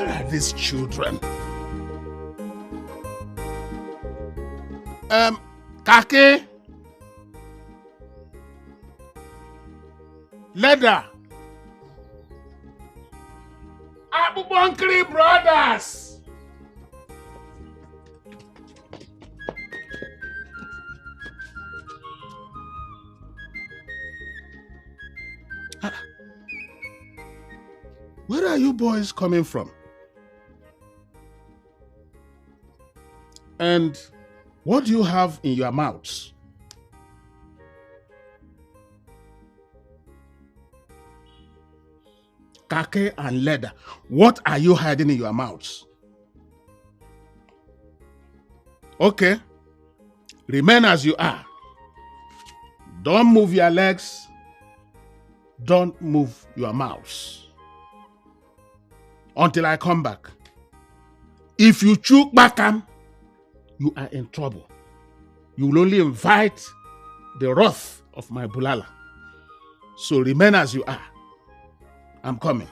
Where are these children? Kake? Leather? Abubankri Brothers! Where are you boys coming from? And what do you have in your mouths? Kake and leather. What are you hiding in your mouths? Okay. Remain as you are. Don't move your legs. Don't move your mouths. Until I come back. If you choke back, you are in trouble. You will only invite the wrath of my bulala. So remain as you are. I'm coming.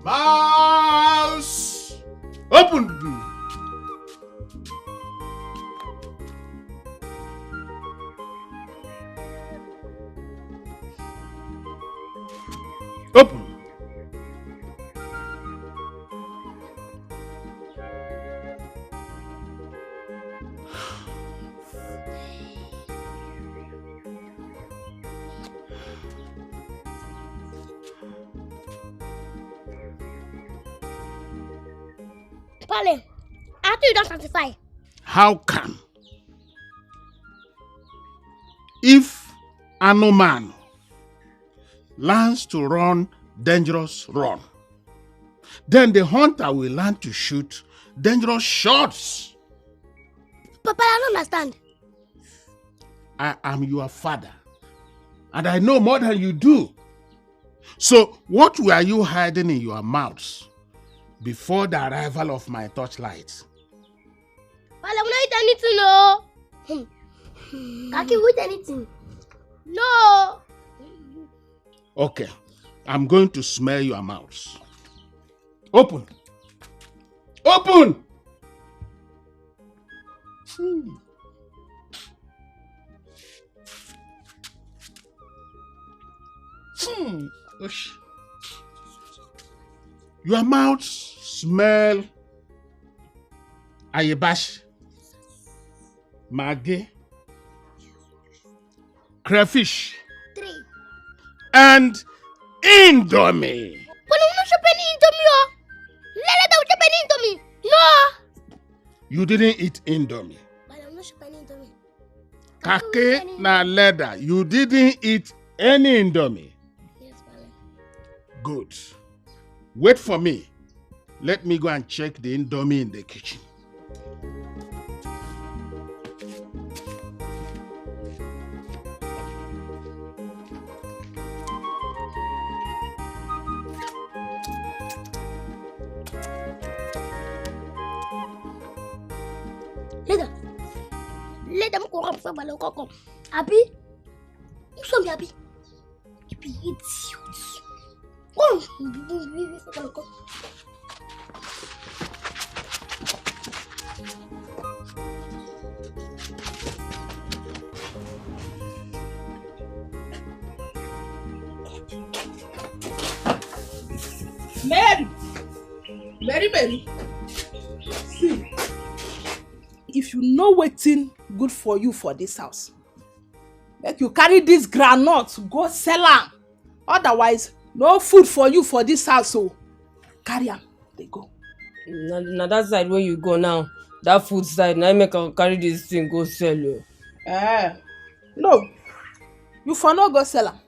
Mouse! Open the door. Open. Pale, after you don't satisfy. How come? If a no man learns to run dangerous run, then the hunter will learn to shoot dangerous shots. Papa, I don't understand. I am your father, and I know more than you do. So what were you hiding in your mouths before the arrival of my torchlight? Pale, I'm not eat anything, no. Kaki, eat anything? No. Okay, I'm going to smell your mouths. Open. Open! Your mouths smell ayabash, maggi, crayfish, 3. and indomie. But I'm not shopping Indomie, oh. Let us shopping Indomie. No. You didn't eat indomie. But I'm not shopping Indomie. Kake na leather. You didn't eat any indomie. Yes, Pale. Good. Wait for me. Let me go and check the indomie in the kitchen. Let them go up for Baloko. Abi? You saw me, Abi. You be idiot. Oh, Mary. See, if you know wetin good for you for this house, make you carry this groundnut go sell am. Otherwise, no food for you for this house. So carry am, dey go. Na that side where you go now, that food side, now make I carry this thing go sell you. No, you for no go sell am.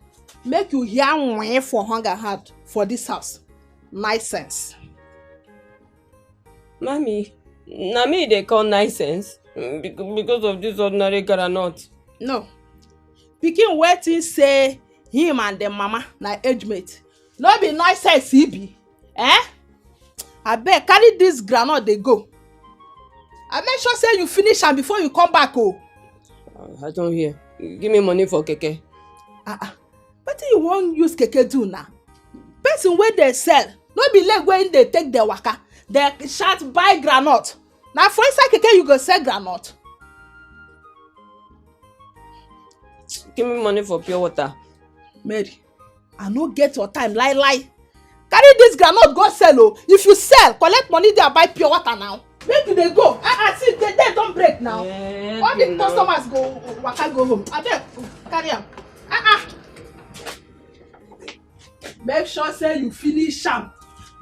Make you hear when for hunger hard for this house. Nice sense. Mommy, na me they call nice sense because of this ordinary groundnut. No, pikin wetin say him and dem mama na age mate. No be nice sense he be. Abeg carry this groundnut dey go. Abeg make sure say you finish am before you come back. Oh. I don't hear. Give me money for keke. What do you want use keke do now? Person where they sell, no be leg when they take the waka. They shout buy groundnut. Now for inside keke you go sell groundnut. Give me money for pure water. Mary, I no get your time, lie. Carry this groundnut go sell. Oh. If you sell, collect money there buy pure water now. Make they go. See, they don't break now. All the customers go waka go home. Abeg, carry am. Make sure say you finish am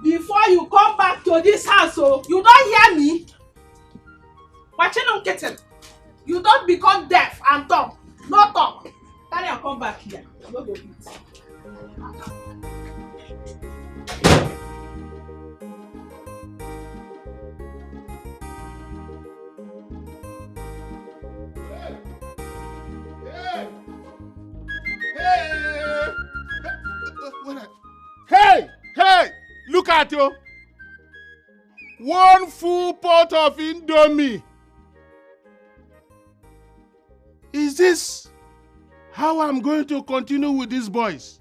before you come back to this house. Oh, you don't hear me? Watching on kitten. You don't become deaf and dumb. No talk. Carry am come back here. No go eat. Hey! Look at you. One full pot of Indomie. Is this how I'm going to continue with these boys?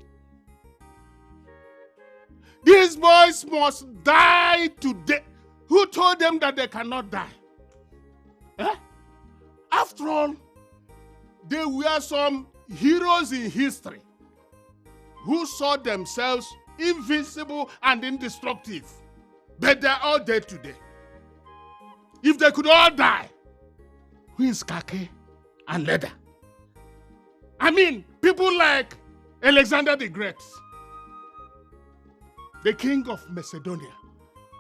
These boys must die today. Who told them that they cannot die? After all, they were some heroes in history who saw themselves invincible and indestructible. But they're all dead today. If they could all die, who is khaki and leather? I mean, people like Alexander the Great, the king of Macedonia,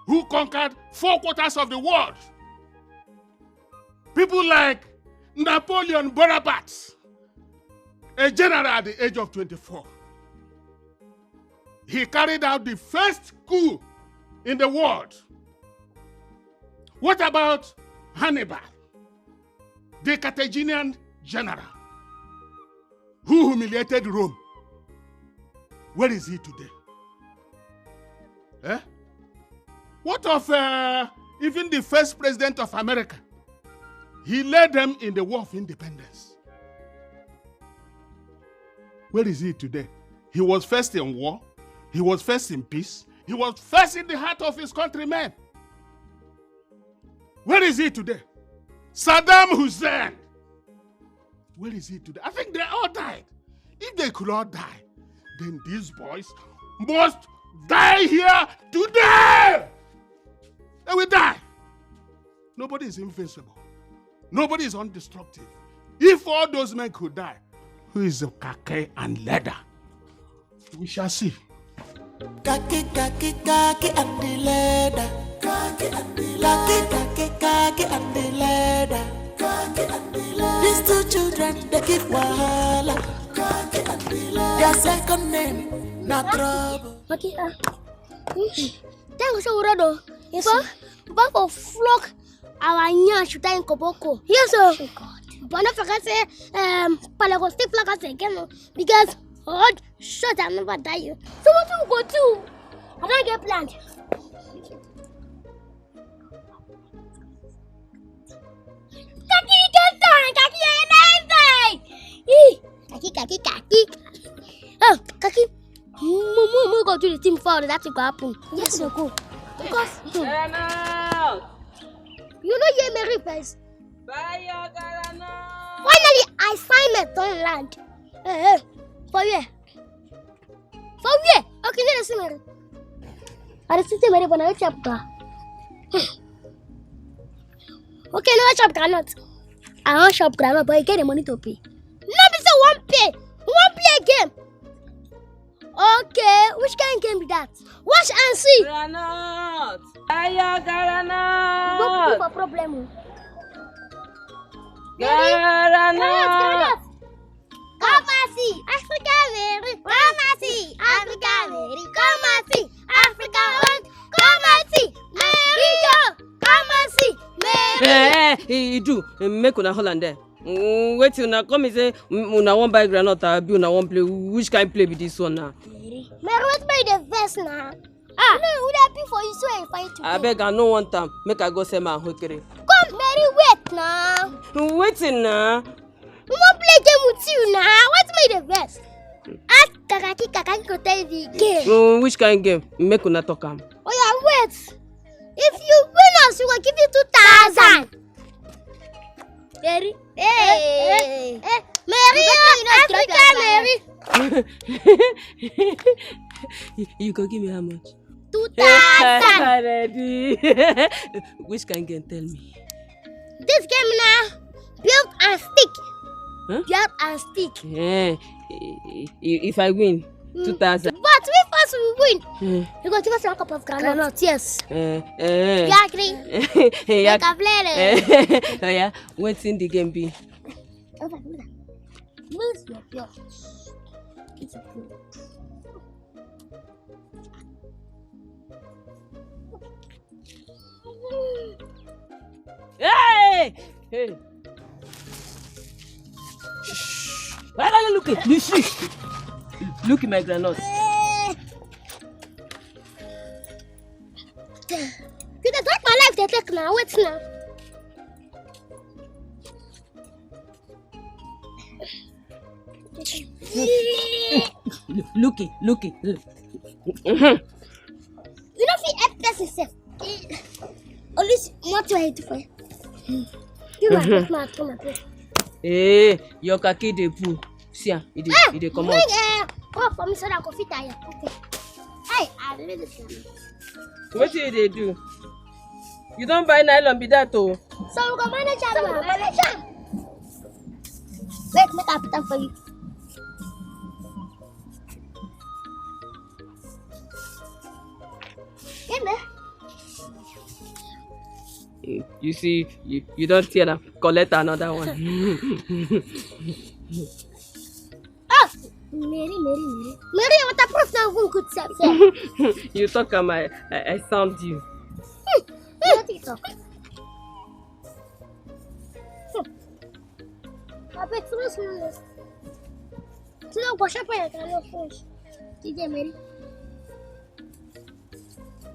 who conquered 4 quarters of the world. People like Napoleon Bonaparte, a general at the age of 24. He carried out the first coup in the world. What about Hannibal, the Carthaginian general who humiliated Rome? Where is he today? What of even the first president of America? He led them in the War of Independence. Where is he today? He was first in war. He was first in peace. He was first in the heart of his countrymen. Where is he today? Saddam Hussein. Where is he today? I think they all died. If they could all die, then these boys must die here today. They will die. Nobody is invincible. Nobody is indestructible. If all those men could die, who is the khaki and leather? We shall see. Khaki and the leather. Khaki and the leather. Khaki and the leather. Khaki and the leather. These 2 children, they keep wahala. Khaki and the leather. Their second name, not trouble. Okay, thank you, Urado. Yes, sir. But for flock, our nya should in Koboko. Yes, sir. But not forget say, Palago stick flock again because hard shut and never die. So what do we go to? I don't get planned. Kaki get done. Kaki amazing. Kaki. Oh, Kaki. We'll go to the team for that to go happen. Yes, we'll go. Because you know you're Mary first. Finally, assignment on land. For you. Okay, let's see Mary. I'll see Mary when I chapter. Okay, no shop granite. I want shop granite, but I get the money to pay. No, be so one play again. Okay, which kind of game be that? Watch and see. Granat. Don't do a problem. Granat. Come and see. Africa Mary. Come and see. Africa Mary. Come and see. Africa one. Come and see. Mary. Come and see. Mary. You do. Make una Holland there. Wait till una come and say una wan buy granite or be una wan play. Which kind play be this one now? Mary, what's by the verse now? No, would that be for you so I fight you? I beg I no want time. Make I go say my hokere. Come, Mary. Mary, wait now. Waiting now. We won't play game with you now. What's made the best? Ask Kakaki to tell the game. Which kind of game? Make una talk am. Oh yeah, wait. If you win us, we will give you 2,000. Mary. Hey. Mary, Africa, Mary. You go give me how much? 2,000. Ready. Which kind of game? Tell me. This game now, build and stick. Huh? Build and stick. Yeah. If I win, 2,000. But if us we win, you go give us a cup of granite. Yes. You agree? Yeah. Like a player. Oh yeah. What's in the game be? Where's your blood? It's a blood. Hey! Hey! Shh! Why are you looking? Look at my granite. You can take my life to take now. Wait now. Look it. You know if you help person self. At least what do I do for you? You must come and Hey, your kaki dey poo. See am, e dey come out. Bring for me so that I can fit tire. Okay. Hey, I really this. What you dey do? You don't buy nylon be that oh. So we go manage am. Wait, make I put am for you. Get there. You see, you don't tear them. Collect another one. Oh, Mary, waterproof now who could say. You talk I sound you. What you talk? I bet first one. So now wash up your can first. DJ Mary.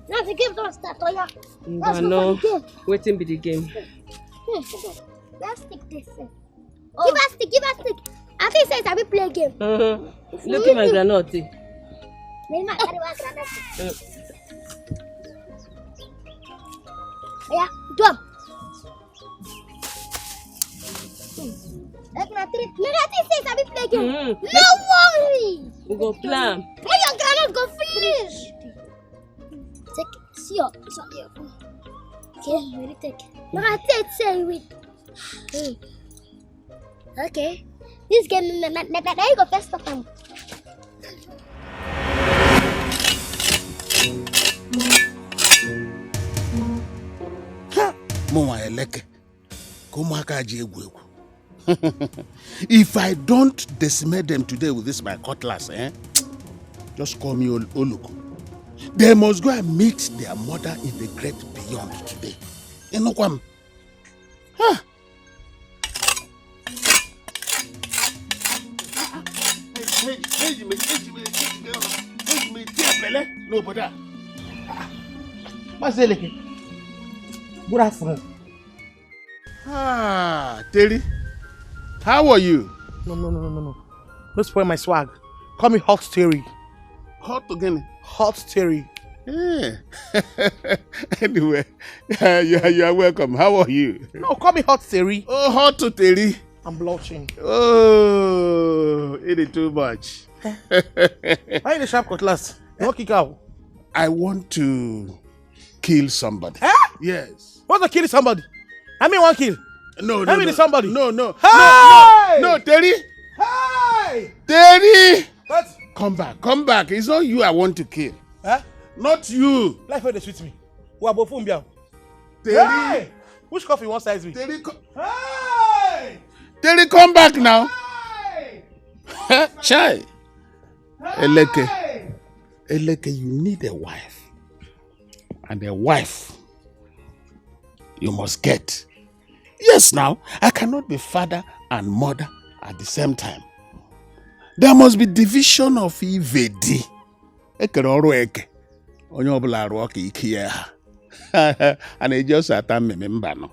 Now the game don't start, oh yeah. No, waiting be the game. Let's stick this. Give us stick. I think says I will play game. Look at my granite. Maybe my carry one granite. Yeah, jump. Like na three. Maybe I think says I will play game. No worry. We go plan. When your granite go finish. Take see your phone. Okay, ready take. I take say wait. Okay. This game na you go first of all. Mwa eleke. Kumaka ji egwu. If I don't decimate them today with this my cutlass, just call me Oluko. They must go and meet their mother in the great beyond today. You know what? Huh? No, but Mazeleke. Good afternoon. Terry, how are you? No. Don't spoil my swag. Call me Hot Terry. Hot again. Hot Terry. Yeah. Anyway, you are welcome. How are you? No, call me Hot Terry. Oh, Hot to Terry. I'm blushing. Oh, it is too much. Why in the sharp cutlass? No kick out. I want to kill somebody. Yes. Want to kill somebody? I mean one kill. No. I mean somebody. No. Hey! No, Terry. Hey! Terry! What? Come back. It's not you I want to kill. Huh? Not you. Life where they sweet me. Who are both Terry. Hey! Which coffee one size me? Terry, Hey! Terry, come back now. Hey! Chai. Hey! Eleke, you need a wife. And a wife you must get. Yes, now, I cannot be father and mother at the same time. There must be division of Ivedi. And it just remember no.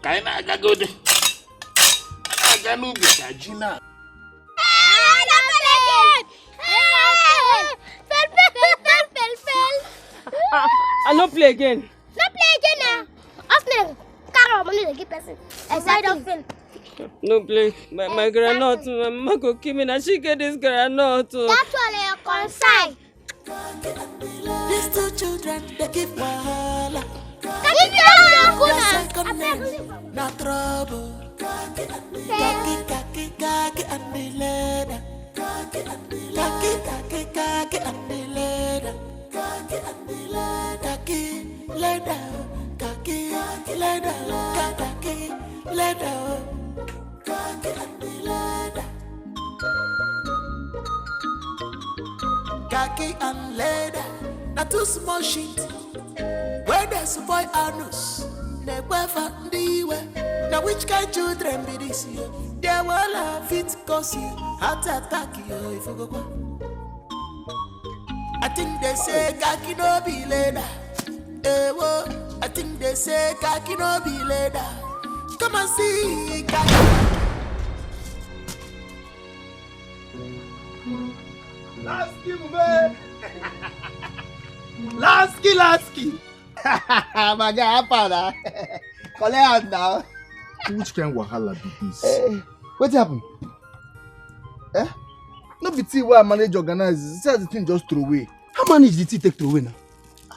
Kaina agagode. Aganu bikajina. I no play again. No play again now. After Carol money they give person. Exactly. No play. My granite. My mama go kill me. Now she get this granite. That's all your concern. These two children, they give wahala. No trouble. Kaki and the leather. Kaki and the leather. Kaki leather. Khaki and leather, not too small shit. Where there's a boy anus, they weather the way. Now which kind children be this year? They will have it cause you heart attack you if you go. I think they say khaki no be leather. I think they say khaki no be leather. Come and see khaki. Lasky. My guy, father. Collect now. Which kind of wahala be this? What happened? No be tea where I manage organize. Say the thing just throw away. How manage the tea take throw away now?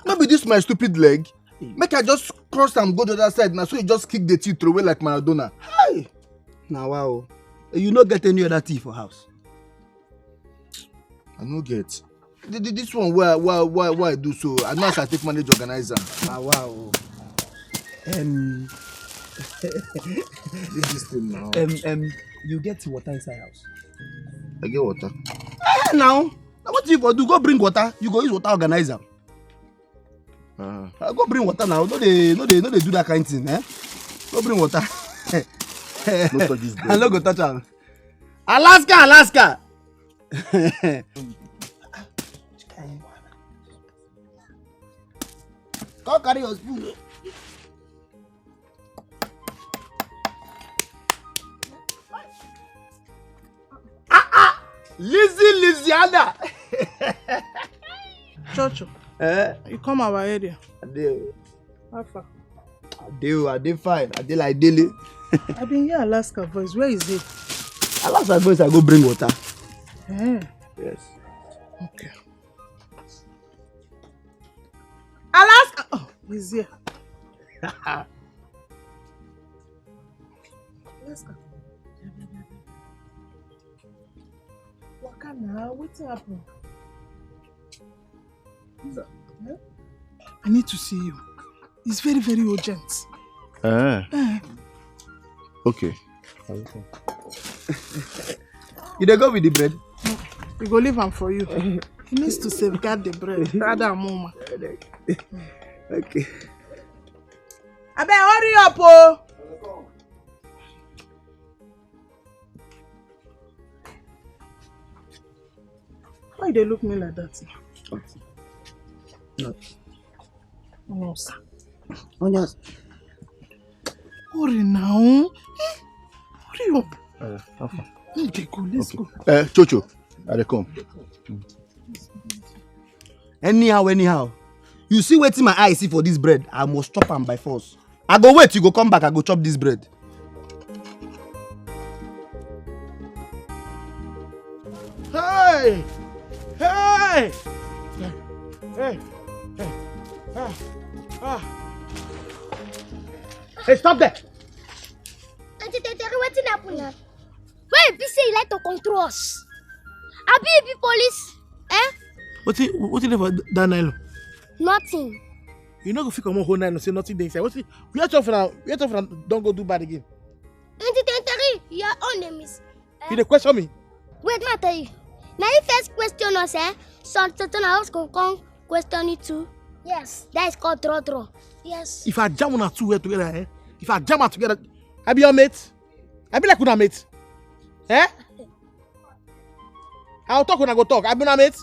No be this my stupid leg. Make I just cross and go to the other side now, so you just kick the tea throw away like Maradona. Hi. Now wow. You not get any other tea for house? I no get. This one why I do so? I know as I take manage organizer. Ah wow. This thing now. You get water inside house? I get water. Now what you go do? Go bring water. You go use water organizer. Go bring water now. No they do that kind of thing, eh? Go bring water. No touch this bread. I no go touch am. Alaska. Go carry your spoon. Louisiana. Chocho, you come our area. I do. How far? I do fine. I do like daily. I've been here Alaska voice. Where is it? Alaska voice, I go bring water. Yes. Okay. Alaska. Oh, he's here. Alaska. Waka now. What's happening? I need to see you. It's very, very urgent. Okay. You dey go with the bread? We go leave him for you. He needs to safeguard the bread. Rather, mama. Okay. I better hurry up, oh. Why they look me like that? No. No, sir. Oh, yes. Hurry now. Hurry up. Okay, go. Let's go. Chocho, I dey come. Anyhow. You see wetin my eye see for this bread, I must chop am by force. I go wait, you go come back, I go chop this bread. Hey! Hey, stop there! Auntie, wetin happen now? Why be say you like to control us? Abi you be police? What you for that nylon? Nothing. You know go fit comot whole nylon say nothing dey inside. We are talking from don't go do bad again. Auntie, your own name is. You dey question me? Wait, ma tell you. Now you first question us, something else go come question you too. Yes, that is called draw. Yes. If I jam una two together, if I jam her together, I be your mate. I be like una mate. I'll talk when I go talk. I be una mate.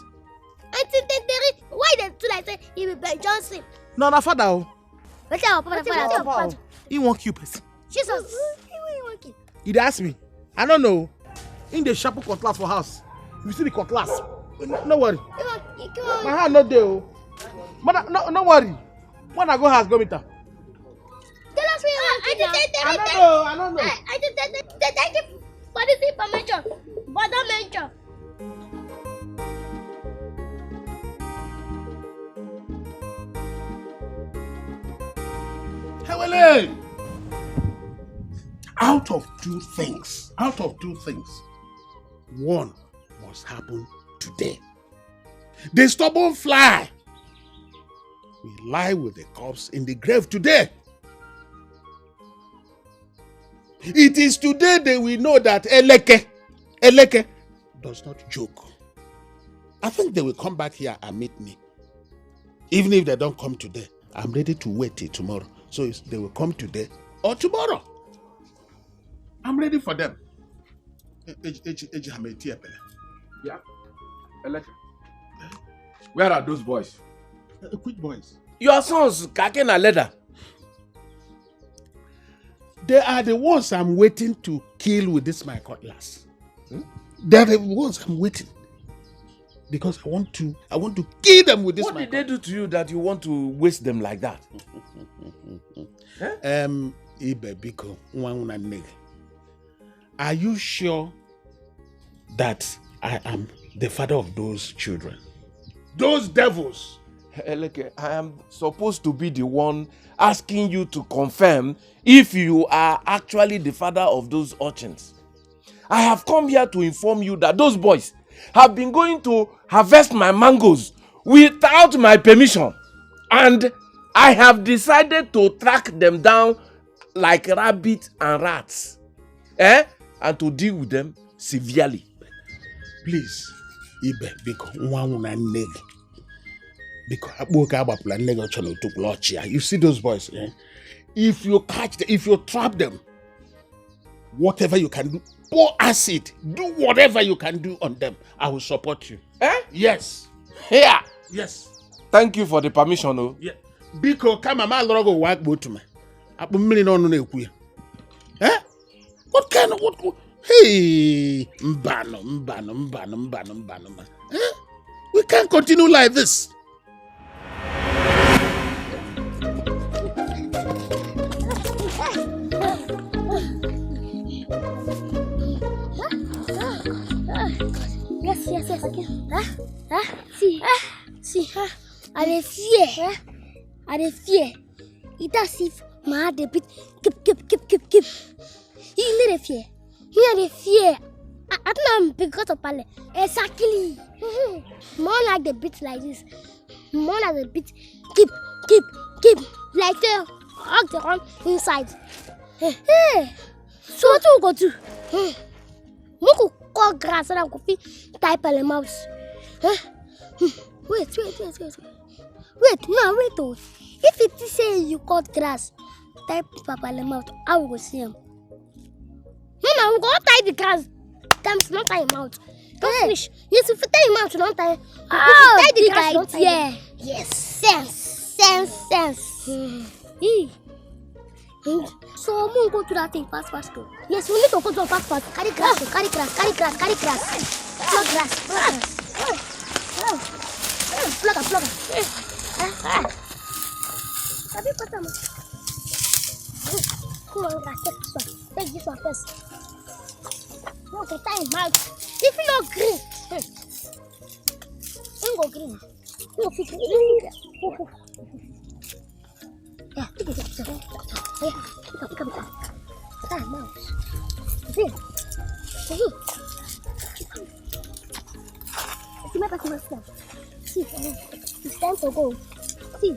Auntie, why they do like say he be Ben Johnson? No, na father. What's your father? He won't kill person. Jesus. Where you working? You ask me. I don't know. In the sharp cutlass for house. You see the cutlass. No worry. Come on. My hand not there. Oh. But no worry. When I go house, go meet her. Tell us where you working now. I don't know. Thank you for this information. But don't mention. Hewele! Out of two things, one must happen today. The stubborn fly will lie with the corpse in the grave today. It is today they will know that Eleke does not joke. I think they will come back here and meet me. Even if they don't come today, I'm ready to wait till tomorrow. So they will come today or tomorrow. I'm ready for them. Yeah. Eleke. Where are those boys? Which boys? Your sons, Kake na leather. They are the ones I'm waiting to kill with this my cutlass. They are the ones I'm waiting. Because I want to kill them with this. What did they do to you that you want to waste them like that? Ibebiko, are you sure that I am the father of those children? Those devils. Eleke, I am supposed to be the one asking you to confirm if you are actually the father of those urchins. I have come here to inform you that those boys have been going to harvest my mangoes without my permission, and I have decided to track them down like rabbits and rats, and to deal with them severely. Please, you see those boys, if you catch them, if you trap them, whatever you can do, pour acid, do whatever you can do on them, I will support you. Yes. Here. Yes. Thank you for the permission. Oh. Yeah. Biko kama ma logo work botume. Apu mmiri no no na-ekwu ya. What kind of what? Hey, mbano. We can't continue like this. Yes. See. I dey fear. It as if my heart dey beat keep. You need a fear. You need a fear. I don't know because of Pale. Exactly. More like the beat like this. More like the beat keep. Like the hug the one inside. Hey. So what you go do? Moko cut grass and I go fit type on the mouse. Wait. Oh. If it say you cut grass, type Papa the mouth, I will go see him. No, we go tie the grass. Times not tie him out. Don't finish. Yes, if you tie him out, don't tie. Tie the grass, don't tie. Yeah. Yes. Sense. So we go to that thing fast. Yes, we need to go to fast. Carry grass. Plug grass. Plug. Come on, grass. Take this one first. No, go tie him out. If you not green, go green. No, fit. Yeah, pick it up. Tie him out. See. See, it's time to go. See,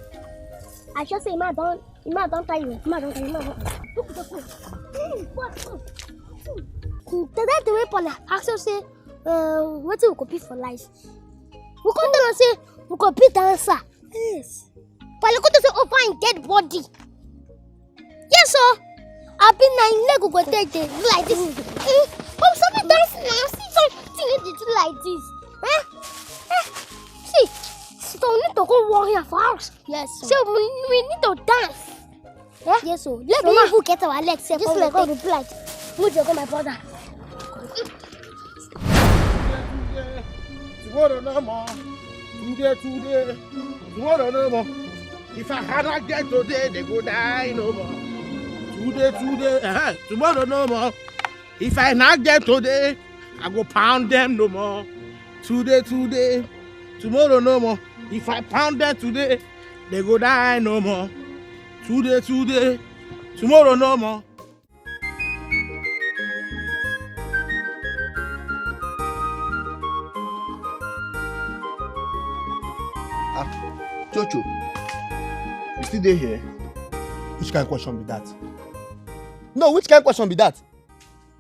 I just say, man, don't tie you. Look at the food. What? That's the way Paula actually say, what do we compete for life? We come down and say, we compete dancer. Yes. Paula come to say, oh, find dead body. Yes, sir. I've been 9 leg go take it like this. I'm sorry, dancing. I see something like this. See, so we need to go walk here for house. Yes, sir. So we need to dance. Huh? Yes, so let me even get our legs. Just like all the blood. Move your my brother. Tomorrow no more. Today. Tomorrow no more. If I had not get today, they go die no more. Today. Tomorrow no more. If I not get today, I go pound them no more. Today. Tomorrow no more. If I pound them today, they go die no more. Today. Tomorrow no more. Chocho, you still there here? Which kind of question be that? No, which kind of question be that?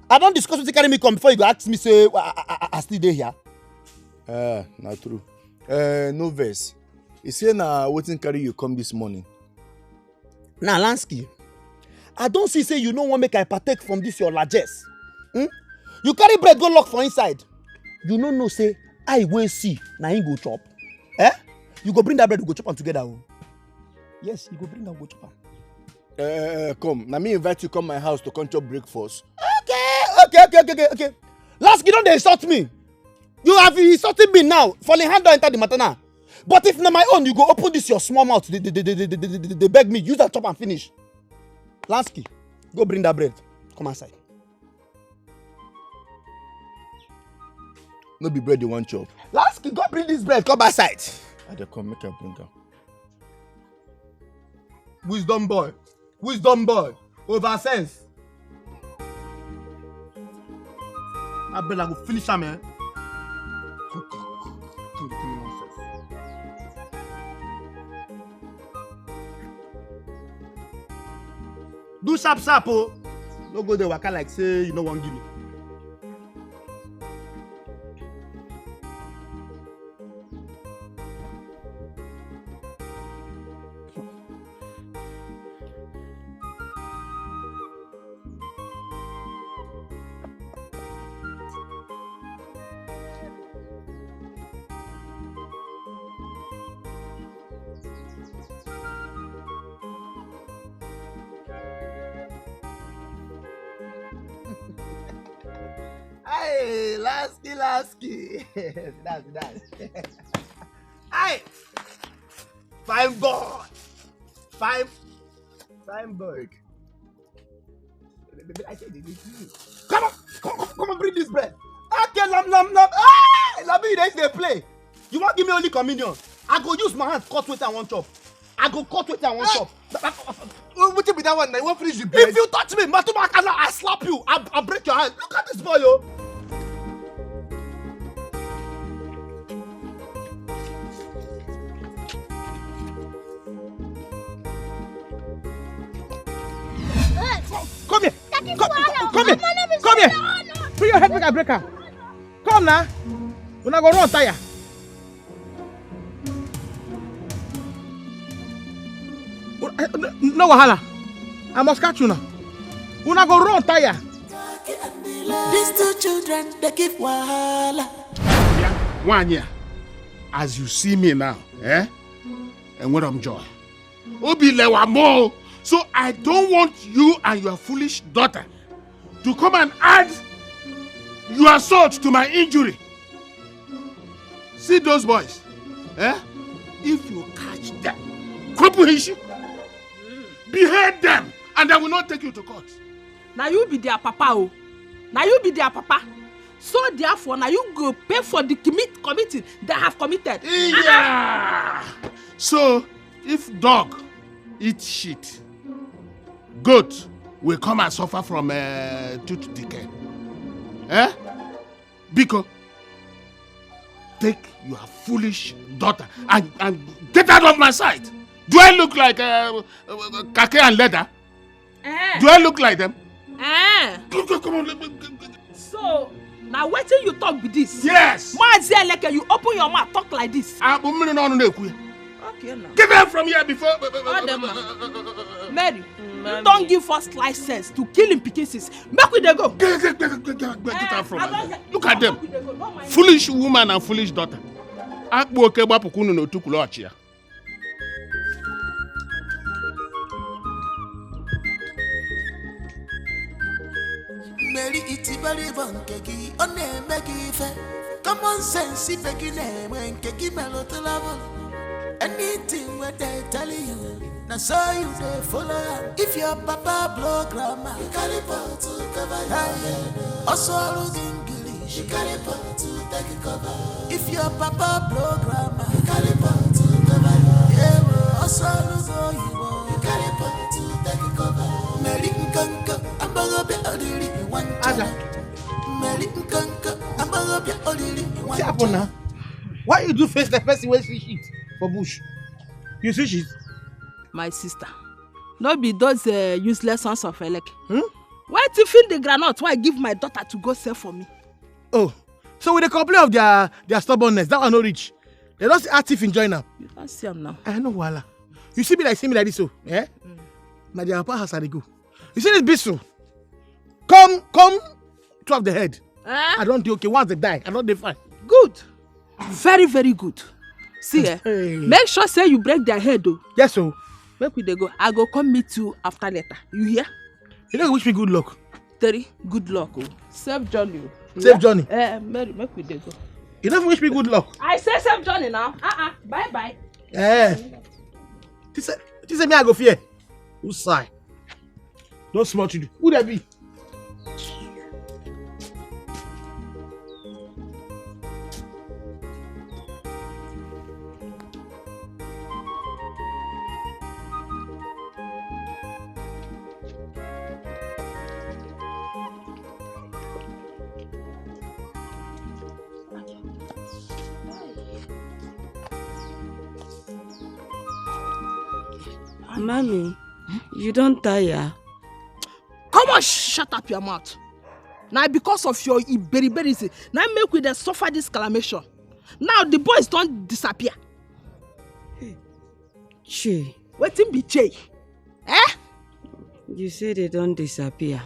I don't discuss with you carry me come before you go ask me say I still there here. Not true. No verse. You say na wetin carry you come this morning? Now, Lansky, I don't say you no want make I partake from this your largesse. You carry bread go lock for inside. You no know say I will see na him go chop. You go bring that bread, we go chop am together. Oh. Yes, you go bring that, go chop am. Come. Now me invite you come my house to come chop breakfast. Okay. Last you don't insult me. You have insulted me now. Falling hand down enter the matter now. But if na my own, you go open this your small mouth. They beg me. Use that chop and finish. Lansky, go bring that bread. Come outside. No be bread you want chop. Lansky, go bring this bread. Come outside. I dey come make I bring am. Wisdom boy. Over sense. I bet I go finish am, man. Do sharp, oh. No go there waka like say you no wan give me. Hey, Lasky. That's. Hey, fine boy. Come on, bring this bread. Okay, lam. Hey, Labi, they play. You want give me only communion? I go use my hand cut with and one chop. What will be that one? I won't finish the bread. If you touch me, Matumakana, I slap you. I'll break your hand. Look at this boy, yo. Come here. Put your head, make I break her. Come now. We're not going to run tire. No wahala. I must catch you now. We're not going to run tire. These two children, they give wahala. Yeah, 1 year. As you see me now, and what I'm joy. Obi lewa mo. So I don't want you and your foolish daughter to come and add your salt to my injury. See those boys, If you catch them, behead them, and I will not take you to court. Now you be their papa, oh. Now you be their papa. So therefore, now you go pay for the committing they have committed. Yeah. So if dog eat shit, goat will come and suffer from tooth decay. Biko, take your foolish daughter and get out of my sight. Do I look like kake and leather? Do I look like them? Come on. So, now wait till you talk with this. Yes. You open your mouth, talk like this. Okay, now. Get them from here before. Mary, you don't give us license to kill in pieces. Make we they go. Get them from here. Look at them. Foolish woman and foolish daughter. Mary itibari bankeki, one megi fe. Common sense, if I can when keki melody level. Anything what they tell you, now so you they follow. If your papa blow grammar, you carry power to cover your head. Also lose English, you carry power to take a cover. If your papa blow grammar, you carry power to cover your head. Also lose you carry power to take a cover. Mary Nkanka, I'm gonna be only one child. Mary Nkanka, I'm gonna be only one child. Why you do face the person when she shit for bush? You see shit? My sister, no be those useless sons of Elek. Why to fill the granite? Why give my daughter to go sell for me? Oh, so with the complaint of their stubbornness, that one no reach. They don't see active in join now. You don't see them now. I know wala. You see me like this, so eh? Now their papa has to go. You see this bisu? Come to have the head. I don't do okay. Once they die, I don't they fine. Good. Very, very good. See, make sure say you break their head though. Yes, so. Make we they go. I go come meet you after later. You hear? You don't wish me good luck. Terry, good luck. Oh. Safe journey. Safe journey. Mary, make we they go. You don't wish me good luck. I say safe journey now. Bye. This is me I go fear. Who sigh? Don't smart to do. Who that be? Mommy, you don't tire. Come on, shut up your mouth. Now because of your iberiberism, now make we suffer this calamation. Now the boys don't disappear. Che. Wetin be Che? You say they don't disappear.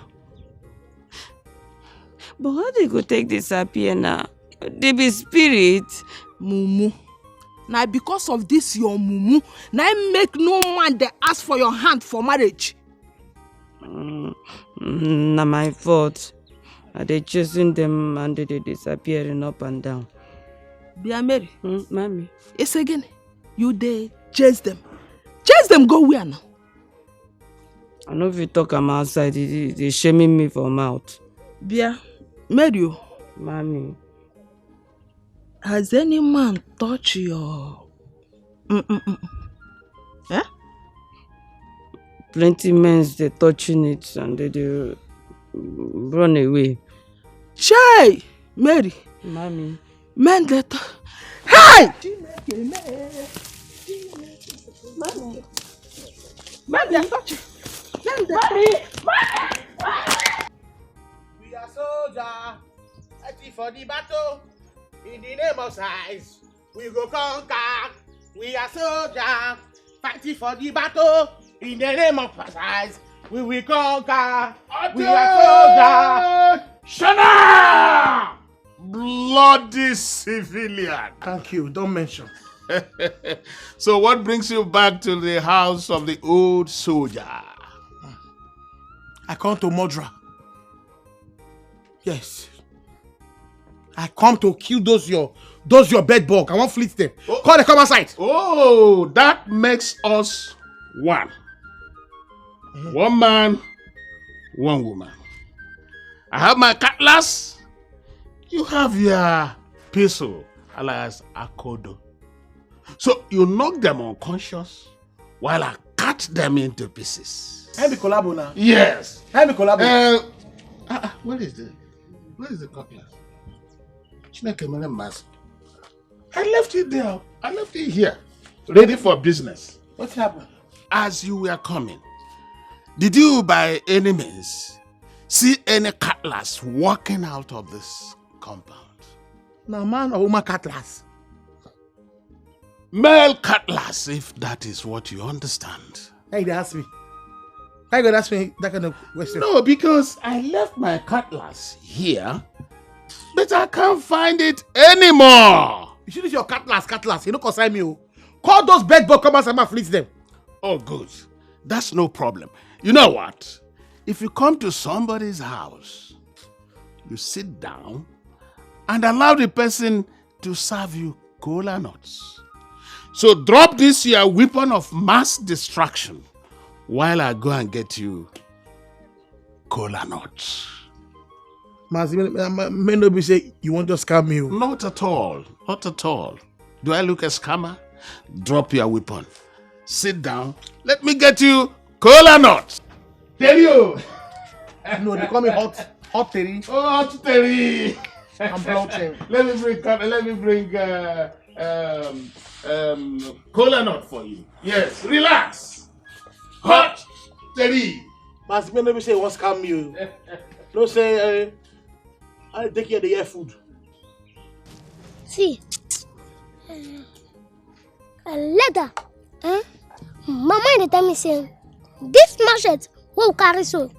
But how they go take disappear now? They be spirit. Mumu. Now because of this your mumu, now make no man they ask for your hand for marriage. Not my fault. Are they chasing them and they disappearing up and down? Bia Mary. Mommy. It's again. You they chase them. Chase them go where now? I know if you talk I'm outside, they shaming me for mouth. Bia Mary. Mommy. Has any man touched your... Plenty men they touching it and they run away. Chai! Mary. Mommy. Men they Hey! Men they touch it. We are soldiers, ready for the battle. In the name of science, we go conquer. We are soldiers, fighting for the battle. In the name of science, we will conquer. We are soldiers. Shana! Bloody civilian. Thank you, don't mention. So what brings you back to the house of the old soldier? I come to murder. Yes. I come to kill those your bed bug. I want fleet them. Oh. Come outside. Oh, that makes us one. One man, one woman. I have my cutlass. You have your pistol, alias Akodo. So you knock them unconscious while I cut them into pieces. I be collabo now. Yes. I be collabo. Where is the cutlass? I left it there. I left it here, ready for business. What happened? As you were coming, did you by any means see any cutlass walking out of this compound? No, man or woman cutlass? Male cutlass, if that is what you understand. Hey, they ask me. How you gonna ask me that kind of question? No, because I left my cutlass here, but I can't find it anymore. You should use your cutlass. You don't concern me. Call those bed bugs, come and fleece them. Oh, good. That's no problem. You know what? If you come to somebody's house you sit down and allow the person to serve you kola nuts. So drop this your weapon of mass distraction while I go and get you kola nuts. May not be say you want to scam me. Not at all. Not at all. Do I look a scammer? Drop your weapon. Sit down. Let me get you kola nuts. Tell you. No, they call me hot Terry. Oh, hot Terry. I'm bloating. Let me bring kola nut for you. Yes, relax. Hot Terry. Mas may not be say you want to scam me. No say I take care of the air food. See, later, Mama dey tell me say this machete wey we carry so,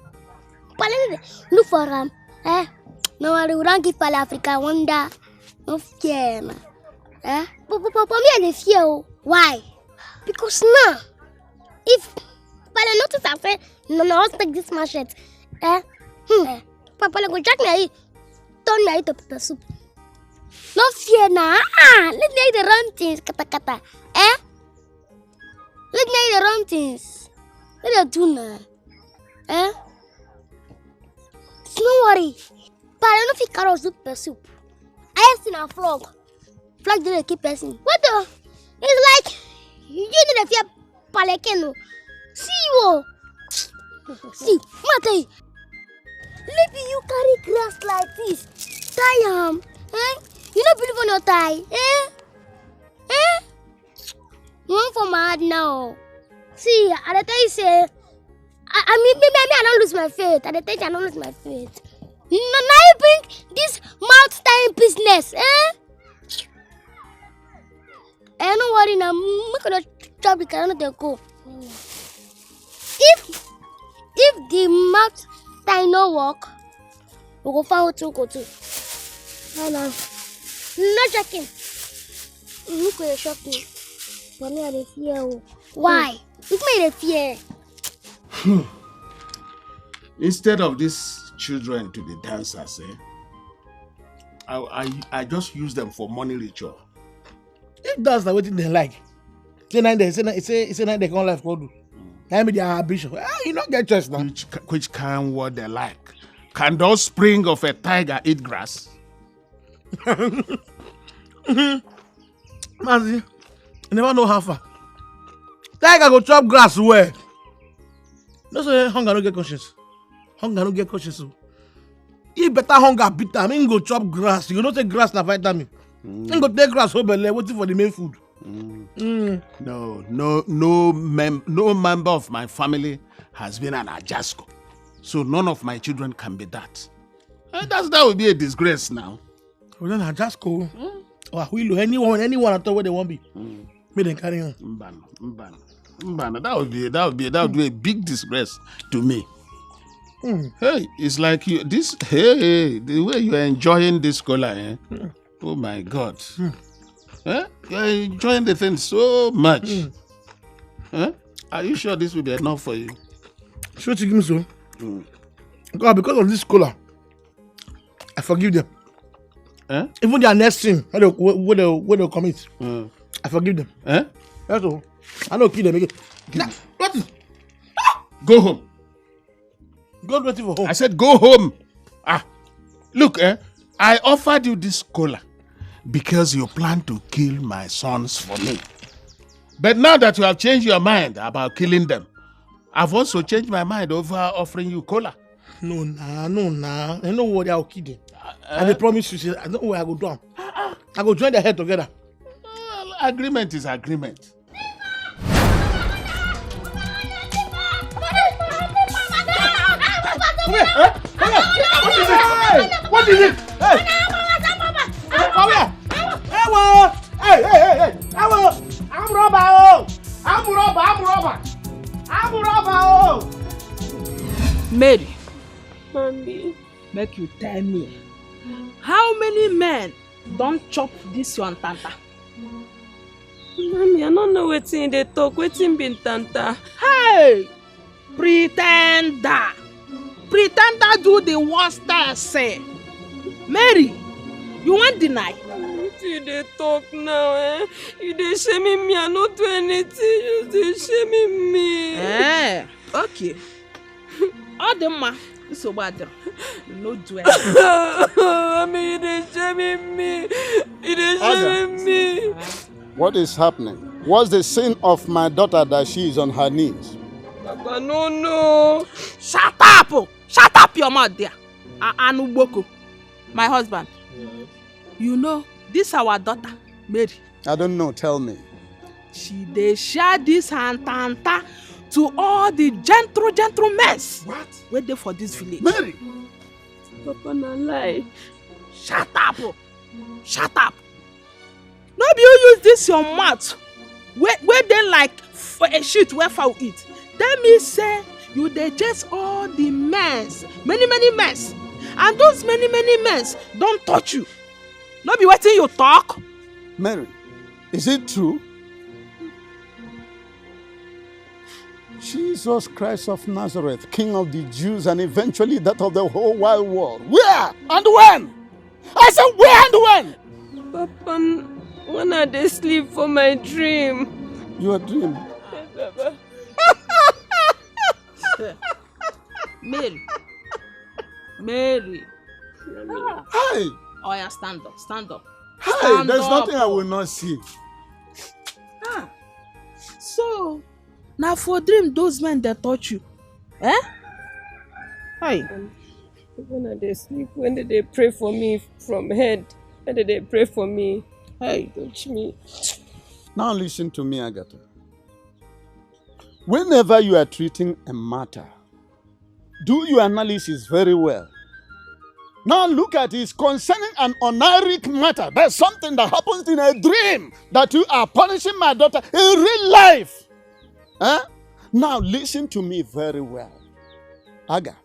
look for am. No worry, we don't give Pale Africa wonder. No fear, man. But me I dey fear. Why? Because now, if Pale notice I say no, let's take this machete. Papa go jack me, turn me to pepper soup. No fear now. Let me eat the wrong things, kata. Let me eat the wrong things. Let me do now. No worry. But I don't think carrots do pepper soup. I have seen a frog. Frog didn't keep person. What the? It's like you didn't fear palekeno. See you. See, Mate. Maybe you carry grass like this. Tie am. You don't believe on your tie. You want for mad now. See, I tell you say, I mean, maybe I don't lose my faith. I tell you I don't lose my faith. Now you bring this mouth tying business, don't worry now. I'm gonna chop the carrot and go. If the mouth tie no work, we go find what to go to. No checking. You could shock me. But me, I dey fear. Why? It made a fear. Instead of these children to be dancers, I just use them for money ritual. If that's not what they like, say they can't life do. I mean, they are ambition. You don't get choice now. Which kind what they like? Can those spring of a tiger eat grass? Man, you never know how far. Tiger go chop grass where? No say hunger no get conscience. Hunger no get conscience. If better hunger beat am, him go chop grass. You know take grass na vitamin. Him go take grass whole belle waiting for the main food. No member of my family has been an Ajasco. So none of my children can be that. That would be a disgrace now. Well, then Ajasco. Anyone at all where they want be. May they carry on. Mbana. That would be a big disgrace to me. Hey, it's like the way you are enjoying this kola, Oh my God. You are enjoying the thing so much. Are you sure this will be enough for you? Sure to give me so. God, because of this kola, I forgive them. Even their next sin, what they'll commit, I forgive them. That's all. I don't kill them again. What? Go home. Go waiting for home. I said go home. Look, I offered you this kola because you plan to kill my sons for me. But now that you have changed your mind about killing them, I've also changed my mind over offering you kola. No. I know what I'll kill them. And they promise you, I know where I go down. I go join their head together. Agreement is agreement. What is it? Hey! Come here! Hey! I'm robber! Mary. Mommy. Make you tell me. How many men don't chop this one tanta? Mommy, I don't know wetin they talk. Wetin be tanta? Hey! Pretender do the worst I say. Mary, you won't deny? You dey talk now, eh? You dey shaming me, I no do anything. You dey shaming me. Okay. All the ma, so bad. You no do anything. I mean, you dey shaming me. You dey shaming me. What is happening? What's the sin of my daughter that she is on her knees? Papa, no. Shut up! Shut up your mouth there. Anuboko, my husband. Yes. You know, this our daughter, Mary. I don't know, tell me. She dey share this hantanta to all the gentlemen. What? Wait there for this village. Mary! Papa, na lie. Shut up! Shut up! No be you use this your mouth. Where they like for a shit where fowl eat. Tell me say you dey just all the mess, many mess, and those many mess don't touch you. No be wetin you talk. Mary, is it true? Jesus Christ of Nazareth, King of the Jews and eventually that of the whole wide world. Where and when? I said where and when? Papa, when I dey sleep for my dream. Your dream? Yes, Papa. Mary. Hey! Oh yeah, stand up. Hey, Stand there's up. nothing I will not see. So, now for dream those men that touch you. Eh? Hey. When I dey sleep, when they pray for me from head, when they pray for me, hey, touch me. Now listen to me, Agatha. Whenever you are treating a matter, do your analysis very well. Now look at it, concerning an oniric matter. There's something that happens in a dream that you are punishing my daughter in real life. Huh? Now listen to me very well. Aga.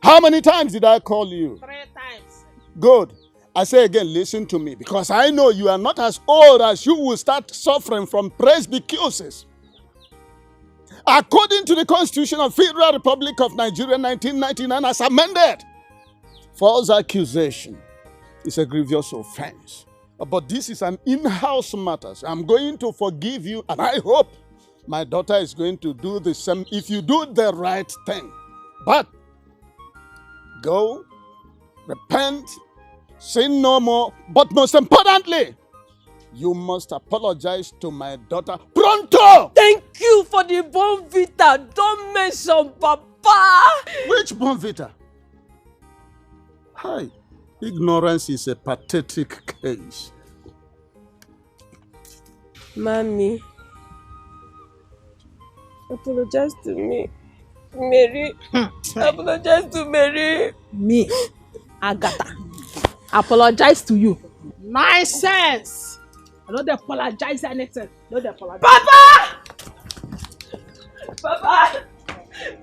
How many times did I call you? 3 times. Good. I say again, listen to me, because I know you are not as old as you will start suffering from presbycusis. According to the Constitution of Federal Republic of Nigeria 1999 as amended, false accusation is a grievous offense. But this is an in-house matter. So I'm going to forgive you, and I hope my daughter is going to do the same if you do the right thing. But go, repent, sin no more, but most importantly, you must apologize to my daughter pronto! Thank you for the bonvita. Don't mention Papa. Which bonvita? Hi. Ignorance is a pathetic case. Mommy, apologize to me. Mary, apologize to Mary. Me, Agatha, apologize to you. Nonsense. I don't apologize anything. Don't apologize. Papa! Papa!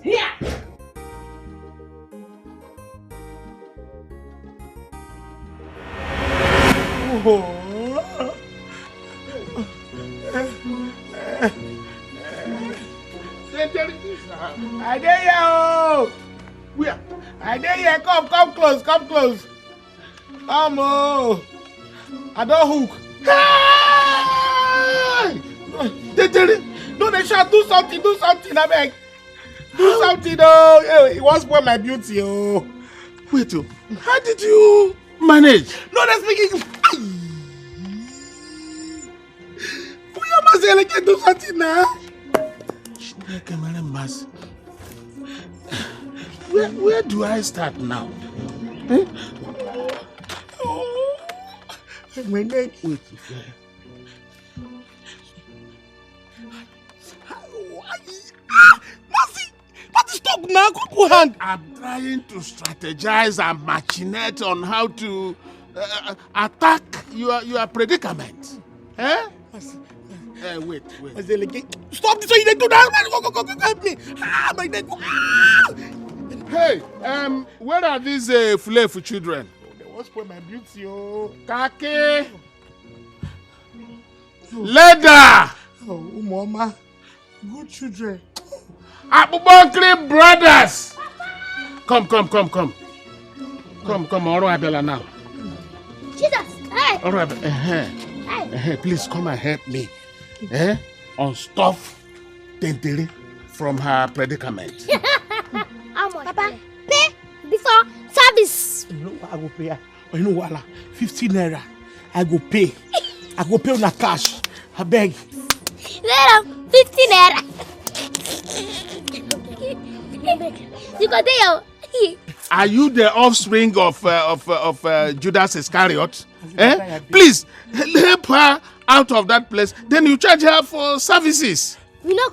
Here. I dare you. Where? I dare you. Come close. Oh, I don't hook. Hey! No, they shall do something, I beg. Do something, oh. Hey, it won't spoil my beauty, oh. Wait, oh. How did you manage? No, they're speaking. We must do something now. Where do I start now? Eh? My neck. Wait. Stop now, good hand. I'm trying to strategize and machinate on how to attack your predicament. Eh? Wait. Stop this, so you didn't do that. Go, help me. My neck. Hey, where are these Fulefu children? They won't spoil my beauty, oh. Kake. Leather. Oh, mama. Good children. Abubakar brothers. Come. Come, Oro Abela now. Jesus, hey! Oro Abela, please come and help me. Unstuff Tentere from her predicament. How much? Papa, pay before service. No, I go pay. You know what? 15 naira. I go pay. I go pay on a cash. I beg. There, 15 naira. You got there. Are you the offspring of Judas Iscariot? Please help her out of that place. Then you charge her for services. We no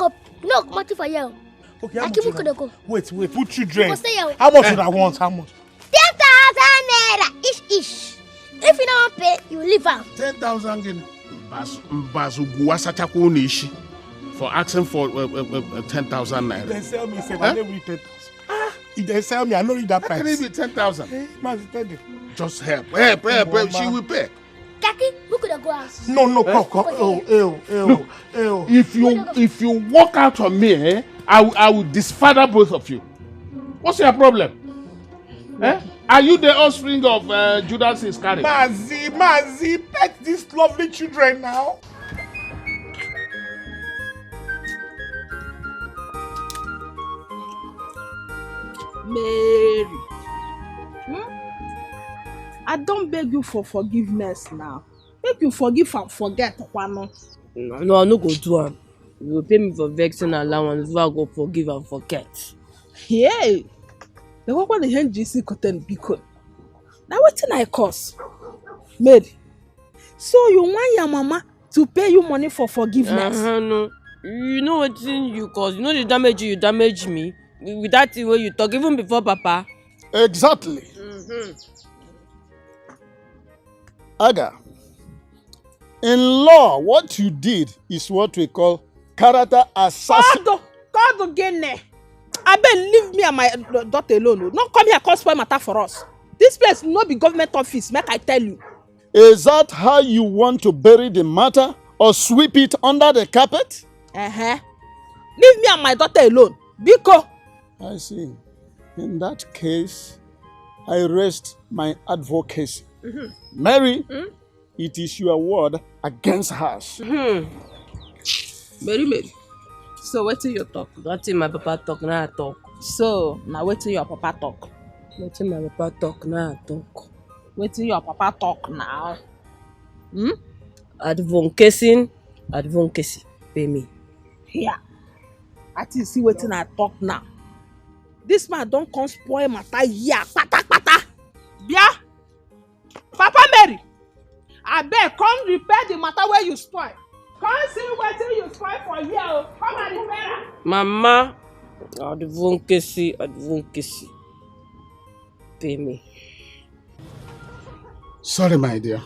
money for you. Okay, how much you go? Wait. Put children. How much would I want? How much? 10,000 naira ish. If you don't pay, you leave out. 10,000 guinea. For asking for 10,000 naira. They sell me 10,000. If they sell me, I know you that price. Can it be 10,000? Just help. She will pay. Kaki, we could go out. No, come. If you walk out on me, I will disfather both of you. What's your problem? Are you the offspring of Judas Iscariot? Mazi, pet these lovely children now. Mary, I don't beg you for forgiveness now. Make you forgive and forget, Kwano. No, I no go do am. You will pay me for vexing allowance before I go forgive and forget. Hey, the work on the hand GC cotton beacon. Now what I cause? Mary, so you want your mama to pay you money for forgiveness? No. You know what you cause? You know the damage you damage me? With that thing where you talk, even before Papa. Exactly. Aga, in law, what you did is what we call character assassination. God again. I bet leave me and my daughter alone. Not come here cause spoil matter for us. This place no be government office, make I tell you. Is that how you want to bury the matter or sweep it under the carpet? Leave me and my daughter alone. Biko. I see. In that case, I rest my advocacy. Mary, it is your word against hers. Mary. So what till you talk? Nothing my papa talk, now I talk. So, now wait till your papa talk. Nothing my papa talk, now I talk. Wait till your papa talk now. Advocacy, pay me. Here. I till see wetin I talk now. This man don't come spoil matter here. Pata. Bia. Papa Mary. I beg, come repair the matter where you spoil. Come see wetin you spoil for here. Come and repair. Mama, advocacy. Pay me. Sorry, my dear.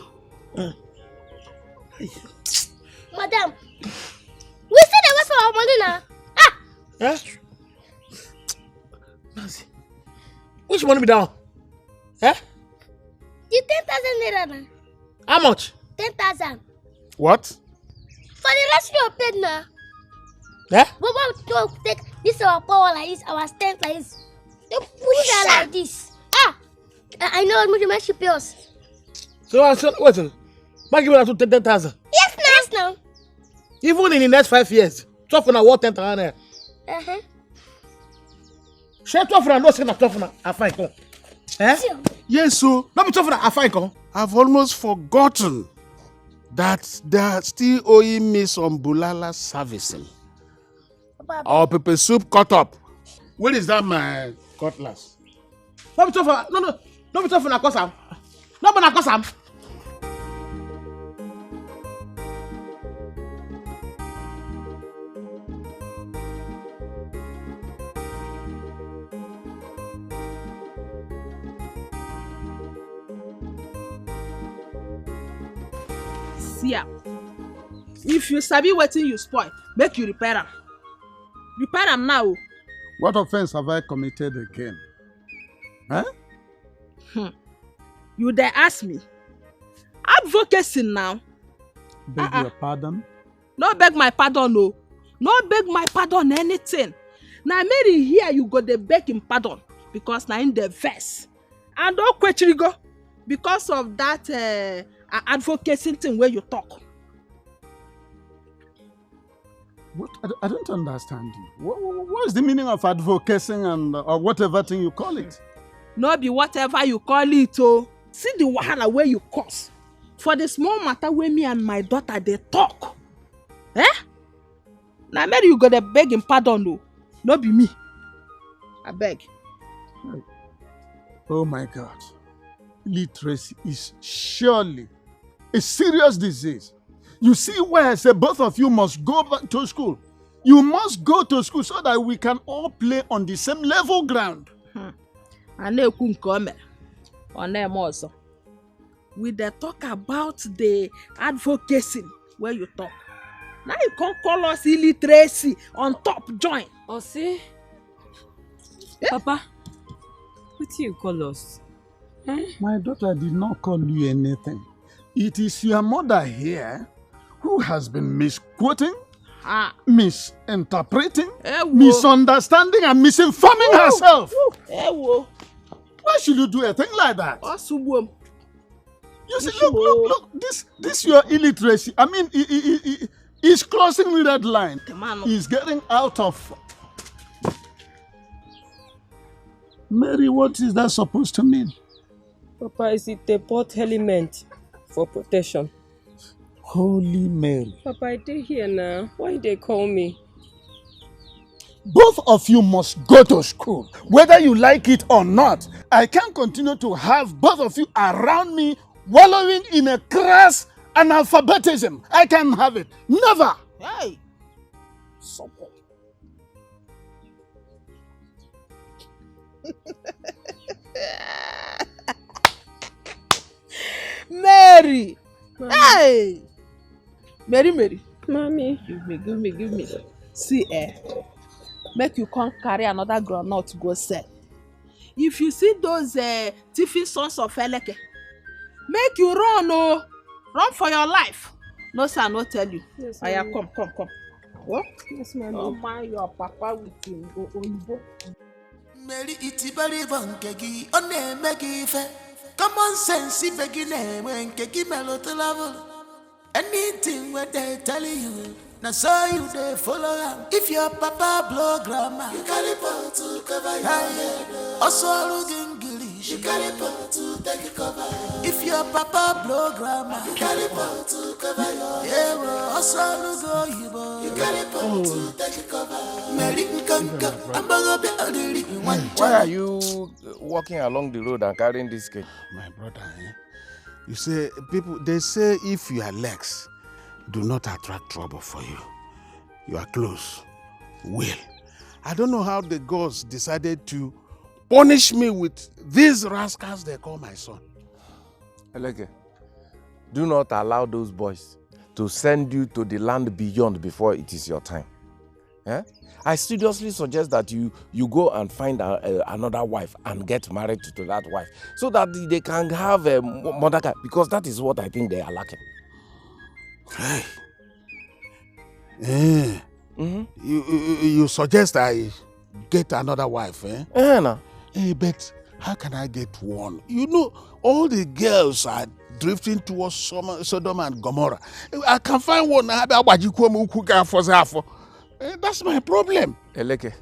Madam, we said that was for our money now. Nancy, which money be down? The 10,000 naira now. How much? 10,000. What? For the rest you paid now. Yeah? But what to take this our power like this, our strength like this. You push her like this. I know how much she pays. So wait, man give her to 10,000. Yes, now. Even in the next 5 years, 12 na worth 10,000. Share 12 na no say na 12 na I find come. Yes, so no be 12 na I find come. I've almost forgotten that they are still owing me some bulala servicing. Or pepper soup cut up. Where is that my cutlass? No be 12 na no be 12 na cause am. No be na cause am. If you sabi wetin you spoil, make you repair am. Repair am now. What offense have I committed again? You dare ask me? Advocacy now. Beg your pardon? No beg my pardon, no. No beg my pardon anything. Now Mary here you go dey beg him pardon. because na in the verse. And don't go because of that advocacy thing where you talk. What? I don't understand you. What is the meaning of advocacy and or whatever thing you call it? No be whatever you call it, oh. See the wahala where you cause. For the small matter where me and my daughter they talk. Eh? Now maybe you gotta beg him pardon, no. No be me. I beg. Oh my God. Literacy is surely a serious disease. You see where I say both of you must go back to school. You must go to school so that we can all play on the same level ground. We dey talk about the advocacy where you talk. Now you can't call us illiteracy on top join. Oh, see? Papa, what do you call us? My daughter did not call you anything. It is your mother here who has been misquoting, misinterpreting, misunderstanding, and misinforming herself. Why should you do a thing like that? You see, look, this your illiteracy. I mean, it's crossing the red line. It's getting out of... Mary, what is that supposed to mean? Papa, is it a port element for protection? Holy Mary. Papa, I did here now. Why they call me? Both of you must go to school, whether you like it or not. I can't continue to have both of you around me wallowing in a crass analphabetism. I can't have it. Never. Hey. Support. Mary. Mommy. Hey. Mary. Mommy. Give me. See, make you come carry another groundnut to go sell. If you see those thiefing sons of Eleke, make you run, oh. Run for your life. No, sir, no tell you. Yes, Aya, come. What? Yes, mommy. Oh, my, your papa with you. Go. Mary itibari bankegi one megi fe. Common sense begi ne when keki melody level. Anything what they tell you, now so you they follow them. If your papa blow grammar, you carry power to cover your head. Also look English, you carry power to take it cover. If your papa blow grammar, you carry power to cover your head. Also look Oyibo, you carry power to take it cover. Why are you walking along the road and carrying this cake? My brother, you say, they say if your legs do not attract trouble for you, your clothes will. I don't know how the gods decided to punish me with these rascals they call my son. Eleke, do not allow those boys to send you to the land beyond before it is your time. I seriously suggest that you go and find another wife and get married to that wife so that they can have a mother, because that is what I think they are lacking. Hey. You suggest I get another wife, eh? No. Hey, but how can I get one? You know, all the girls are drifting towards Sodom and Gomorrah. I can find one. That's my problem. Eleke,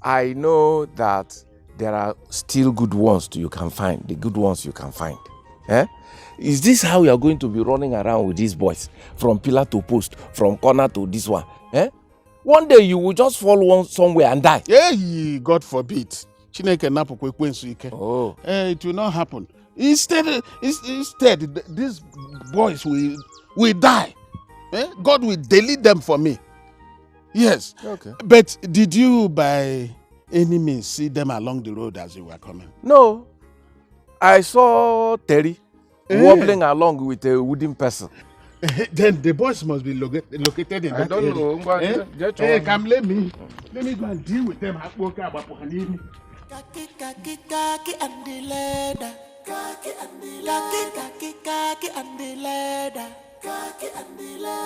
I know that there are still good ones you can find. The good ones you can find. Is this how you are going to be running around with these boys? From pillar to post, from corner to this one? One day you will just fall somewhere and die. Hey, God forbid. It will not happen. Instead, these boys will die. God will delete them for me. Yes. Okay. But did you by any means see them along the road as you were coming? No. I saw Terry wobbling along with a wooden person. Then the boys must be located in that area. Hey, come, let me go and deal with them. Kaki and the leather. Kaki and the leather.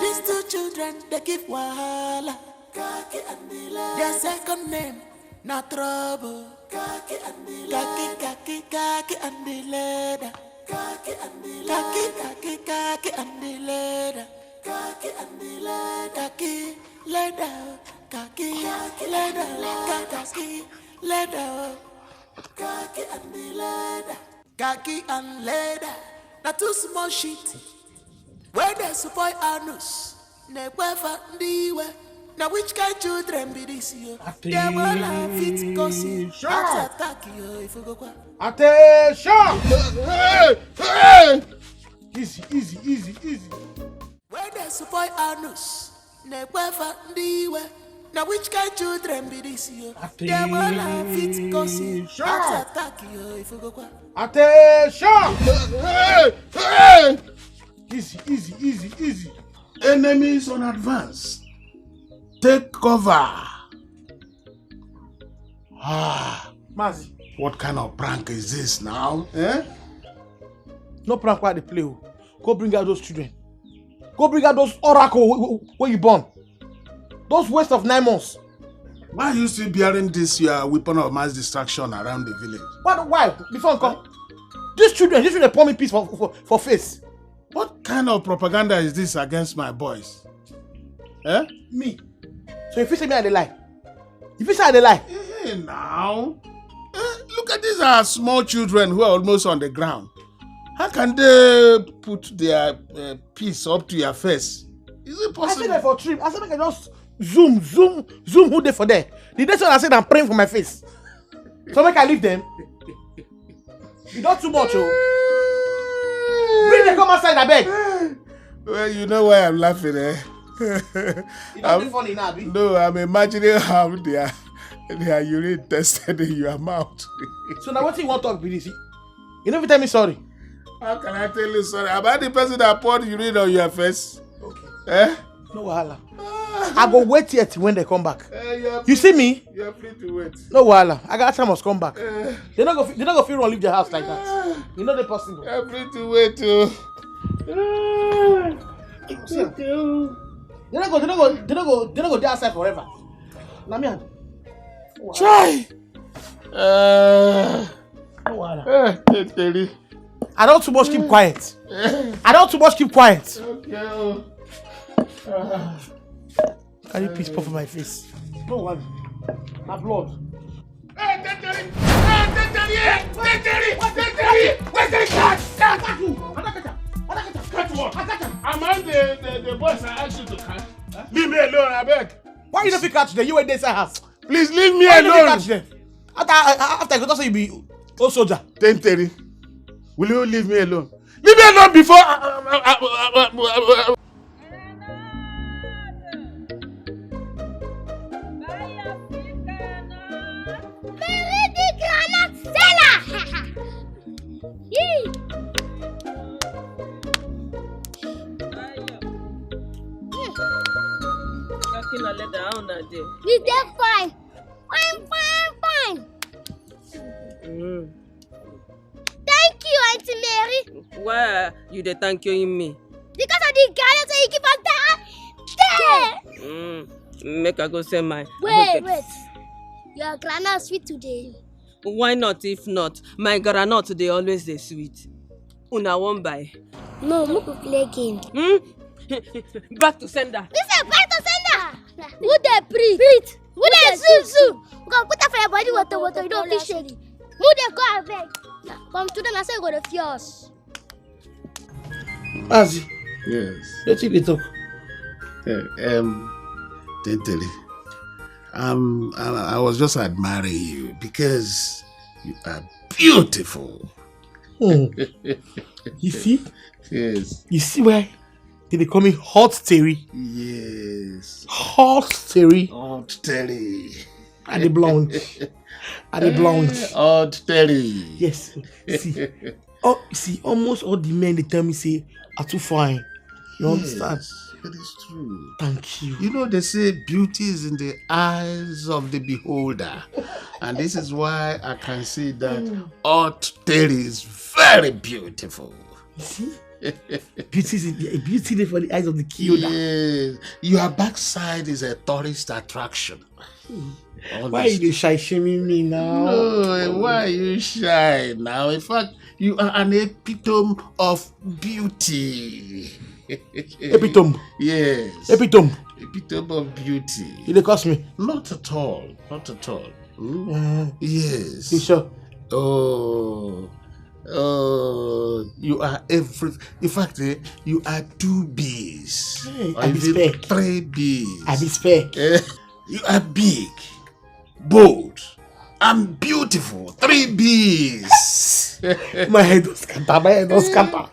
These two children, they give wahala. Their second name, na trouble. Khaki and the leather. Khaki and the leather. Khaki and the leather. Khaki and the leather. Khaki and the leather. Khaki leather. Khaki leather. Khaki leather. Khaki and the leather. Khaki and leather. Na too small shit. Where they support anus. Nekwefa ndiwe. Now which kind children be this year? They will have it cause you attack you if you go kwa. Attention! Hey! Easy. Where they support anus. Nekwefa ndiwe. Now which kind children be this year? They will have it cause you attack you if you go kwa. Attention! Hey! Easy. Enemies on advance. Take cover. Mazi. What kind of prank is this now? Eh? No prank where they play. Go bring out those children. Go bring out those oracle where you born. Those waste of 9 months. Why are you still bearing this your weapon of mass destruction around the village? Why? Before I come. These children pour me peace for face. What kind of propaganda is this against my boys? Eh? Me. So if you say me I dey lie. If you say I dey lie. Hey, now. Look at these small children who are almost on the ground. How can they put their piece up to your face? Is it possible? I said that for trip. I said I can just zoom who they for there. The next one I said I'm praying for my face. So make I leave them. You don't too much, oh. Bring them come outside, I beg. Well, you know why I'm laughing, eh? You don't be funny now, be? No, I'm imagining how their urine tested in your mouth. So now what you want to talk with this? You never tell me sorry. How can I tell you sorry? Am I the person that poured urine on your face? Okay. Eh? No wahala. I go wait here till when they come back. You see me? You're free to wait. No wahala. I got time must come back. They're not gonna feel run leave their house like that. You know the person. You're free to wait too. They're not go there outside forever. Now me. Try. No wahala. I don't too much keep quiet. Okay. Carry piece puff on my face. No one. My blood. Hey, Teteri! Catch what? Am I the boys I asked you to catch? Huh? Leave me alone, I beg. Why you don't catch them? You wait there house. Please leave me Why alone. you catch them? After I go say you be old soldier. Teteri, will you leave me alone? Leave me alone before. We dey fine. Thank you, Auntie Mary. Why you dey thank you me? Because of the guy that you give us that. Make I go send my. Wait. Your grandma sweet today. Why not? If not, my granite they always dey sweet. Una won't buy. No, we could play game. Back to sender. We say back to sender. Who dey breathe? Who dey zoom? Go put that for your body water. You don't feel shaky. Who dey go away? Come to them, I say go to fear us. Azi. Yes. Let's see the talk. Teteri, I was just admiring you because you are beautiful. You see? Yes. You see why they call me Hot Terry? Yes. Hot Terry. Hot Terry. And the blonde. Hot Terry. Yes. See, almost all the men they tell me say are too fine. You understand? It is true. Thank you. You know they say beauty is in the eyes of the beholder, and this is why I can see that Hot Terry is very beautiful. You see? Beauty for the eyes of the killer. Yes. Your backside is a tourist attraction. Why are you shy shaming me now? No, why are you shy now? In fact, you are an epitome of beauty. Epitome? Yes. Epitome? Epitome of beauty. You dey cost me? Not at all. Not at all. Yes. You sure? Oh, you are in fact, you are 2 B's. Hey, or I be even spec. 3 B's. I be spec. You are big, bold, and beautiful. 3 B's. My head was scatter. My head was scatter.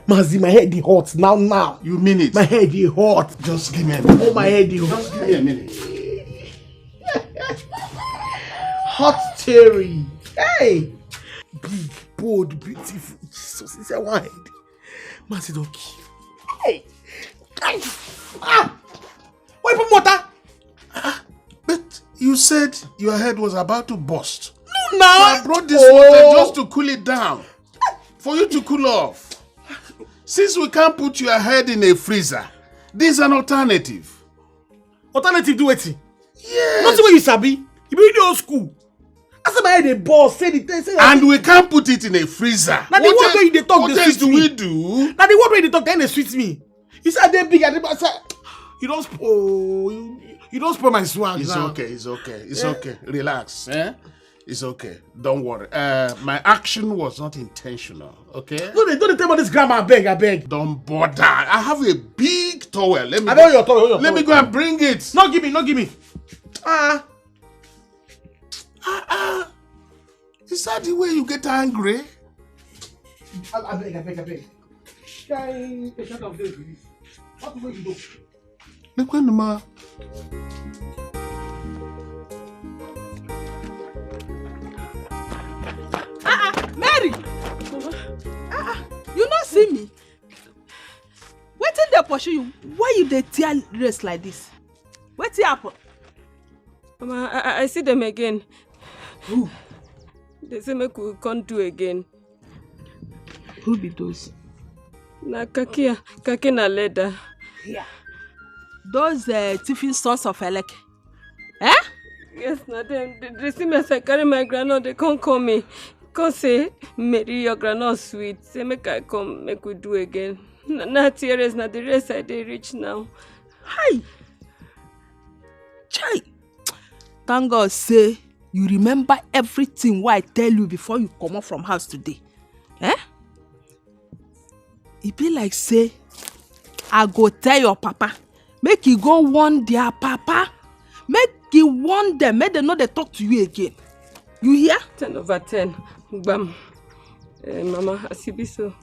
Mazi, my head is hot now. You mean it? My head is hot. Just give me a minute. Oh, my head is hot. Just give me a minute. Hot cherry. Hey. Big, bold, beautiful. Jesus, it's a wine. Mazi, don't kill. Hey. Why put water? But you said your head was about to burst. No, now. So I brought this water just to cool it down. For you to cool off. Since we can't put your head in a freezer, this is an alternative. Alternative do it? Yes. Not the way you sabi. You be in the old school. I said my head a boss. Say the thing. And we can't put it in a freezer. Now the word way they talk, what they else sweet do me. we do? Now the word way they talk, then they sweet me. You said they big and they say, you don't spoil. You don't spoil my swag. It's now. okay. It's okay. It's okay. Relax. It's okay. Don't worry. My action was not intentional. Okay. Don't tell me this grammar. I beg. Don't bother. I have a big towel. I know your towel. Let me go and bring it. No, give me. Is that the way you get angry? I beg. Shut up, please. What will you do? Look when the ma. Mary! You not see me? Wetin dey pursue you? Why you dey tear race like this? Wetin happen? Mama, I see them again. Who? They say make we can't do again. Who be those? Na kaki na leather. Yeah. Those thieving sons of Eleke. Eh? Yes, na them. They see me as I carry my groundnut. They can't call me. Can't say, Mary, your groundnut sweet. Say make I come, make we do again. Na tears, na the rest I dey reach now. Hi. Chai. Thank God say you remember everything what I tell you before you come out from house today. Eh? It be like say I go tell your papa make you go warn their papa, make you warn them, make them know they talk to you again. You hear? 10/10. Bam. Mama, as you be so,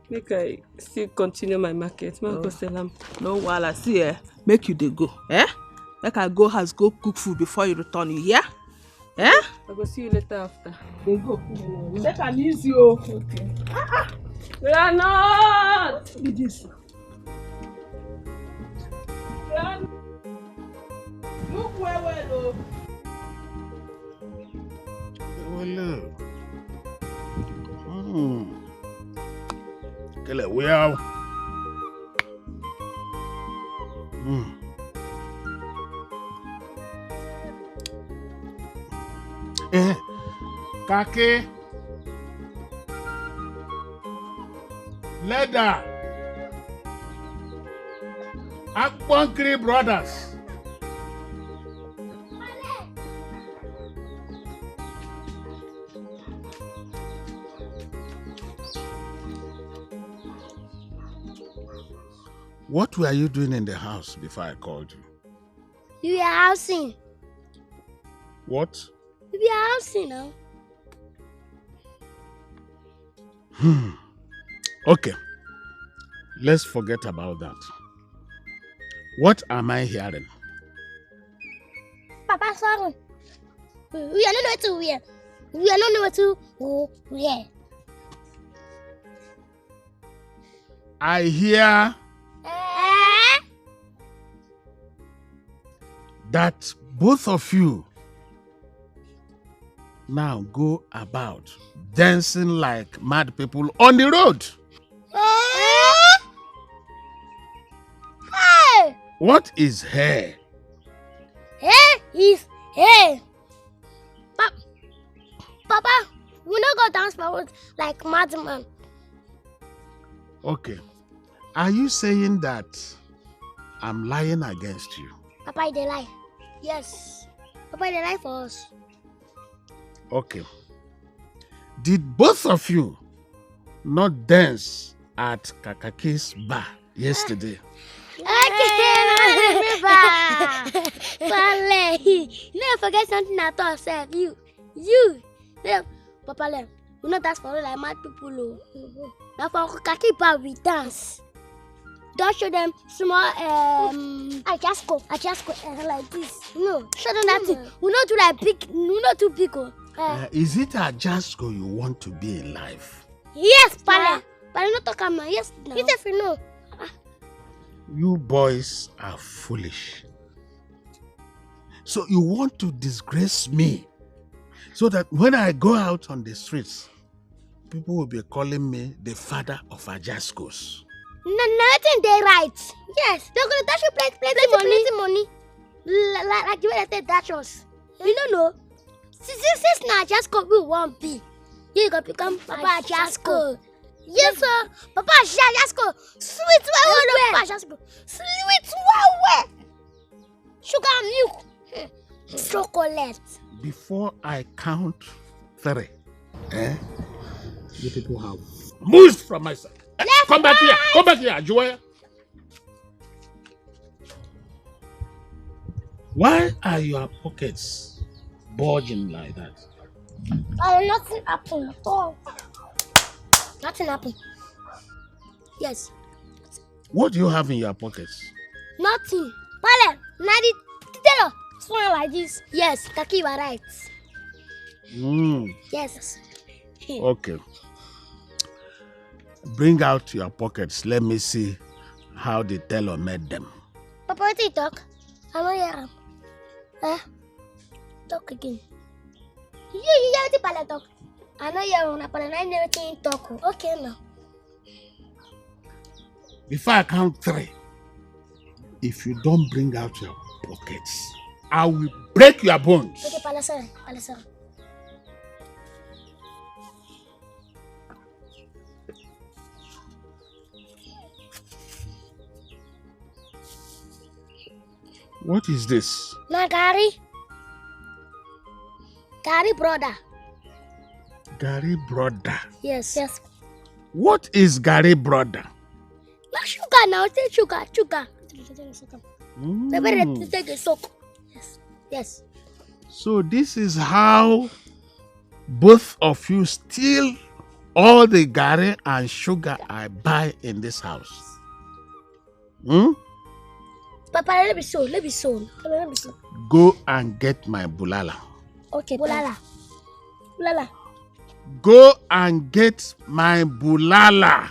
make I still continue my market. Make I go sell am. No wahala, see make you dey go. Eh? Make I go house go cook food before you return. You hear? Eh? I go see you later after. Dey go. Take am easy o. Okay. Groundnut! Look at this. Look well o. Hello. Kele well. Kaki. Leather. Akwankri Brothers. What were you doing in the house before I called you? You were housing. What? You were housing now. Okay. Let's forget about that. What am I hearing? Papa, sorry. We are not know to wear. We are not know to wear. I hear that both of you now go about dancing like mad people on the road. What is hair? Hair is hair. Papa, we not go dance for like madman. Okay. Are you saying that I'm lying against you? Papa, they lie. Yes. Papa, they lie for us. Okay. Did both of you not dance at Kakaki's bar yesterday? Okay, Pale, you never forget something I thought said. You. Papa, we not dance for like mad people. Now for Kaki bar we dance. Don't show them small I just go like this. No, show them that thing. We not do like big. We not too big. Is it a Jasco you want to be in life? Yes, Pale. But I'm not talking now. Yes, no. Yes, if you know. You boys are foolish. So you want to disgrace me so that when I go out on the streets, people will be calling me the father of Ajascos. Nothing they right. Yes, they're gonna dash you plenty money. Like the way they dash us. You don't know. Since now Ajasco we won't be. You gonna become Papa Ajasco. Yes, sir. Papa Ajasco. Sweet well. Papa Ajasco. Sweet well. Sugar milk. Chocolate. Before I count 3, you people have moved from my side. Come back here, Joya. Why are your pockets bulging like that? Nothing happened at all. Nothing happened. Yes. What do you have in your pockets? Nothing. Pale, Nadi, tell smile like this. Yes, Kaki, you are right. Yes. Okay. Bring out your pockets. Let me see how the tailor made them. Papa, what do you talk? I know you are. Talk again. You have to Pale talk. I know you are Pale. I never can talk. Okay now. Before I count 3, if you don't bring out your pockets, I will break your bones. Okay, Pale, sir. What is this? Na Gary brother. Gary brother. Yes. What is Gary brother? Na sugar now. Take sugar. Maybe take a soak. Yes. So this is how both of you steal all the Gary and sugar I buy in this house. Papa, let me so. Go and get my bulala. Okay, bulala. Go and get my bulala.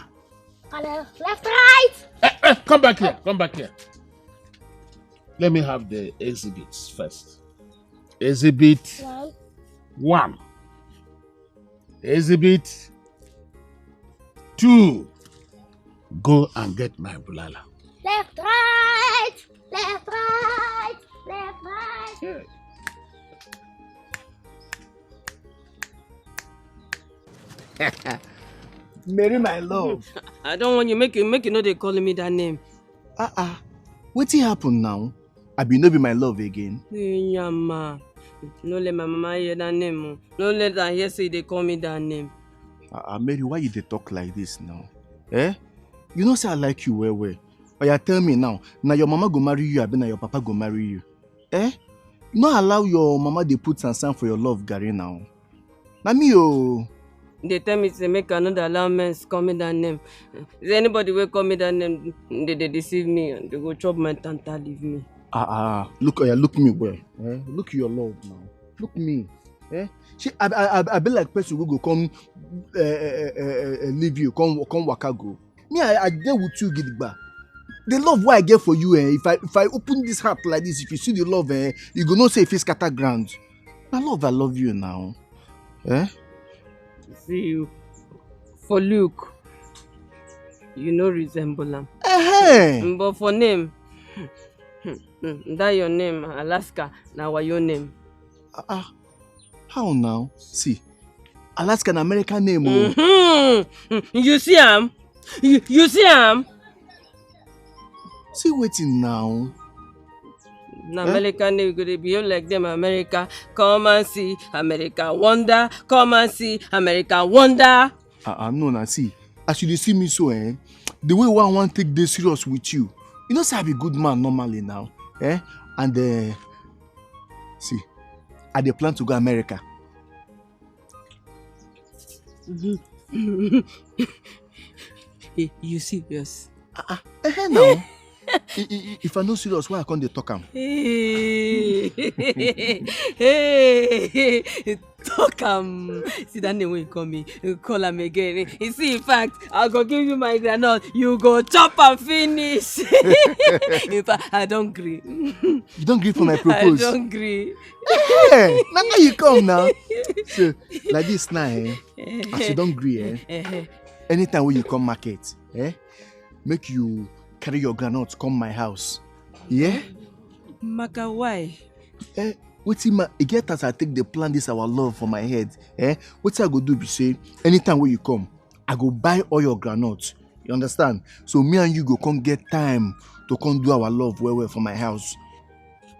Left, right. Come back here. Let me have the exhibits first. Exhibit 1. Exhibit 2. Go and get my bulala. Left, right. Yeah. Mary, my love. I don't want you make you know they calling me that name. Wetin happen now? I be no be my love again. Yama. No let my mama hear that name. No let her hear say they call me that name. Mary, why you dey talk like this now? You know say I like you well. Oya, tell me now your mama go marry you, abi na your papa go marry you? No allow your mama dey put sansan for your love, Gary now. Na me o. They tell me to make another allow men call me that name. Is anybody will call me that name? They deceive me and they go chop my tanta, leave me. Look me well. Look your love now. Look me. I be like person who go come leave you, come waka go. Me, I dey with you gidigba. The love what I get for you, if I open this heart like this, if you see the love, you go not say if it's scatter ground. I love you now. See you. For look, you know resemble him. But for name, That your name, Alaska. Now what your name? How now? See, Alaska an American name. Oh. You see him? You see him? See waiting now. American name go dey behave like them. America, come and see. America wonder, come and see. America wonder. No, now see. As you see me so, the way one want take this serious with you. You know, say I be good man normally now, And see, I dey plan to go America. You serious? Now. If I no serious, why I can't dey talk am? Hey, talk am. See that name when you call me, you call am again. You see, in fact, I go give you my granite. You go chop and finish. In fact, I don't agree. You don't agree for my proposal? I don't agree. Hey, now you come now. So, like this now, as you don't agree, anytime when you come market, make you carry your granite come my house. Yeah? Maka, why? Wetin get as I take the plan this our love for my head. Wetin I go do be say, anytime when you come, I go buy all your granite. You understand? So me and you go come get time to come do our love well for my house.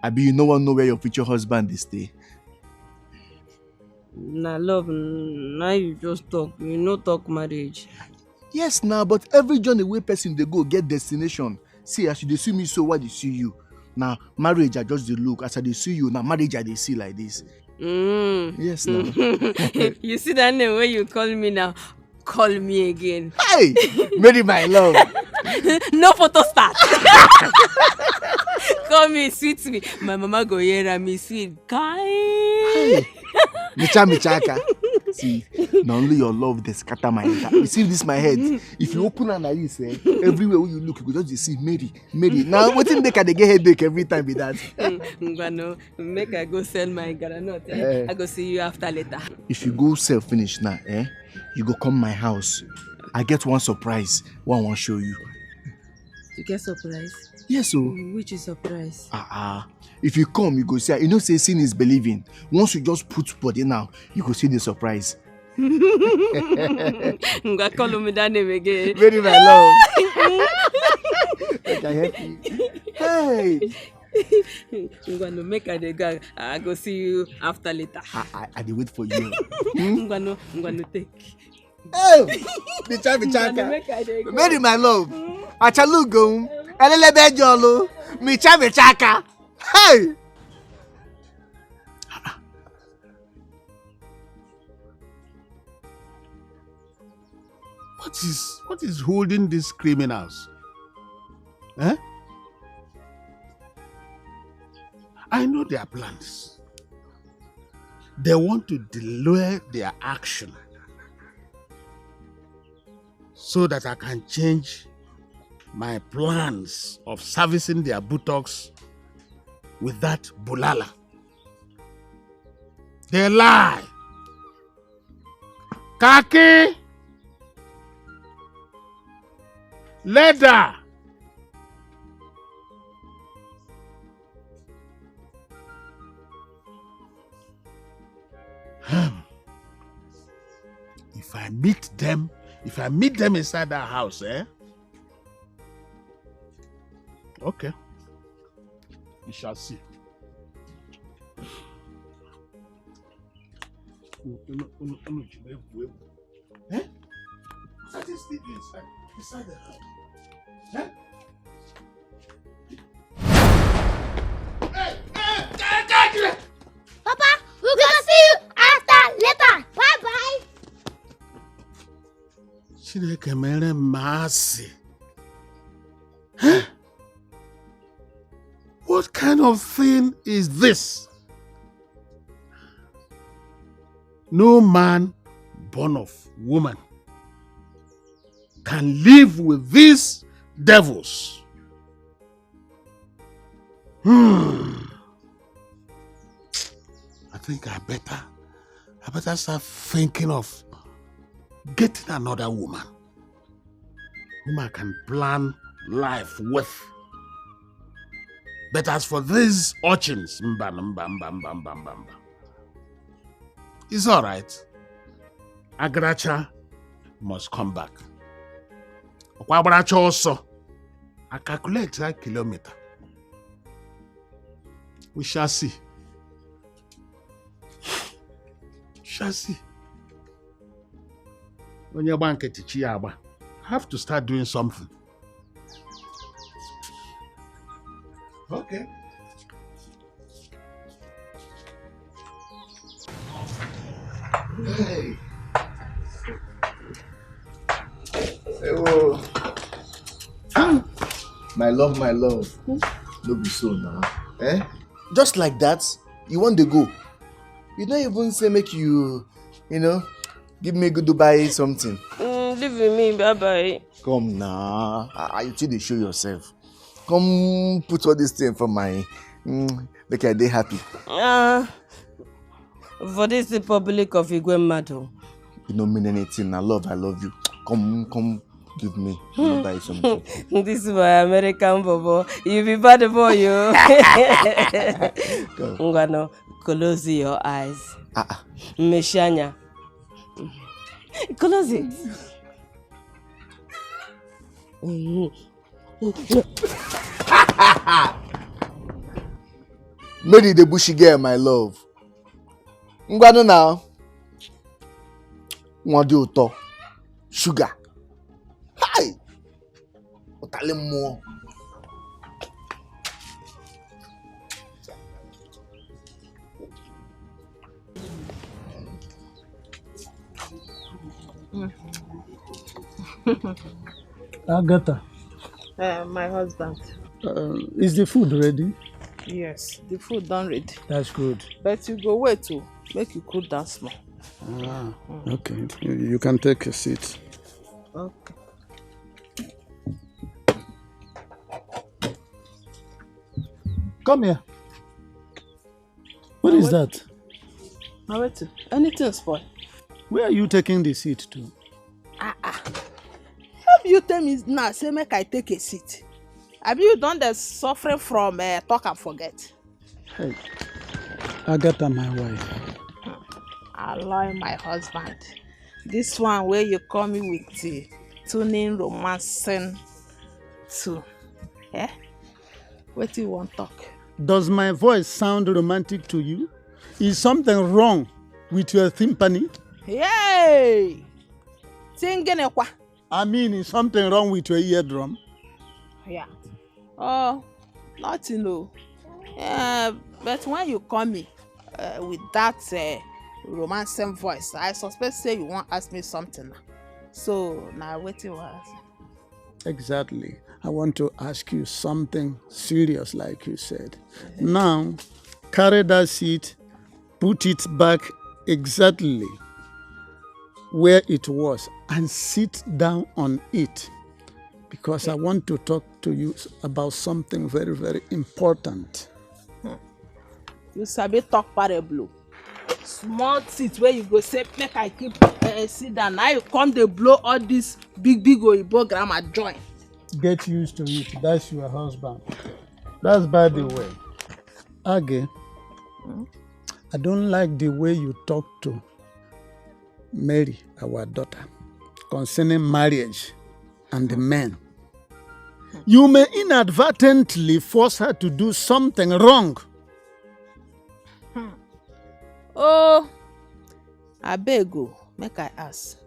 Abi you no one know where your future husband is stay. Na love, now you just talk. You no talk marriage. Yes, now, but every journey way person they go get destination. See, as they see me, so why they see you? Now, marriage I just the look. As they see you, now marriage I they see like this. Yes, now. You see that name where you call me now? Call me again. Hey, Mary, my love. No photo start. Call me, sweet me. My mama go hear me sweet. Hey. Michaka. See, not only your love they scatter my head. You see this my head. If you open an eye, everywhere where you look, you go just see Mary. Now, what in make they get headache every time with that? Ngwano, make I go sell my granite. I go see you after later. If you go sell finish now, you go come my house. I get one surprise. One want show you. You get surprise? Yes, so. Which is surprise? If you come, you go see. You know, say seeing is believing. Once you just put body now, you go see the surprise. Ngwa call me that name again. Very my love. I can help you. Hey. Ngwano, make I dey go. I go see you after later. I dey wait for you. Ngwano take. Oh, Michaka. Very my love. Achalugo. Elelebe jolo. Michaka. Hey. What is holding these criminals? I know their plans. They want to delay their action so that I can change my plans of servicing their buttocks with that bulala. They lie. Kaki, leather. If I meet them inside that house, okay. We shall see. What is the inside the house? Papa, we will see you after later. Bye-bye. Chineke mere mercy. What kind of thing is this? No man born of woman can live with these devils. I think I better start thinking of getting another woman whom I can plan life with. But as for these urchins, mba. It's all right. Agracha must come back. Agracha also. I calculate that kilometer. We shall see. When you're bank at Chiaba, have to start doing something. Okay. Hey. Oh. My love. Don't be so now. Eh? Just like that, you want to go. You don't even say make you give me a good Dubai something. Leave with me, bye-bye. Come now. You still show yourself. Come put all this thing for my make I day happy. For this Republic of Igwemado. You don't mean anything. I love you. Come give me buy something. This is my American bobo. You be bad boy, you. I'm gonna close your eyes. Meshanya. Close it. Mary the bushy girl, my love. Ngwano now. Mwadi uto. Sugar. Hi. Otale mo. Agatha. My husband. Is the food ready? Yes, the food done ready. That's good. But you go wait to make you cool down small. Okay. You can take a seat. Okay. Come here. What is that? Now wait. Anything spoil? Where are you taking the seat to? Have you tell me now, say make I take a seat? Have you done the suffering from talk and forget? Hey, Agatha, my wife. Aloy, my husband. This one where you call me with the tuning romancing too. Eh? What do you want to talk? Does my voice sound romantic to you? Is something wrong with your timpani? Yay! Singing what? I mean, is something wrong with your eardrum? Yeah. Oh, nothing, no. But when you call me with that romancing voice, I suspect say you want to ask me something. So now waiting was. Exactly. I want to ask you something serious, like you said. Now, carry that seat, put it back exactly where it was, and sit down on it. Because I want to talk to you about something very, very important. You sabi talk parable. Small seat where you go say, make I keep sit down. Now you come to blow all this big oyibo grammar join. Get used to it. That's your husband. That's by the way. Age, I don't like the way you talk to Mary, our daughter, concerning marriage and the men. You may inadvertently force her to do something wrong. Oh, I beg you, make I ask.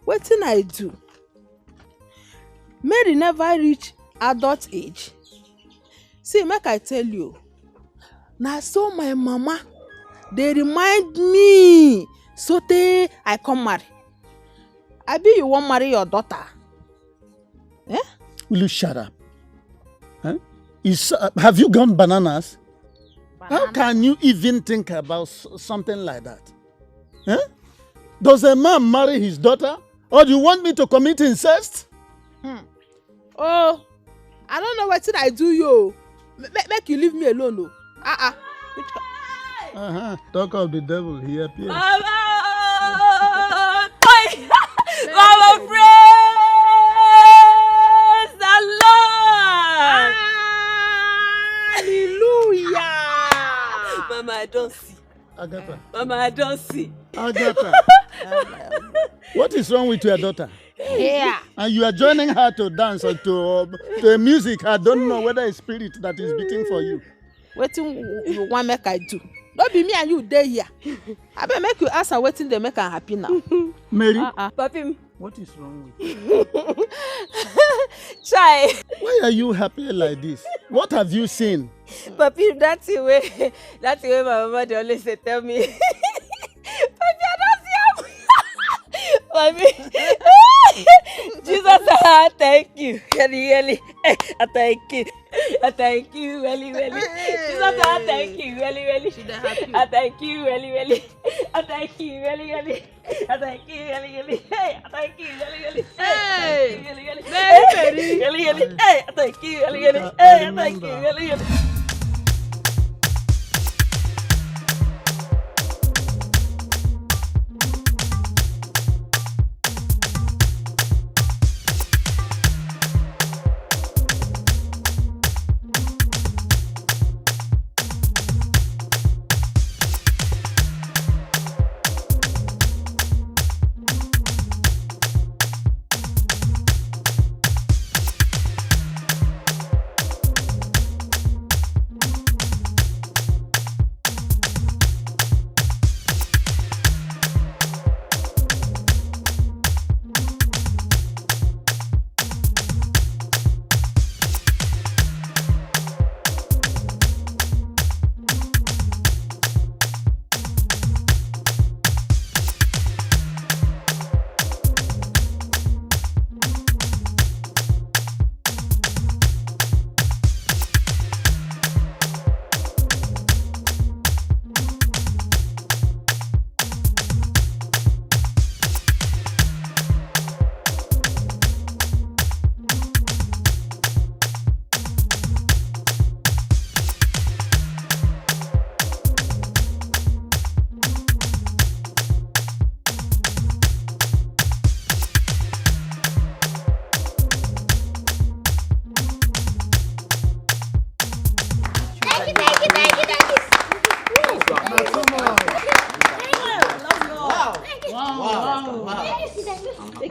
What thing I do? Mary never reach adult age. See, make I tell you. Now so my mama, they remind me so I come marry. I be you want marry your daughter. Eh? Will you shut up? Huh? Have you gone bananas? How can you even think about something like that? Huh? Does a man marry his daughter? Or do you want me to commit incest? Oh, I don't know what I do you. Make you leave me alone. Talk of the devil, he appears. Mama, praise the Lord. I don't see. Agatha. Mama, I don't see. Agatha. What is wrong with your daughter? Yeah. And you are joining her to dance or to a music. I don't know whether it's spirit that is beating for you. What you want make I do? Don't be me and you there here. I better make you ask her waiting they make her happy now. Mary, Papi, what is wrong with you? Chai. Why are you happy like this? What have you seen? Papi, that's the way my mama they always say, tell me. Papi, I don't see him. Papi, Jesus, thank you. Really, I thank you. I thank you, really. Jesus, I thank you, really. I thank you, really. I thank you, really. I thank you, really. Hey, I thank you, really. Hey, really. Hey, I thank you, really. Hey, I thank you, really.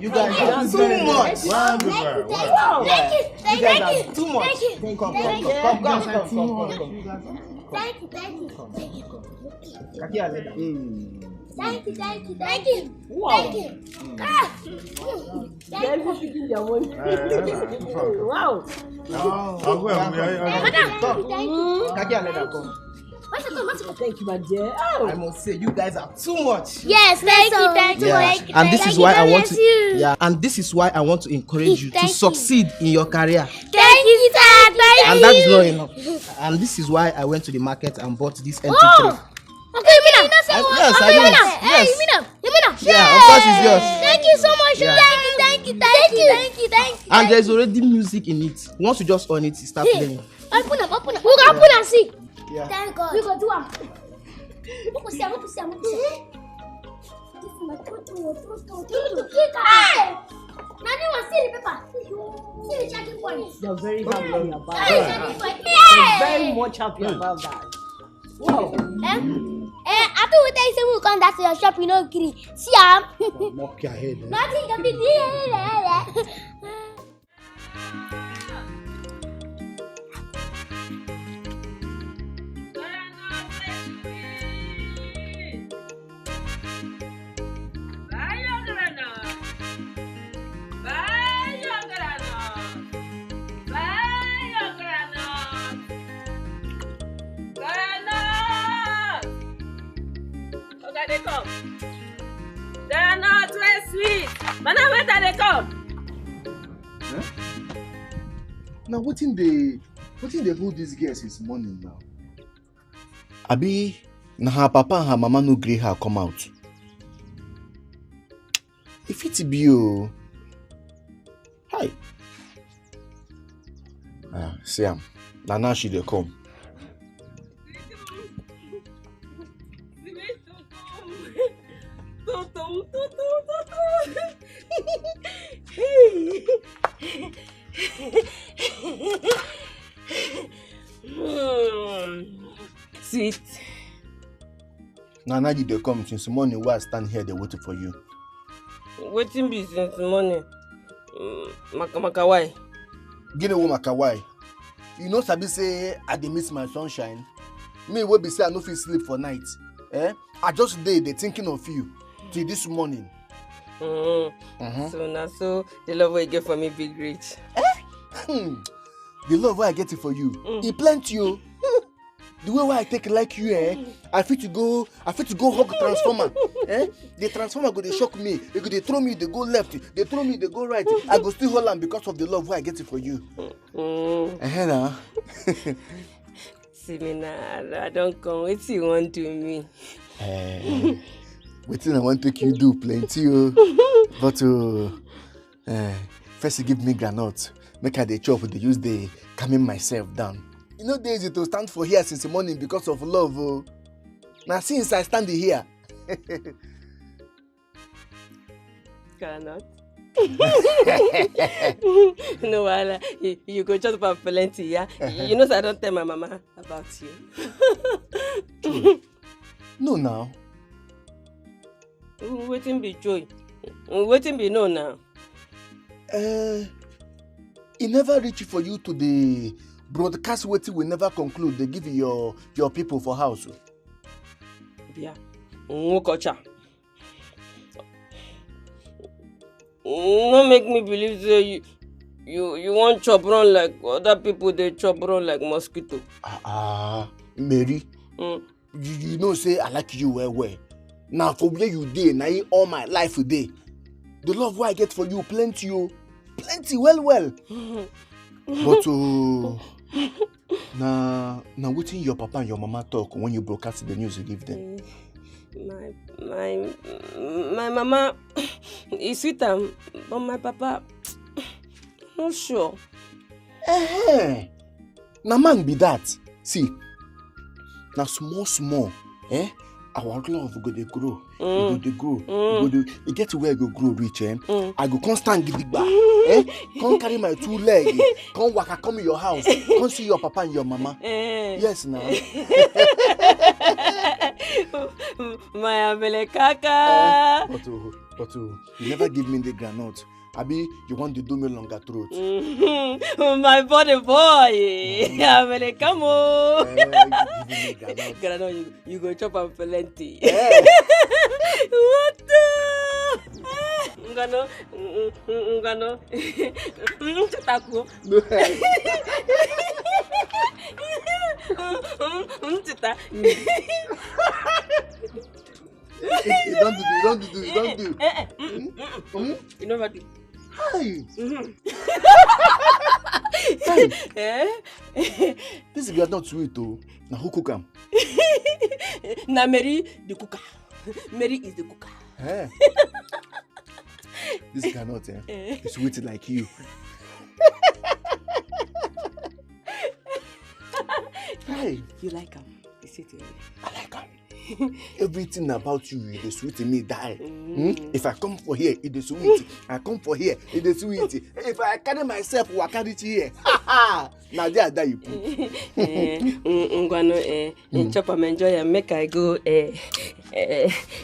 You guys are too much. Thank you. Too much. Come. Thank you. Wow. Thank you, my dear. I must say, you guys are too much. Yes, thank you. And this is why I want to. Yeah, and this is why I want to encourage you to succeed in your career. Thank you, sir. And that is not enough. And this is why I went to the market and bought this MP3. Okay, you mean Yes, I mean it. Yes. You mean Yeah, of course it's yours. Thank you so much. Yeah. Thank you. And there's already music in it. Once you just on it, start playing. Open up. We go open and see. Yeah. Thank God. We go do am. Look, see. This is my true. Hey! Now you want to see the paper? See the checking point. You're very happy about that. You're very much happy about that. Wow. I thought we tell you say we come back to your shop, you know, Kiri. See am. Mock your head. Nothing can be They come. They are not very sweet. But now where they come? Now, what in they hold these girls this morning now? Abi, na her papa and her mama no gree her come out. If it be you, hi. See am. Now she dey come. Sweet. Now you dey come since morning wey I stand here dey waiting for you. Waiting be since morning. Maka why? Gini wo maka why? You know sabi say I dey miss my sunshine. Me wey be say I no fit sleep for night. I just dey thinking of you till this morning. So the love wey you get for me big reach. The love wey I get it for you, e plenty o. The way I take like you, I fit to go hug transformer. The transformer go dey shock me. They go dey throw me, they go left. They throw me, they go right. I go still hold am because of the love wey I get it for you. Now. See me now, I don't come. Wetin you want to me? Wetin I want take you do plenty o. But first you give me groundnut. Make I dey chop, dey use dey calming myself down. You know dey easy to stand for here since the morning because of love o. Now since I stand here. Cannot. No, wahala. You go chop up plenty, yeah? You know I don't tell my mama about you. No now. Wetin be joy? Wetin be no now? It never reach for you to the broadcast wetin we never conclude. They give your people for house. Yeah. Nwokocha. No make me believe say you want chop run like other people they chop run like mosquito. Mary. You know say I like you well. Now for where you dey, now all my life today. The love wey I get for you plenty o. Plenty well. But now wetin your papa and your mama talk when you broadcast the news you give them? My mama is sweet am, but my papa not sure. Na man be that. See, now small, our love go dey grow. It go dey grow. It get to where it go grow reach. I go constant gidigba. Come carry my 2 legs. Come waka come in your house. Come see your papa and your mama. Yes now. My abele kaka. But you never give me the groundnut. Abi, you want to do me longer throat? My body boy. Abele come on. Groundnut, you go chop am plenty. What the? Ngano. Chitaku. Chita. Don't do. You know what? Hey. This girl not sweet though. Now who cook am? Na Mary the cooker. Mary is the cooker. This girl not is sweet like you. Hey. You like him? You see it? I like him. Everything about you is sweet in me die. If I come for here, it is sweet. I come for here, it is sweet. If I carry myself, I carry it here. Now there die you put. Chop and enjoy and make I go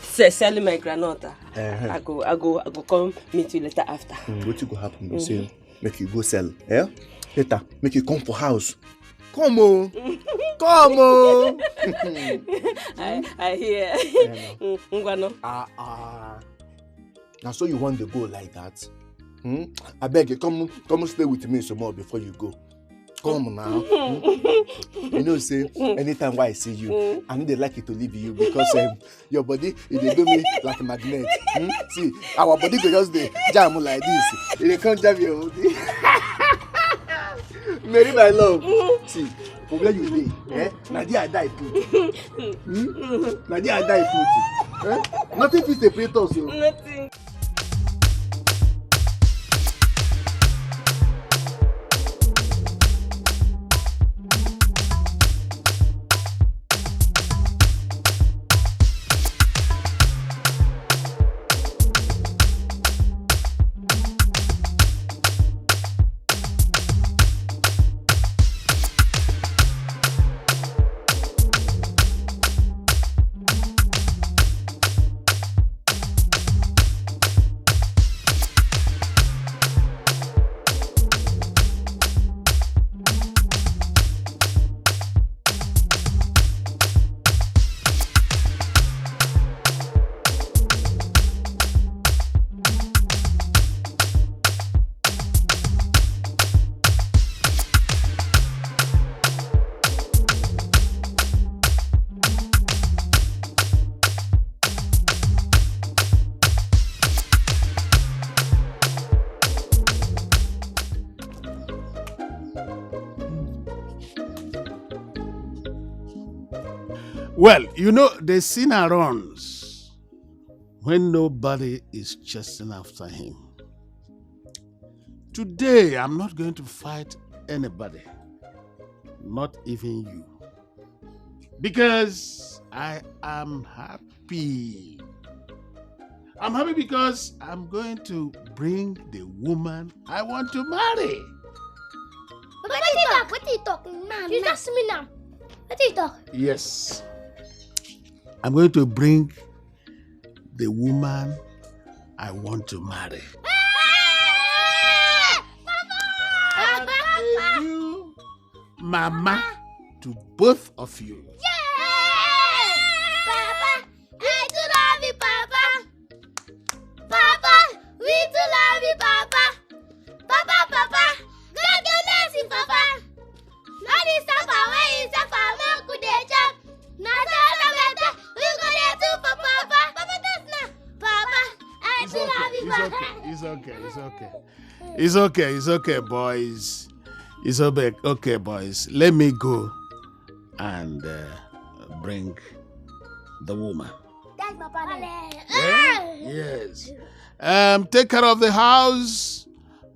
sell my granota. I go come meet you later after. What you go happen? You say make you go sell. Later, make you come for house. Come on. I hear. Now so you want to go like that? I beg you, come stay with me some more before you go. Come now. You know, say anytime I see you, I know they like it to leave you because your body they do me like a magnet. See, our body go just dey jam like this. They can't jam your body. Mary, my love. See, for where you dey, na there I die put. Na there I die put. Nothing fit separate us. Nothing. Well, you know, the sinner runs when nobody is chasing after him. Today, I'm not going to fight anybody, not even you, because I am happy. I'm happy because I'm going to bring the woman I want to marry. What are you talking now? You ask me now. What are you talking? Yes. I'm going to bring the woman I want to marry. And a new mama to both of you. Papa, I do love you, Papa. Papa, we do love you, Papa. Papa, God bless you, Papa. Not this Papa, where is Papa? Mom could they jump? Not that we go there too for Papa. Papa, that's not. Papa, I do love you, Papa. It's okay, boys. It's okay, boys. Let me go and bring the woman. That's Papa. Yes. Take care of the house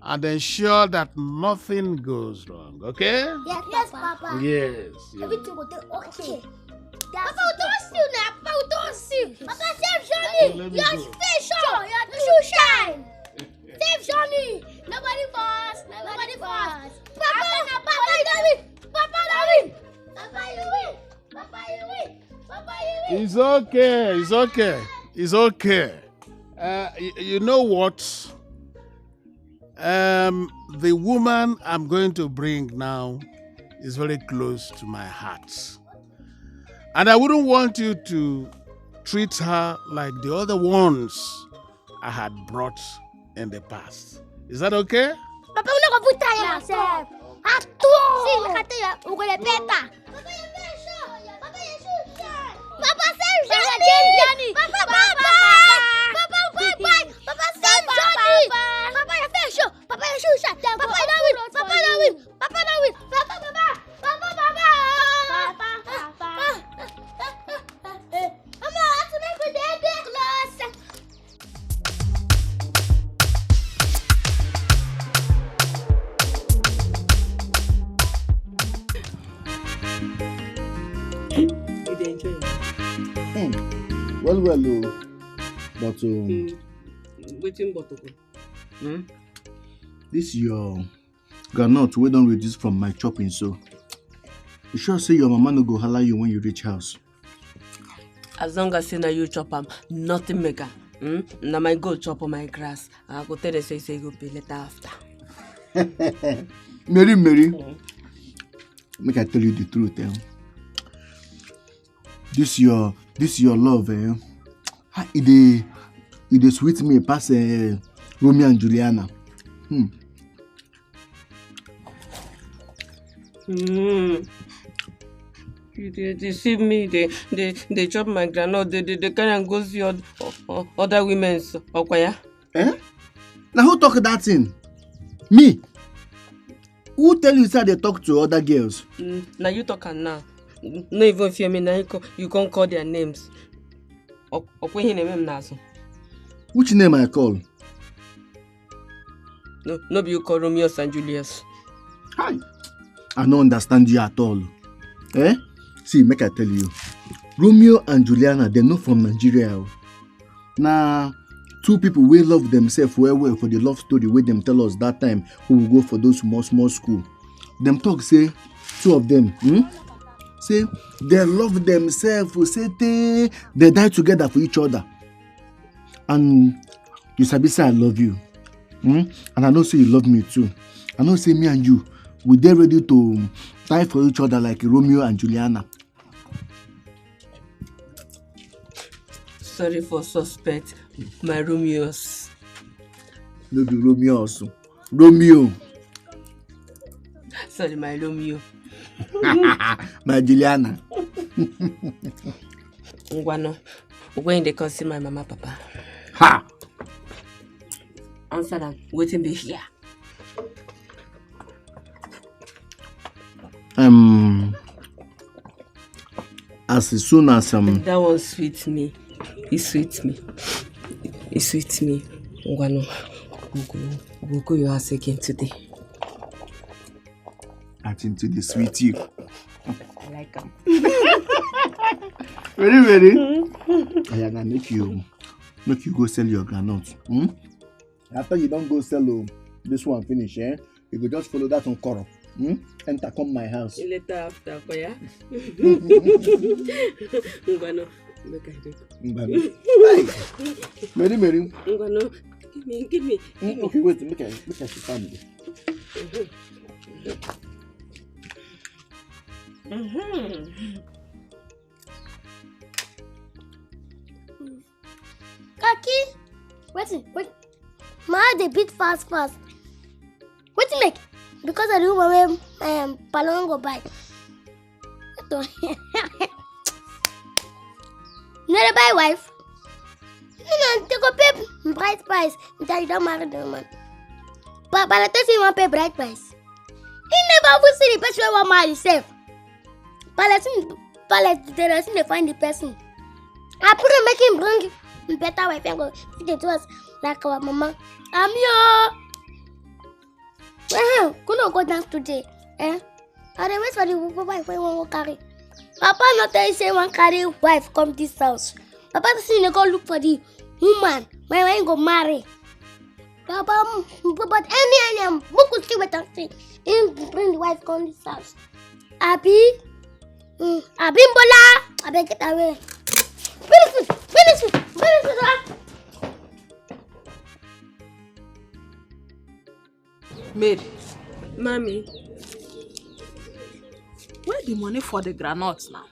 and ensure that nothing goes wrong, okay? Yes, Papa. Yes. Everything will be okay. Papa will toss you now. Papa will toss you. Papa, save Johnny. Your face show. Your shoe shine. Save Johnny. Nobody falls. Papa, you don't win. Papa, you win. Papa, you win. It's okay. You know what? The woman I'm going to bring now is very close to my heart. And I wouldn't want you to treat her like the other ones I had brought in the past. Is that okay? Papa, we're not going to put yourself. At all. See, look at you. We're going to better. Papa, your face show. Papa, your shoe shine. Papa, save Johnny. Papa, save Johnny. Papa, your face show. Papa, your shoe shine. Papa, you don't win. Papa, don't win. Papa. Mama, I have to make with the big close. You dey enjoy it? Well, but Waiting bottle. this your groundnut we don't reduce from my chopping, so you sure say your mama no go holler you when you reach house? As long as you know you chop am, nothing make am. Now my go chop on my grass. I go tell the say go pay later after. Mary, make I tell you the truth, eh? This your love, eh? It dey sweet me pass Romeo and Juliana. You deceive me. They chop my groundnut. They carry and go see other women's okwaya. Eh? Now who talk that thing? Me? Who tell you say they talk to other girls? Now you talking now. No even fear me. Now you can't call their names. Okwe name naso. Which name I call? No be you call Romeo and Julius. Hi. I don't understand you at all. Eh? See, make I tell you. Romeo and Juliana, they're not from Nigeria. Now, two people will love themselves well for the love story where them tell us that time who will go for those small school. Them talk say, two of them, say they love themselves, say they die together for each other. And you sabi say I love you. And I know say you love me too. I know say me and you, we dey ready to die for each other like Romeo and Juliana. Sorry for suspect, my Romeos. No be Romeo also. Romeo. Sorry, my Romeo. My Juliana. Ngwano, when they come see my mama, papa. Ha! Answer them. Waiting be here. as soon as That one sweets me. It sweets me. It sweets me. Ngwano, we'll go your house again today. I think to the sweet you. I like them. Ready? I am gonna make you go sell your groundnut. After you don't go sell this one finish, you go just follow that on Koro. Enter come my house. Later after, yeah. Ngwano, make I do. Ngwano. Mary. Ngwano, give me. Okay, wait, make I sit down. Kaki, wait. My they beat fast. What you make? Because I do my palongo by. Never buy wife. No, take a pay bright price until you don't marry the man. But I tell you, want pay bright price. He never will see the person who want marry himself. Palace, they find the person. I put him make him bring better wife and go see to us like our mama. I'm your. Couldn't go dance today. I wait for the wife when one carry. Papa not tell you say one carry wife come this house. Papa say go look for the woman when we go marry. Papa, but any book could see what I say. Bring the wife come this house. Abi, Abimbola, I beg it away. Finish it. Mary, Mommy, where the money for the granuts now?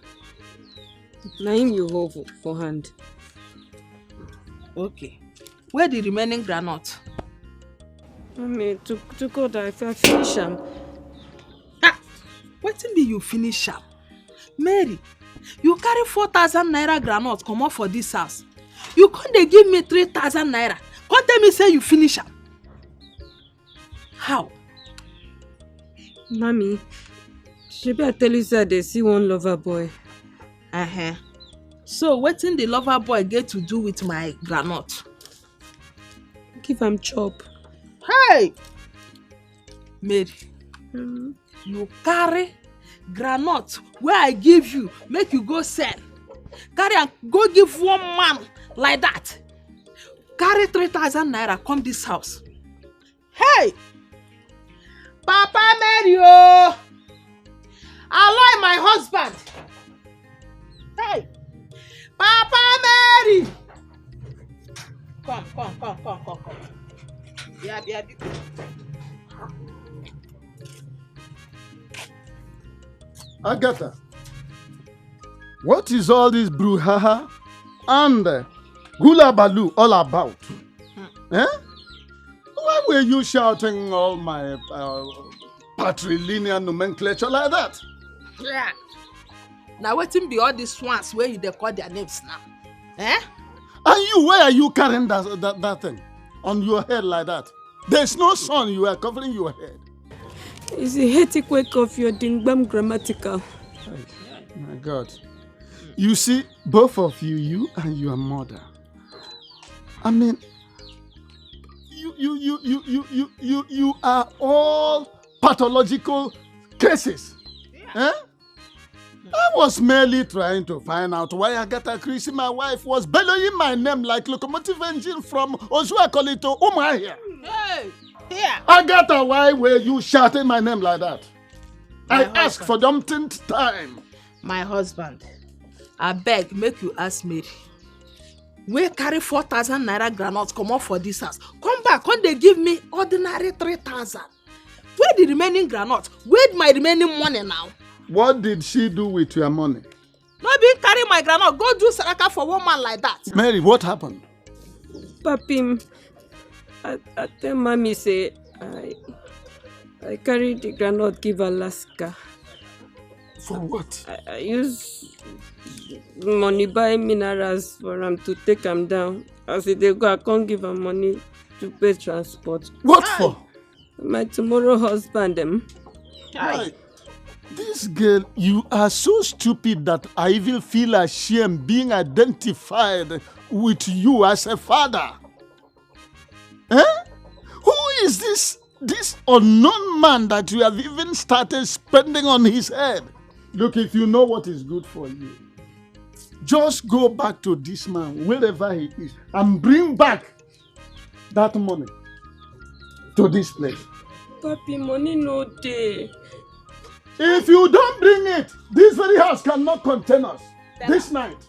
now him you hold for hand. Okay. Where the remaining granite? Mommy, to go there, if I finish them. What be you finish am? Mary, you carry 4,000 naira granite come out for this house. You can't they give me 3,000 naira. Can't tell me say you finish am. How? Mommy, should I tell you that they see one lover boy? So wetin the lover boy get to do with my granite? Give am chop. Hey! Mary, you carry granite where I give you, make you go sell. Carry and go give one man like that. Carry 3,000 naira come this house. Hey! Papa Mary, oh! Allow my husband. Hey! Papa Mary! Come. Yeah. Agatha, what is all this brouhaha and hula baloo all about? Why were you shouting all my patrilineal nomenclature like that? Yeah. Now wetin be all these swans where you dey call their names now? And you, where are you carrying that thing on your head like that? There's no sun, you are covering your head. It's a hectic wake of your dingbam grammatical. My God. You see, both of you and your mother. I mean, you are all pathological cases. I was merely trying to find out why Agatha Christie, my wife, was bellowing my name like locomotive engine from Ozuakoli to Umahia. Hey! Here! Agatha, why were you shouting my name like that? I asked for the umpteenth time. My husband, I beg, make you ask Mary. We carry 4,000 naira granules come up for this house. Come back, when they give me ordinary 3,000. Where the remaining granules? Where my remaining money now? What did she do with your money? No be carry my granule, go do saraka for one man like that. Mary, what happened? Papi, I tell mommy say I carry the granite give Alaska. For what? I use money buy minerals for him to take him down. As they go, I can't give him money to pay transport. What for? My tomorrow husband them. Right. This girl, you are so stupid that I even feel ashamed being identified with you as a father. Eh? Who is this unknown man that you have even started spending on his head? Look, if you know what is good for you, just go back to this man, wherever he is, and bring back that money to this place. Papi, money no day. If you don't bring it, this very house cannot contain us. This night.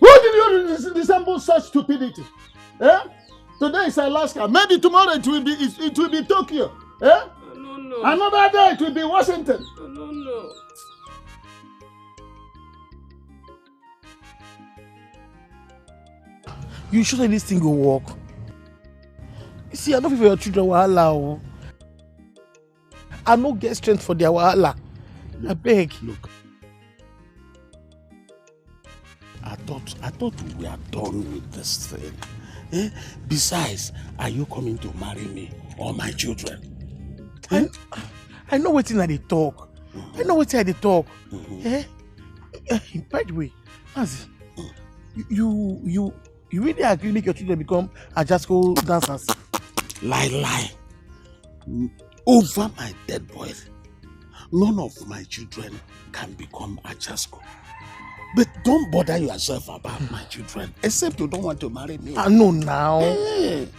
Who did you resemble such stupidity? Eh? Today is Alaska. Maybe tomorrow it will be Tokyo. Eh? No. Another day it will be Washington. No. You sure that this thing will work? You see, I don't feel for your children wahala. I no get strength for their wahala. I beg. Look. I thought we were done with this thing. Eh? Besides, are you coming to marry me or my children? I know what they talk. I know what they talk. Eh? By the way, Mazi, you really agree to make your children become Ajasco dancers? Lie. Over my dead boy, none of my children can become Ajasco. But don't bother yourself about my children, except you don't want to marry me. I know now.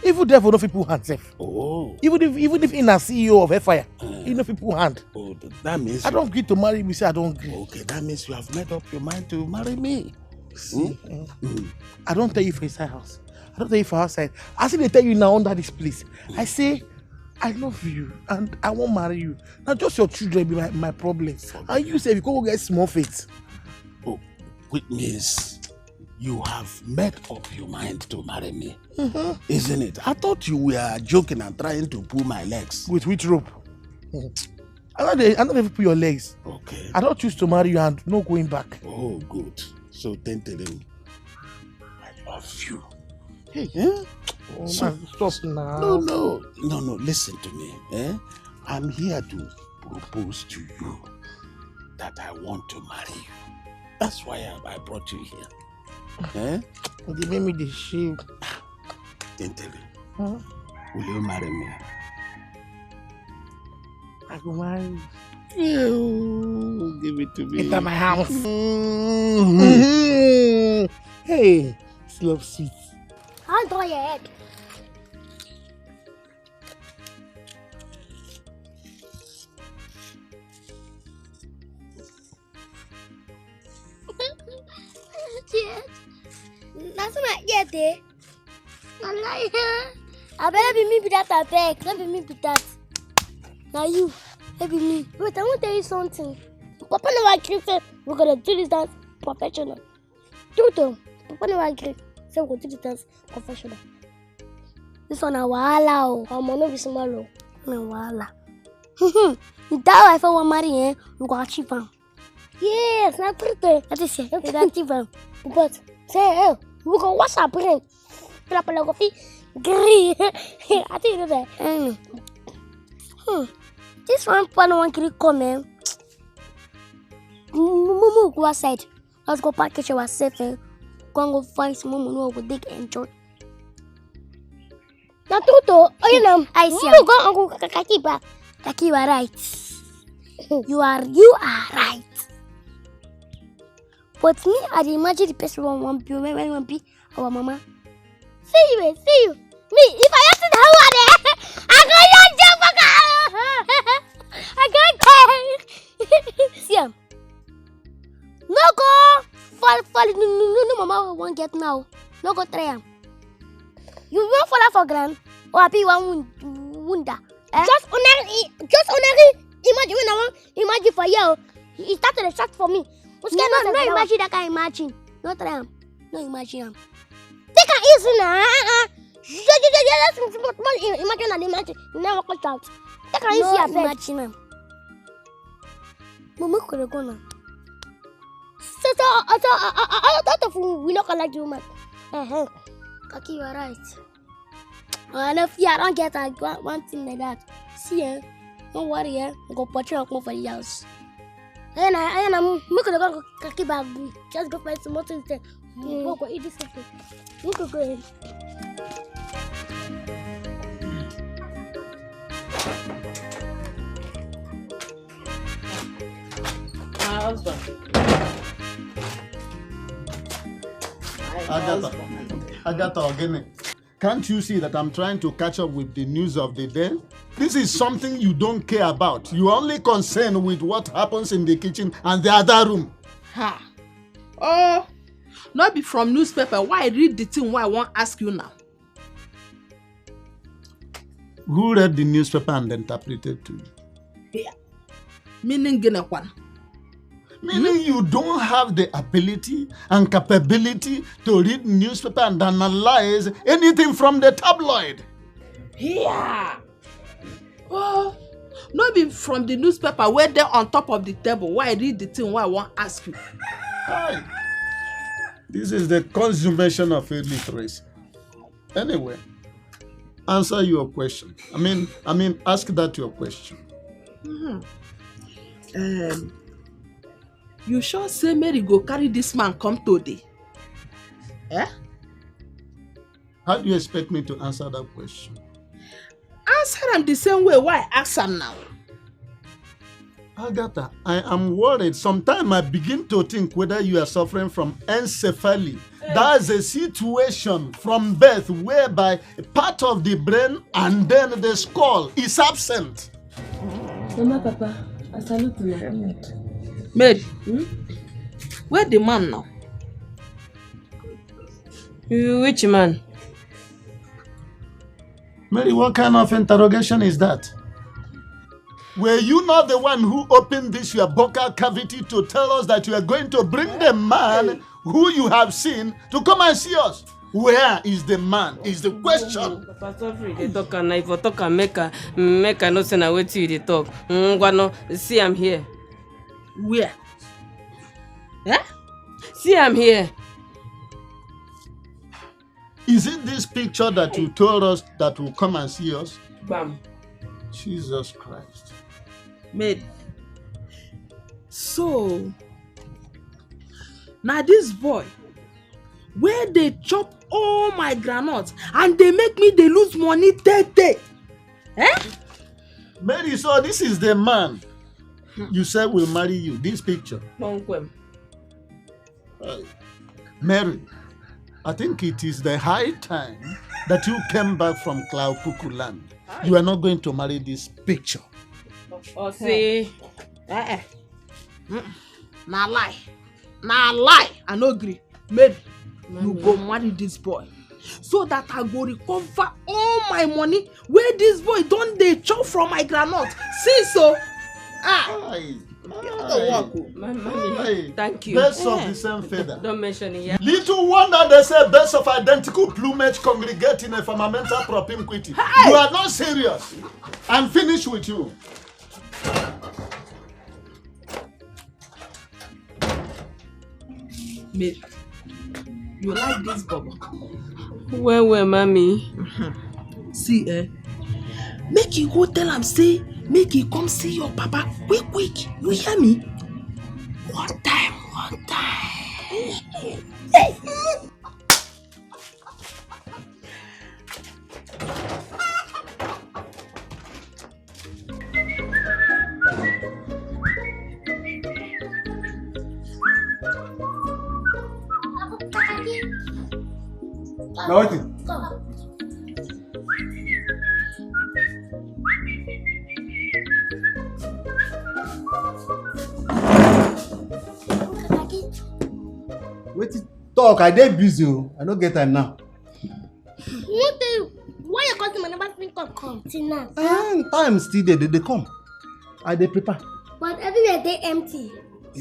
Even therefore, no people hand safe. Oh. Even if in a CEO of Fire, you know people hand. Oh, that means I don't agree to marry me. Say I don't agree. Okay, that means you have made up your mind to marry me. I don't tell you for inside house. I don't tell you for outside. I say they tell you now under this place. I say I love you and I won't marry you. Now just your children be my problem. And you say you go get small faith. Oh, which means you have made up your mind to marry me, isn't it? I thought you were joking and trying to pull my legs. With which rope? I don't even pull your legs. Okay. I don't choose to marry you and no going back. Oh, good. So then tell him, I love you. Hey, Oh, so, stop now. No. Listen to me. I'm here to propose to you that I want to marry you. That's why I brought you here. They made me the shield. Then tell him, will you marry me? I go marry you. Give it to me. Enter my house. Hey, slow sweet. I'll draw your head. Yes. That's not yet, eh? I better be me be that I beg. Let me be that. Now you, let be me. Wait, I want to tell you something. Papa never agreed say we're gonna do this dance professional. Tonto, Papa never agreed say we're gonna do this dance professional. This one a wahala. I'm gonna be small. Na wahala. That wife I want marry, we go achieve am. Yes, na truth. That is it. We go achieve am. But say, we go wash our brain. Pela coffee. Gree. I think you know that. This one want to come in. Mumu go outside. Let's go package ourselves. Go find some Mumu no go dig enjoy. Na Tonto, you know, I see. Go Uncle Kakiba. Kakiba right. You are right. But me, I imagine the person want to be our mama. See you. Me, if I have to know what I can't see him. No go fall. No, mama won't get now. No go try him. You won't fall for grand or happy one wunda. Just only imagine when I want imagine for you. He started a shot for me. No imagine that kind imagine. No try him. No imagine him. Take it easy now. Imagine. Never watch out. Take it easy. Imagine him. Mama could go now. So I thought of we not like the woman. Kaki, you are right. And if you don't get one thing like that, see, Don't worry, yeah. Go portray for the house. And I'm making a kaki bag. Just go find some more things there. Go eat this something. Go go. My husband. Agatha Ogene, can't you see that I'm trying to catch up with the news of the day? This is something you don't care about. You're only concerned with what happens in the kitchen and the other room. Ha! Oh, not be from newspaper. Why I read the thing? Why I won't ask you now? Who read the newspaper and interpreted to you? Yeah. Meaning Ginekwan. Meaning you don't have the ability and capability to read newspaper and analyze anything from the tabloid. Yeah. Oh, not be from the newspaper where they're on top of the table. Why I read the thing? Why I won't ask you? Hi. This is the consummation of illiteracy. Anyway, answer your question. I mean, ask that your question. You sure say Mary go carry this man come today? Eh? How do you expect me to answer that question? Answer him the same way. Why ask him now? Agatha, I am worried. Sometimes I begin to think whether you are suffering from encephaly. That's a situation from birth whereby part of the brain and then the skull is absent. Mama, Papa, I salute you. Mary, where the man now? Which man? Mary, what kind of interrogation is that? Were you not the one who opened this your buccal cavity to tell us that you are going to bring the man who you have seen to come and see us? Where is the man? Is the question. Papa, sorry, they talk and if you talk and make a no sense and wait till they talk. See, I'm here. Where? Eh? See, I'm here. Is it this picture that you told us that will come and see us? Bam. Jesus Christ. Made. So, now this boy, where they chop all my granuts and they make me they lose money 30. Eh? Mary, so this is the man you said will marry you. This picture. Mary, I think it is the high time that you came back from Cloud Cuckoo land. You are not going to marry this picture. Oh, see. Nah lie. I no agree. Mary, you go marry this boy so that I go recover all my money where this boy don't they chop from my granite. See so? Mommy, thank you. Birds of the same feather. Don't mention it, yeah. Little wonder they say birds of identical plumage congregate in a firmamental propinquity. You are not serious. I'm finished with you. Mary, you like this bubble? Well, mommy. See, make you go tell him, say, make you come see your papa quick. You hear me? One time. Hey. Now what? Wait, talk. I dey busy. I don't get time now. Why your customer never think of container? Time still there. They come. I dey prepare. But everywhere they empty.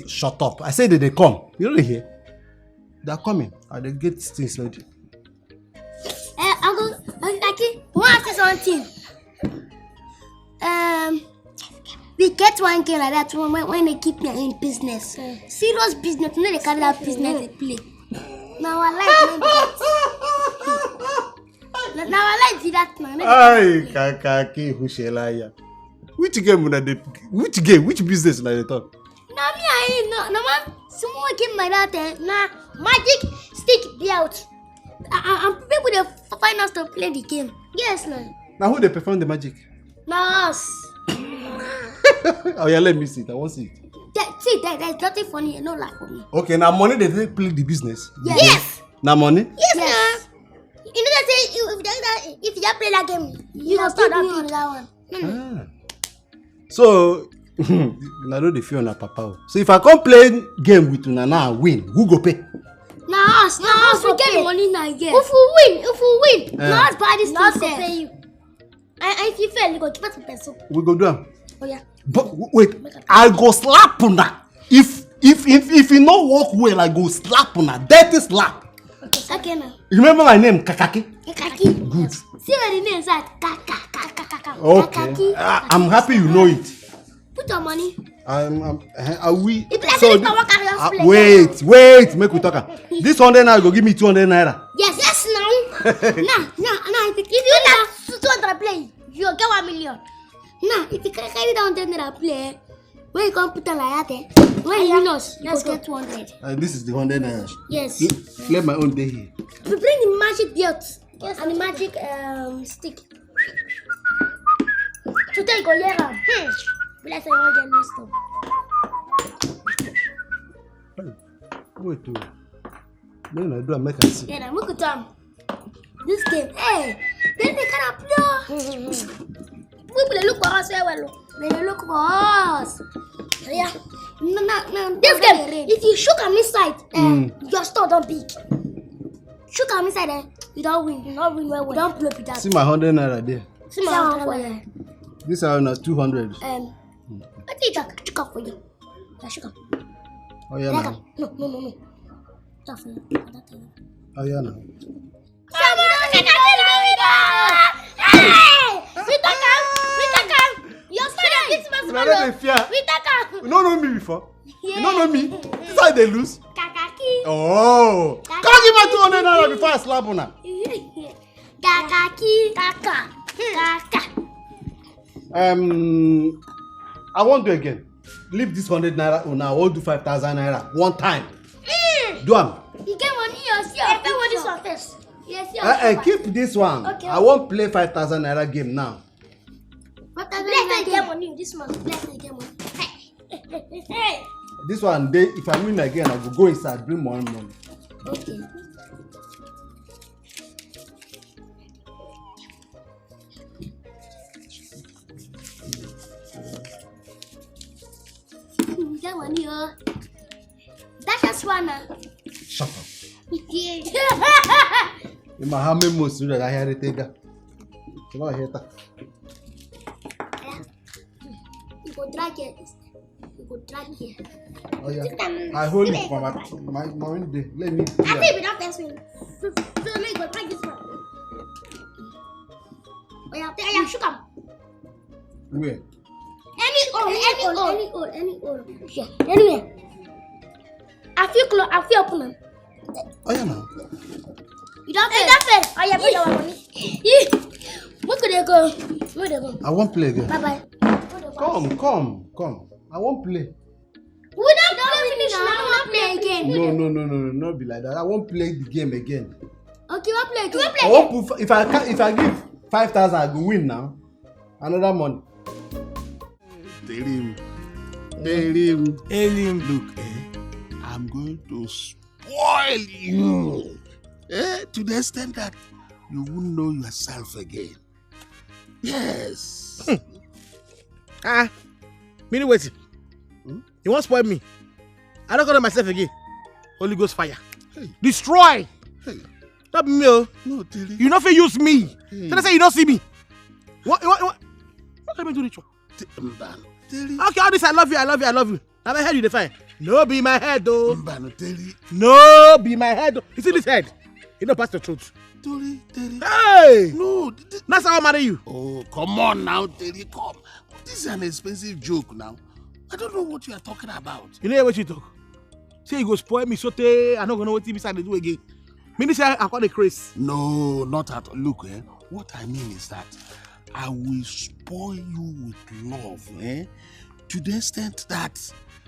Shut up. I say they come. You don't hear? They are coming. I dey get things ready. Uncle, Lucky, want to say something? We get one girl like that when they keep me in business. Serious business, you know they carry that business they play. Now I like that. Now I like that man. Ay, Kakaki Hushelaya. Which game una dey? Which game? Which business una dey talk? Na me no man small game like that na magic stick be out. And people dey find us to play the game. Yes na. Now who dey perform the magic? Na us. Oh yeah, let me see it. I want to see it. There's nothing funny. No laugh for me. Okay, now money they play the business. Yes. Now money? Yes. You know that say if you play that game, you must start that one. So I know the fear on papa. So if I come play game with una now win, who go pay? Now us. We get the money now again. If we win, now us buy this thing pay you. And if you fail, you go give us a peso. We go do am. Oh yeah. But wait, I go slap una. If you no work well, I go slap una. Dirty slap. Okay now. You remember my name, Kakaki? Kakaki. Good. See where the name is at? Kaka. Okay. I'm happy you know it. Put your money. Are we? So wait, make we talk. This 100 naira go give me 200 naira. Yes now. Now, if you have 200 play, you get 1 million. Now, if you carry down 10 naira play, when you come put on like that, when you win us, you get 200. This is the 100 naira. Yes. Let my own day here. We bring the magic belt and the magic stick. Today go here. Let's say one get missed up. Wait, when I do, I make a see. Yeah, now look at them. This game, hey, then they kind of play. People look for us, they look for us. Yeah. No. This game, if you shook them inside, your store don't big. Shook them inside, you don't win. You don't win well. You don't blow it out. See my 100 naira there. See my 100 naira. This are not 200. I think I can shook up for you. I shook up. Oh yeah, now. No. Tough for you. Oh yeah, now. You don't know me before? Yeah. You don't know me? This is how they lose? Kakaki. Oh! Can't give my 200 naira before I slap on her. Kakaki. Kaka. I won't do again. Leave this 100 naira on now. I will do 5,000 naira one time. Do am. You get money yourself. Pay what this one first. Yes, keep this one. Okay. I won't play 5,000 naira game now. Bless I get money. This one. Bless I get money. Hey. This one, if I win again, I will go inside, bring more money. Okay. You get money, that's just one. Shut up. In my hammer, most that I had it. You go drag it. Oh yeah. I hold it for my day. Let me. I think we don't test me. So let me go drag this one. Oh yeah, shook up. Where? Any old. Yeah. Anyway. I feel open. Oh yeah, now. You don't fail. Oh yeah, put your money. Where could they go? I won't play again. Bye. Come. I won't play. We don't finish now. We don't play again. No, not be like that. I won't play the game again. Okay, we'll play again. I won't put, if I give 5,000, I go win now. Another money. Tell him. Look, I'm going to spoil you. To the extent that you won't know yourself again. Yes. Meaning wait. You won't spoil me. I don't go to myself again. Holy Ghost fire. Hey. Destroy. Hey. Not me. No, Terry. You not use me. Hey. Tell us say you don't see me. What can I do this? Terry. Okay, all this I love you. Now my head you define. No be my head though. Terry. No be my head though. You see this head? You don't pass the truth. Terry. Hey! No. That's how I marry you. Oh, come on now, Terry, come. This is an expensive joke now. I don't know what you are talking about. You know what you talk? Say you go spoil me, so I'm not gonna know what TV side they do again. Me say I call the craze. No, not at all. Look, what I mean is that I will spoil you with love, to the extent that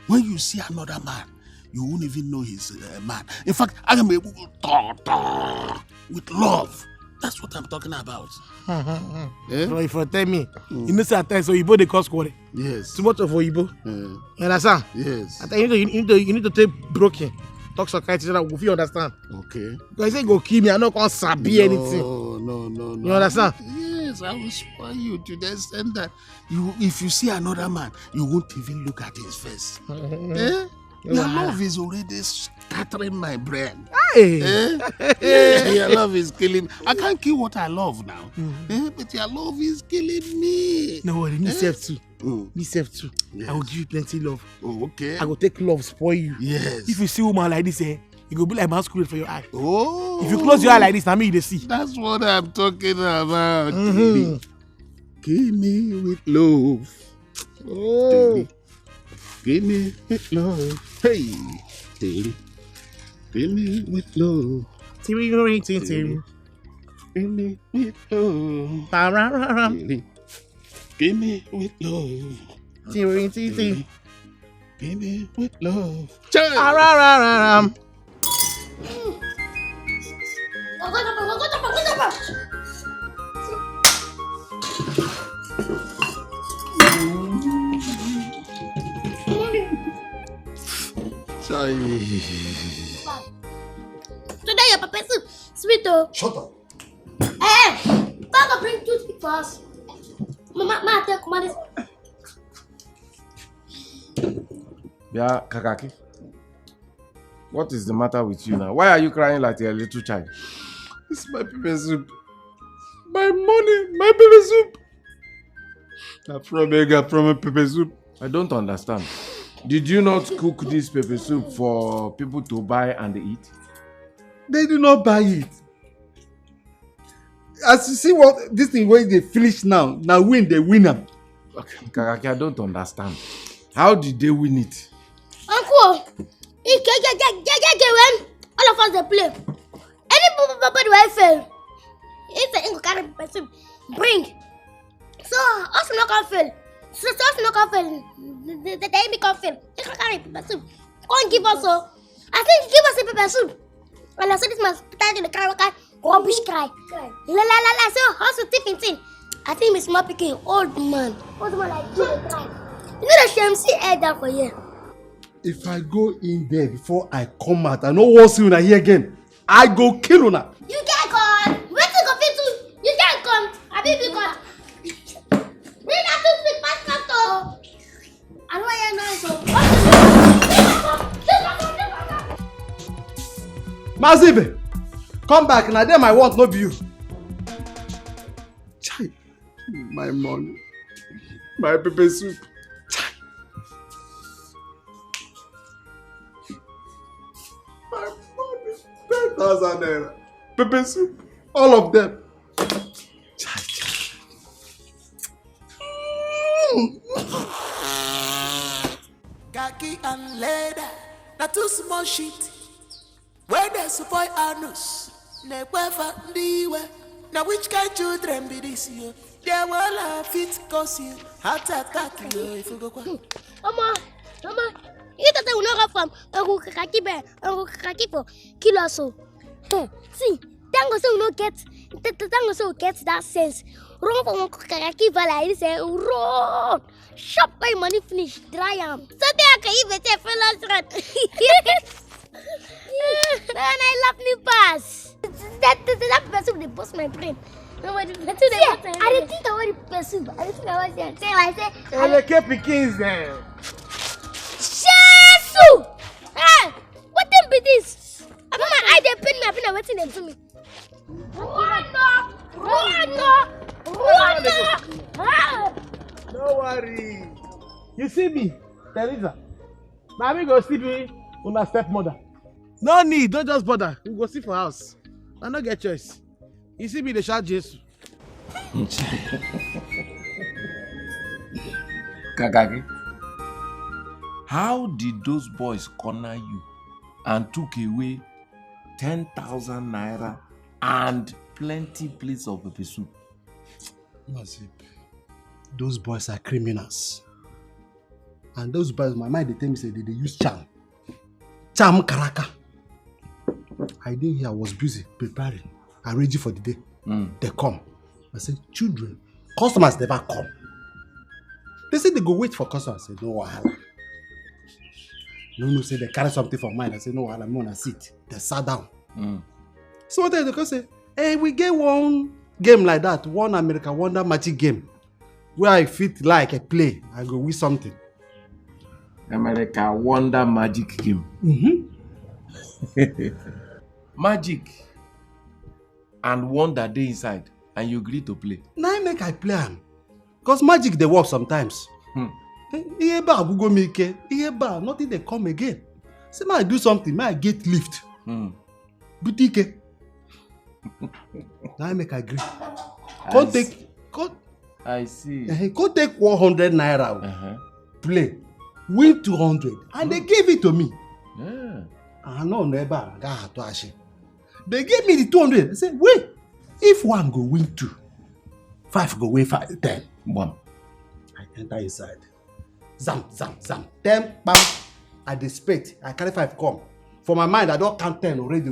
when you see another man, you won't even know he's a man. In fact, I am able to talk with love. That's what I'm talking about. So if you tell me, you know say at times Oyibo they cause quarrel. Yes. Too much of Oyibo. You understand? Yes. At times you need to take broken. Talk psychiatry so that we fit understand. Okay. Because I say go kill me, I no can't sabi anything. No. You understand? Yes, I will spoil you to the extent that if you see another man, you won't even look at his face. Your love is already scattering my brain. Hey. Your love is killing me. I can't kill what I love now. But your love is killing me. No worry, me self too. Me self too. Yes. I will give you plenty love. Oh, okay. I will take love, spoil you. Yes. If you see woman like this, it will be like masquerade for your eye. Oh. If you close your eye like this, I mean you see. That's what I'm talking about. Kill me with love. Oh. Kill me with love. Hey. Kill me with love. Kill me with love. Give me with love. Give me with love. Today your papa soup, suitor. Shut up. Papa bring toothpick for us. Mama, take command. Yeah, Kakaki. What is the matter with you now? Why are you crying like a little child? It's my pepper soup. My money, my pepper soup. From a pepper soup. I don't understand. Did you not cook this pepper soup for people to buy and eat? They do not buy it. As you see what this thing where they finish now win the winner. Okay, Kakaki, I don't understand. How did they win it? Uncle, when all of us they play. Anybody will fail. If the English carry person bring. So us not can fail. So us not can fail. The enemy can fail. They can carry person. Can't give us so. I think give us a pepper soup. And I said this must start in the car rubbish cry. La. So how's the tipping thing? I think Miss Ma picking old man. Old man like you cry. You know the shame see air down for you. If I go in there before I come out, I know what's you here again. I go kill una. You can't come. Wait till go fit too. You can't come. I be because bring that toothpick past Tonto. I know you're nice. Mazibe, come back now. Them I want, no be you. Chai, my money, my pepper soup. My money, 10,000 naira. Pepper soup, all of them. Khaki and leather, not too small shit. Where they support anus, ne wefa ndiwe. Now which kind children be this year? They will have fit cause you heart attack you if you go kwa. Mama, you tell we no go from Uncle Kaki bear, Uncle Kaki for kill us so. See, thank God so we no get, thank God so we get that sense. Run from Uncle Kaki valley, say run. Shop my money finish, dry am. So I can even say fellas run. And I love new pass. That person they bust my brain. I didn't think I want to pursue. I didn't think I was there. Say, I keep pickings there. Shesu! Hey, what them be this? I'm not my eye, they pin me. I've been waiting them to me. Run! Don't worry. You see me, Teresa. Now me go sleep with una stepmother. No need, don't just bother. We go see for house. I no get choice. You see me, they shout Jesus. Kakaki, how did those boys corner you and took away 10,000 naira and plenty plates of pepper soup? Mazip, those boys are criminals. And those boys, my mind, they tell me, say they use charm. Charm karaka. I didn't hear, I was busy preparing and ready for the day. They come. I said, children, customers never come. They say they go wait for customers. I say, no wahala. No, say they carry something for mine. I say, no wahala, I'm gonna sit. They sat down. So what they say, hey, we get one game like that, one American Wonder Magic game, where I fit like a play. I go with something. America Wonder Magic game. Magic and wonder dey inside, and you agree to play. Now I make I play am. Because magic they work sometimes. Iheba agugo meke, iheba nothing they come again. Say may I do something, may I get lift. Dikeh. Now I make I agree. I see. Go take 100 naira. Play. Win 200. And they gave it to me. I know never got to ash. They gave me the 200. They said, wait, if one go win 2, 5 go win 5, 10. 1. I enter inside. Zam. 10, bam. I display. I carry 5 come. For my mind, I don't count 10 already.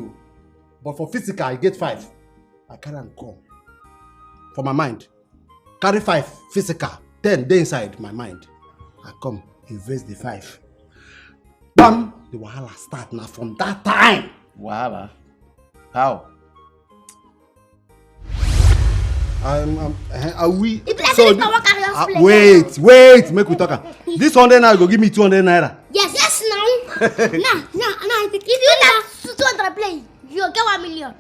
But for physical, I get 5. I carry and come. For my mind. Carry 5 physical. 10 they inside my mind. I come, invest the 5. Bam! The wahala start now from that time. Wahala? How? Wait, make we talk. This 100 naira go give me 200 naira. Yes, now. Now, if you that 200 play, you get 1 million.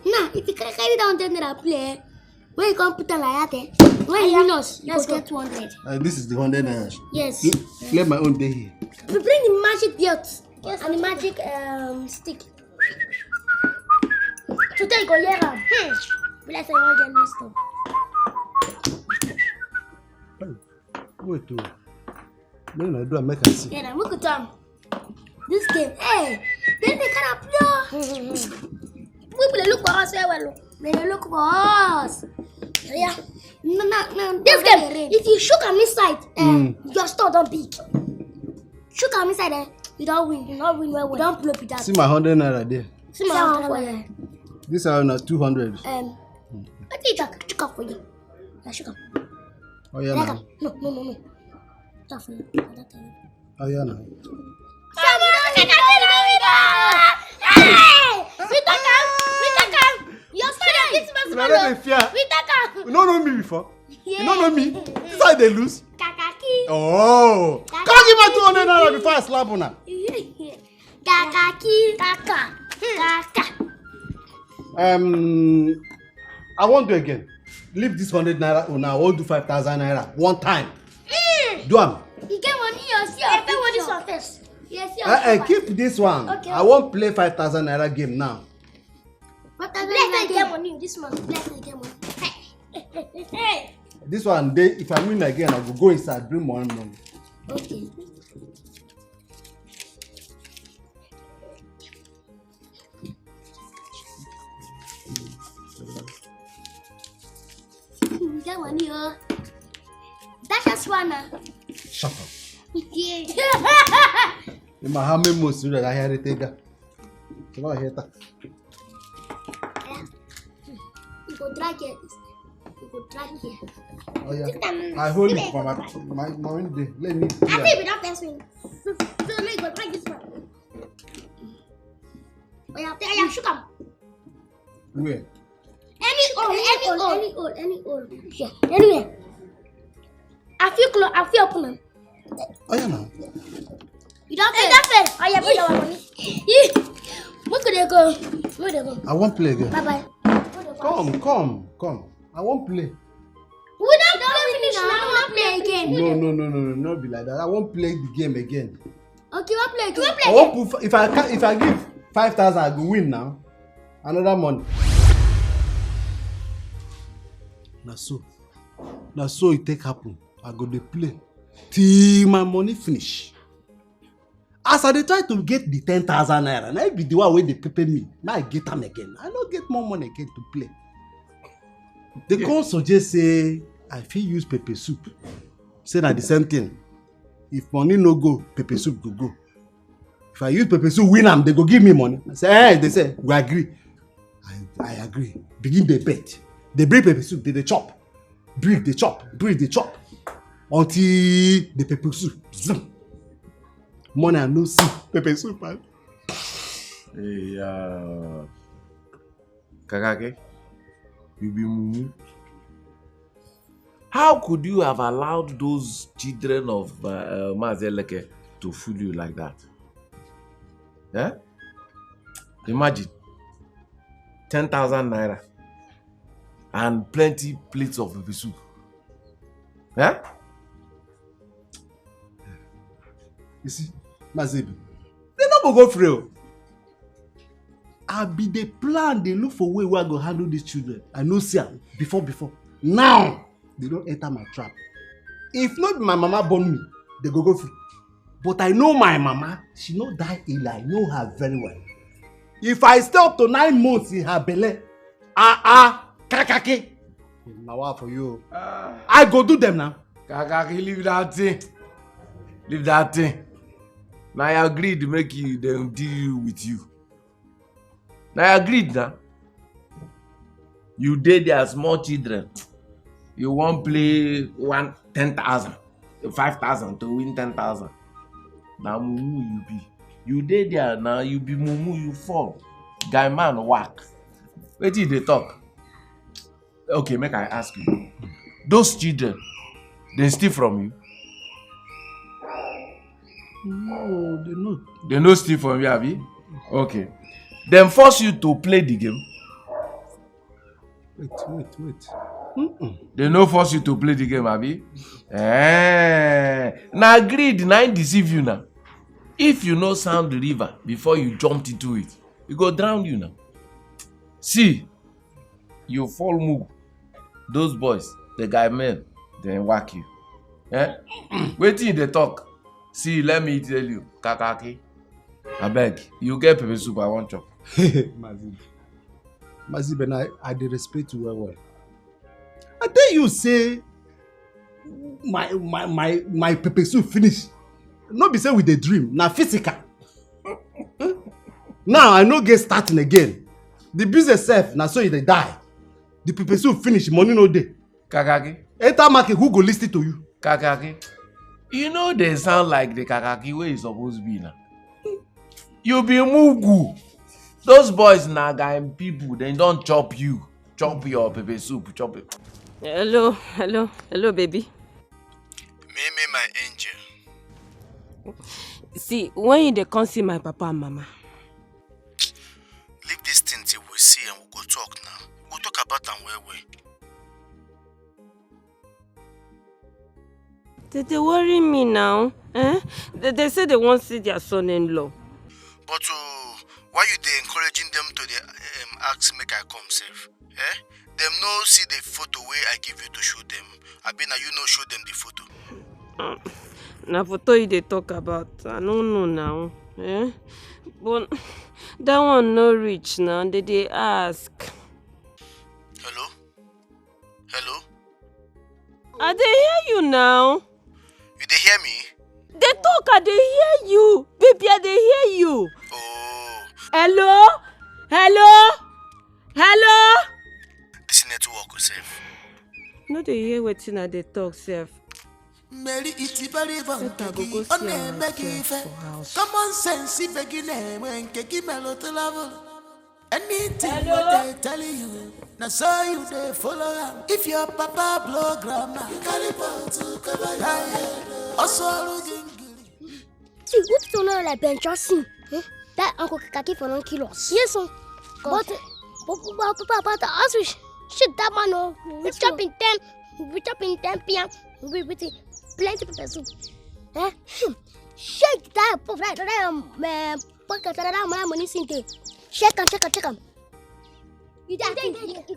Now, if you carry down 100 naira play, when you come put on like that, when you win us, let's get 200. This is the 100 naira. Yes. Let my own day here. We bring the magic belt and the magic stick. Today you go hear am. But let's say you want get new stuff. Wait, no, do I make a see? Yeah, now look at them. This game, hey, then they kind of play. We look for us, well. They look for us. Yeah. No. This game, if you shook am inside, your store don't big. Shook am inside, you don't win. You don't win well. You don't play with that. See my 100 naira there. See my 100 for you. This are not 200. I think I shook up for you. I shook up. Oh yeah, now. No. That's for you. Oh yeah, now. You don't know me before? Yeah. You don't know me? This is how they lose? Kakaki. Oh! Can't give my 200 naira before I slap on her. Kakaki. Kaka. I won't do again. Leave this 100 naira on now. I won't do 5,000 naira. One time. Do am. You get money yourself. Pay what this one first. Yes, keep this one. Okay. I won't play 5,000 naira game now. But I get money this month. Bless I get money. Hey. This one, if I win again, I will go inside, bring more money. Okay. You get money, that's just one. Shut up. Yeah. You might have me most that I hear it. Come on, here. You go drag it. Oh yeah. I hold it for my day. Let me. I think we don't test me. So let me go drag this one. Oh yeah, I shook up. Where? Any old. Yeah. Anyway. I feel open. Oh yeah, now. You don't fail. Oh yeah, put your money. Where could they go? Where they go? I won't play again. Bye. Come. I won't play. We don't finish now. We don't play again. No, not be like that. I won't play the game again. Okay, we'll play again. I won't put, if I give 5,000, I will win now. Another money. Now so it take happen. I go to play till my money finish. As I try to get the 10,000 naira, now it be the one where they pay me. Now I get them again. I don't get more money again to play. They can't suggest say I fit use pepper soup. Say na the same thing. If money no go, pepper soup go go. If I use pepper soup win am, they go give me money. I say, hey, they say, we agree. I agree. Begin the bet. They bring pepper soup, they chop. Breathe, they chop. Breathe, they chop. Until the pepper soup. Zoom. Money I no see. Pepper soup, man. Hey, Kakake, you be mumu. How could you have allowed those children of Mazeleke to fool you like that? Yeah? Imagine 10,000 naira and plenty plates of pepper soup. Yeah? You see, Mazebi, they not go free. I be the plan, they look for way where I go handle these children. I know see am before. Now, they don't enter my trap. If not my mama born me, they go free. But I know my mama, she no die ill. I know her very well. If I stay up to 9 months in her belly, kakake. Now what for you? I go do them now. Kakake, leave that thing. Leave that thing. Now I agreed to make you them deal with you. Now I agreed now. You did their small children. You won't play 10,000, 5,000 to win 10,000. Now mumu you be. You did there now you be mumu you fall. Guy man whack. Wait till they talk. Okay, make I ask you. Those children, they steal from you? No, they not. They no steal from you, abi? Okay. Then force you to play the game. Wait. They no force you to play the game, abi? Now greed, now deceive you now. If you no sound the river before you jumped into it, it go drown you now. See, you fall move. Those boys, the guy men, they whack you. Wait till they talk. See, let me tell you, Kakaki. I beg, you get pepper soup, I want chop. Mazibe, I dey respect you well. I tell you, say my pepper soup finish. No be say with the dream, na physical. Now I no get starting again. The business self, na so you dey die. The pepper soup finish, money no dey. Kakaki. Enter market, who go listen to you? Kakaki. You know they sound like the Kakaki where you supposed to be now. You be mugu. Those boys na guy people, they don't chop you. Chop your pepper soup, chop it. Hello, baby. Me, my angel. See, when you come see my papa and mama. Leave this thing till we see and we'll go talk now. We'll talk about them well. They worry me now. They say they won't see their son-in-law. But why you they encouraging them to ask make I come safe? Them no see the photo where I give you to show them. I been you no show them the photo. Na photo you they talk about. I don't know now. But that one no reach now. They ask. Hello? I they hear you now. You they hear me? They talk, I they hear you. Baby, I they hear you. Oh. Hello? This network safe. No, they hear wetin I they talk, self. Mary iti bari bantagi one begi fe common sense begi name when keki melo to level anything what they tell you na so you they follow am if your papa blow grandma you carry ball to cover your head also looking see what's so now like Ben Johnson that Uncle Kaki for 1 kilo yes but papa as we shit that man we chop in 10 p.m. we plenty pepper soup. Shake that puff right there, pocket that money sinte. Shake him. You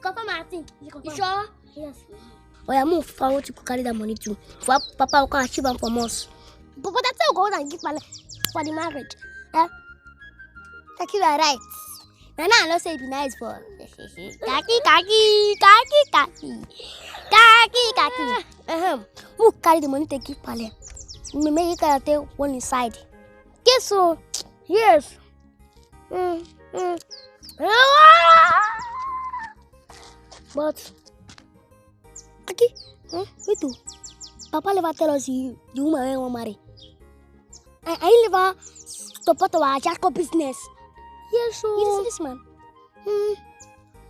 confirm my thing? You sure? Yes. Oh, yeah, move forward to carry that money too. For Papa will come achieve them from us. But that's how go and give for the marriage. Take you right. Nana, I don't say it be nice for. Kaki. Who carry the money to give Pale? Me make it carry one inside. Guess so. Yes. But Kaki, wait do. Papa never tell us you woman won't marry. I never support our jackal business. Yes, so you see this man.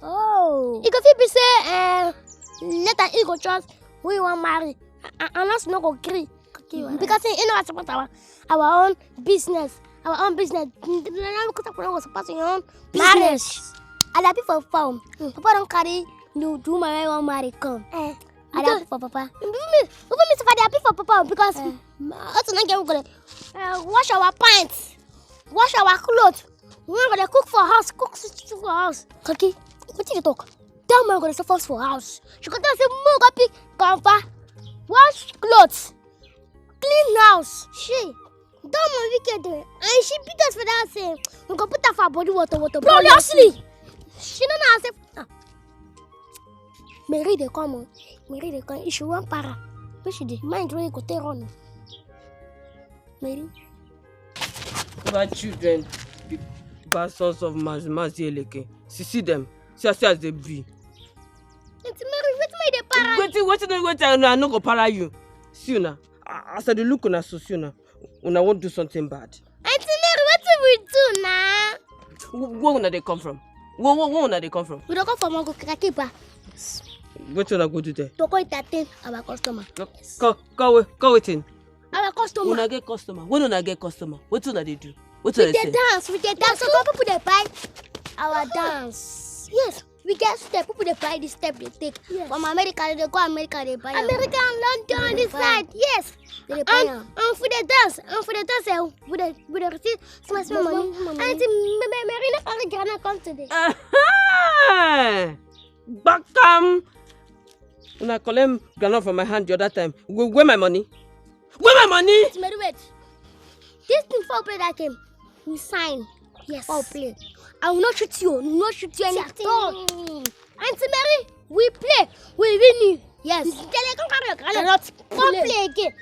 Oh. You can feel me say let us go trust we want marry. And us not go agree. Because you know I support our own business. Our own business. Because support your own business. And I be for farm. Papa don't carry no do my want marry come. I happy for Papa. Even me happy for Papa because also not get wash our pants, wash our clothes. We're gonna cook for house, for house. Kaki, what did you talk? That man gonna suffer for house. She got to say more happy, comfort, wash clothes, clean house. She, that man wicked, and she beat us for that saying. We gonna put her for body water. Bro, honestly, she don't know herself. Mary they come. If she want para, what she did? Mind really go take on. Mary. Bad children, bad sons of Mazieleke. See them. See as they be. Auntie Mary, what made they para? Wait, I no go para you. See you now. As I look on us, so now, when I won't do something bad. Auntie Mary, what do we do now? Where they come from? Where they come from? We don't come from Uncle Kakiba. What you go do there? To go entertain our customer. Go waiting. Our customer. When I get customer, what do they do? What do they say? We dance. So people they buy our dance. Yes, we get step. People they buy this step they take. Yes. From America they go America they buy. America and London this side. Yes. They buy. And for the dance, we the receive small money. And Marina and Ghana come today. Backam. When I call him Ghana from my hand the other time. Where my money? Where my money? Wait. This thing for play that game. We sign. Yes. For play. I will not shoot you. Any at all. Auntie Mary, we play. We win you. Yes. Cannot play again.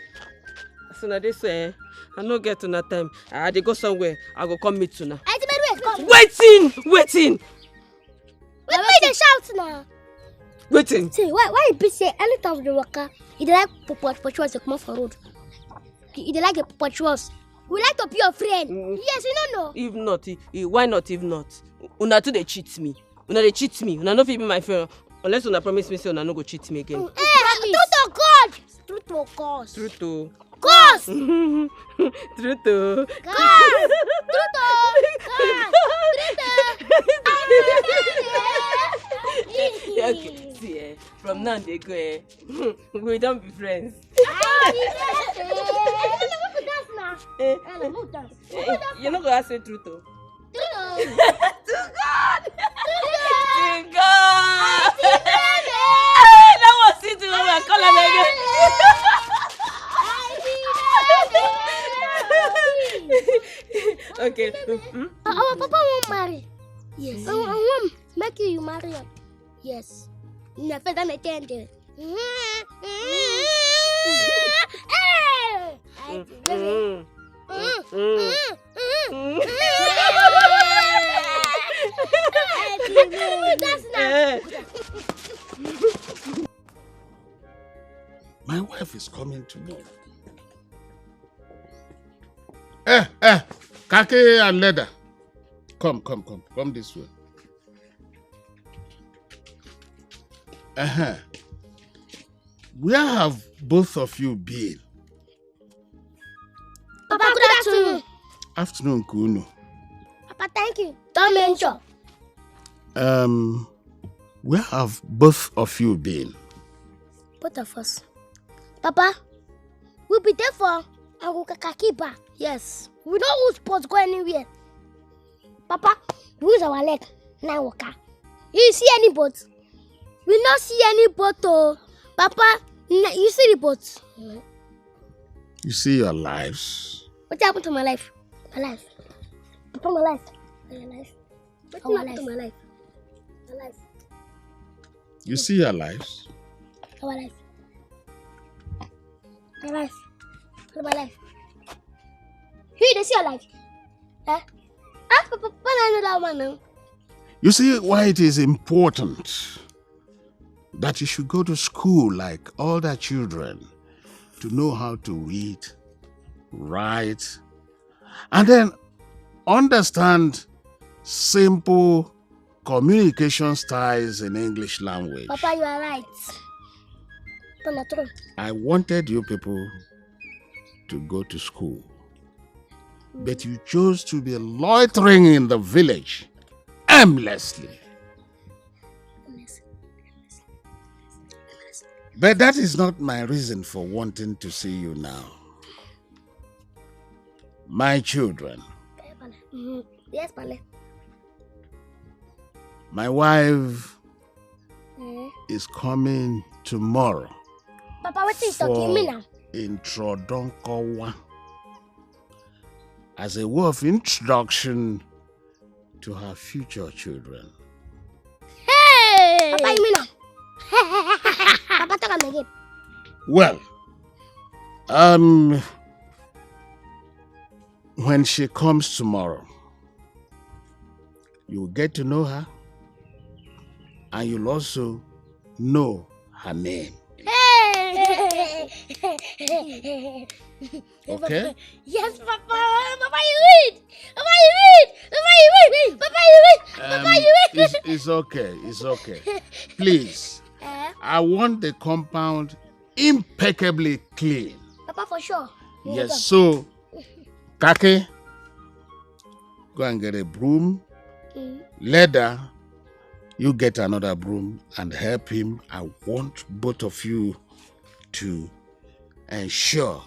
So now this way, I no get to that time. They go somewhere. I go come meet you now. Auntie Mary, come. Waiting. Wait till they shout now. Waiting. See, why you be say anytime the worker, he like patrols to come off the road. He like the patrols. We like to be your friend. Yes, you don't know. If not, why not? If not, una too they cheat me. Una not be my friend unless una promise me say una no go cheat me again. True to God. True to God. True to God. True to God. Okay, see, from now they go. We don't be friends. You're not gonna say true to. To God. That was it. We call him again. Okay. Our papa won't marry. Yes. I want make you marry him. Yes. Na feda me tende. My wife is coming to me. Kake and leather. Come this way. Where have both of you been? Papa, good afternoon. Afternoon, Kuno. Papa, thank you. Don't mention. Where have both of you been? Both of us. Papa, we'll be there for Kakiba. Yes. We don't use boats go anywhere. Papa, we use our leg. Now walk. You see any boat? We not see any boat. Oh. Papa, you see the boat? You see your lives? What happened to my life? My life. Papa, my life. My life. Our life. My life. My life. You see your lives? Our life. My life. My life. You they see your life? Huh? Papa, I know that one now. You see why it is important that you should go to school like all the children to know how to read, write, and then understand simple communication styles in English language. Papa, you are right. I wanted you people to go to school, but you chose to be loitering in the village aimlessly. But that is not my reason for wanting to see you now. My children. Yes, Pale. My wife is coming tomorrow. Papa, what is talking me now? Introdonkowa. As a way of introduction to her future children. Hey! Papa, you mean now? Papa, talk again. Well, when she comes tomorrow, you'll get to know her, and you'll also know her name. Hey! Okay? Yes, Papa. Papa, you read. Papa, you read. Papa, you read. Papa, you read. Papa, you read. It's okay. It's okay. Please, I want the compound impeccably clean. Papa, for sure. Yes, so, Kake, go and get a broom. Leather, you get another broom and help him. I want both of you to ensure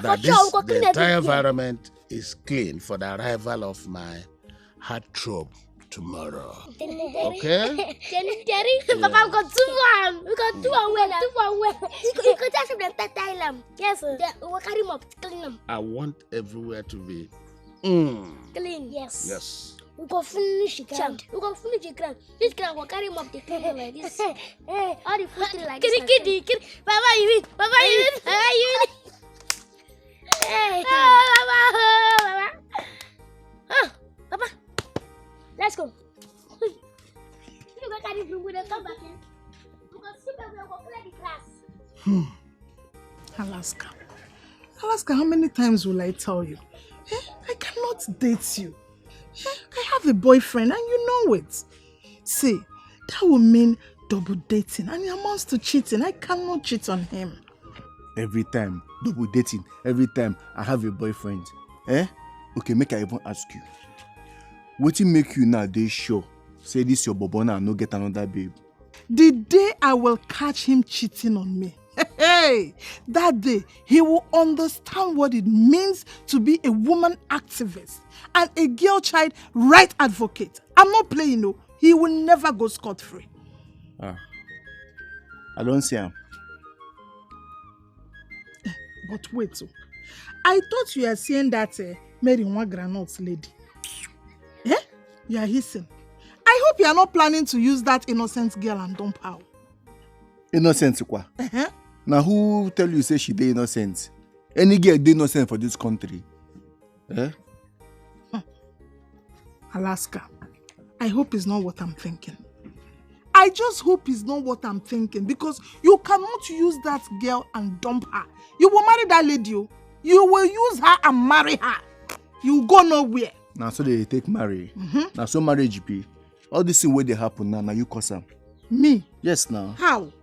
that the entire environment is clean for the arrival of my heartthrob tomorrow. Okay? Papa, we got 2-1. We got 2-1. You could just have the Thailand. Yes, sir. We'll carry him up, clean him. I want everywhere to be clean. Yes. Yes. We go finish the ground. We go finish the ground. This ground will carry him up the clean like this. All the food like this. Kitty. Papa, you eat. Papa, you eat. Papa, you eat. Hey. Papa. Papa. Let's go. You go carry broom with us. Come back here. Because super will go clear the class. Alaska, how many times will I tell you? I cannot date you. I have a boyfriend and you know it. See, that will mean double dating and it amounts to cheating. I cannot cheat on him. Every time, double dating. Every time I have a boyfriend. Okay, make I even ask you. What make you now dey sure? Say this your bobona and no get another babe. The day I will catch him cheating on me, that day he will understand what it means to be a woman activist and a girl child right advocate. I'm not playing, no. He will never go scot-free. I don't see him. But wait, so I thought you are saying that Mary one granote lady. You are hissing. I hope you are not planning to use that innocent girl and dump her. Innocent kwa? Now who tell you say she dey innocent? Any girl dey innocent for this country? Alaska, I hope it's not what I'm thinking. I just hope it's not what I'm thinking because you cannot use that girl and dump her. You will marry that lady. You will use her and marry her. You go nowhere. Now so they take marry. Now so marriage be. All this thing where they happen now you cause them. Me? Yes now. How?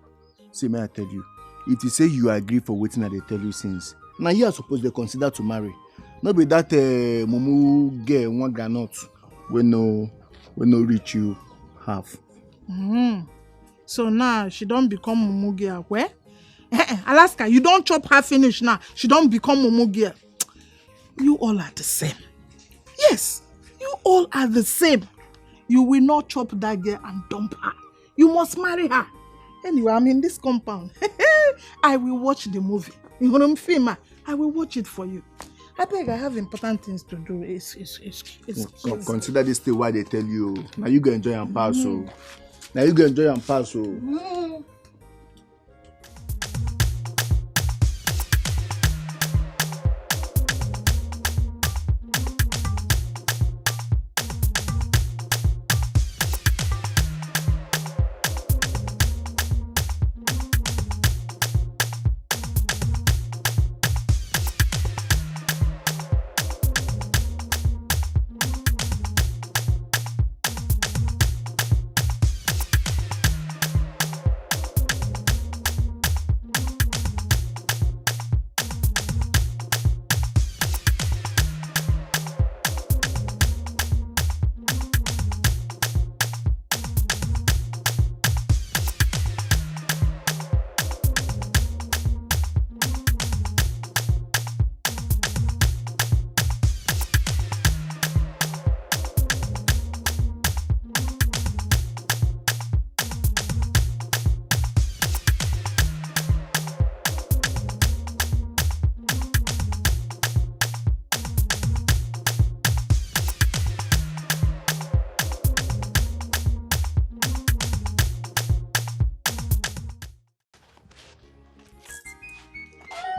See, may I tell you? If you say you agree for waiting that they tell you since, now you are supposed to consider to marry. Not be that mumu girl one granite when no reach you half. So now she don't become mumu girl. Where? Alaska, you don't chop her finish now. She don't become mumu girl. You all are the same. Yes, you all are the same. You will not chop that girl and dump her. You must marry her. Anyway, I'm in this compound. I will watch the movie. I will watch it for you. I beg, I have important things to do. Consider this thing why they tell you. Now you go enjoy and pass. So now you go enjoy and pass. So.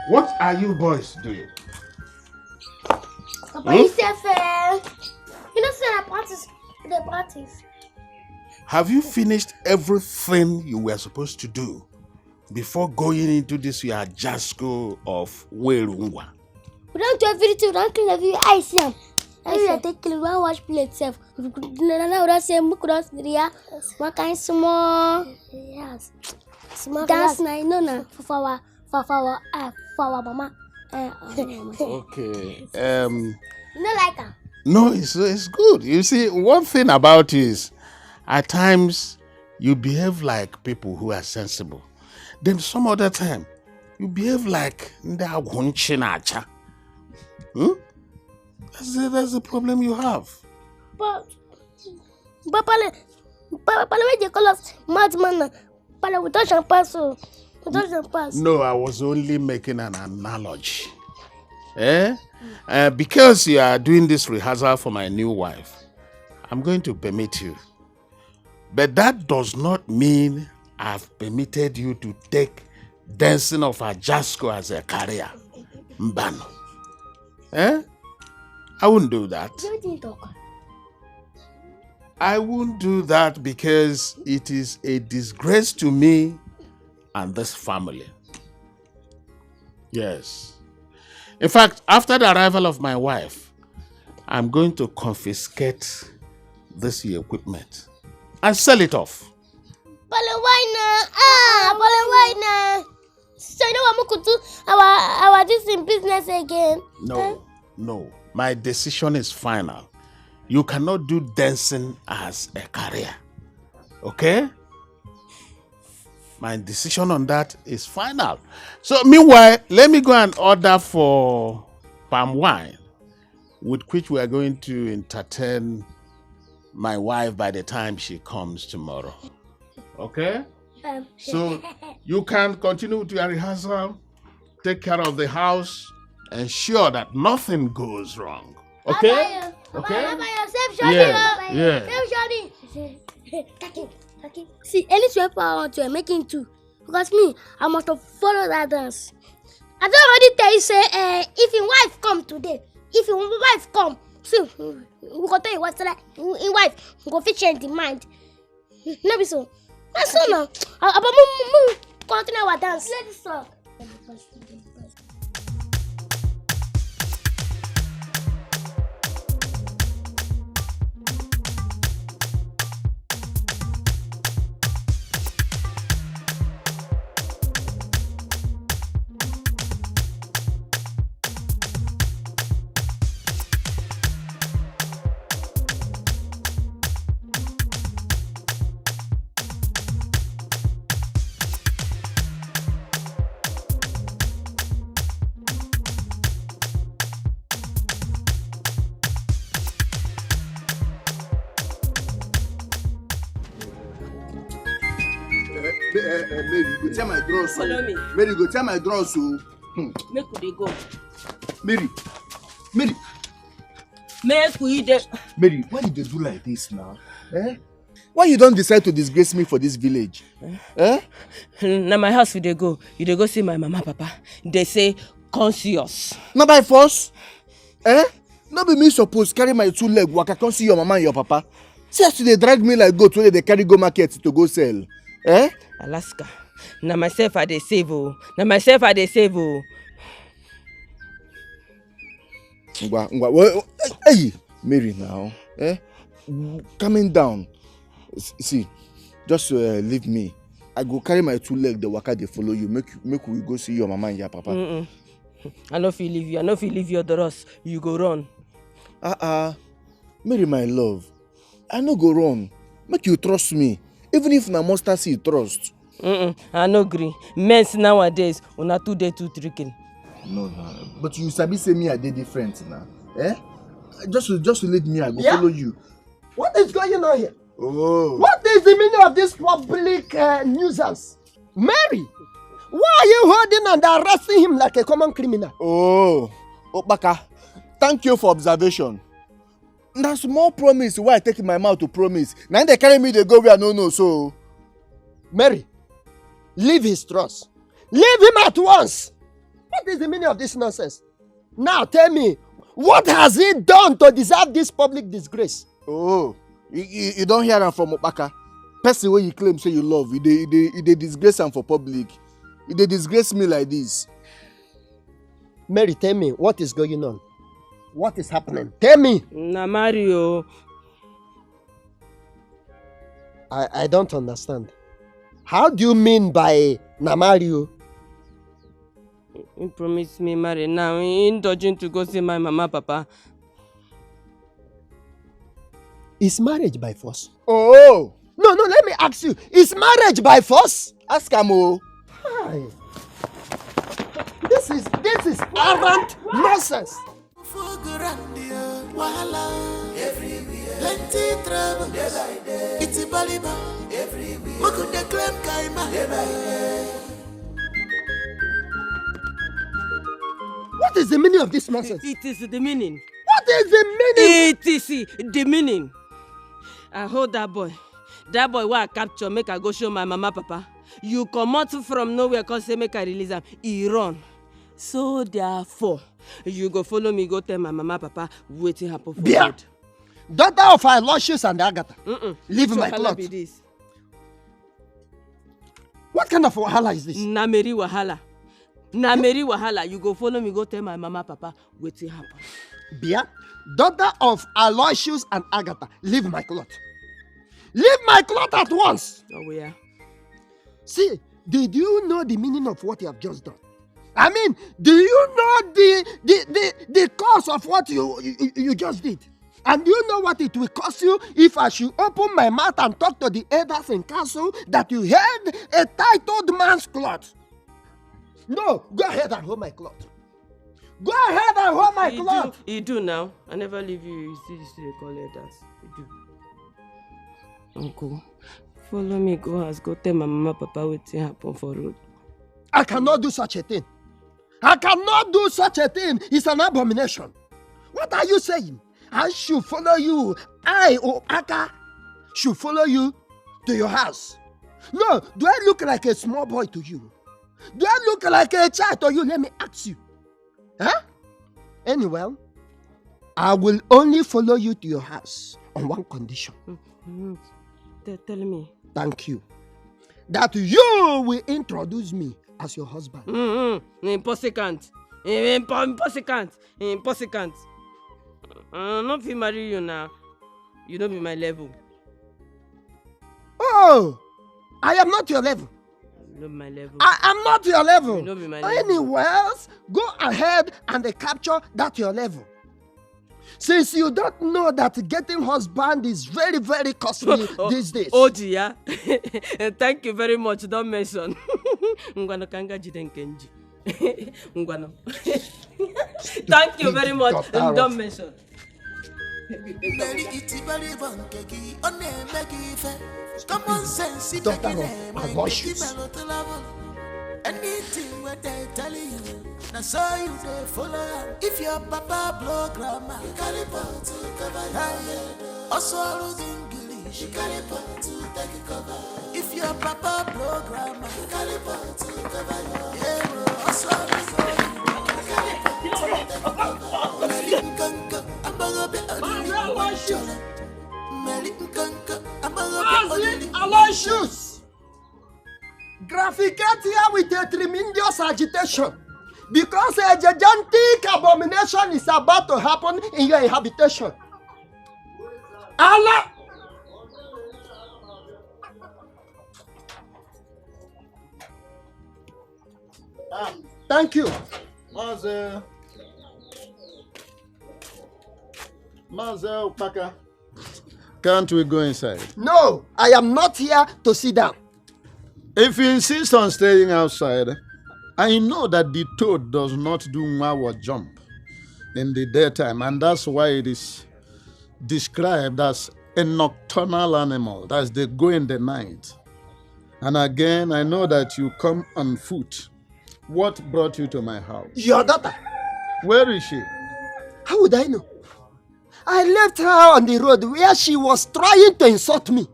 What are you boys doing? Papa, you say fair. You know, say the parties. Have you finished everything you were supposed to do before going into this your jasko of Werungwa? We don't do everything, we don't clean everything. I see them. I see take clean, one wash plate self. We could say, one kind small. Yes. Small dance na, no na, for our mama. Okay. You don't like her? No, it's good. You see, one thing about it is, at times, you behave like people who are sensible. Then some other time, you behave like Ndagwunchinacha. That's the problem you have. But Papa, why they call us madman? Papa, we touch and pass. No, I was only making an analogy. Because you are doing this rehearsal for my new wife, I'm going to permit you. But that does not mean I've permitted you to take dancing of a jasko as a career. Mbano. I wouldn't do that. I won't do that because it is a disgrace to me and this family. Yes. In fact, after the arrival of my wife, I'm going to confiscate this equipment and sell it off. Why now? So you know what we could do our this in business again? No. My decision is final. You cannot do dancing as a career. Okay? My decision on that is final. So meanwhile, let me go and order for palm wine, with which we are going to entertain my wife by the time she comes tomorrow. Okay? So you can continue with your rehearsal, take care of the house, ensure that nothing goes wrong. Okay? Okay? Yeah. See, any sweeper I want to make it too. Because me, I must follow that dance. I don't already tell you, say, if your wife come today, if your wife come, see, we go tell you what's like, in wife, we go fit change the mind. No be so. That's so now. But continue our dance. Let's stop. Mary, go tell my draws. Follow me. Mary, go tell my draws. Make we go. Mary, Mary. Make we dey. Mary, why did you do like this now? Eh? Why you don't decide to disgrace me for this village? Eh? Na my house we dey go. You dey go see my mama, papa. They say, conscious. Not by force? Eh? Not be me supposed carry my 2 leg waka come see your mama and your papa. See as they drag me like goat when they carry go market to go sell. Eh? Alaska. Na myself I dey save oh. Na myself I dey save oh. Hey, Mary now. Eh? Coming down. See, just leave me. I go carry my 2 leg, the waka they follow you. Make we go see your mama and your papa. I no fit leave you. I no fit leave you the rest. You go run. Mary, my love. I no go run. Make you trust me. Even if na mustard seed trust. I no agree. Men nowadays, una too dey too tricking. No. But you sabi say me I dey different now. Eh? Just leave me. I go follow you. What is going on here? Oh. What is the meaning of this public nuisance? Mary, why are you holding and arresting him like a common criminal? Oh, Opaka, thank you for observation. Na small promise why I take my mouth to promise. Now they carry me, they go where I no know so. Mary, leave his trust. Leave him at once. What is the meaning of this nonsense? Now tell me, what has he done to deserve this public disgrace? Oh, you don't hear him from Opaka. Person where you claim say you love, they disgrace him for public. They disgrace me like this. Mary, tell me, what is going on? What is happening? Tell me. Na Mario. I don't understand. How do you mean by na Mario? He promised me marry now. He ain't dodging to go see my mama, papa. Is marriage by force? Oh! No, let me ask you. Is marriage by force? Ask Amo. Hi. This is arrant nonsense. Plenty trouble, it's a baliba everywhere. Look at the claim kaima. What is the meaning of this nonsense? It is the meaning. What is the meaning? It is the meaning. I hold that boy. That boy where I capture, make I go show my mama, papa. You come out from nowhere, cause say make I release him. He run. So therefore, you go follow me, go tell my mama, papa, waiting happen for good. Daughter of our Aloysius and Agatha. Leave my cloth. What kind of wahala is this? Na Mary wahala. Na Mary wahala. You go follow me, go tell my mama, papa, waiting happen. Bia, daughter of Aloysius and Agatha, leave my cloth. Leave my cloth at once. Oh, yeah. See, did you know the meaning of what you have just done? I mean, do you know the cause of what you just did? And do you know what it will cost you if I should open my mouth and talk to the elders in council that you held a titled man's cloth? No, go ahead and hold my cloth. Go ahead and hold my cloth. You do now. I never leave you. You still call elders. You do. Uncle, follow me, go house, go tell my mama, papa, waiting happen for road. I cannot do such a thing. I cannot do such a thing. It's an abomination. What are you saying? I should follow you. I, Aka, should follow you to your house. No, do I look like a small boy to you? Do I look like a child to you? Let me ask you. Huh? Anyway, I will only follow you to your house on one condition. Tell me. Thank you. That you will introduce me as your husband. Impossible. I'm not fit marry you now. You don't be my level. Oh, I am not your level. Not my level. I am not your level. You don't be my level. Anywhere else, go ahead and capture that your level. Since you don't know that getting husband is very, very costly these days. Oh dear. Thank you very much. Don't mention. Ngwano kanga jiden kenji. Ngwano. Thank you very much. Don't mention. Daughter of Aloysius. Anything what they tell you, Now so you dey follow am. If your papa blow grammar, you carry power to cover your head. Also lose English, you carry power to take it cover. If your papa blow grammar, you carry power to cover your head. Also lose English, you carry power to take it cover. Melinkanka, ambaga be adili wanchola. Melinkanka, ambaga be adili Aloysius! Graphicate here with a tremendous agitation because a gigantic abomination is about to happen in your habitation. Allah! Thank you. Mazel Paka. Can't we go inside? No, I am not here to sit down. If you insist on staying outside, I know that the toad does not do mawa jump in the daytime, and that's why it is described as a nocturnal animal. That's they go in the night. And again, I know that you come on foot. What brought you to my house? Your daughter. Where is she? How would I know? I left her on the road where she was trying to insult me.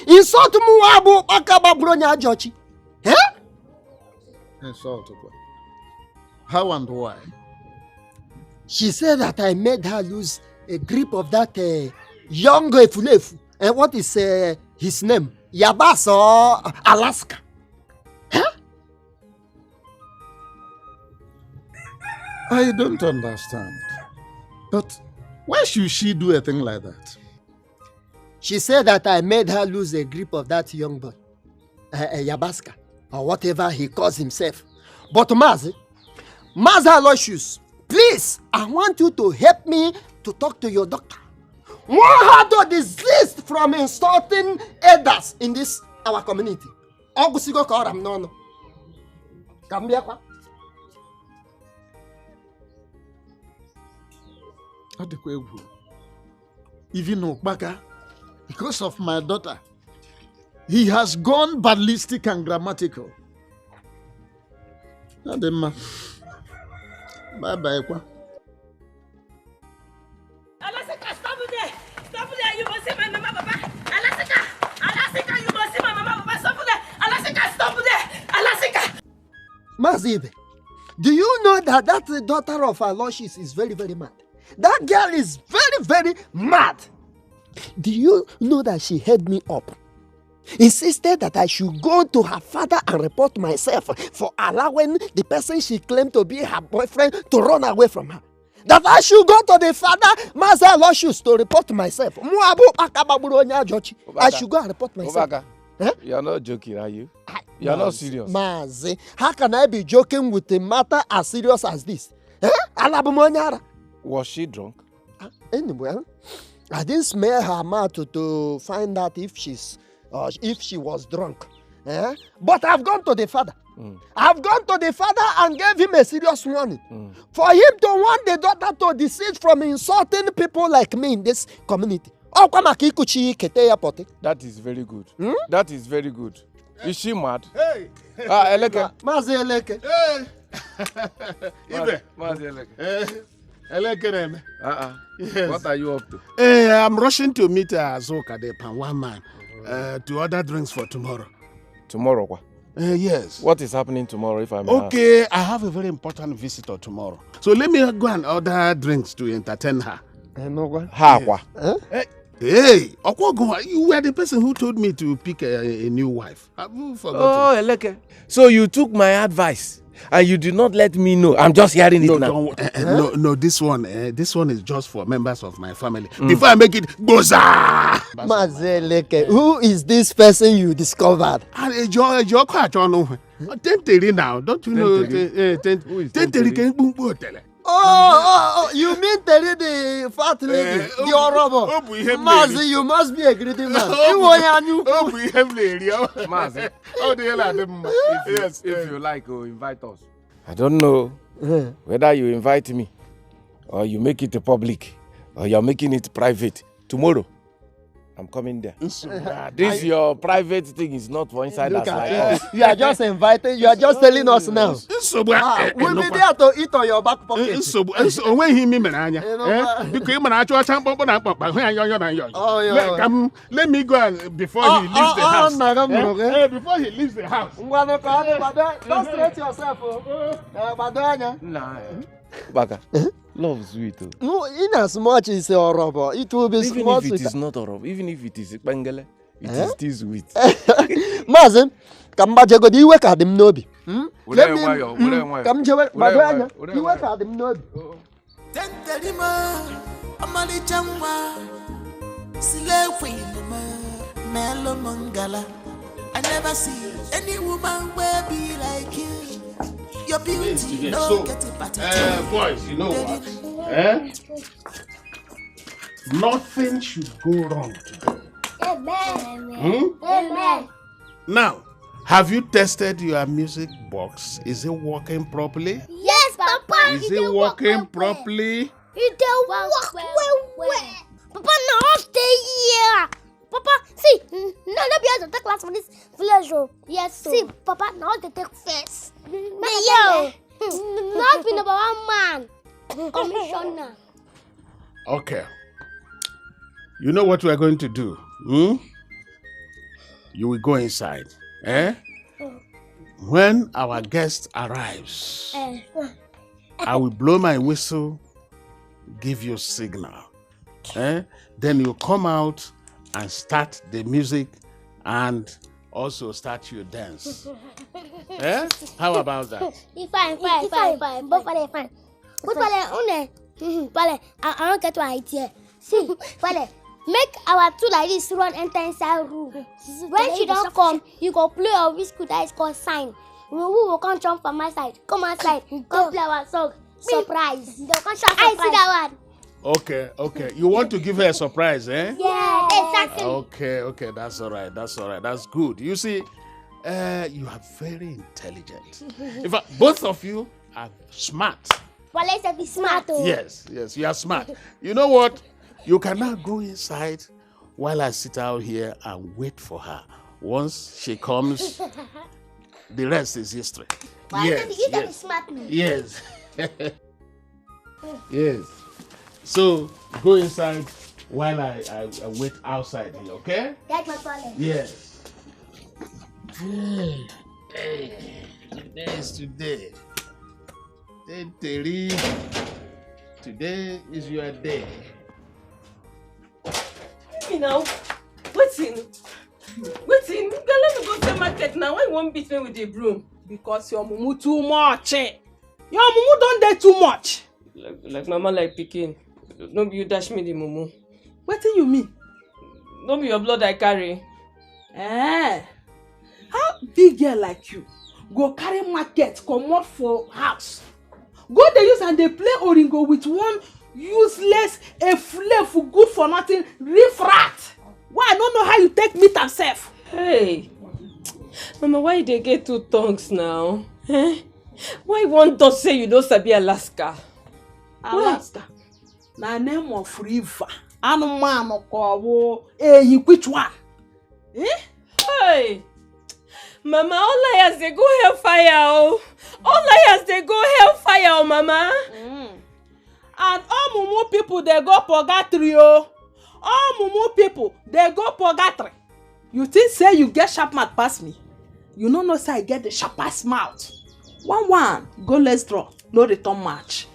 Insult me, Abu Akababronya Jochi. Eh? Insult her. How and why? She said that I made her lose a grip of that young Efulefu. And what is his name? Yabas or Alaska? Huh? I don't understand. But why should she do a thing like that? She said that I made her lose a grip of that young boy, Yabaska, or whatever he calls himself. But Mazi Aloysius, please, I want you to help me to talk to your doctor. Want her to desist from insulting elders in this our community. Ogusigo Koram no. Kambiakwa. Even Okbaka, because of my daughter, he has gone ballistic and grammatical. Adema. Bye-bye. Alasika, stop there! Stop there! You must see my mama, Papa! Alasika, you must see my mama, Papa! Stop there! Alasika, stop there! Alasika! Mazibe, do you know that that daughter of Aloysius is very, very mad? That girl is very, very mad. Do you know that she held me up? Insisted that I should go to her father and report myself for allowing the person she claimed to be her boyfriend to run away from her. That I should go to the father, Master Aloysius, to report myself. I should go and report myself. Huh? You're not joking, are you? You're not serious. Mazi, how can I be joking with a matter as serious as this? Was she drunk? Anyway, I didn't smell her mouth to find out if she was drunk. But I've gone to the father. I've gone to the father and gave him a serious warning. For him to want the daughter to desist from insulting people like me in this community. That is very good. That is very good. Is she mad? Hey! Eleke. Mazi Eleke. Hey! Ibe. Mazi Eleke. Eleke. Yes. What are you up to? I'm rushing to meet Azoka, the pan one man, to order drinks for tomorrow. Tomorrow, what? Yes. What is happening tomorrow, if I may Okay, I have a very important visitor tomorrow. So let me go and order drinks to entertain her. Hey, you were the person who told me to pick a new wife. Have you forgotten? Oh, Eleke. So you took my advice and you did not let me know. I'm just hearing it now. No, this one is just for members of my family. Before I make it, goza! Mazeleke, who is this person you discovered? Tenteri now, don't you know? Tenteri? Oh, you mean Terry the fat lady, the Orobo? Mazi, you must be a greedy man. Mazi, if you like, invite us. I don't know whether you invite me or you make it public or you're making it private tomorrow. I'm coming there. This your private thing is not for insiders like us. You are just inviting. You are just telling us now. We'll be there to eat on your back pocket. When he me menanya, because man, I try to pump on pump. Let me go and before he leaves the house. Before he leaves the house. Don't stress yourself, Nah, Baka, love is sweet. No, in as much as horrible, it will be even small. if it is not horrible, even if it is bangele, it is still sweet. Mazen, come back, go. You work at them nobi. Come Badanya. You work at them nobi. Tenterima, Amali Jamwa, Silewi, Melo Mangala. I never see any woman will be like you. Your beauty, no get it better. Boys, you know what? Nothing should go wrong today. Amen. Amen. Now, have you tested your music box? Is it working properly? Yes, Papa. Is it working properly? It work well. Papa, now stay here. Papa, see, no, be able to take class for this village. Yes, so. See, Papa, now they take first. Yo, not be number one man. Commissioner. Okay. You know what we are going to do? You will go inside. When our guest arrives, I will blow my whistle, give you signal. Then you come out and start the music and also start your dance. How about that? Fine. Both of them fine. But I don't get one idea. See, make our two like this run enter inside room. When she don't come, you go play a whistle that is called sign. We will come jump from my side. Come outside. Come play our song. Surprise. I see that one. Okay. You want to give her a surprise, eh? Yeah, exactly. Okay. That's all right. That's good. You see, you are very intelligent. In fact, both of you are smart. Well, let's be smart. Yes, you are smart. You know what? You can now go inside while I sit out here and wait for her. Once she comes, the rest is history. Well, yes. Smart. Yes. Yes. So go inside while I wait outside here, okay? That's my problem. Yes. Hey, today is today. Today is your day. You know, waiting. Let me go to the market now. Why you won't beat me with the broom? Because your mumu too much. Your mumu don't do too much. Like mama like pikin. No be you dash me the mumu. What do you mean? No be your blood I carry. How big girl like you go carry market comot for house? Go dey use and dey play oringo with one useless a flake good for nothing riff-rat. Why I don't know how you take meet am sef? Hey, mama, why they get two tongues now? Why one does say you don't sabi Alaska? Alaska na name of river. Anumano kowo which one? Hey, mama, all liars they go hellfire. All liars they go hellfire, mama. And all mumu people they go purgatory. All mumu people they go purgatory. You think say you get sharp mouth pass me? You know say I get the sharpest mouth. One go let's draw. No return match.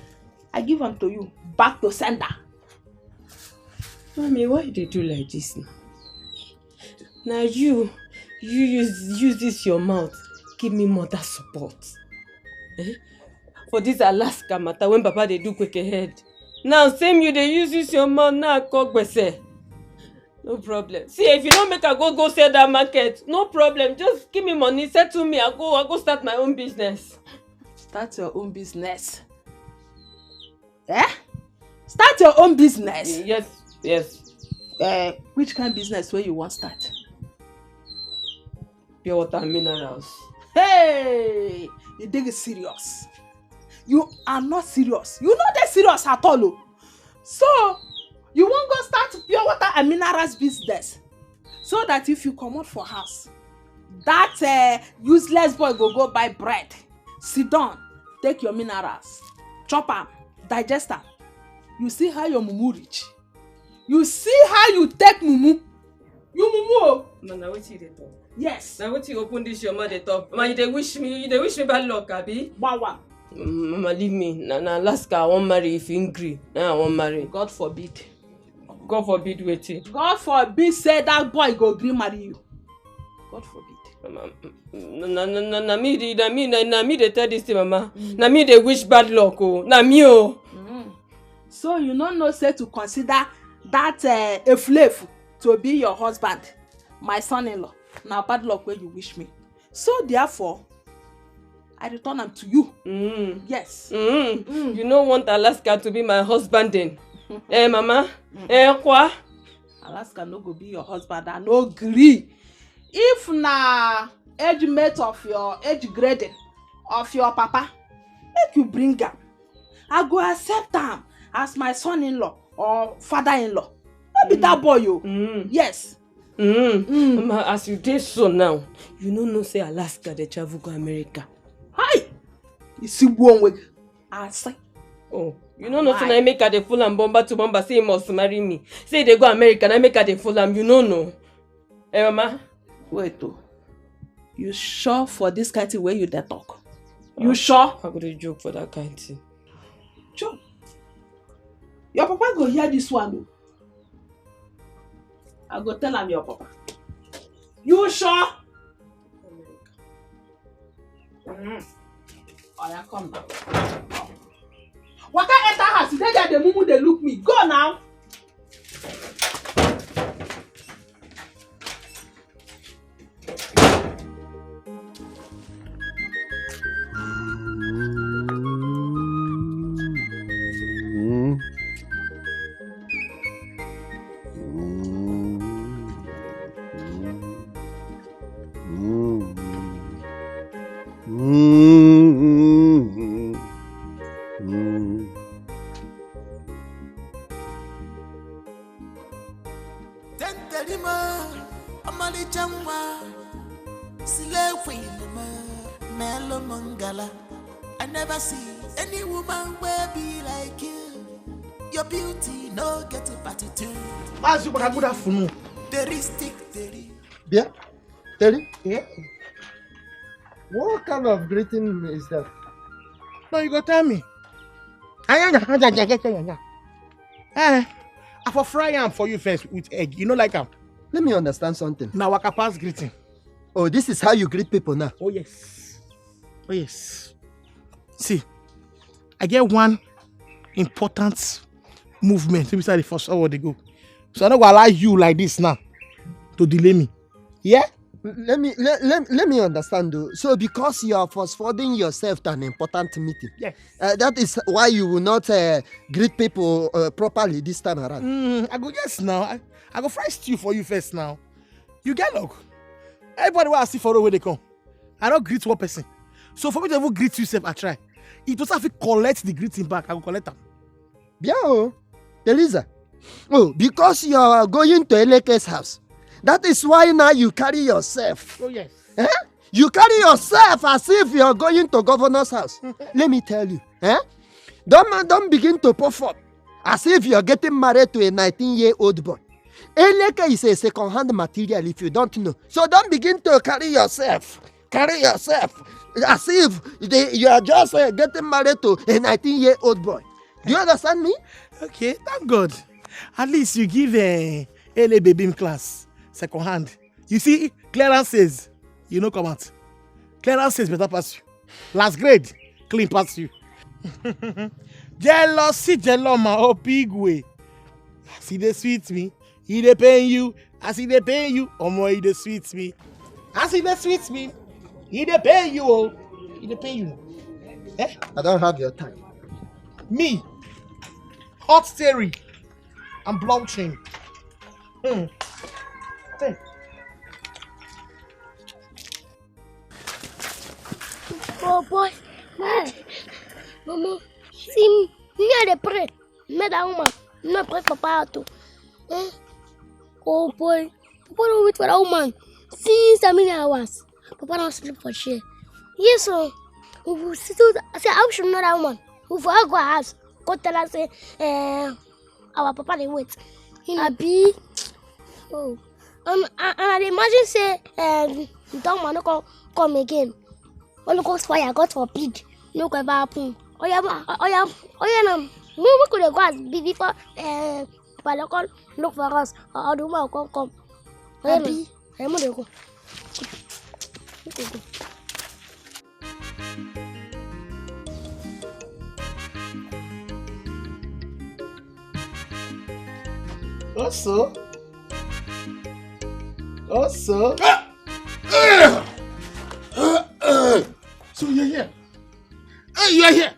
I give them to you. Back to sender. Mommy, why they do like this now? Now you use this your mouth. Give me mother support. For this Alaska matter when Papa they do quick ahead. Now same you they use this your mouth now kogbese. No problem. See, if you don't make a go sell that market, no problem. Just give me money, settle me. I go start my own business. Start your own business. Start your own business. Yes. Which kind of business where you want start? Pure water and minerals. Hey, you dig serious. You are not serious. You know they're serious at all. So You won't go start pure water and minerals business. So that if you come out for house, that useless boy go buy bread. Sit down, take your minerals, chop am, digest am. You see how your mumu reach. You see how you take mumu. You mumu oh. Now what you dey talk? Yes. Now what you open this your mouth dey talk? Mama, you dey wish me bad luck, abi? Wawa. Mama, leave me. Na last guy I won't marry if you agree. Now I won't marry. God forbid. God forbid wetin? God forbid say that boy go gree marry you. God forbid. Mama, na me dey tell this thing, Mama. Na me dey wish bad luck, oh. Na me, oh. So you no know say to consider that a slave to be your husband, my son-in-law. Now bad luck where you wish me. So therefore, I return am to you. Yes. You no want Alaska to be my husband then? Mama? Kwa? Alaska no go be your husband. I no gree. If na age mate of your age grading of your papa, make you bring am. I go accept am as my son-in-law or father-in-law. No be that boy, yo. Yes. Mama, as you dey so now, you no know say Alaska dey travel go America. Hi! You see one way. I say. Oh, you no know say I make her dey fool am bomba to bomba say he must marry me. Say they go America, I make her dey fool am. You no know. Mama? Wait, oh. You sure for this kind of thing where you dey talk? You sure? I go dey joke for that kind of thing. Sure. Your papa go hear this one, though. I go tell him your papa. You sure? Oh, yeah, come now. Waka enter house, they get the mumu, they look me. Go now. I never see any woman where be like you. Your beauty no get a attitude. Good afternoon. There is stick, there is. Yeah? Terry? Yeah? What kind of greeting is that? No, you go tell me. I for fry am for you first with egg. You know like am. Let me understand something. Now waka pass greeting. Oh, this is how you greet people now? Oh, yes. Oh, yes. See, I get one important movement inside the first hour they go. So I'm not gonna allow you like this now to delay me. Yeah? Let me understand though. So because you are forwarding yourself to an important meeting, yes. That is why you will not greet people properly this time around. I go yes now. I go fry stew for you first now. You get luck. Everybody will see for the way they come. I don't greet one person. So for me to even greet yourself, I try. It was have to collect the greeting back. I will collect them. Bien, oh, Eliza. Oh, because you are going to Eleke's house. That is why now you carry yourself. Oh, yes. Eh? You carry yourself as if you are going to governor's house. Let me tell you. Eh? Don't begin to puff up as if you are getting married to a 19-year-old boy. Eleke is a second-hand material if you don't know. So don't begin to carry yourself. Carry yourself as if you are just getting married to a 19-year-old boy. Do you understand me? Okay, thank God. At least you give LA baby in class, second hand. You see, Clarence says, you know, come out. Clarence says better pass you. Last grade, clean pass you. Jealousy, jeloma, oh big way. See they sweet me, he they paying you. I see they paying you, oh more he they sweet me. I see they sweet me, he they paying you, oh, he they paying you. Eh? I don't have your time. Me, hot theory, and blockchain. Hey. Oh boy, Mama, see me, I dey pray. Me that woman, No, break Papa out too. Oh boy. Papa don't wait for that woman. Since how many hours? Papa don't sleep for share. Yes, sir. We still say I should know that woman. We for go house. Go tell her say our papa they wait. Abi. Oh. And I imagine say that man no come again. All goes fire, God forbid. No go ever happen. Oh yeah, no. We could go as before Palacon look for us. Or the woman come. Abi. I'm gonna go. Also. So you're here. You are here.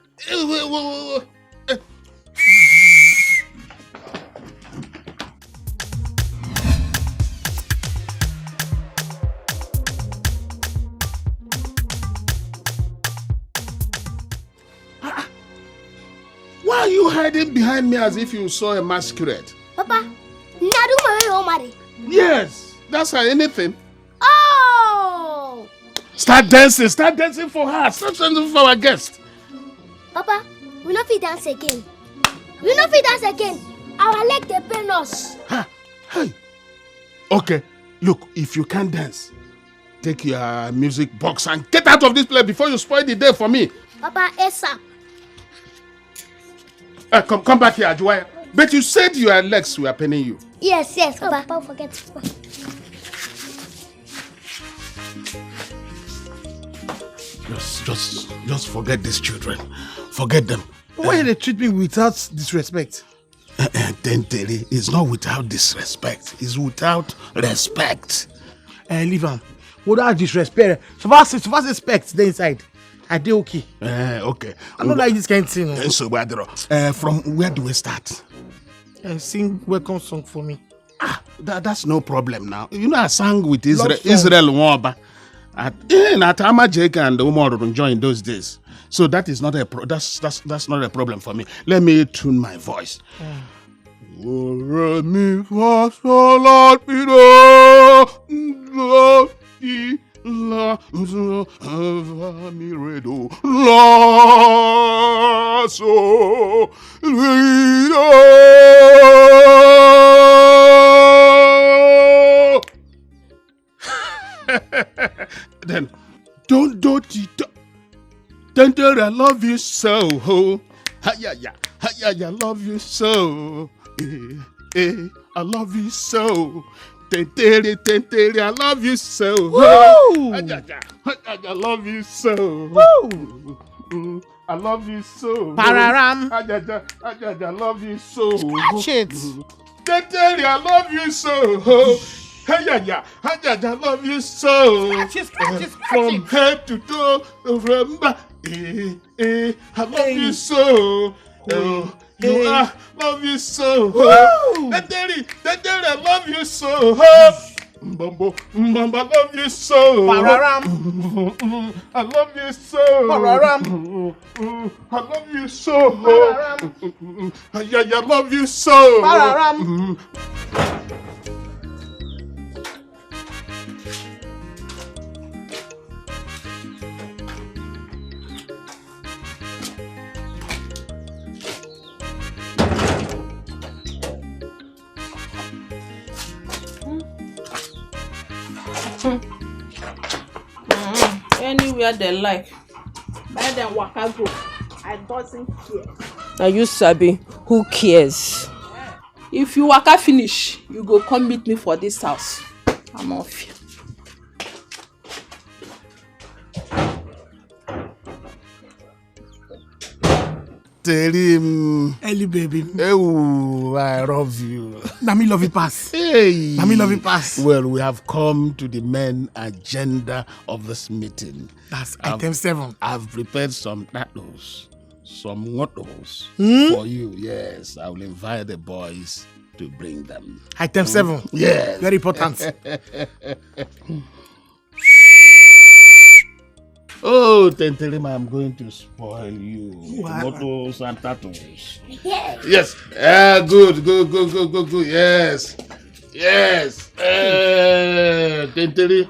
Why are you hiding behind me as if you saw a masquerade? Papa, Nadu marry. Yes, that's her anything. Oh! Start dancing for her. Start dancing for our guest. Papa, we no fit dance again. Our leg dey pain us. Hey. Okay, look, if you can't dance, take your music box and get out of this place before you spoil the day for me. Papa, ASAP. Come back here, Ajuwaya. But you said your legs were paining you. Yes, Papa. Don't forget. Just forget these children. Forget them. Why they treat me without disrespect? Tentele is not without disrespect. It's without respect. Leave him. Without disrespect. So far respect, they inside. I did okay. Okay. I don't like this kind of thing. So, from where do we start? Sing welcome song for me. That's no problem now. You know, I sang with Israel Nwaba at Amajeka and Umar joined those days. So that is not that's not a problem for me. Let me tune my voice. Then don't Tonto, I love you so. I love you so. I love you so. Tentele, I love you so. I love you so. I love you so. Pararam. I love you so. Catch it. Tentele, I love you so. I love you so. Scratch it. From head to toe, from back. I love you so. I love you so. Daddy, I love you so. Mamba, I love you so. Pararam. I love you so. Pararam. I love you so. Pararam. I love you so. Pararam. Anywhere they like. Let them waka go. I doesn't care. Now you sabi, who cares? If you waka finish, you go come meet me for this house. I'm off here. Tell him, Ellie baby. Oh, I love you. Now me love you pass. Hey. Now me love you pass. Well, we have come to the main agenda of this meeting. That's item 7. I've prepared some tacos, some ngotos for you. Yes, I will invite the boys to bring them. Item 7. Yes. Very important. Oh, Tenterima, I'm going to spoil you. What? Tomatoes and tattoos. Yes. Good. Yes. Tenteri.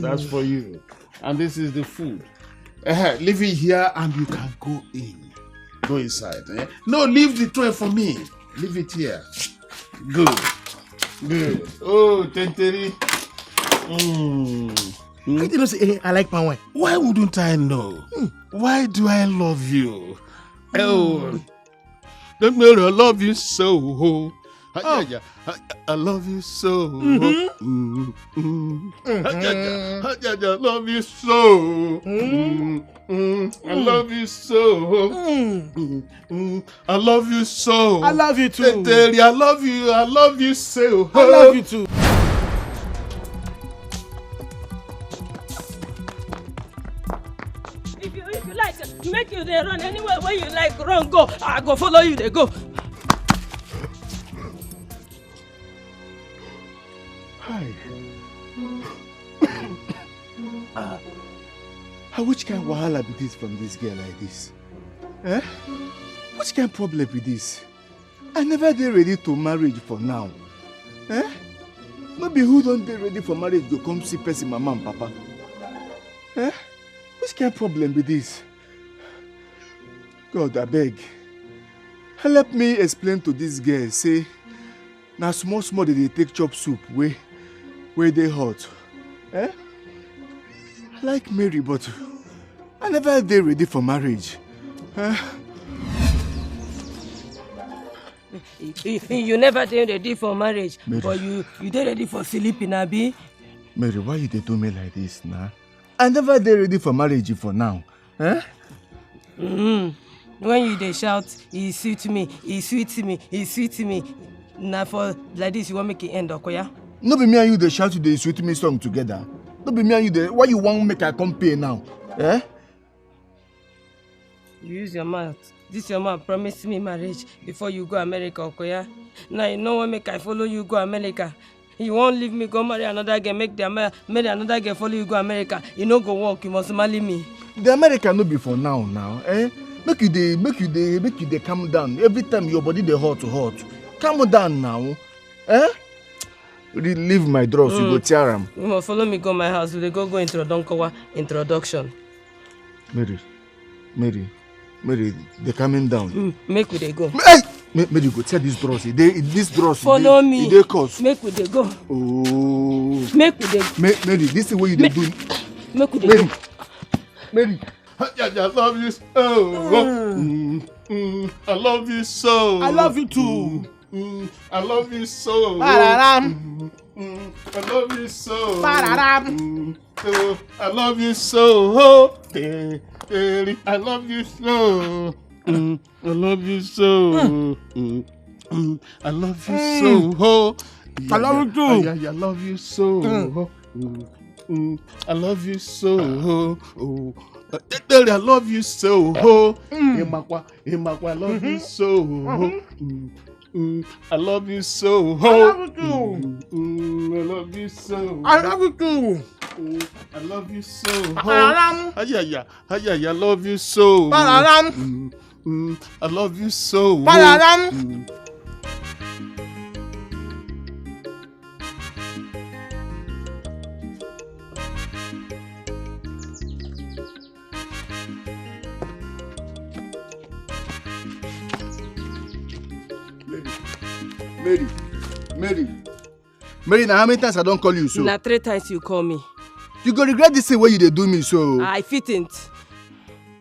That's for you. And this is the food. Leave it here and you can go in. Go inside. No, leave the tray for me. Leave it here. Good. Oh, Tenteri. I didn't say I like palm wine. Why wouldn't I know? Why do I love you? Oh, don't know I love you so. I love you so. I love you so. I love you so. I love you so. I love you too. Tenteri, I love you so. I love you too. If you like, make you dey run anywhere where you like, run go. I go follow you, they go. Hi. Which kind of wahala be this from this girl like this? Which kind of problem be this? I never dey ready to marriage for now. No be who don't dey ready for marriage go come see person mama and papa. Which kind of problem be this? God, I beg. Help me explain to this girl, say, na small they take chop soup where they hot. I like Mary, but I never dey ready for marriage. You never dey ready for marriage, Mary. but you dey ready for sleeping, abi? Mary, why you dey do me like this, nah? I never dey ready for marriage for now. When you dey shout, he sweet me, he sweet me, he sweet me. Na for like this, you want make it end, Okoya? No be me and you dey shout to the sweet me song together. No be me and you dey. Why you want make I come pay now? You use your mouth. This your mouth promise me marriage before you go America, Okoya. Now you know what make I follow you go America. You won't leave me go marry another girl, marry another girl follow you go America. You no go work, you must marry me. The America no be for now. Make you dey calm down. Every time your body dey hot. Calm down now. Leave my dross, you go tear am. You must follow me go my house. We dey go introduction. Mary, they coming down. Make we dey go. Mary, go tear this dross. This dross. Follow me. They cause. Make we dey go. Oh. Make we dey. Mary, this is what you dey do. Make we dey go. Mary. I love you so. I love you so. I love you too. I love you so. I love you so. I love you so. I love you so. I love you so. I love you so. I love you too. I love you so. I love you so. I love you so. Imakwa, I love you so. I love you so. I love you too. I love you so. I love you too. I love you so. I love you so. I love you so. Mary, now how many times I don't call you so? Na 3 times you call me. You go regret this thing where you dey do me so. I fitn't.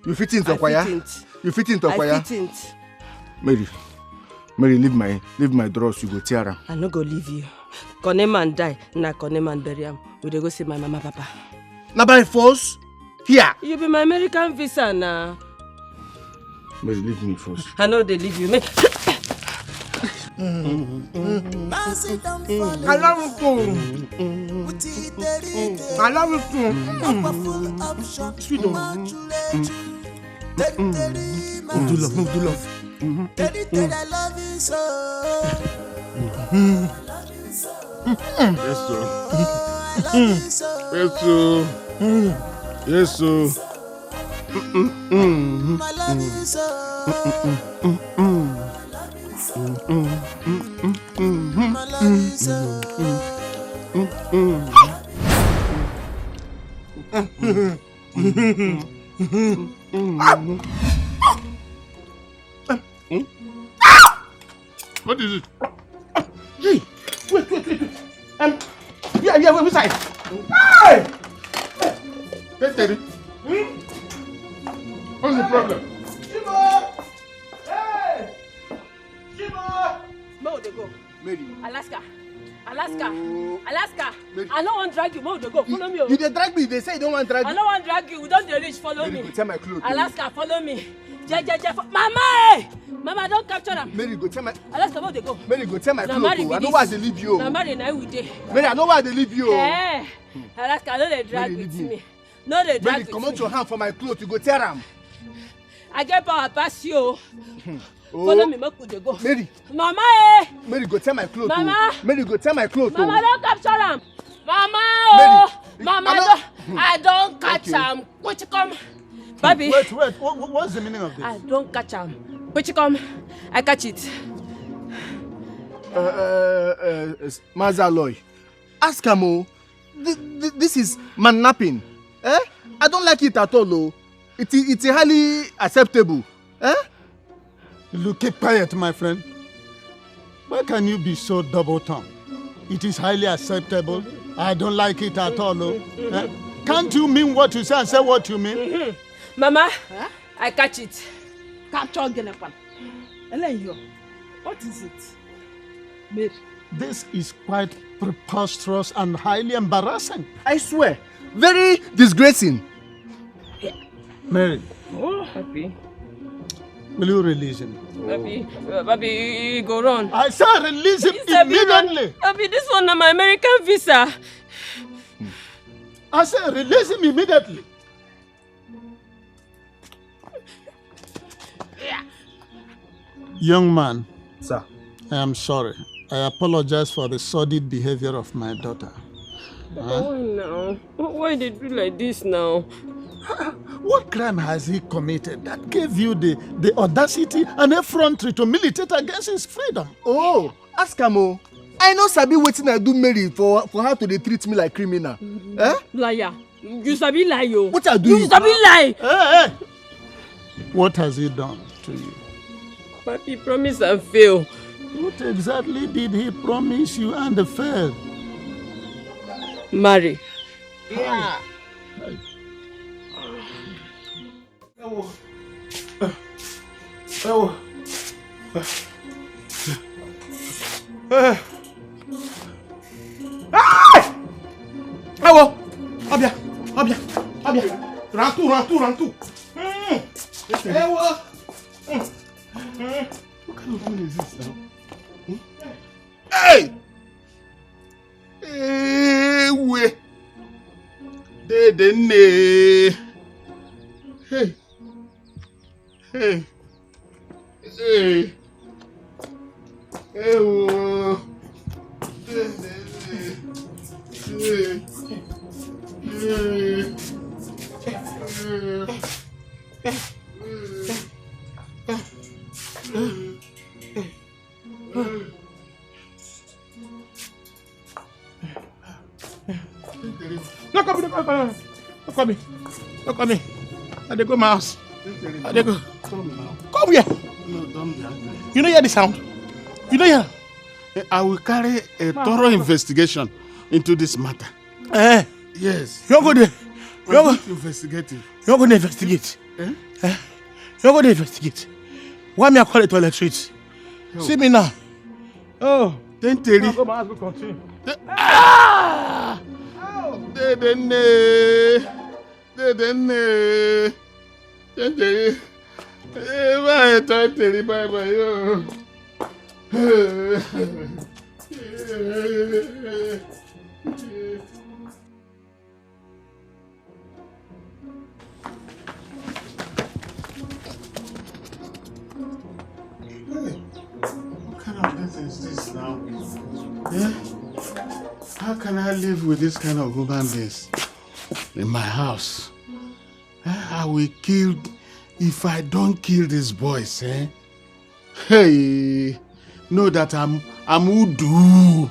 You fit into Okwaya? You fit into Okwaya? I fitn't. Mary, leave my dross, you go tear am. I no go leave you. Koneman die, na Koneman bury am. We dey go see my mama papa. Na by force? Here. You be my American visa now. Mary, leave me first. I know they leave you. I love you too. I love you too. Suitor. Do love. Yes, sir. Yes, so. What is it? Hey, wait. Yeah, wait, side. Hey! Get ready. What's the problem? Shiba! Hey! Shiba! Where they go? Mary. Alaska. Oh. Mary. I don't want to drag you. Where they go? Follow me. You dey drag me. They say you don't want to drag me. I don't want to drag you. We don't dey reach. Follow Mary, me. go tear my clothes. Alaska, follow me. Mama, Mama, don't capture them. Mary, go tear my. Alaska, where they go? Mary, go tear my Na clothes. marry I be know where this. they leave you. Na marry na we dey. Mary, I know where they leave you. Eh, Alaska, no dey drag Mary, with leave me. No dey Mary, drag with come me. out your hand for my clothes. You go tear them. I get power pass you. Oh. Follow me, make we dey go. Mary. Mama, Mary, go tear my clothes. Mama. Mary, go tear my clothes. Mama, don't capture them. Mama, Mary, Mama, I don't catch them. Which come? Baby. Wait. What's the meaning of this? I don't catch them. Which come? I catch it. Mazaloy, ask him. Oh, this is mannapping. Eh? I don't like it at all. Oh, it's highly acceptable. Eh? Look, keep quiet, my friend. Why can you be so double-tongued? It is highly acceptable. I don't like it at all. Oh. Eh? Can't you mean what you say and say what you mean? Mama, I catch it. Capture Genepan. What is it? Mary. This is quite preposterous and highly embarrassing. I swear, very disgracing. Mary, Oh, happy. will you release him? Baby, you go run. I said release him immediately. Baby, this one is my American visa. I said release him immediately. Young man. Sir. I am sorry. I apologize for the sordid behavior of my daughter. Why now? Why they do like this now? What crime has he committed that gave you the audacity and effrontery to militate against his freedom? Oh, ask him. Oh, I know Sabi waiting I do Mary for her to dey treat me like criminal. Eh? Liar. You sabi lie, yo. What I do? You sabi lie. Hey. What has he done to you? Papi promise and fail. What exactly did he promise you and fail? Marry. Yeah. Abia. Run two. What kind of woman is this now? Hey! Ewe! Dedene! Hey! Ewo! Look at me. I dey go my house. I dey go. Come here. You know hear the sound? You know hear? I will carry a thorough investigation into this matter. Yes. You go there. You go investigate. You go there investigate. You go there investigate. Why me I call it toilet street? See me now. Oh, then Terry. Go my house, go continue. Ah! Dedene. Terry. Bye, Terry. Bye, yo. What kind of person is this now? Yeah? How can I live with this kind of human beings? in my house. I will kill if I don't kill these boys, eh? Hey, know that I'm Udu.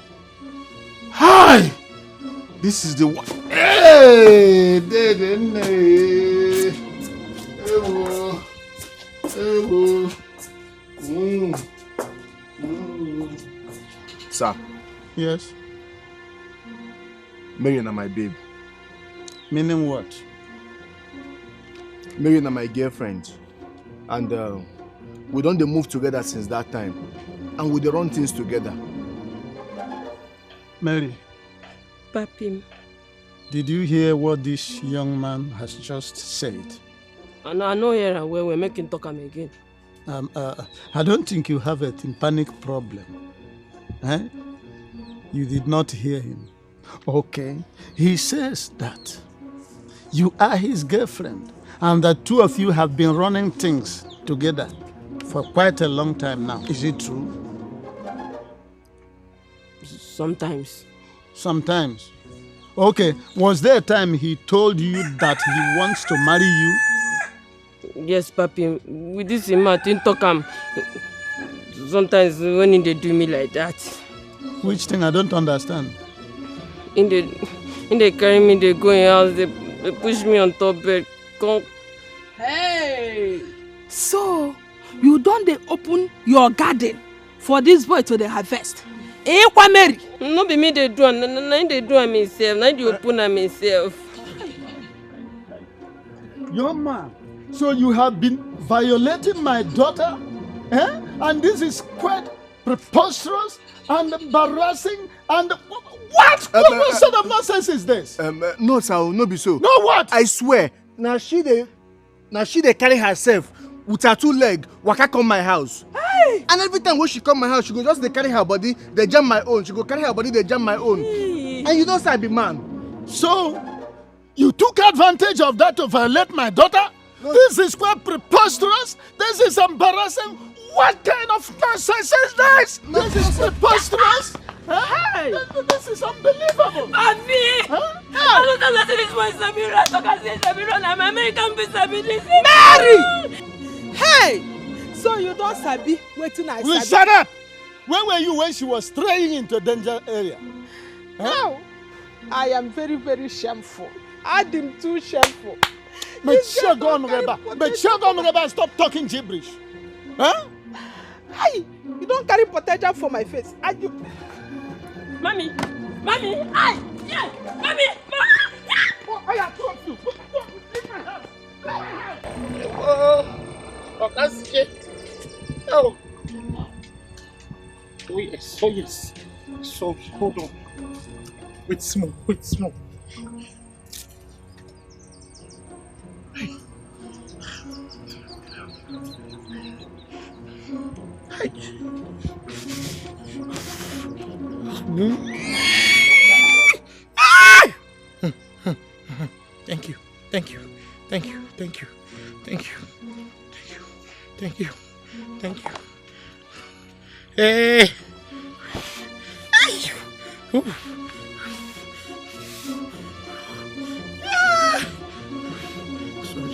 Hi! This is the one. Hey! Sir. Yes? Mary na my babe. Meaning what? Mary na my girlfriend. And we don't dey move together since that time. And we dey run things together. Mary. Papi. Did you hear what this young man has just said? I know here and where we're making talk him again. I don't think you have a tympanic problem. Eh? You did not hear him. Okay. He says that you are his girlfriend and the two of you have been running things together for quite a long time now. Is it true? Sometimes. Sometimes. Okay. Was there a time he told you that he wants to marry you? Yes, Papi. With this Martin talk him. Sometimes when they do me like that. Which thing? I don't understand. In they carry me, they go in house, they push me on top bed. Come. Hey! So, you don't dey open your garden for this boy to the harvest? Eh, Mary? No be me they do, na they do myself, na they open myself. Young man, so you have been violating my daughter? Eh? And this is quite preposterous and embarrassing and... What sort of nonsense is this? No, sir, no be so. No what? I swear. Now she dey carry herself with her two leg waka come my house. Hey! And every time when she come my house, she go just dey carry her body, they jam my own. She go carry her body, they jam my own. And you don't say I be man. So, you took advantage of that to violate my daughter? No. This is quite preposterous. This is embarrassing. What kind of nonsense is this? No, this is preposterous. Hey! This is unbelievable. Papi! Huh? I don't know that this boy Samira. So I say Samira, I'm American disability. Mary! Hey! So you don't sabi waiting I Will sabi? shut up! Where were you when she was straying into danger area? Now, I am very, very shameful. I am too shameful. But stop talking gibberish. Huh? Hey! You don't carry potential for my face. Mommy! Ay! Yeah! Mommy! Oh, I have told you. Leave my house. Okasike. Oh. Oh yes, oh yes. So hold on. Wait small. Hey. Thank you. Hey. Sorry.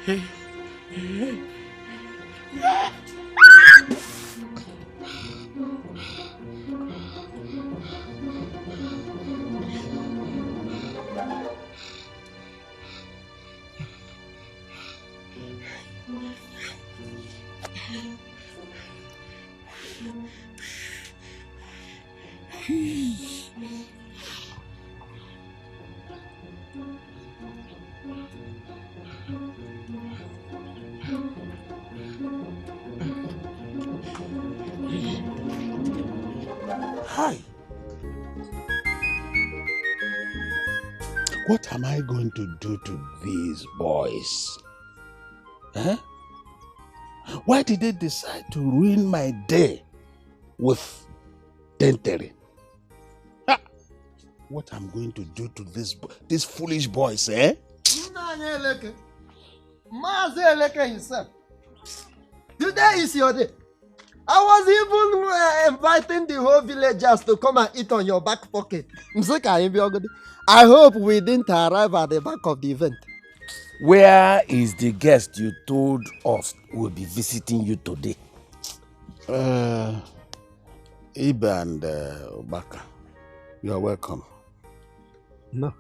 Okay. Hey. Hi. What am I going to do to these boys? Huh? Why did they decide to ruin my day with dentering? What I'm going to do to these foolish boys, eh? Mazeleke himself. Today is your day. I was even inviting the whole villagers to come and eat on your back pocket. I hope we didn't arrive at the back of the event. Where is the guest you told us will be visiting you today? Ibe and Obaka, you are welcome. No.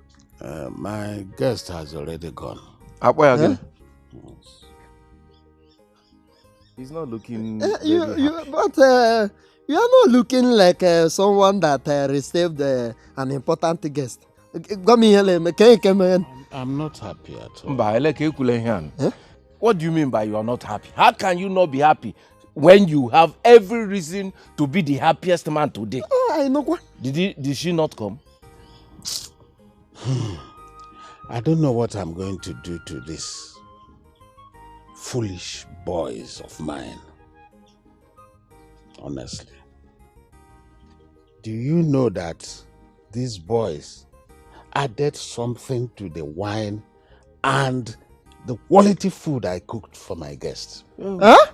My guest has already gone. Where again? He's not looking. But you are not looking like someone that received an important guest. I'm not happy at all. What do you mean by you are not happy? How can you not be happy when you have every reason to be the happiest man today? I know what. Did she not come? I don't know what I'm going to do to this foolish boys of mine. Honestly. Do you know that these boys added something to the wine and the quality food I cooked for my guests? Huh?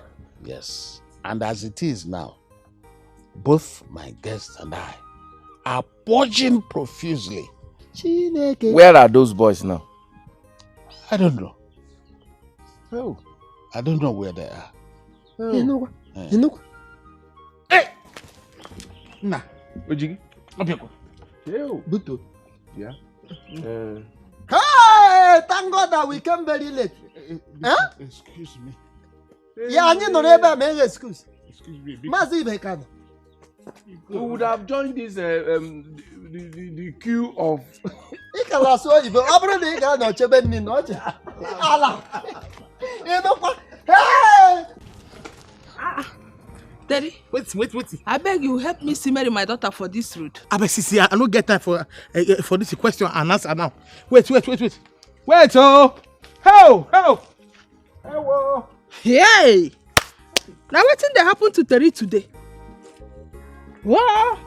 Yes. And as it is now, both my guests and I are purging profusely. Where are those boys now? I don't know. Oh. I don't know where they are. You know what? You know what? Hey! Nah. Ojigi? Buto. Yeah. Hey! Thank God that we came very late. Huh? Excuse me. Yeah, I need no excuse. Excuse me. Mazi Bekano. We would have joined this the queue of. Daddy. Wait. I beg you, help me see Mary, my daughter, for this road. I beg, see, I don't get time for this question and answer now. Wait. Wait, oh. Hello. Hey! Now what thing that happened to Terry today? What?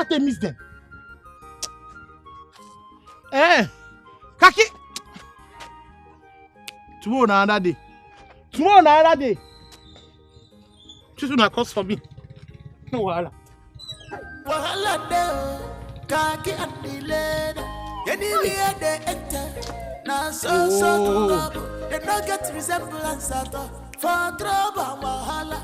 They miss them. Kaki. Tomorrow na another day. Choose una cause for me. No wahala. Wahala de kaki and the leather. Anywhere they enter, now so trouble. They don't get resemblance at all. For trouble wahala.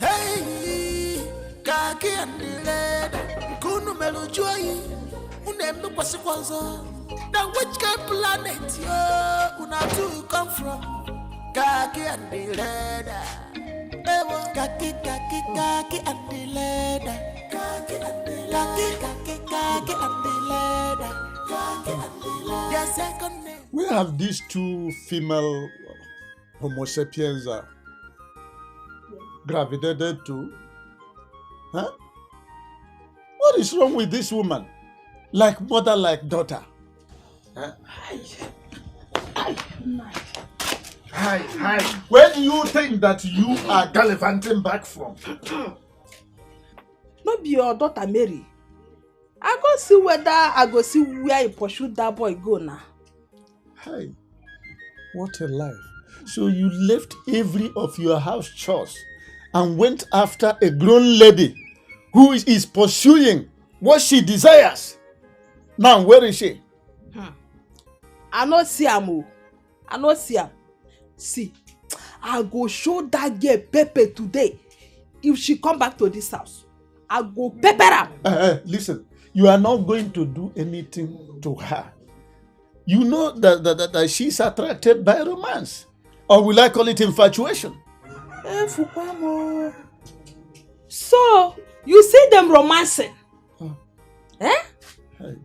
Hey, kaki and the leather. Kunu melujoyi, unemnu kwasikwazo. Now which kind of planet yo una to come from? Kaki and the leather. Kaki and the leather. Kaki and the leather. Their second name. Where have these two female Homo sapiens gravitated to? Huh? What is wrong with this woman? Like mother, like daughter. Huh? Hi. Where do you think that you are gallivanting back from? No be your daughter Mary. I go see where you pursue that boy go now. Hi. What a life. So you left every of your house chores and went after a grown lady who is pursuing what she desires. Now, where is she? I no see am. See, I go show that girl Pepe today. If she come back to this house, I go pepper her. Listen, you are not going to do anything to her. You know that she's attracted by romance. Or will I call it infatuation? So, you see them romancing?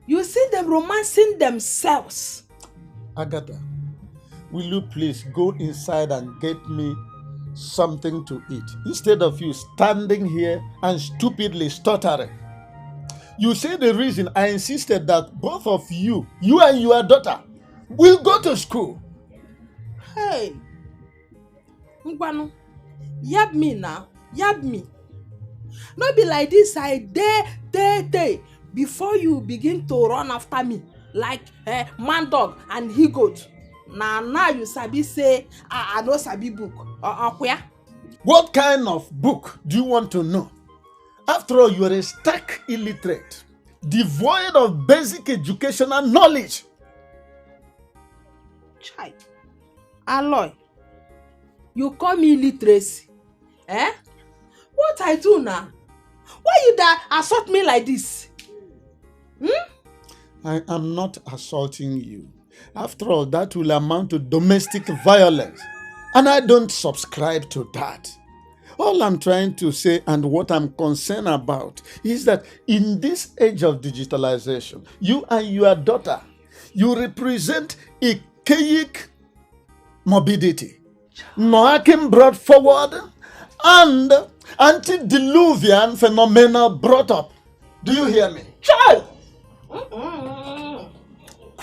You see them romancing themselves. Agatha, will you please go inside and get me something to eat instead of you standing here and stupidly stuttering? You say the reason I insisted that both of you and your daughter, will go to school. Hey, Ngwanu, yab me now, yab me. No be like this, I day before you begin to run after me like man dog and he goat. Now you sabi say I no sabi book. What kind of book do you want to know? After all, you are a stark illiterate, devoid of basic educational knowledge. Chai, Aloy, you call me illiteracy? Eh? What I do now? Why you da assault me like this? I am not assaulting you. After all, that will amount to domestic violence. And I don't subscribe to that. All I'm trying to say and what I'm concerned about is that in this age of digitalization, you and your daughter, you represent archaic morbidity. Noakim brought forward and antediluvian phenomena brought up. Do you hear me? Child!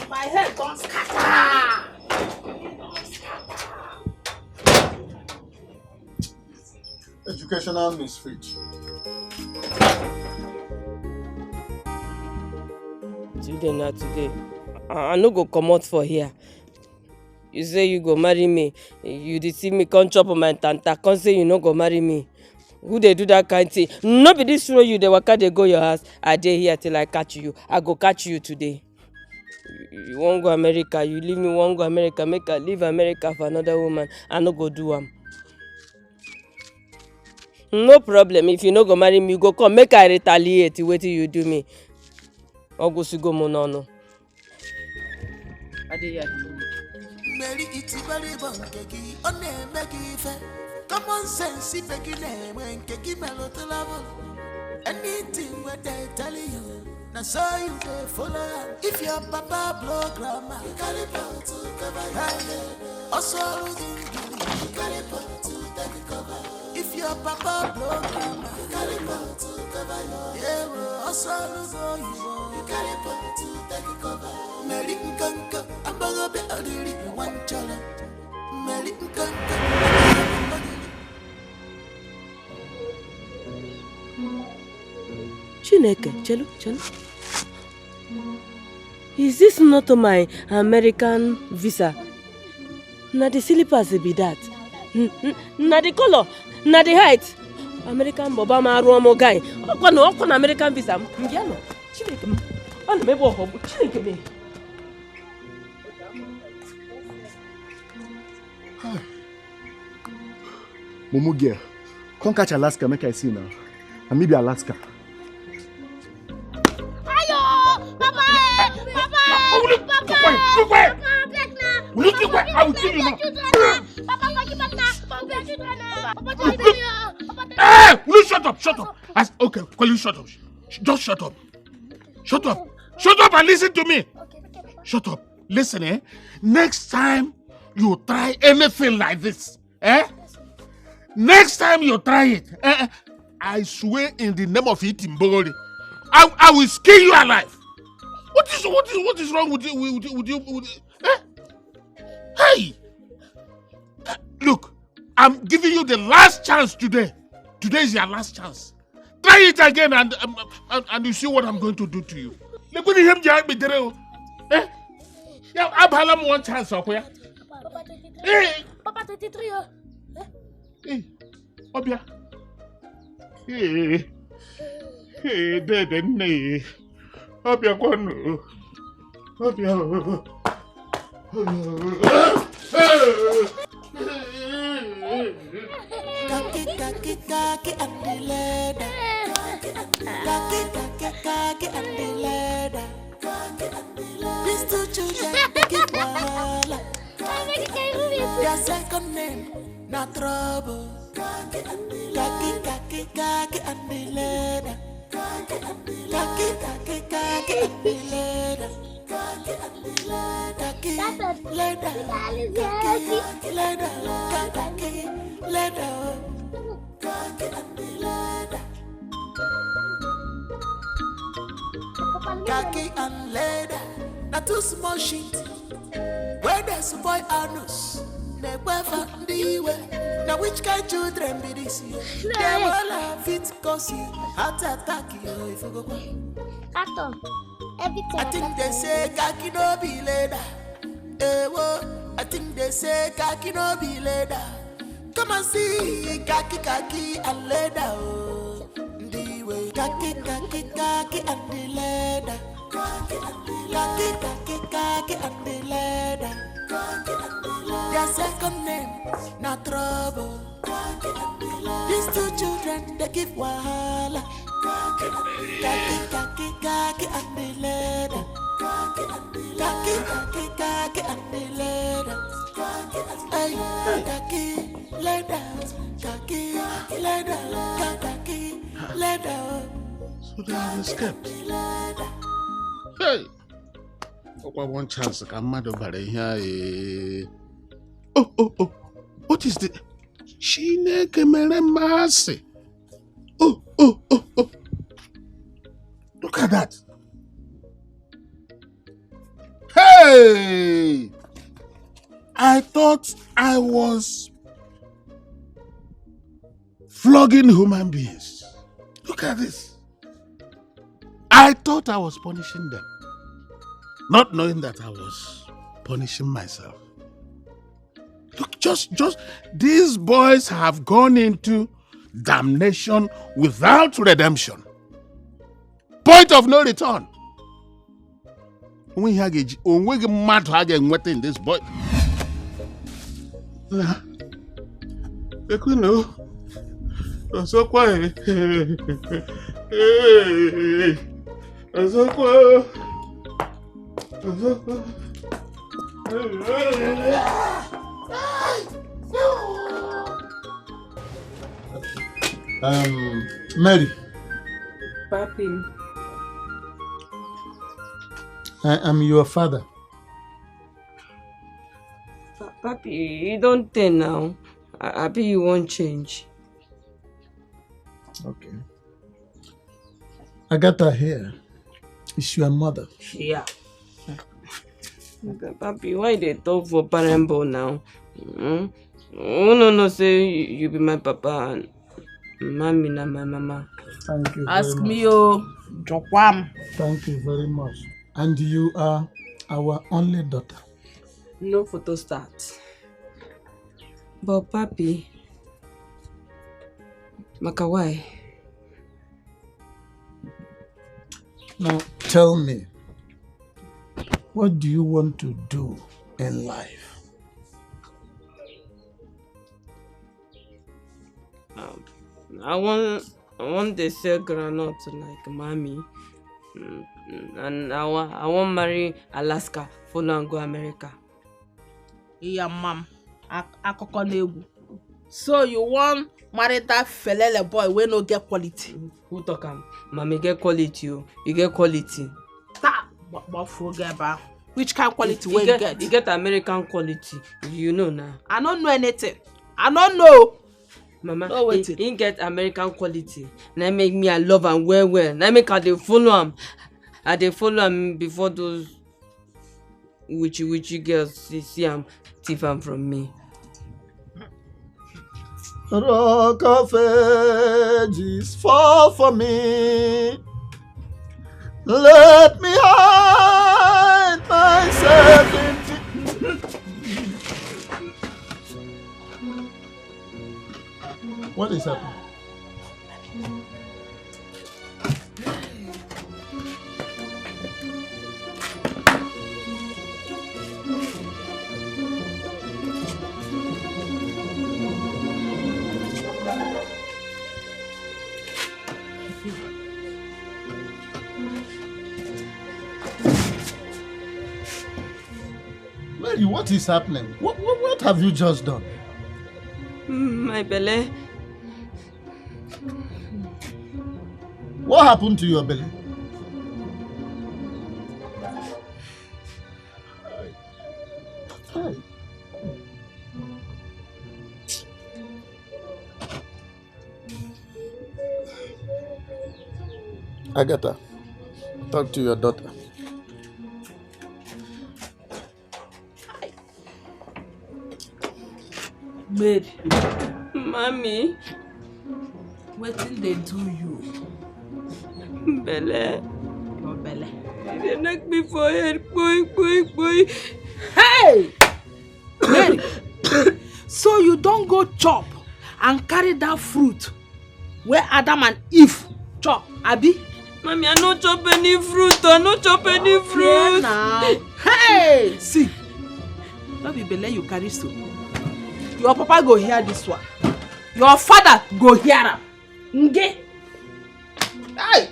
My head don't scatter. Educational misfit. Today na today. I no go comot for here. You say you go marry me. You dey see me come chop my tanta, come say you no go marry me. Who dey do that kind thing? No be this road you dey waka dey go your house. I dey here till I catch you. I go catch you today. You wan go America, you leave me wan go America, make I leave America for another woman. I no go do am. No problem. If you no go marry me, you go come make I retaliate wetin you do me. Ogusigo monono. I dey here. Mary, it's very bunkeki, on a meggy common sense, if a guinea when keki melody level. Anything what they tell you, now so you they follow. If your papa blow grandma, you carry power to cover your head. Also, you carry power to take cover. If your papa blow grandma, you carry power to cover your head. Also, you carry power to take cover. Mary Nkanka, I'm gonna be a really one challenge. Mary Nkanka. Chineke, chelu. Is this not my American visa? Na the slippers be that. Na the color, na the height. American Boba Maruamo guy. Okwana American visa. Mbiano. Chineke. Ana mebo hobo. Chineke me. Momo girl, come catch Alaska, make I see now. And maybe Alaska. Ayo! Papa! Will you keep quiet? I will kill you now. Papa, Hey! Will you shut up? Okay, will you shut up? Just shut up. Shut up and listen to me. Shut up. Listen, eh? Next time you try anything like this, eh? Next time you try it, I swear in the name of Itimbori, I will skin you alive. What is wrong with you? Eh? Hey! Look, I'm giving you the last chance today. Today is your last chance. Try it again and you see what I'm going to do to you. Look at him, eh? Yeah, I've one chance, okay? Hey! Papa 33. Hey, Obia. Hey, dead and nay. Obia, one. Obia. Kaki and the leather. Kaki and the leather. These two children, they keep walla. Their second name, not trouble. Kaki and the leather. Kaki and the leather. Khaki and leather, not too small shit. Where there's a boy anus, they wear for the way. Now which kind of children be this year? They will have it cause you heart attack you if you go. I think they say khaki no be leather. I think they say khaki no be leather. Come and see khaki and leather. Oh, the way khaki and the leather. Khaki and the leather. Their second name, not trouble. These two children, they give wahala. Khaki and the leather. Khaki and the leather. Hey, khaki leather. So they have escaped. Hey! One chance, I'm mad over here. Oh, what is the Chineke mere mercy? Oh. Look at that. Hey! I thought I was flogging human beings. Look at this. I thought I was punishing them, not knowing that I was punishing myself. Look, just these boys have gone into damnation without redemption. Point of no return. We have mad in this boy. So quiet. Mary. Papi. I am your father. Papi, you don't tell now. Abi, you won't change. Okay. Agatha here is your mother. Yeah. Papi, why they talk for parental now? Oh no, say you be my papa and mommy na my mama. Thank you. Ask very me, much. oh, Jokwam. Thank you very much. And you are our only daughter. No photo start. But papi, Maka, why? Now tell me, what do you want to do in life? I want to sell granite like mommy, and I want marry Alaska, follow and go America. Yeah, mom. Akoko negu. So you want marry that felele boy wey no get quality? Who talk am? Mommy get quality, oh. You get quality. But forget about which kind of quality you you get? You get American quality. You know now. I don't know anything. I don't know. Mama, no, he get American quality. Now make me I love am well. Now make I dey follow am. I dey follow am before those witchy girls see am thief am from me. Rock of ages, fall for me. Let me hide myself in What is happening? Mary, what is happening? What have you just done? My belly. What happened to your belly? Agatha, talk to your daughter. Mary. Mommy. Wetin dey do you? Belle. Your belle. They knock me for head, boy. Hey! Mary, so you don't go chop and carry that fruit where Adam and Eve chop, abi? Mommy, I no chop any fruit. I no chop any fruit. Now. Hey! See, no be belle you carry so. Your papa go hear this one. Your father go hear am. Nge. Hey!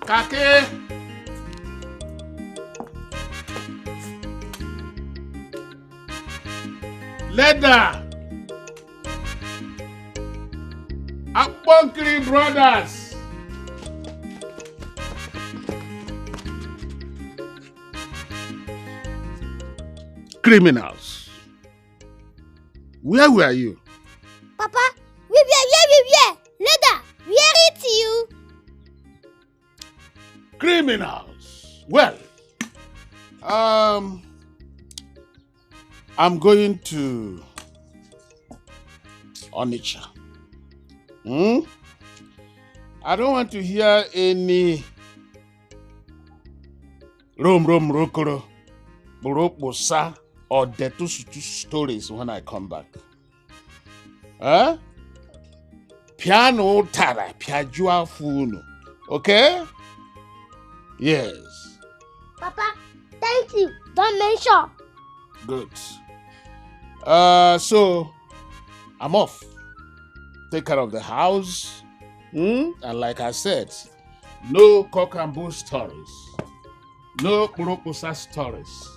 Kake. Leather. Akponkiri brothers. Criminals. Where were you? Papa, we were. Leather, where it you? Criminals. Well, I'm going to Onitsha. I don't want to hear any rokoro, buroposa, or detusutu stories when I come back. Piano tara, piajua funo. Okay? Yes. Papa, thank you. Don't mention. Good. So I'm off. Take care of the house. And like I said, no cock and bull stories. No kuroposa stories.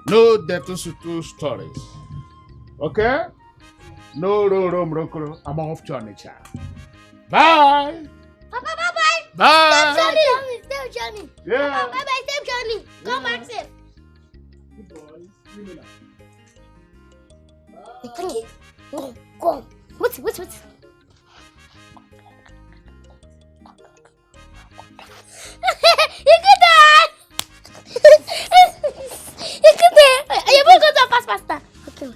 No detusutu stories. Okay? No rokoro. I'm off to Onitsha. Bye. Papa, bye-bye. Bye. Safe journey. Yeah. Papa, bye-bye, safe journey. Come back safe. Go. What's? You could die. You will go to faster. Okay.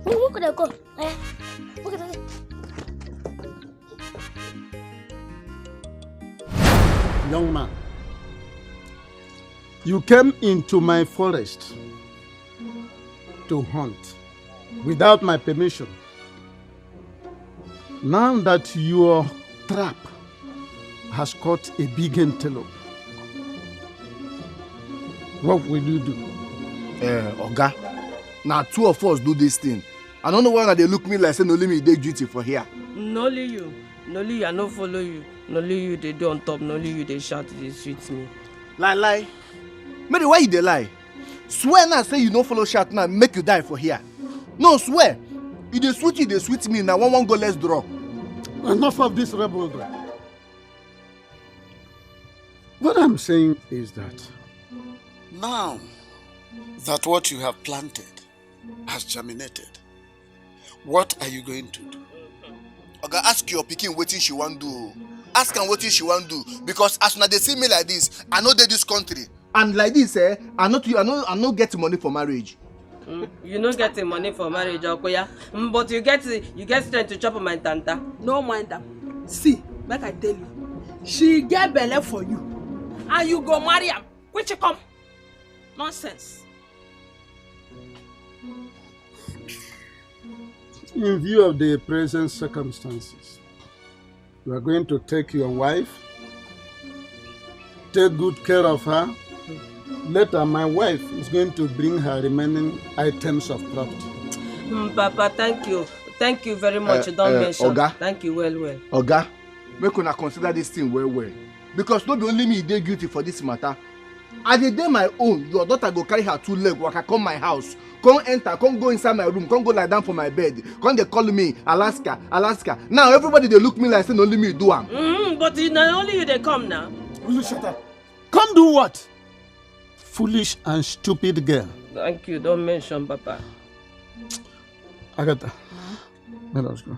Look at go. Look at that. Young man, you came into my forest to hunt without my permission. Now that your trap has caught a big antelope, what will you do? Oga, now two of us do this thing. I don't know why they look me like say only me dey duty for here. Nolly you, I no follow you. Nolly you, they do on top. Nolly you, they shout, they sweet me. Lie. Mary, why you dey lie? Swear now say you no follow shout now, make you die for here. No, swear. You dey sweet me now. One go, let's draw. Enough of this rebelry. What I'm saying is that now that what you have planted has germinated, what are you going to do? Oga, ask your pikin wetin she wan do. Ask am wetin she wan do, because as una dey see me like this, I no dey this country. And like this, I no get money for marriage. You no get the money for marriage, Okoya. But you get strength to chop on my tanta. No mind them. See, like I tell you, she get belle for you, and you go marry am. Which you come? Nonsense. In view of the present circumstances, you are going to take your wife, take good care of her. Later, my wife is going to bring her remaining items of property. Papa, thank you. Thank you very much. Don't mention. Oga. Thank you well. Oga, make una consider this thing well. Because not only me dey guilty for this matter. At the day my own, your daughter go carry her 2 legs, waka come my house, come enter, come go inside my room, come go lie down for my bed, come they call me Alaska. Now everybody they look me like saying only me do am. But not only you they come now. Will you shut up? Come do what? Foolish and stupid girl. Thank you. Don't mention, Papa. Agatha, let us go.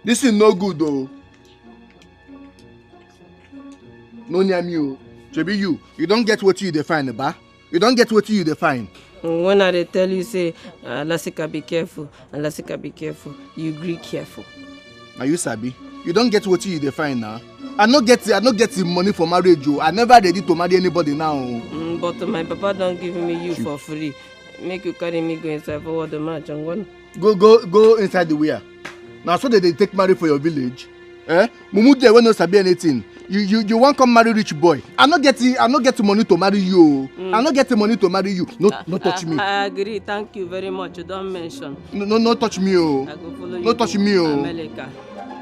This is no good though. No near me o. Shebi you don't get what you define, ba? You don't get what you define. When I tell you say, Lasika be careful, Lasika be careful, you agree careful. Are you sabi? You don't get what you define now. I not get the money for marriage. I never ready to marry anybody now. But my papa don't give me you for free. Make you carry me go inside for the match and one. Go inside the where? Now so that they take marry for your village. Mumu there when no sabi anything. You want come marry rich boy. I not get the money to marry you. I not get the money to marry you. No touch me. I agree. Thank you very much. You don't mention. No touch me. I go follow you. No touch me. America.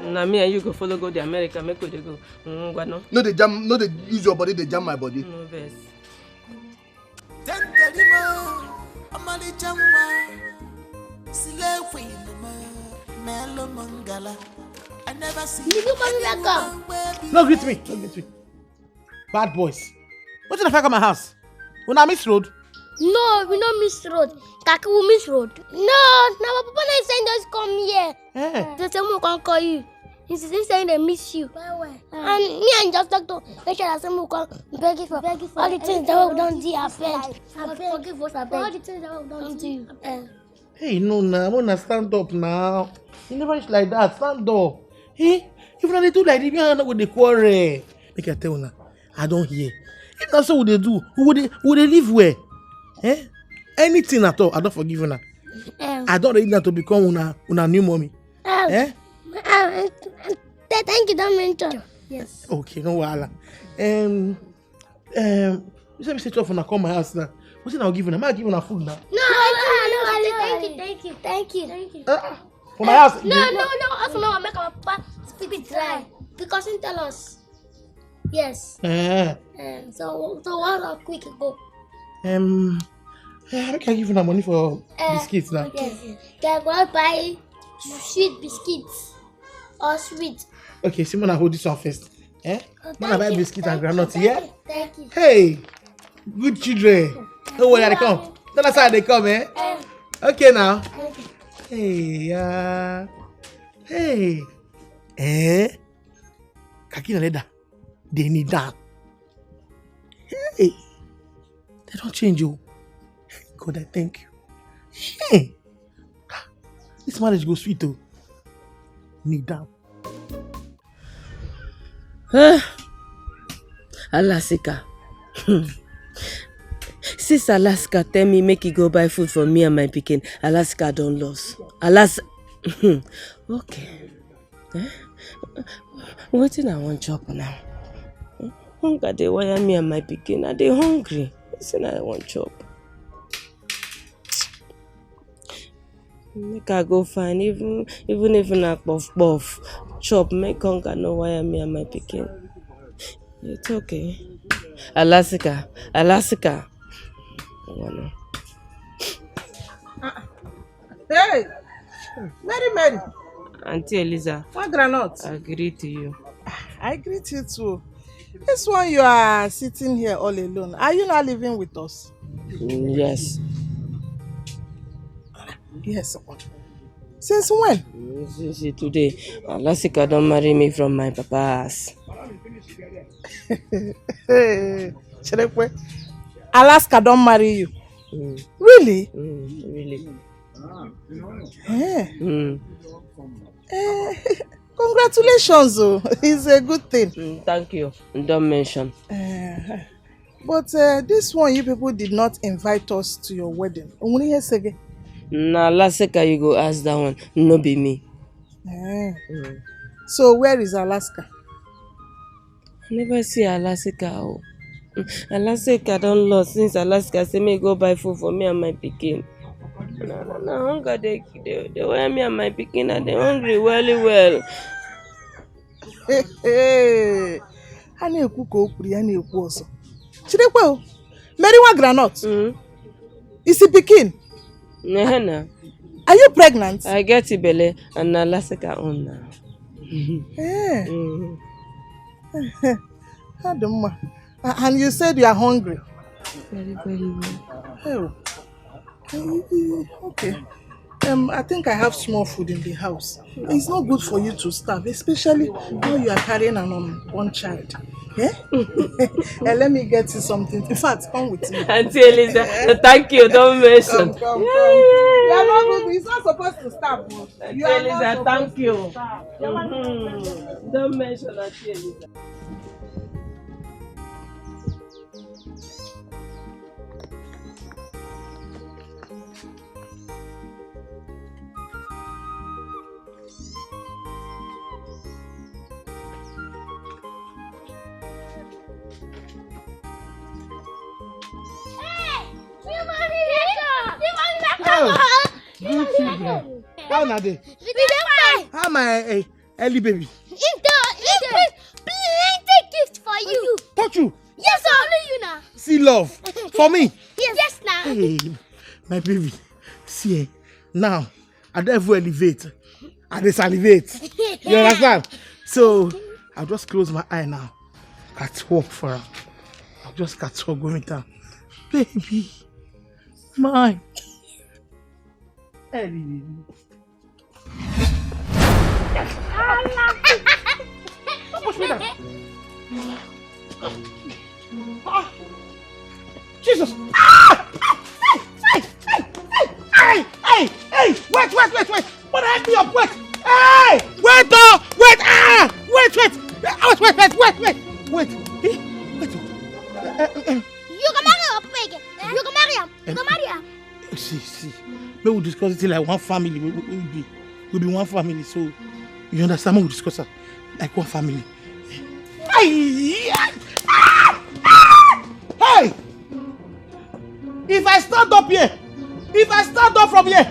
Now me and you go follow go to America. Make we go. No they jam. No they use your body. They jam my body. No best. I never see you come. No greet me. Bad boys. What's the fuck at my house? When I miss road? No, we don't miss road. Kaki will miss road. No, my papa not saying just come here. They say we can call you. He's saying they miss you. And me and just talk to make sure that someone can beg you for all the things that we don't do happen. Forgive us, I beg. All the things that we don't do. Hey, no, now I'm gonna stand up now. You never reach like that. Stand up. Hey, if not they do like this, you not with the quarrel. Make I tell you now, I don't hear. If that's what they do, would they live where? Anything at all, I don't forgive you now. I don't ready now to become una new mommy. Thank you, don't mention. Yes. Okay, no wahala. You said me say to come my house now. What's it I'll give you now? Am I giving her food now? No, thank you. For my house? No. Also, now I make our papa speak dry because he tell us. Yes. So what quick go? How can I give you the money for biscuits now? Yes. Can go buy sweet biscuits or sweet. Okay, Simon, I hold this one first. Man, I buy biscuits and granola. Yeah. Thank you. Hey, good children. Don't worry, they come. Tell us how they come, Okay now. Hey. Kaki na leda. They need that. Hey. They don't change you. God, I thank you. Hey. This marriage goes sweet though. Need that. Alaska. Sis Alaska tell me make you go buy food for me and my pikin. Alaska don't lose. Okay. Wetin I want chop now? Hunger dey wire me and my pikin. I dey hungry. Listen, I want chop. Make I go find even if na puff chop. Make hunger no wire me and my pikin. It's okay. Alaska. Hey, Mary. Auntie Eliza. What granite? I agree to you. I greet you too. This one you are sitting here all alone. Are you not living with us? Yes. Yes. Since when? Since today. Alaska don't marry me from my papa's. Alaska don't marry you. Really? Really. Congratulations, oh. It's a good thing. Thank you. Don't mention. But this one, you people did not invite us to your wedding. Na Alaska you go ask that one, no be me. So where is Alaska? I never see Alaska. Oh. Alaska don lost since Alaska say me go buy food for me and my pikin. Na hunger dey wear me and my pikin and they hungry well. A na-ekwu ka o kwuru ya na-ekwu ọzọ. Chidekwe o, Meriwa groundnut. Isi pikin. Na. Are you pregnant? I get belle and na Alaska own now. And you said you are hungry. Very well. Okay. I think I have small food in the house. It's not good for you to starve, especially when you are carrying an unborn child. Let me get you something. In fact, come with me. Auntie Eliza, thank you. Don't mention. Come. You are not good. It's not supposed to starve. Auntie Eliza, thank you. Don't mention Auntie Eliza. Good children. How na dey? How my early baby? Plenty gift for you. Touch you? Yes, only you now. See love for me? Yes, now. Hey, my baby. See, now I don't ever elevate. I dey salivate. You understand? So I'll just close my eye now. Catch walk for her. I'll just catch walk going down. Baby, mine. Hey. Don't push me down. Jesus! Hey! Wait! What the heck be up? Wait! Hey! Wait! Wait! You can marry her, Peg. You can marry her. See. We will discuss it like one family. We'll be one family. So you understand? We will discuss it like one family. Hey! If I stand up here, from here,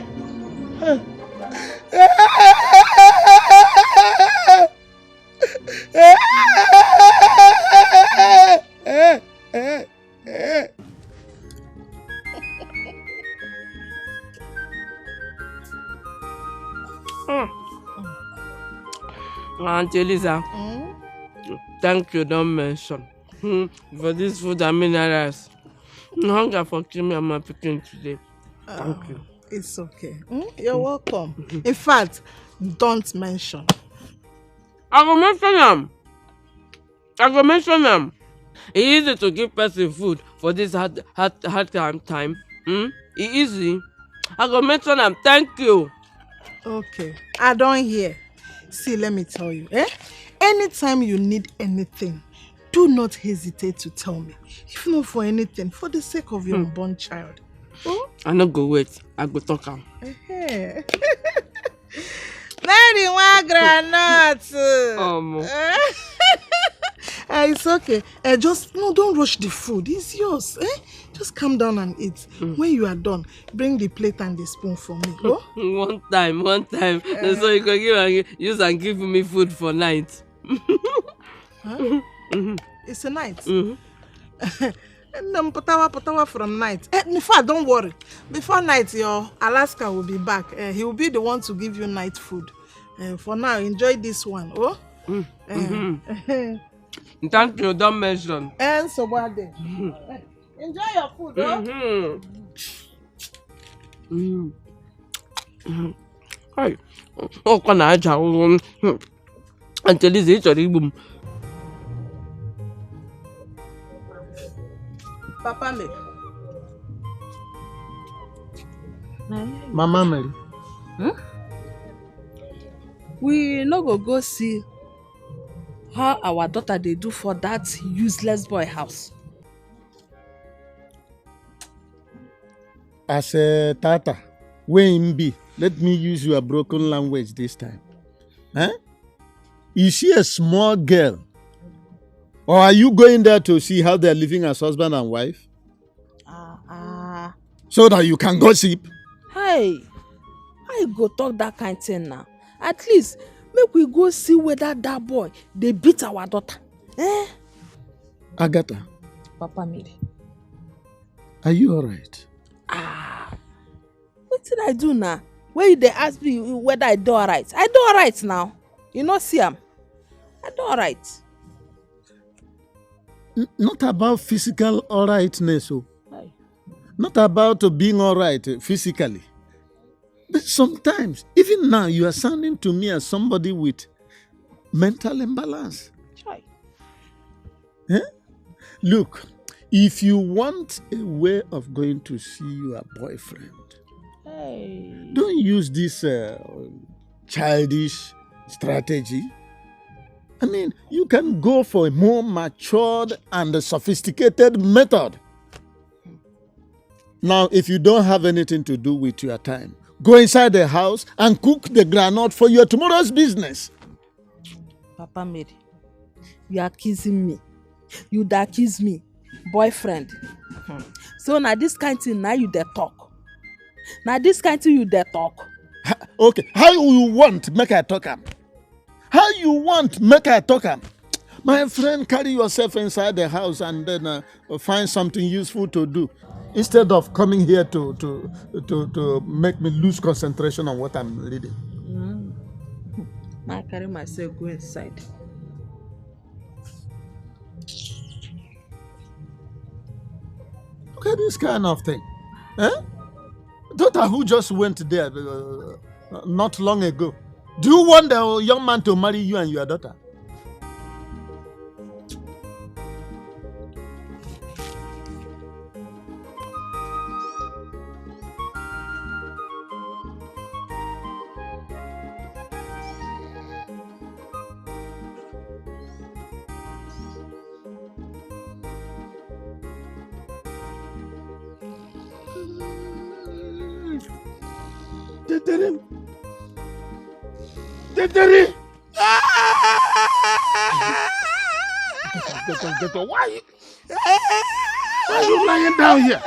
Auntie Eliza, thank you, don't mention. For this food and minerals. Hunger for me and my pikin today. Thank you. It's okay. You're welcome. In fact, don't mention. I go mention them. It's easy to give person food for this hard time. It's easy. I go mention them. Thank you. Okay. I don't hear. See, let me tell you. Anytime you need anything, do not hesitate to tell me. If not for anything, for the sake of your unborn child. I no go wait. I go talk am. Very one granite. It's okay. Don't rush the food. It's yours. Just calm down and eat. When you are done, bring the plate and the spoon for me. One time. So you can use and give me food for night. Huh? It's a night. Potawa from night. In fact, don't worry. Before night, your Alaska will be back. He will be the one to give you night food. For now, enjoy this one. Thank you, don't mention. And so what then? Enjoy your food, Hi. Oh, can I until this is boom. Papa Mary. Mama Mary. We no go see how our daughter they do for that useless boy house. As a tata, Where be? Let me use your broken language this time. Huh? Is she a small girl? Or are you going there to see how they're living as husband and wife? So that you can gossip? Hey, I go talk that kind thing now. At least, make we go see whether that boy, they beat our daughter. Agatha. Papa Mary. Are you alright? What did I do now? When they ask me whether I do alright. I do alright now. You know, see I do alright. Not about physical alrightness. Not about being alright physically. But sometimes, even now, you are sounding to me as somebody with mental imbalance. Eh? Look, if you want a way of going to see your boyfriend, don't use this childish strategy. I mean, you can go for a more matured and sophisticated method. Now, if you don't have anything to do with your time, go inside the house and cook the groundnut for your tomorrow's business. Papa Mary, you are accusing me. You da accuse me. Boyfriend. So now this kind of thing, now you dey talk. Now this kind of thing you dey talk. Okay, how you want make I talk am? How you want make I talk am? My friend, carry yourself inside the house and then find something useful to do. Instead of coming here to make me lose concentration on what I'm reading. I carry myself go inside. Look at this kind of thing. Eh? Daughter who just went there not long ago. Do you want the young man to marry you and your daughter? Why are you lying down here?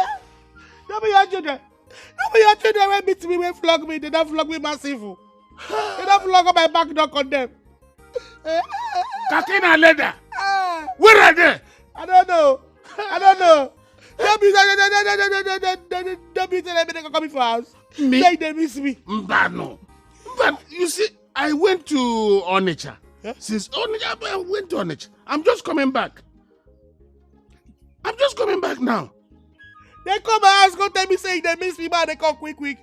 Don't be your children. Don't be your children when beat me, when flog me. They don't flog me massive. They don't flog on my back, don't condemn. Katina leather. Where are they? I don't know. Don't be telling me they can come for us. Me? Say they miss me. No. But you see, I went to Onitsha. Yeah? Since Onitsha, I went to Onitsha. I'm just coming back. Now. They come my house, go tell me say they miss me, man. They come quick.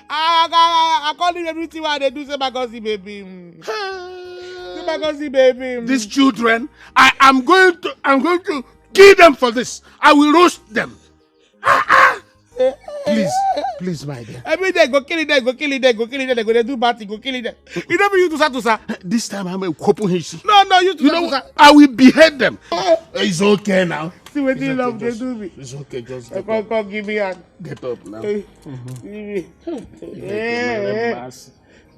I call them everything what they do. Say my gossip, baby. Say my gossip, baby. These children, I'm going to kill them for this. I will roast them. Please, my dear. Every day, go kill it. They go they do bad thing, go kill it. You don't be you to sir. This time I'm a couple history. No, you to sir. I will behead them. It's okay now. See what you love, they do me. It's okay, just come give me a hand. Get up now. Give me.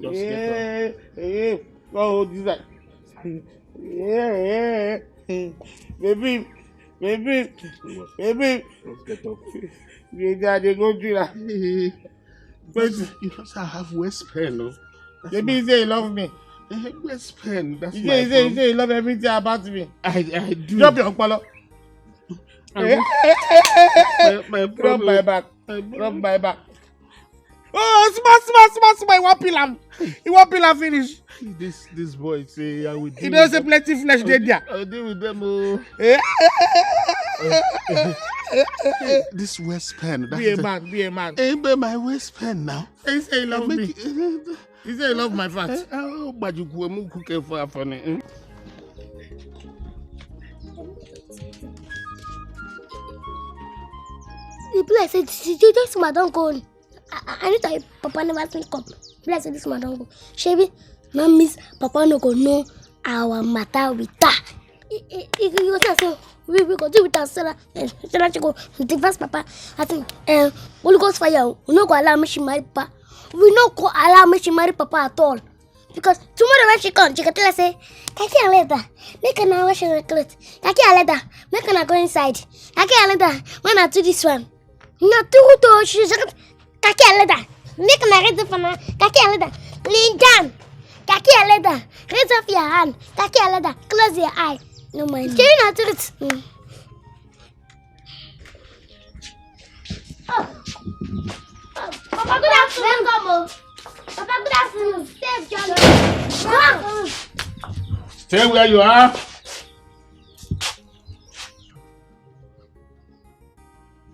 Just get up. Oh, this that. Baby. Just get up. They go through that. But you must have West Pen, no? Baby say you love me. West Pen, that's you my say you love everything about me. I do. Drop your collar. Drop my back. Oh, smart. You want pillar finish. This boy say I will do. You know say plenty flesh dead there. I'll deal with them. This West Pen. Be a man. Hey, but my West Pen now. He say he love me. He say he love my fat. But you go cook for funny. The place said, this man don't go. I need to Papa never think come. Bless this man don't go. Shebi, no miss Papa no go know our matter with that. You go say we go do with Sarah. Sarah go divorce Papa. I think Holy Ghost fire. We no go allow me she marry Papa. we not go allow me to marry Papa at all. Because tomorrow when she comes, she can tell us, say, Kaki Aleda, make an hour she recruit. Kaki Aleda, make an go inside. Kaki Aleda, when I do this one. Not too to she's Kaki Aleda, make an arrest for now. Kaki Aleda, lean down. Kaki Aleda, raise off your hand. Kaki Aleda, close your eye. No mind. Can you not do it? Papa, good afternoon, Gomo. Papa, good afternoon. Stay, John. Good afternoon. Stay where you are.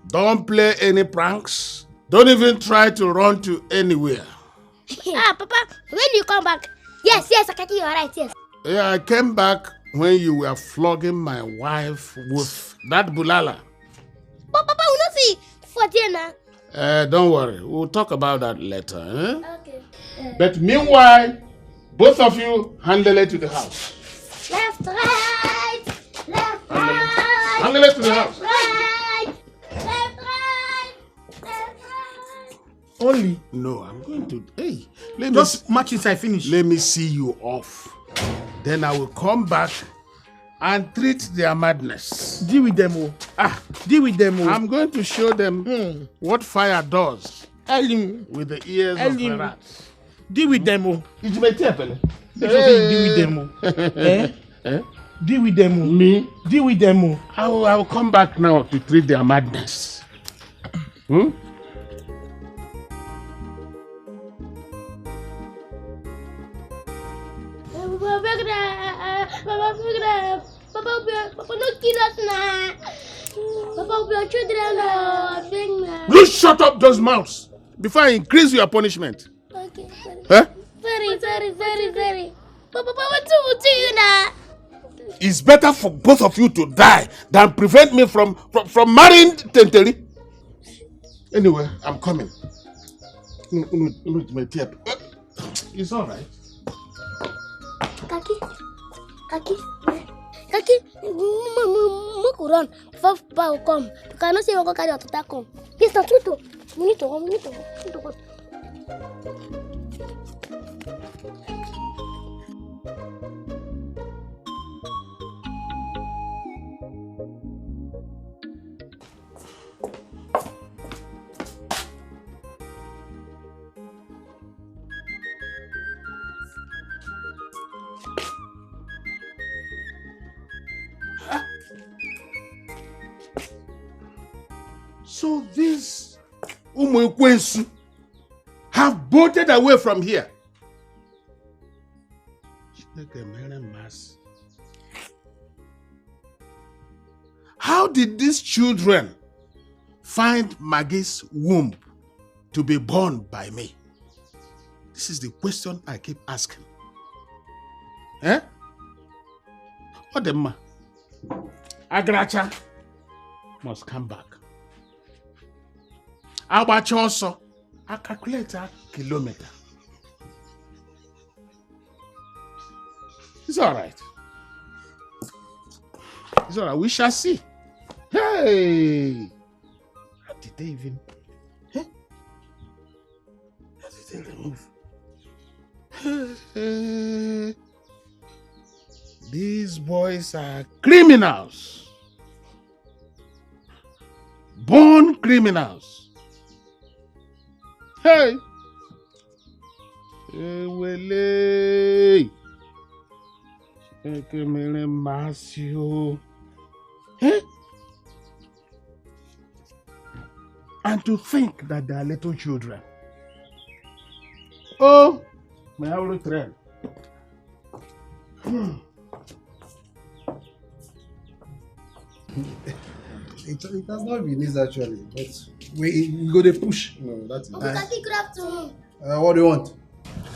Don't play any pranks. Don't even try to run to anywhere. Papa, when you come back? Yes, Akaki, you are right, yes. Yeah, I came back when you were flogging my wife with that bulala. But Papa, we not see for dinner. Don't worry. We'll talk about that later. Eh? Okay. But meanwhile, both of you handle it to the house. Left, right. Left, right. Handle it to the house. Right. Left, right. Left, right. Only? No, I'm going to... Hey, just match inside finish. Let me see you off. Then I will come back and treat their madness. Deal with them all. Deal with them all. I'm going to show them what fire does with the ears of the rats. Deal with them all. Deal with them all. Deal with them all. Me? Deal with them all. I will come back now to treat their madness. Papa, no kill us now. Papa, we are children. You shut up those mouths before I increase your punishment. Okay. Huh? Very. Papa, what do you now? It's better for both of you to die than prevent me from marrying Tenteri. Anyway, I'm coming. It's all right. Kaki, make we run before Papa will come. You cannot say you go carry your tata come. Yes, not true. We need to go. So these Umwekwesu have bolted away from here. How did these children find Maggie's womb to be born by me? This is the question I keep asking. Eh? What the ma? Agracha must come back. Abacha also, I calculate a kilometer. It's all right. It's all right. We shall see. Hey! How did they even... Huh? How did they remove? These boys are criminals. Born criminals. Hey! Ewele! Ekemele masio. Hey! And to think that they are little children. Oh, my holy friend. It has not been easy actually, but we go to push. No, that's Uncle Kaki, good afternoon. What do you want?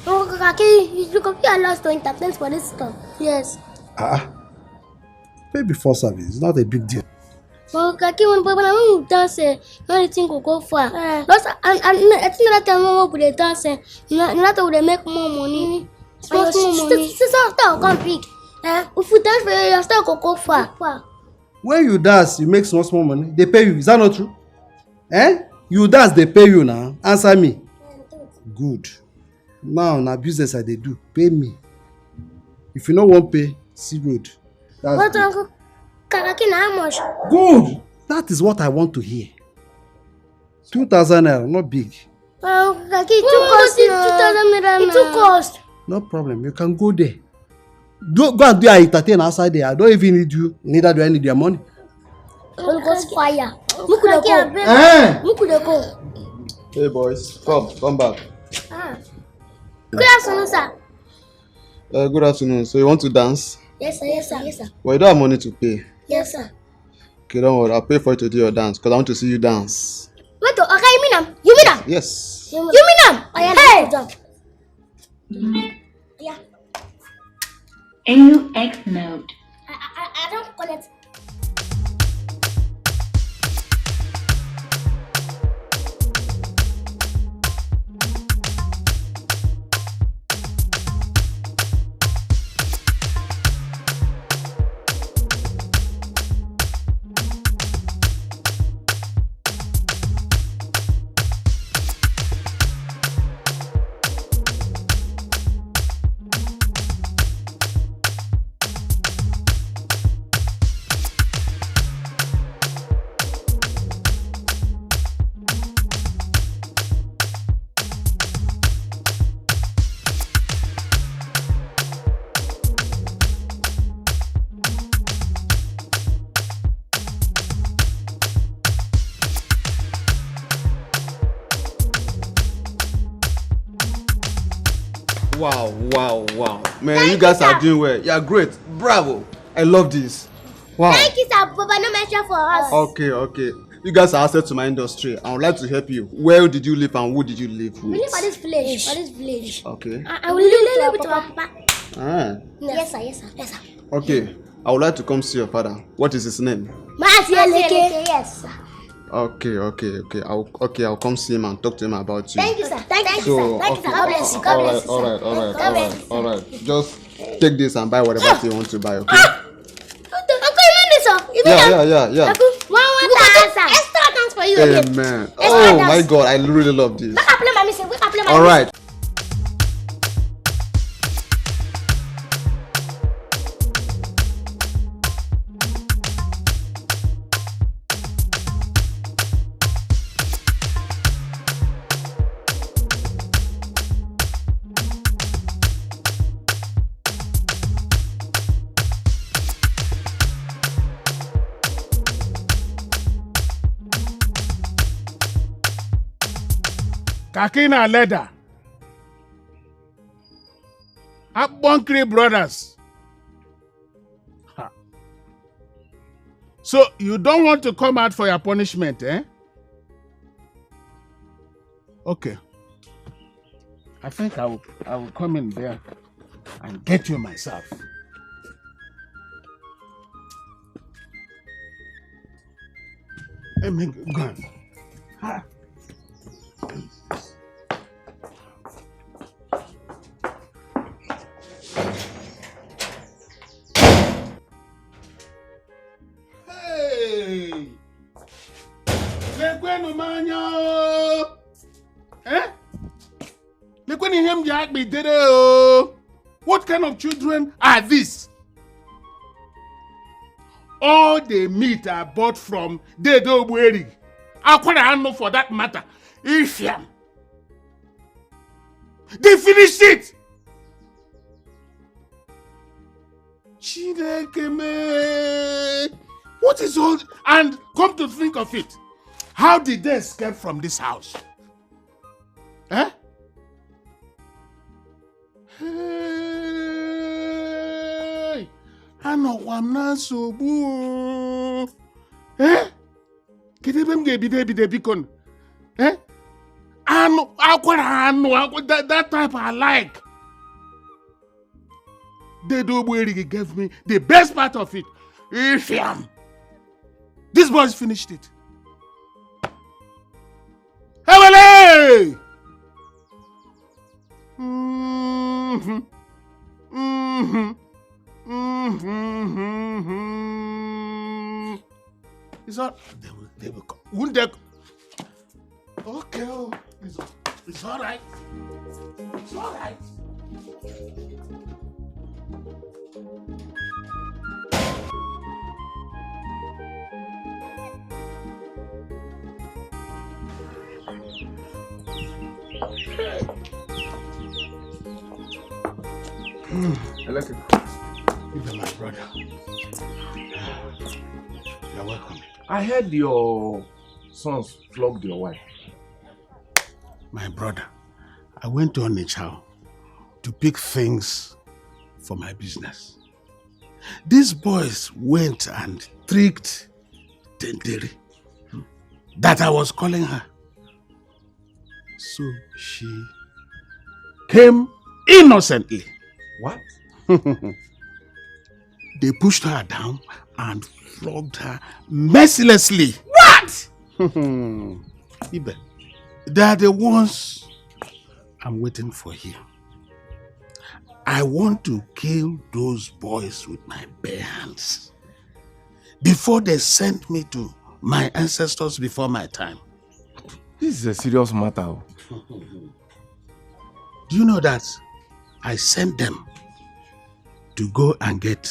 Uncle Kaki, you could be allowed to entertain for this stuff. Yes. Pay before service. It's not a big deal. Uncle Kaki, when you dance, anything will go far. I think that time we will dance, you will make more money. Small money. Sister, come big. If you dance, your stuff will go far. When you dance, you make small money. They pay you. Is that not true? You dance, they pay you now. Answer me. Good. Now, na business I dey do. Pay me. If you no wan pay, see road. That's But good. Uncle Kakaki, how much? Good. That is what I want to hear. 2,000 naira, not big. Uncle Kakaki, it too cost now. It too cost. No problem. You can go there. Go and do your entertain outside there. I don't even need you. Neither do I need your money. Holy Ghost fire. Look at the Eh? Look at the go. Hey boys, come back. Good afternoon, sir. Good afternoon. So you want to dance? Yes, sir. Yes, sir. Yes, sir. Well, you don't have money to pay. Yes, sir. Okay, don't worry. I'll pay for you to do your dance because I want to see you dance. Wait, okay, you mean them? You mean them? Yes. You mean them? Hey! Yeah. AUX mode. I don't connect. Wow. Man, you guys are doing well. You are great. Bravo. I love this. Wow. Thank you, sir. Papa, no mention for us. Okay. You guys are asset to my industry. I would like to help you. Where did you live and who did you live with? We live at this village. Okay. I will live with our papa. Ah. Yes, sir. Okay. I would like to come see your father. What is his name? Masieleke. Yes, sir. Okay. I'll come see him and talk to him about you. Thank you, sir. Thank you, sir. God bless you. God bless you. All right. Just take this and buy whatever you want to buy, okay? Uncle, you mean this, sir? You mean Yeah. Uncle, one sir. Extra thanks for you. Amen. Oh my God, I really love this. We can play my music. All right. Kakina leather. Abonkri brothers. Ha. So you don't want to come out for your punishment, eh? Okay. I think I will come in there and get you myself. Let me go on. Ha. Hey! Lekwenu manyo! Eh? Lekwenu him jak be dede o! What kind of children are these? All the meat I bought from Dedo Bueri. I couldn't know for that matter. Ishiam. They finished it. Chineke me. What is all? And come to think of it, how did they escape from this house? Eh? Hey, I know I'm not so boo. Eh? Kidebem ge bide bikon. Eh? That type I like. They do gave me the best part of it. Ishiam. These boys finished it. Hewele! It's all they will come. Won't they? Okay, It's all right. It's all right. Eleke. You're my brother. You're welcome. I heard your sons flogged your wife. My brother, I went to Onitsha to pick things for my business. These boys went and tricked Tenteri that I was calling her. So she came innocently. What? They pushed her down and flogged her mercilessly. What? Ibe, they are the ones I'm waiting for here. I want to kill those boys with my bare hands before they send me to my ancestors before my time. This is a serious matter. Do you know that I sent them to go and get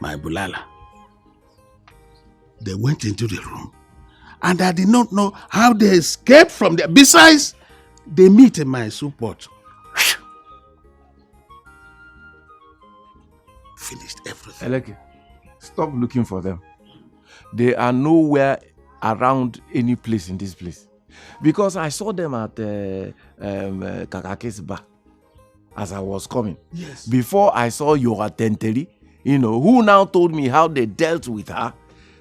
my bulala? They went into the room and I did not know how they escaped from there. Besides, they meet in my soup pot. Finished everything. Eleke, stop looking for them. They are nowhere around any place in this place. Because I saw them at Kakake's bar as I was coming. Yes. Before I saw your Tenteri, who now told me how they dealt with her.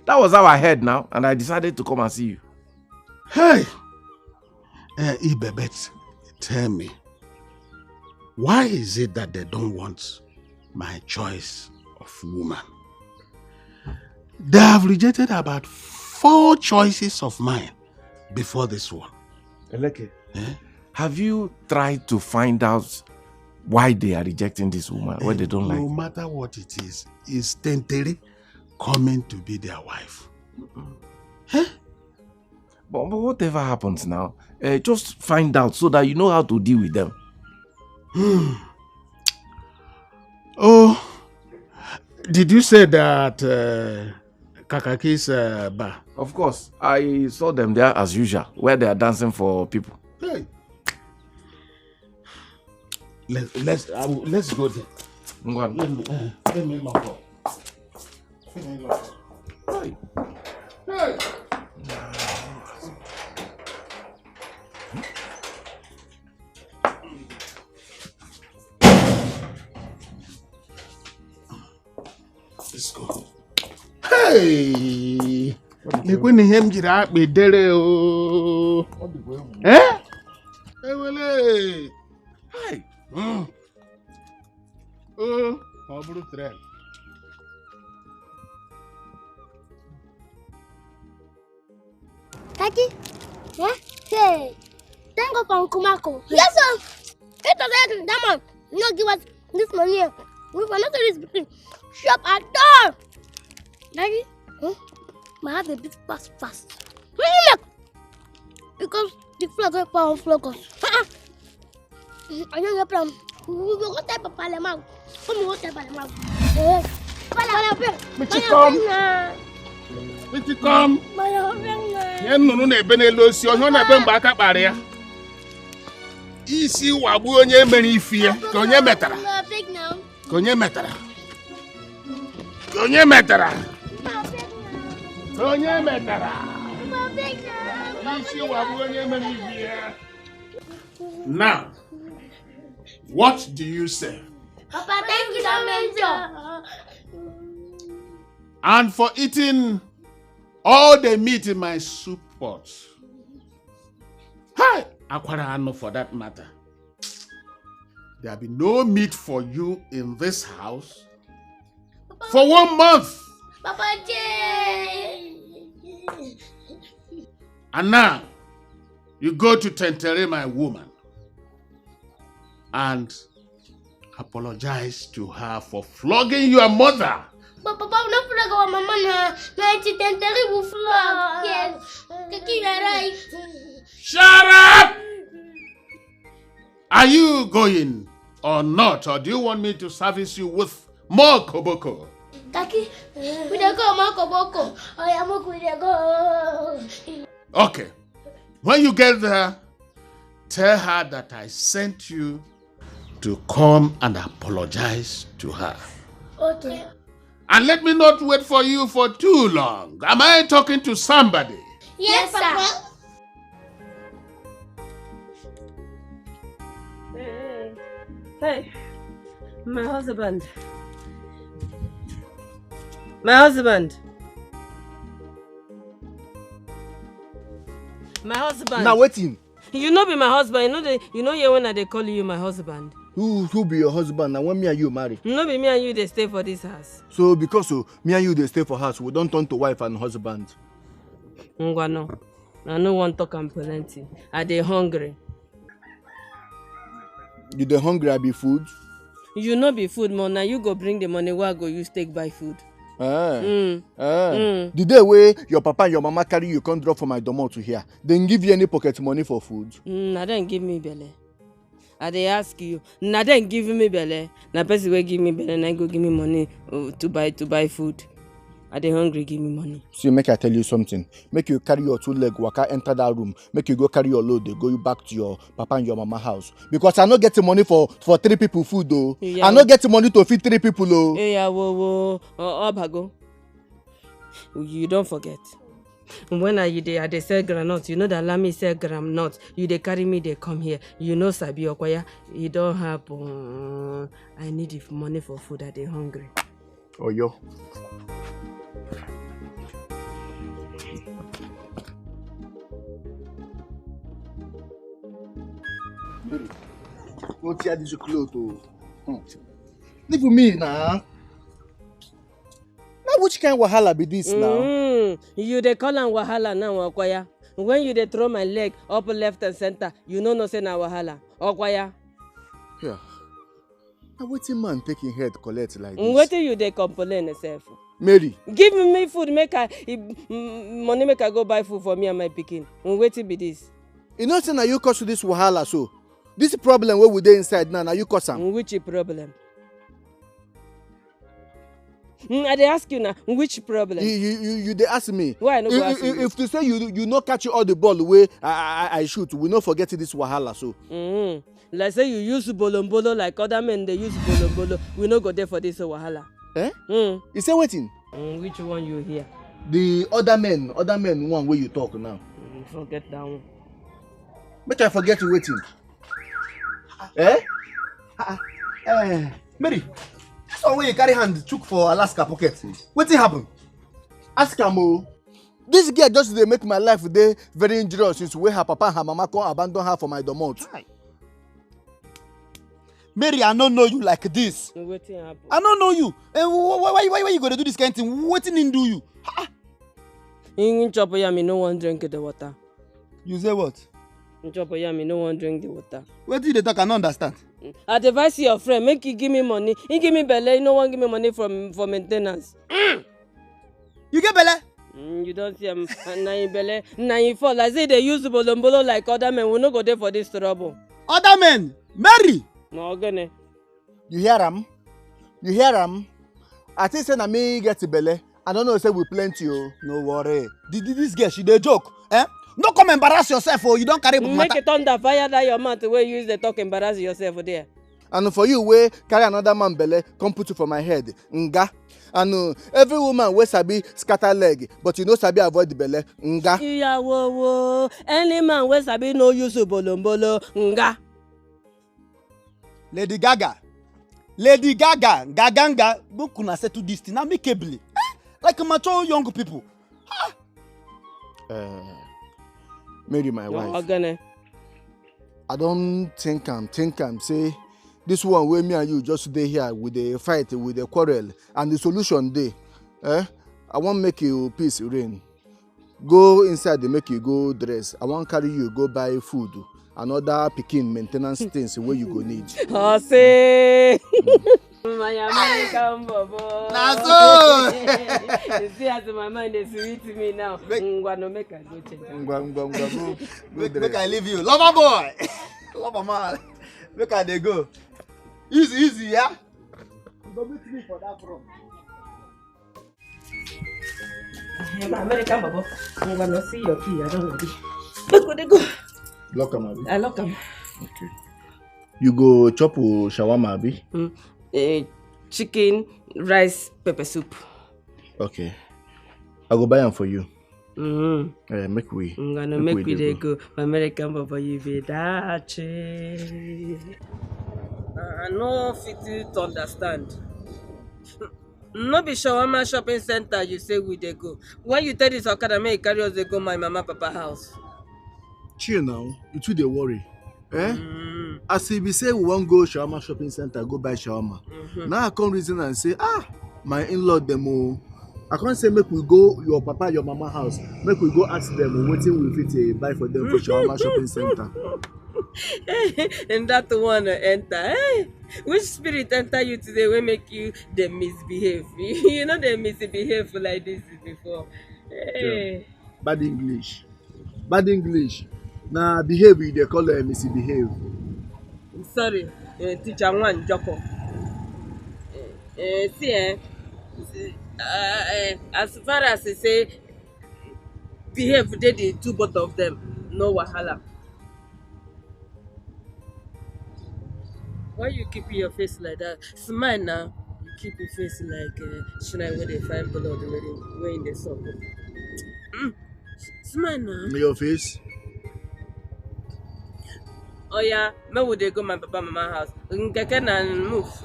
That was how I heard now, and I decided to come and see you. Hey! Ibebet, tell me, why is it that they don't want my choice of woman? They have rejected about 4 choices of mine before this one. Eleke, have you tried to find out why they are rejecting this woman, what they don't like? No matter what it is Tenteri coming to be their wife? But whatever happens now, just find out so that you know how to deal with them. Oh, did you say that Kakaki's bar? Of course, I saw them there as usual, where they are dancing for people. Hey. Let's go there. Let me lock up. Hey. Hey. Let's go. Hey! Lekweni hem jiri akpa dere o. Ewele. Hey. Oh, ọ bụrụ tren. Daddy, hey, thank God for Kumako. Yes, sir. It was that man. No, give us this money. We will not do this between shop at all. Daddy, I have a bit fast. Because the floor going power flog us. I don't get them. We will go type of parliament. Come on, type of parliament. Come. Nye nnụnụ na-ebe n'elu osi ọhịa na-ebe mgbe aka kpara ya. Isi wagbu onye mere ifi ya ka onye metara. Ka onye metara. Ka onye metara. Ka onye metara. Isi wagbu onye mere ifi ya. Now, what do you say? Papa, thank you, Major. And for eating all the meat in my soup pot. Hey! Akwara Ano for that matter. There'll be no meat for you in this house for 1 month. Papa J. And now, you go to Tenteri, my woman, and apologize to her for flogging your mother. But Papa, no flag on my mama. Tenteri will flog. Yes. Kaki, right. Shut up! Are you going or not? Or do you want me to service you with more koboko? Kaki, we dey go Makoboko. Oh yeah, we dey go. Okay. When you get there, tell her that I sent you to come and apologize to her. Okay. And let me not wait for you for too long. Am I talking to somebody? Yes, sir. Hey, my husband. My husband. My husband. Now waiting. You know be my husband. You know here when they call you my husband. Who be your husband and when me and you marry? No be me and you they stay for this house. So because me and you they stay for house, we don't turn to wife and husband. Ngwano. I no want talk and plenty. I dey hungry. You dey hungry, I be food? You no be food, man. Now you go bring the money where I go use take buy food. The day where your papa and your mama carry you come drop for my domot to here, then give you any pocket money for food? Now then give me belle. I dey ask you. Now then give me belle. Now person will give me belle, now go give me money to buy food. I dey hungry, give me money. See, make I tell you something. Make you carry your 2 leg, waka enter that room. Make you go carry your load, they go back to your papa and your mama house. Because I no get the money for 3 people food though. Yeah. I no get the money to feed 3 people though. Yeah, Obago. You don't forget. When I dey sell groundnut, you know that Lami sell groundnut. You dey carry me, they come here. You know Sabi Okoya. It don't happen. I need money for food. I dey hungry. Oh yo. Don't tear this clothes. Leave me now. Now which kind of wahala be this now? You dey call am wahala now, Okwaya. When you dey throw my leg up left and center, you know no say na wahala. Okwaya. Yeah. Now wetin man taking head collect like this? Wetin you dey complain yourself? Mary. Give me food, money make I go buy food for me and my pikin. Wetin be this? You know say na you cause this wahala so. This problem where we dey inside now, you cause am. Which problem? I dey ask you now, which problem? You dey ask me. Why I no go ask you? If to say you no catch all the ball way I shoot, we no forget this wahala so. Like say you use bolombolo like other men they use bolombolo, we no go there for this wahala. Eh? You say wetin? Which one you hear? The other men one where you talk now. Forget that one. Make I forget wetin? Eh? Mary, this one where you carry hand took for Alaska pocket. Wetin happen? Ask am o. This girl just dey make my life dey very injurious since wey her papa and her mama come abandon her for my domot. Mary, I don't know you like this. Wetin happen? I don't know you. Why you gonna do this kind of thing? Wetin him do you? In chop yam, no one drink the water. You say what? In chop yam, no one drink the water. What did they talk? I don't understand. I advise your friend, make you give me money. He give me belle, no one give me money for maintenance. You get belle? You don't see him. Now you belle, now you fall. I say they use bolombolo like other men. We no go there for this trouble. Other men? Mary! No, gonna. You hear him? You hear him? I think say na me get belle. I don't know say we plenty o. No worry. This girl she dey joke. Eh? No come embarrass yourself or you don't carry matter. Make it thunder fire that your mouth where you use the talk embarrass yourself there. And for you wey carry another man belle come put you for my head. Nga. And every woman wey sabi scatter leg but you no sabi avoid the belle. Nga. Yeah, wo. Any man wey sabi no use bolombolo. Nga. Lady Gaga, Gaganga, don't kuna settle this thing amicably, like mature young people. Mary, my wife. I don't think I'm say this one where me and you just stay here with the fight, with the quarrel, and the solution day. I want make you peace reign. Go inside, they make you go dress. I want carry you go buy food. Another picking maintenance things where you go need. Oh, say. My money come, Bobo. You see, as my mind is sweet to me now. Ngwano make I go change. Make I leave you, lover boy, lover man. Make I dey go. Easy, yeah? Don't meet me for that front. American Baba, I'm gonna see your key. I don't know. Make we go. Lock am, abi? I lock him. Okay. You go chop shawarma, abi? Chicken, rice, pepper soup. Okay. I go buy am for you. Make we. I'm gonna make we dey go. American Baba, you be that. I no fit to understand. No be shawarma shopping center you say we dey go. When you tell this Okada make carry us dey go my mama papa house. Chill now, you too dey worry. As if we say we wan go shawarma shopping center, go buy shawarma. Now I come reason and say, my in-law dem o. I can't say make we go your papa, your mama house. Make we go ask them wetin we fit buy for them for shawarma shopping center. And that one enter. Which spirit enter you today will make you dey misbehave? You know they misbehave like this before. Yeah. Bad English. Now behave they call misbehave. Sorry, teacher one Joko. See, as far as they say behave, they the two both of them, no wahala. Why you keep your face like that? Smile now. You keep your face like Shina where they find blood where in the sun. Smile now. Your face? Oh yeah, me would they go my papa mama house. Keke na move.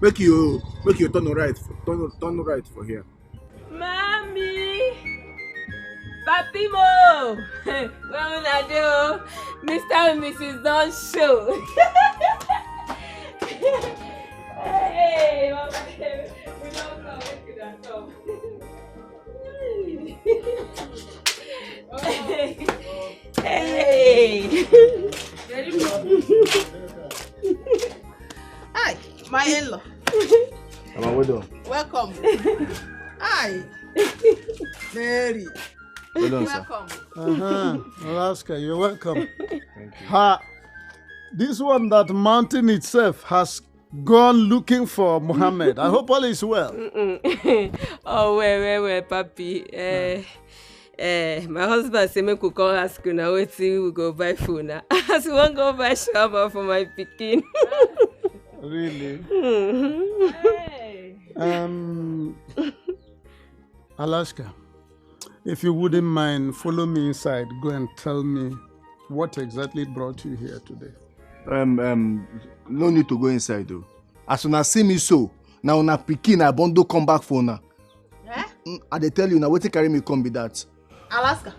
Make you turn right for here. Mommy! Papi Mo! What will I do? Mr. and Mrs. don't show. Hey, Mama, we don't come, we could come. Hey! Very good. Hi, my in-law. Welcome. Hi. Mary. Well done, sir. Welcome. Alaska, you're welcome. Ha! This one, that mountain itself, has gone looking for Muhammad. I hope all is well. Oh, well, papi. My husband say make we come ask you now wetin we go buy food now. As we wan go buy shawarma for my pikin. Really? Hey. Alaska, if you wouldn't mind, follow me inside. Go and tell me what exactly brought you here today. No need to go inside though. As soon as see me so, now una pikin I bundle come back for una. I dey tell you now wetin carry me come be that. Alaska,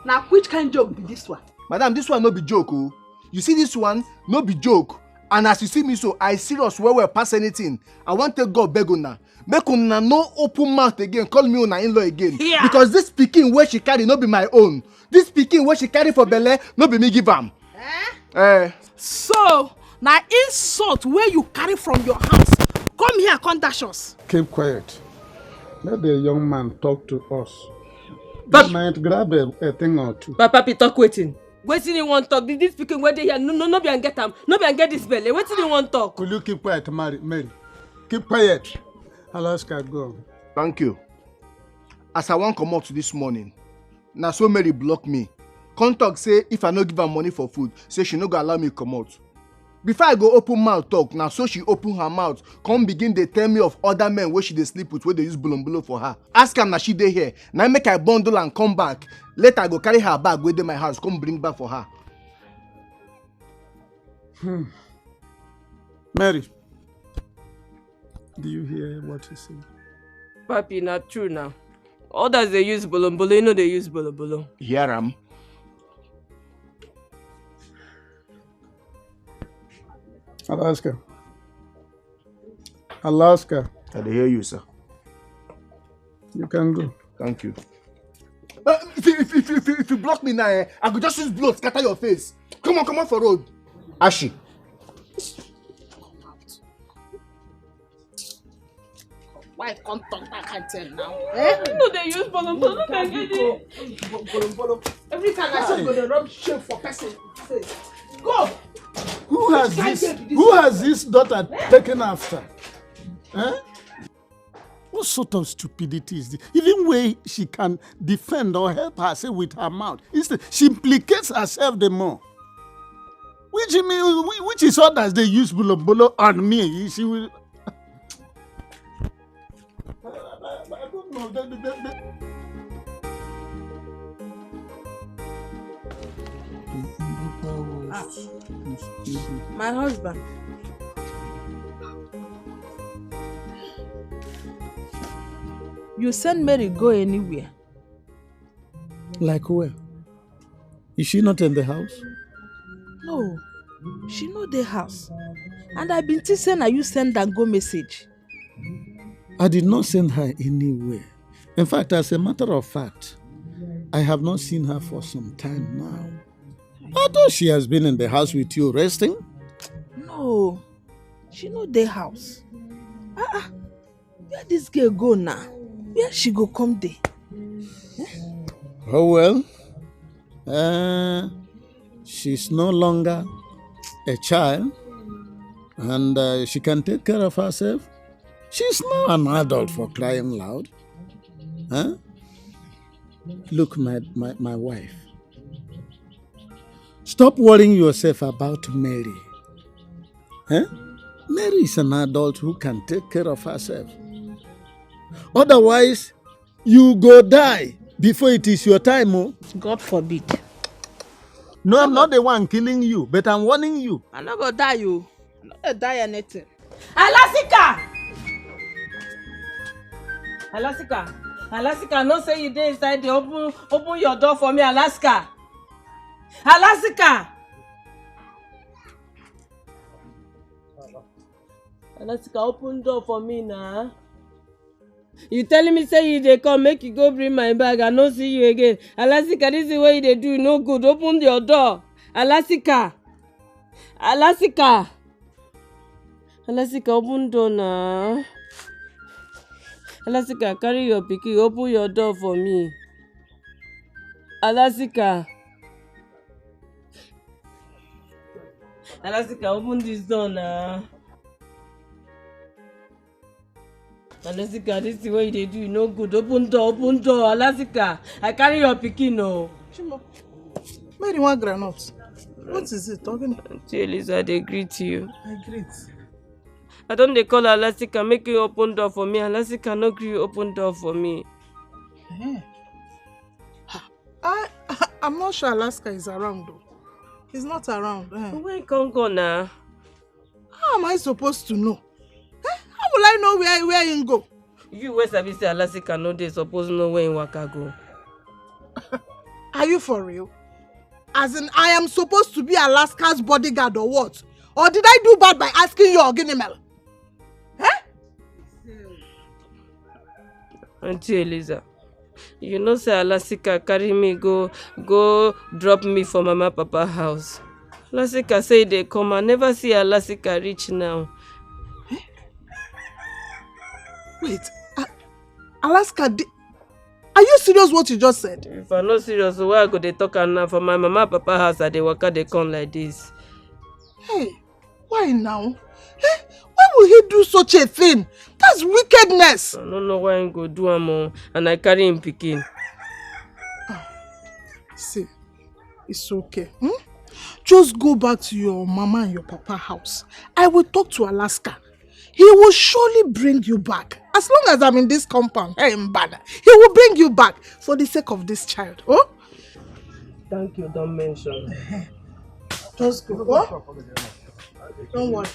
now which kind joke be this one? Madam, this one no be joke oh. You see this one, no be joke. And as you see me so, I serious well pass anything. I want to God beg una. Make una no open mouth again, call me una in-law again. Yeah. Because this pikin where she carry no be my own. This pikin where she carry for belle no be me give am. So, now insult where you carry from your house. Come here, come dash us. Keep quiet. Let the young man talk to us. But might grab a thing or two. Papa, talk waiting. Wetin you want talk? This pikin where they here no be and get am. No be and get this belly. Wetin you want talk? Could you keep quiet, Mary? Keep quiet. Alaska, go. Thank you. As I wan come out this morning, na so Mary block me. Come talk say if I no give her money for food, say she no go allow me come out. Before I go open mouth talk, na so she open her mouth, come begin dey tell me of other men wey she dey sleep with, wey dey use bulombulo for her. Ask am na she dey here. Na make I bundle and come back. Later I go carry her bag wey dey my house, come bring back for her. Mary, do you hear what he said? Papi, not true now. Others they use bolombolo, you know they use bolombolo. Hear am? Alaska. I dey hear you, sir. You can go. Thank you. If you block me now, I could just use blood scatter your face. Come on for road. Ashi. Why can't talk that kind of thing now? Eh? No, they use bolo. Every time I say go to rub shame for person. Go! Who has this daughter taken after? Eh? What sort of stupidity is this? Even way she can defend or help herself with her mouth, instead she implicates herself the more. Which is others they use bolo on me. She will. I don't know. My husband. You send Mary go anywhere? Like where? Is she not in the house? No, she know the house. And I been saying that you send and go message. I did not send her anywhere. In fact, as a matter of fact, I have not seen her for some time now. I thought she has been in the house with you resting. No, she know the house. Where this girl go now? Where she go come there? Oh well, she's no longer a child and she can take care of herself. She's now an adult, for crying loud. Huh? Look, my wife. Stop worrying yourself about Mary. Huh? Mary is an adult who can take care of herself. Otherwise, you go die before it is your time. Oh. God forbid. No, I'm not the one killing you, but I'm warning you. I'm not gonna die you. I'm not gonna die anything. Alaska, no say you dey inside the open your door for me, Alaska, open door for me now. You telling me say you dey come make you go bring my bag, I no see you again. Alaska, this is what you dey do, no good. Open your door, Alaska, open door now. Alaska, carry your pikin, open your door for me. Alaska, open this door now. Alaska, this is what you do, no good. Open door, Alaska. I carry your pikin, no. Chimo, Mary want granules. What is it? Talking? Auntie Eliza, they greet you. I greet. I don't dey call Alaska, make you open door for me. Alaska, no gree open door for me. I'm not sure Alaska is around though. He's not around. Where you can go now? How am I supposed to know? How will I know where you go? You wey sabi say Alaska no dey suppose know where in waka go. Are you for real? As in, I am supposed to be Alaska's bodyguard or what? Or did I do bad by asking you Oginimel? Auntie Eliza, you know say Alaska carry me go drop me for Mama Papa house. Alaska say they come, I never see Alaska reach now. Wait, Alaska, are you serious what you just said? If I'm not serious, why I go dey talk now for my Mama Papa house at the waka they come like this? Hey, why now? Why will he do such a thing? That's wickedness. I don't know why he go do am, and I carry him pikin. See, it's okay. Just go back to your mama and your papa house. I will talk to Alaska. He will surely bring you back. As long as I'm in this compound, he will bring you back for the sake of this child. Oh? Thank you, don't mention. Just go. Oh? Don't worry.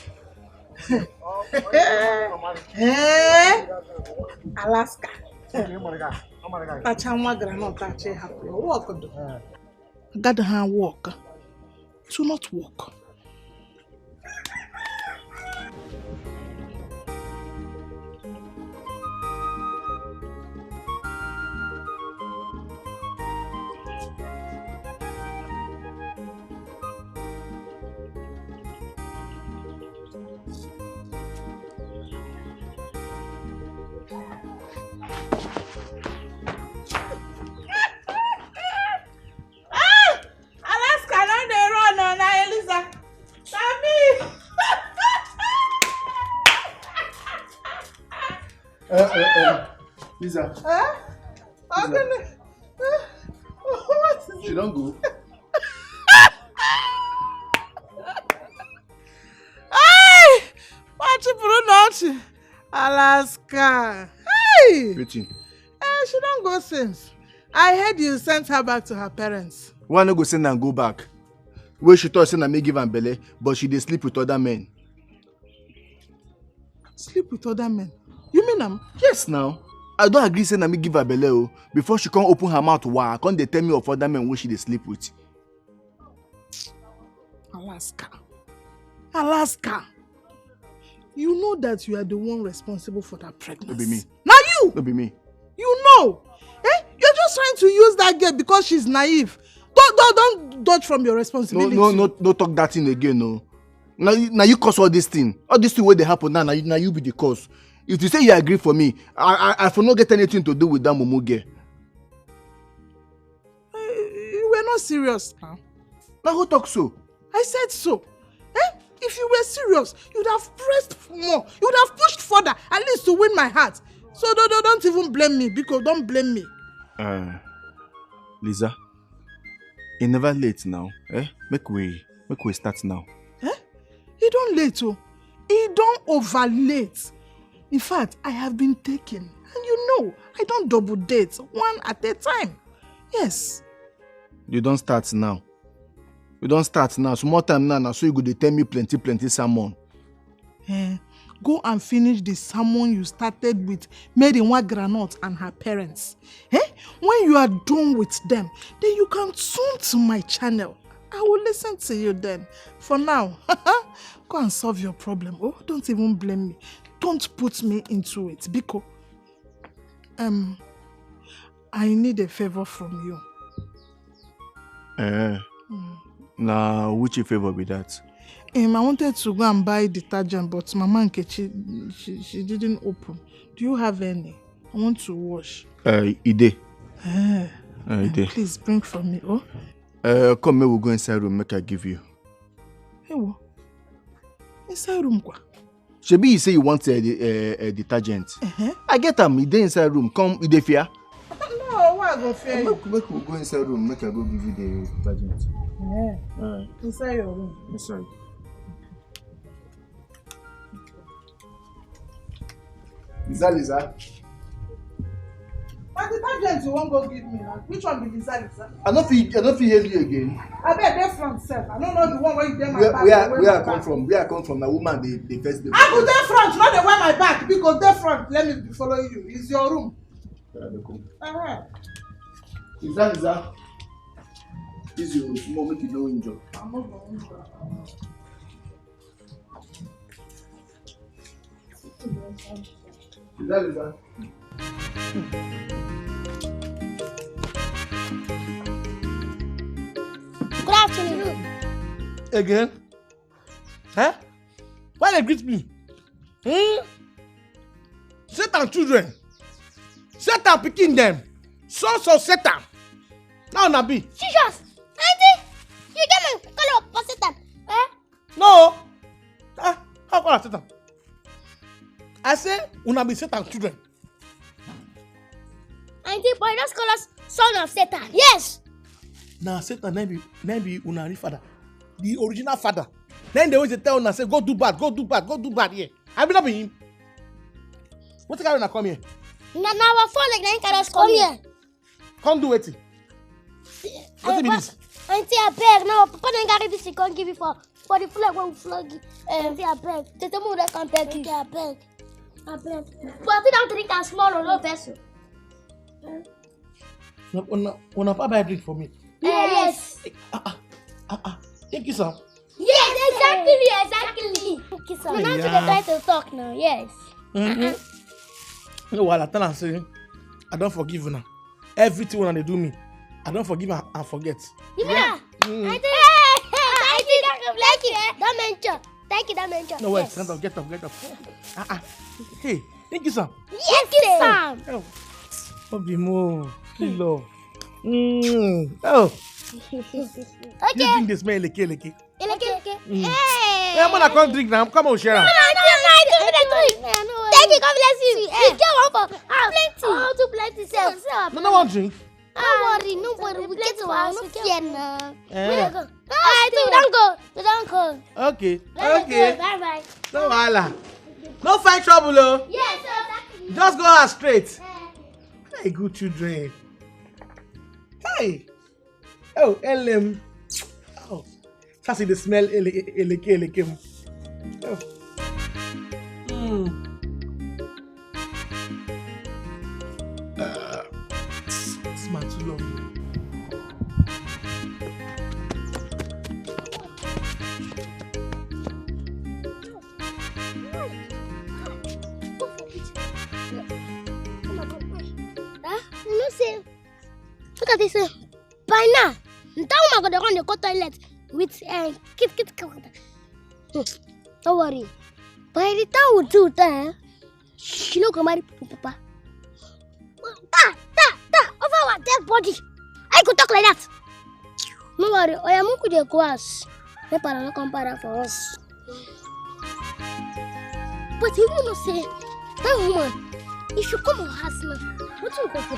Alaska. Gather her and walk. To not walk. Lisa. How can I? What is She don't go. Hey! What you not? Alaska. Hey! Waiting. She don't go since. I heard you sent her back to her parents. Why no go send and go back? Where she thought say na me give am belle, but she dey sleep with other men. Sleep with other men? You mean am? Yes now. I don't agree say na me give her belle o. Before she come open her mouth, wow, come dey tell me of other men wey she dey sleep with. Alaska. You know that you are the one responsible for that pregnancy. No be me. Now you! No be me. You know. You're just trying to use that girl because she's naive. Don't dodge from your responsibility. No talk that thing again, no. Now you cause all this thing. All this thing where they happen now you be the cause. If you say you agree for me, I for not get anything to do with that mumu girl. We're not serious now. Now who talk so? I said so. If you were serious, you'd have pressed more. You'd have pushed further, at least to win my heart. So don't even blame me, because don't blame me. Lisa, it's never late now. Make we start now. It don't late, oh. It don't over late. In fact, I have been taken. And you know, I don't double date, one at a time. Yes. You don't start now. You don't start now. Some more time now, so you go to tell me plenty sermon. Go and finish the sermon you started with Mary Granot and her parents. When you are done with them, then you can tune to my channel. I will listen to you then. For now, go and solve your problem. Oh, don't even blame me. Don't put me into it because I need a favor from you. Now, which favor be that? I wanted to go and buy detergent, but Mama Nkechi, she didn't open. Do you have any? I want to wash. Ide. Ide. Please bring for me, oh? Come, we'll go inside room, make I give you. Hey, what? Inside room, quoi? Shebi, you say you want a detergent. I get them, Ide inside room. Come, Ide fear. No, why I go fear you? Make we go inside room, make I go give you the detergent. Inside your room. Inside. Lisa. What detergent you won't go give me now? Which one be Lisa? I don't feel hear you again. I bet they front self. I don't know the one where you get my back. Where I come from? Where I come from? The woman they first day. I go there front, not the wear my back. Because there front, let me follow you. It's your room. Lisa. This is your room. Small, make you no injure. I'm not going to Lisa. Good afternoon. Again? Why they greet me? Satan children. Satan picking them. Sons of Satan. Now Nabi. Jesus! Auntie! You get me call up for Satan. No. How call Satan? I say, una be Satan children. Auntie, boy, just call us son of Satan. Yes! Now Satan name be una real father. The original father. Then they always tell una say, go do bad here. I be not be him. What the guy when come here? Now our phone like nine can come here. Come do it. What be this? Auntie, I beg. No, Papa don't carry this. He can't give you for the flag when we flag it. Auntie, I beg. Tete mo that can't beg you. I beg. But I don't drink a small or no vessel. Una Papa drink for me. Yes. Thank you, sir. Yes, exactly. Thank you, sir. Now you can try to talk now. Yes. No, while I tell her say, I don't forgive you now. Everything when they do me, I don't forgive and forget. Yeah. I think that mention. No, wait, stand up, get up. Hey, thank you, sir. Yes, sir. Oh, be more. Love. Oh. Okay. This drink this smell like. Hey. I'm gonna come drink now. Come on, share. No. Thank you, God bless you. You get one for plenty. Oh, too plenty, sir. No one drink. Don't worry, nobody. We get to our no fear now. Eh. Alright, we don't go. We don't go. Okay. Okay. Bye bye. No wahala. No find trouble, oh. Yes, sir. Just go out straight. Hey, good children. Hey. Oh, Elem. Oh, that's the smell. Eleke. Oh. This man too long. You know, say, look at this. By now, I'm going to run the toilet with kit. Don't worry. By the time we do that, she no go marry Papa. Over our dead body. I could talk like that. No worry. I am going to go house. My parents come para for us. But you know, say, that woman, if you come on house now, what you go for?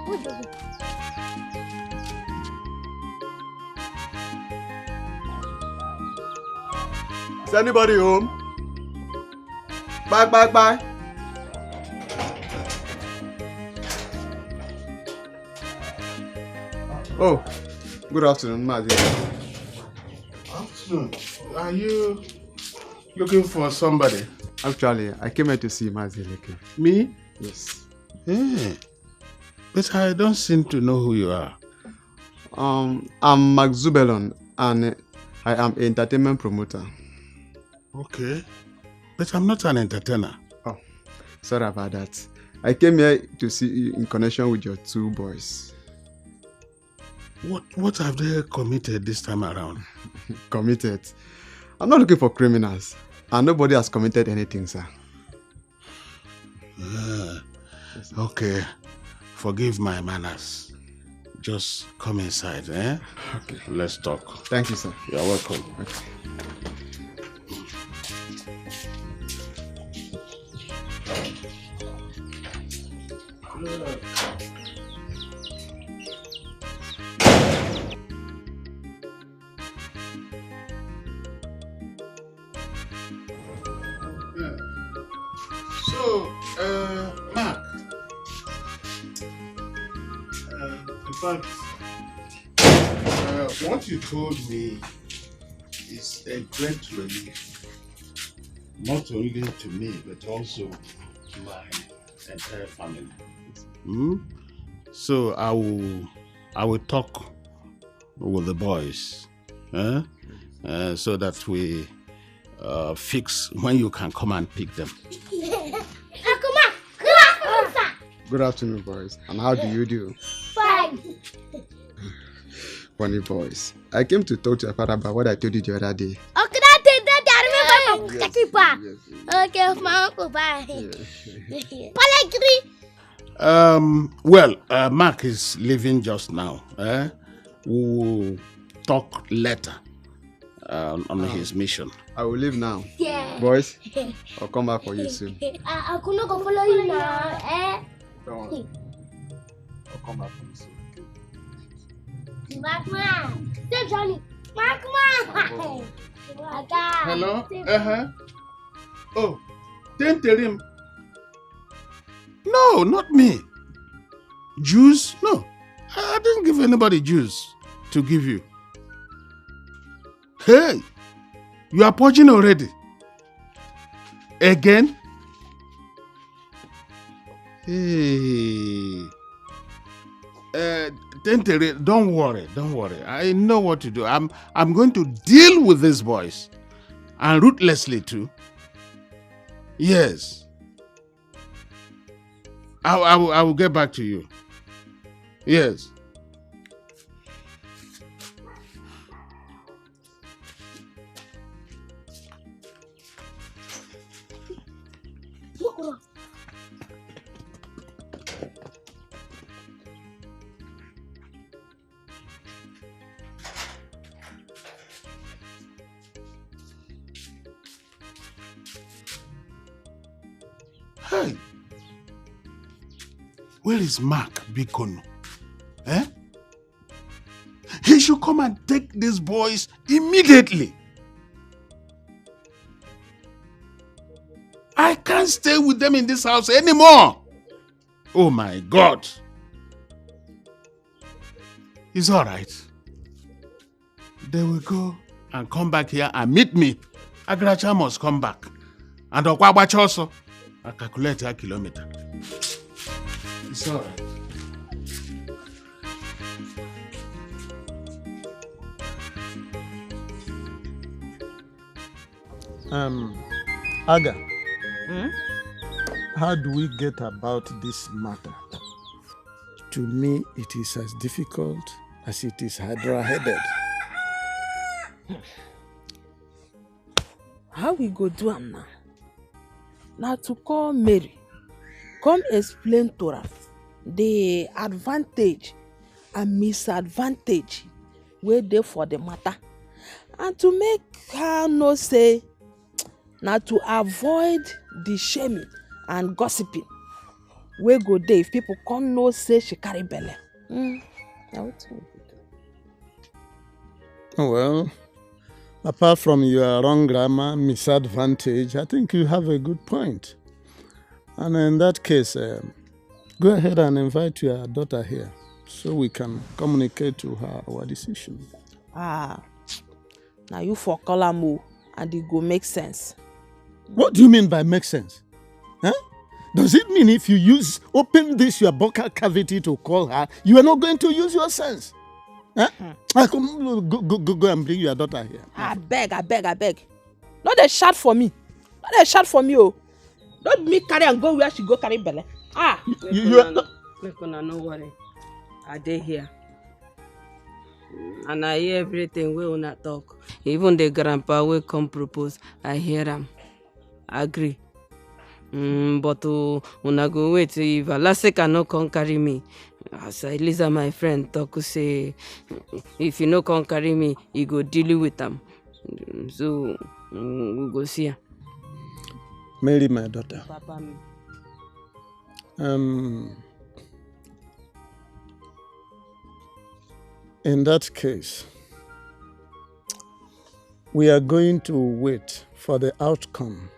What do you do? Is anybody home? Bye. Oh, good afternoon, Mazi. Afternoon. Are you looking for somebody? Actually, I came here to see Mazi Leke. Me? Yes. But I don't seem to know who you are. I'm Max Zubelon, and I am an entertainment promoter. Okay. But I'm not an entertainer. Oh, sorry about that. I came here to see you in connection with your two boys. What have they committed this time around? Committed? I'm not looking for criminals. And nobody has committed anything, sir. Okay. Forgive my manners. Just come inside, eh? Okay. Let's talk. Thank you, sir. You're welcome. Okay. So, Mark, in fact, what you told me is a great relief, not only to me, but also to my entire family. So I will talk with the boys, so that we fix when you can come and pick them. Good afternoon, boys. And how do you do? Fine. Funny boys. I came to talk to your father about what I told you the other day. Okay, I remember. Okay, my uncle, bye. Well, Mark is leaving just now. We'll talk later on his mission. I will leave now. Yeah. Boys, I'll come back for you soon. I could not go follow you now, eh? Don't worry. I'll come back for you soon. Markman. Stay Johnny. Markman. Hello? Oh, then tell him. No, not me. Juice? No. I didn't give anybody juice to give you. Hey, you are purging already. Again? Hey. Don't worry. I know what to do. I'm going to deal with these boys. And ruthlessly too. Yes. I will get back to you. Yes. Hey. Where is Mark Bikono? Eh? He should come and take these boys immediately. I can't stay with them in this house anymore. Oh my God. It's all right. They will go and come back here and meet me. Agracha must come back. And Okwabacha also. I calculate a kilometer. It's all right. Aga, how do we get about this matter? To me, it is as difficult as it is hydra-headed. How we go do am now? Now to call Mary, come explain to her the advantage and misadvantage wey dey for the matter, and to make her know say na to avoid the shaming and gossiping wey go dey if people come know say she carry belle. Na wetin we go do. Well, apart from your wrong grammar, misadvantage, I think you have a good point. And in that case, go ahead and invite your daughter here so we can communicate to her our decision. Now you for call am o, and it go make sense. What do you mean by make sense? Huh? Does it mean if you open this your buccal cavity to call her, you are not going to use your sense? Huh? Go and bring your daughter here. I beg. No dey shout for me. Oh. Don't me carry and go where she go carry belle. Make una no worry. I dey here. And I hear everything wey una talk. Even the grandpa wey come propose, I hear am. Agree. But una go wait if Alaseka no come carry me. As Eliza, my friend, talk say if you no come carry me, he go deal with am. So we go see her. Mary, my daughter. Papa me. In that case, we are going to wait for the outcome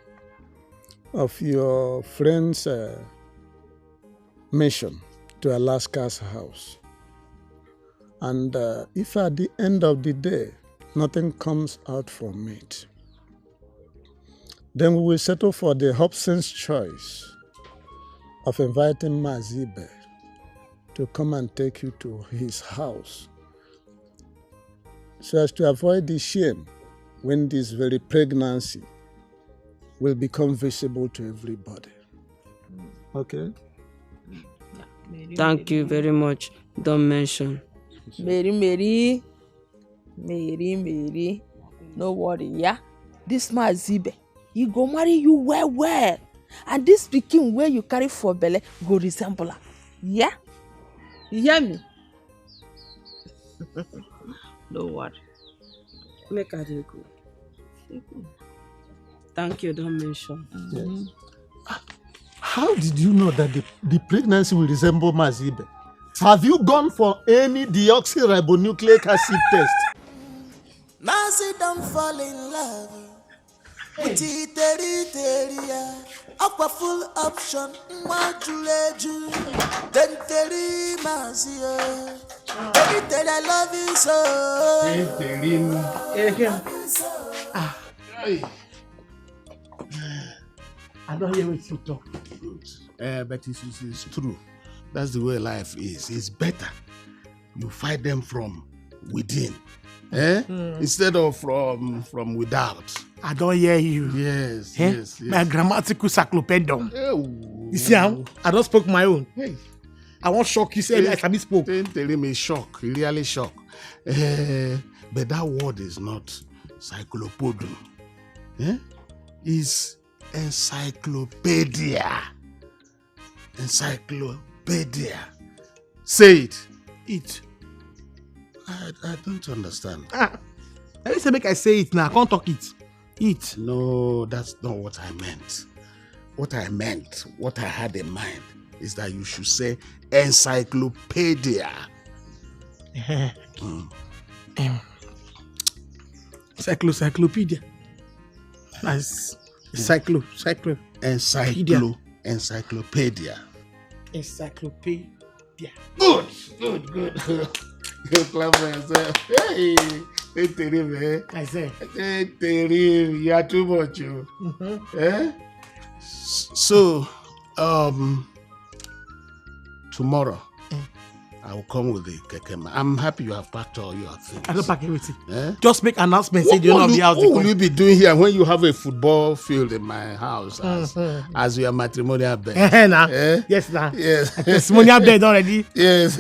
of your friend's mission to Alaska's house. And if at the end of the day, nothing comes out from it, then we will settle for the Hobson's choice of inviting Mazibe to come and take you to his house, so as to avoid the shame when this very pregnancy will become visible to everybody. Okay? Thank you very much. Don't mention. Mary. No worry, yeah? This Mazibe, he go marry you well. And this pikin where you carry for belle go resemble her. Yeah? You hear me? No worry. Make her dey go. Thank you, don't mention. Yes. How did you know that the pregnancy will resemble Mazibe? Have you gone for any deoxyribonucleic acid test? Mazi don't fall in love. Aqua full option. Majuleju. Tenteri Mazi. Tenteri, I love you so. I don't hear what you talk. But it's true. That's the way life is. It's better you fight them from within, instead of from without. I don't hear you. Yes. My grammatical cyclopedium. You see how I don't spoke my own. Hey. I won't shock you. Say like I spoke. Tell him shock. Really shock. But that word is not cyclopodium. It's encyclopedia. Encyclopedia. Say it. It. I don't understand. I say make I say it now. I can't talk it. It. No, that's not what I meant. what I meant, what I had in mind, is that you should say encyclopedia. Encyclopedia. Nice. Encyclopedia. Encyclopedia. Encyclopedia. Good. You clap for yourself. Hey, man. I say. You are too much. Eh? So, tomorrow, I will come with the kekema. I'm happy you have packed all your things. I don't pack everything. Eh? Just make announcement. Say you know the house. What will you be doing here when you have a football field in my house as your matrimonial bed? Yes, now. Yes. Testimonial bed already. Yes.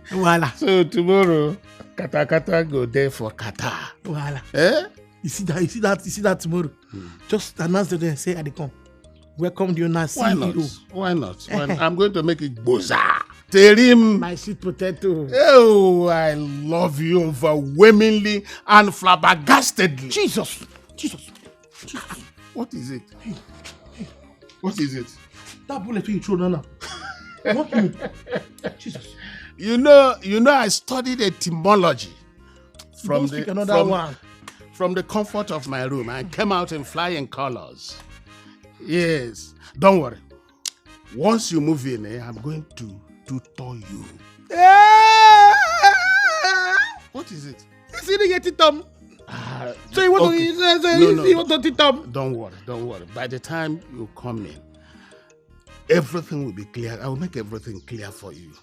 Voila. So tomorrow, kata go there for kata. Voila. Eh? You see that tomorrow. Just announce them and say, I come. Welcome the owner CEO. Why not? I'm going to make it boza. Terim. My sweet potato. Oh, I love you overwhelmingly and flabbergastedly. Jesus. What is it? What is it? That bullet you throw now. What you? Jesus. You know, I studied etymology from the comfort of my room. I came out in flying colors. Yes. Don't worry. Once you move in, I'm going to tutor you. What is it? You see the Yeti Tom? So you want to teach Tom? Don't worry. By the time you come in, everything will be clear. I will make everything clear for you.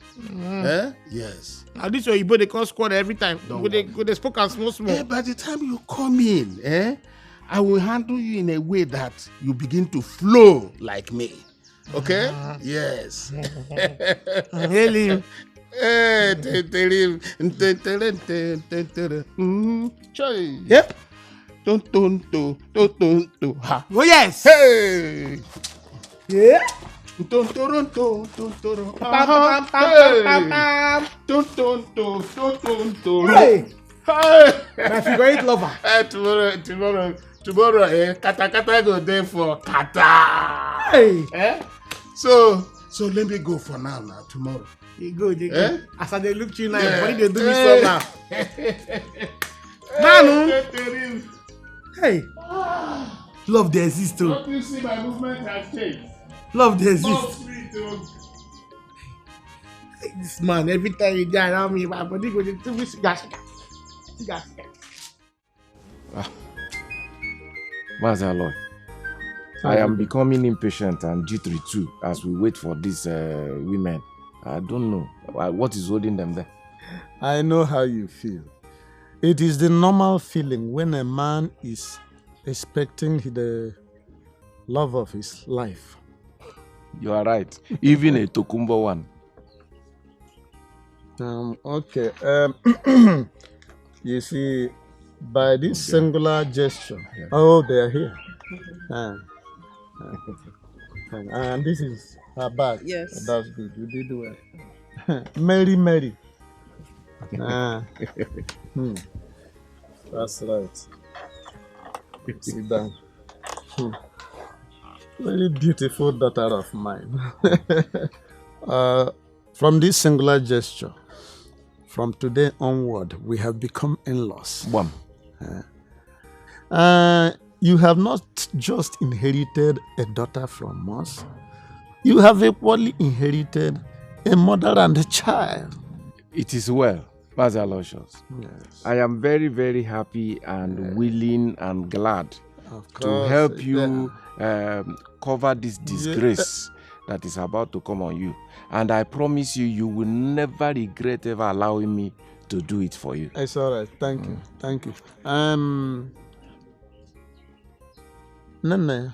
Yes. Now this way you they call squad every time. They spoke and small. By the time you come in, I will handle you in a way that you begin to flow like me. Okay? Yes. Really? Yep. Tonto. Oh yes. Hey. Yeah. Tonto. Hey. My favorite lover. Tomorrow, kata go there for kata. Hey. So let me go for now. Tomorrow. You go. As I look you now, what did they do me so now? Manu. Hey. Love the exist too. Don't you see my movement has changed? Love the exist. This man, every time you die around me, my body goes to me. Mazaloy, I am becoming impatient and jittery too as we wait for these women. I don't know what is holding them there. I know how you feel. It is the normal feeling when a man is expecting the love of his life. You are right. Even a Tokumbo one. Okay. You see, by this singular gesture, oh, they are here. And this is her bag. Yes. That's good. You did well. Mary. That's right. Sit down. Very beautiful daughter of mine. From this singular gesture, from today onward, we have become in-laws. One. You have not just inherited a daughter from us, you have equally inherited a mother and a child. It is well, Master Aloysius. Yes. I am very, very happy and willing and glad to course, help you cover this disgrace that is about to come on you. And I promise you, you will never regret ever allowing me to do it for you. It's all right. Thank you. Nene.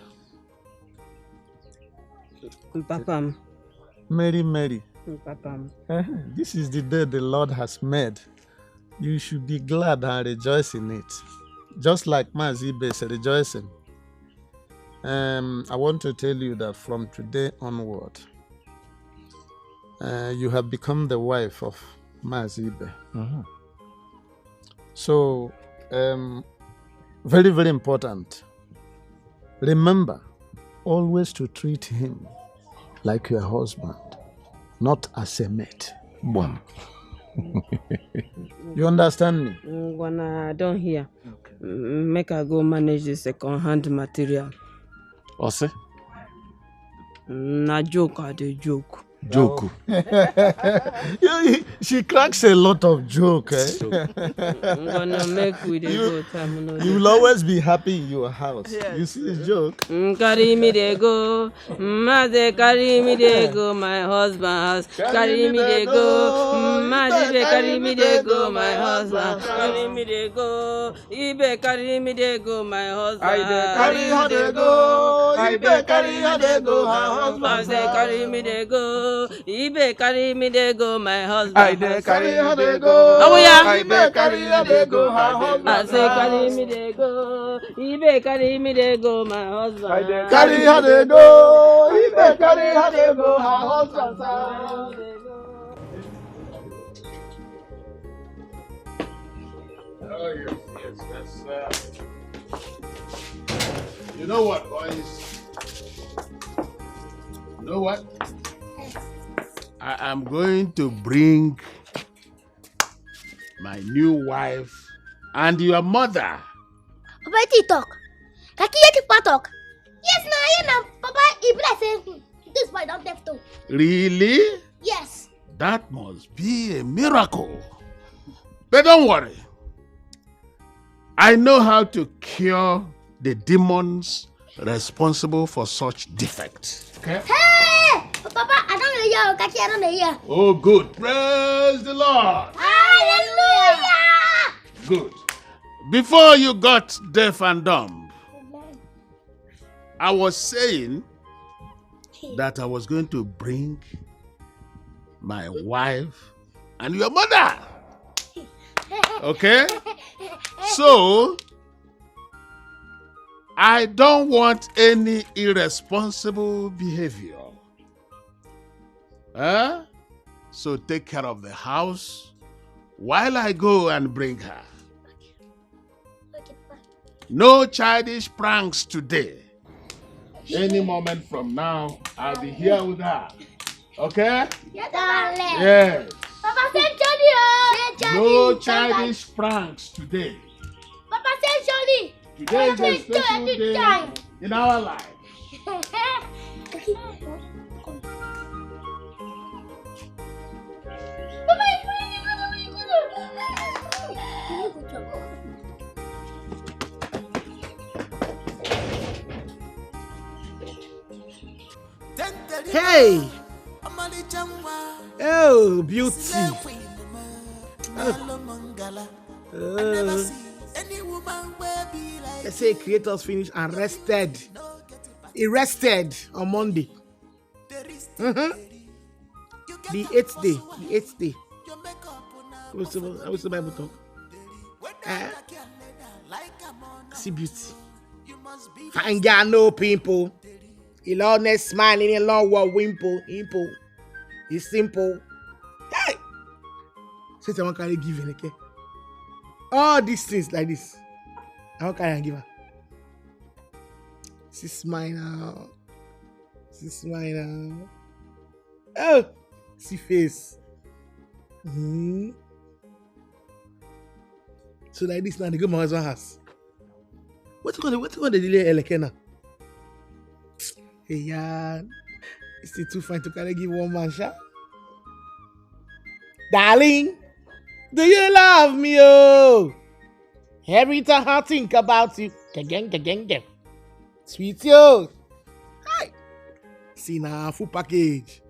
Papa. Mary. Papa. This is the day the Lord has made. You should be glad and rejoice in it. Just like Mazibe is rejoicing. I want to tell you that from today onward, you have become the wife of Mazibe. So, very, very important. Remember, always to treat him like your husband, not as a mate. One. You understand me? When I don't hear, make I go manage the second-hand material. Ose? Na joke, I dey joke. Joke. She cracks a lot of joke, eh? I'm gonna make with a go time. You will always be happy in your house. Yes. You see this joke? Carry me they go, Mother, carry me they go, my husband house. Carry me they go, Mother, carry me they go, my husband. Carry me they go, Ibe carry me they go, my husband. Carry her they go, Ibe carry her they go, her husband. I say carry me they go, Ibe carry me they go, my husband. I dey carry her they go, Oh yeah. Ibe carry her they go, her husband. I say carry me they go, Ibe carry me they go, my husband. I dey carry her they go, Ibe carry her they go, her husband. Oh, yes. You know what, boys? You know what? I am going to bring my new wife and your mother. Papa, you talk. Kaki you talk. Yes, na, Papa, if I say this boy don't have to. Really? Yes. That must be a miracle. But don't worry. I know how to cure the demons responsible for such defects. Okay? Hey! Papa, I don't know you. Kaki, I don't know you. Oh, good. Praise the Lord. Hallelujah! Good. Before you got deaf and dumb, I was saying that I was going to bring my wife and your mother. Okay? So, I don't want any irresponsible behavior. Huh? So take care of the house while I go and bring her. No childish pranks today. Any moment from now, I'll be here with her. Okay? Yes, darling. Yes. Papa, say Johnny. No childish pranks today. Papa, say Johnny. Today is a special day in our life. Hey! Oh, beauty. Let's say creators finished and rested. He rested on Monday. The 8th day. The 8th day. What's the Bible talk? See beauty. Ain't got no pimple. He honest smiling, he long what wimple. It's simple. Hey! Say someone carry give him, okay? All these things like this. How can I give her? See smile now. See smile now. Oh! See face. So like this now, they go my husband's house. What's going to delay Elekena? Hey, yeah. It's still too fine to carry give one man shot. Darling, do you love me? Oh, every time I think about you, gang. Sweet yo. Hi. See now, full package.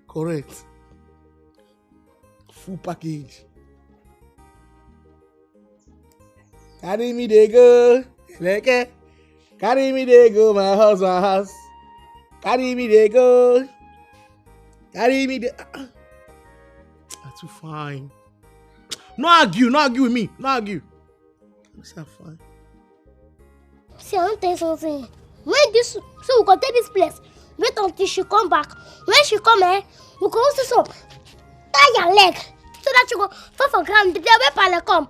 Correct. Full package. Carry me they go, Leke. Carry me they go, my husband house. Carry me they go. Carry me they. That's too fine. No argue with me. No argue. That's not fine. See, I want to tell you something. So we can take this place. Wait until she come back. When she come, we go also so tie your leg so that you go fall for ground. The way Pale come,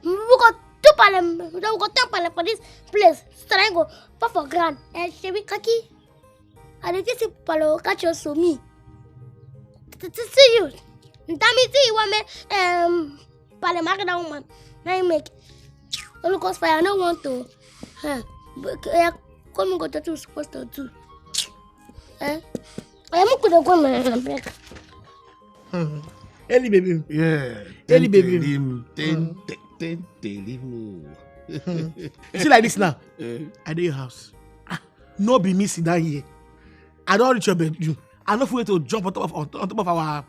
we go do palem. We don't go to palem for this place. Strangle, pop for grand. And she be kaki. And it is palo catch us so me. To see you. Damn it, see you want me. Palem, I can woman. Now you make. Look us fire. I don't want to. Come and go to two supposed to do. I am going to go and Eli baby. Yeah. Eli baby. See like this now. I do your house. No be me sit down here. I don't reach your bedroom. I don't wait to jump on top of our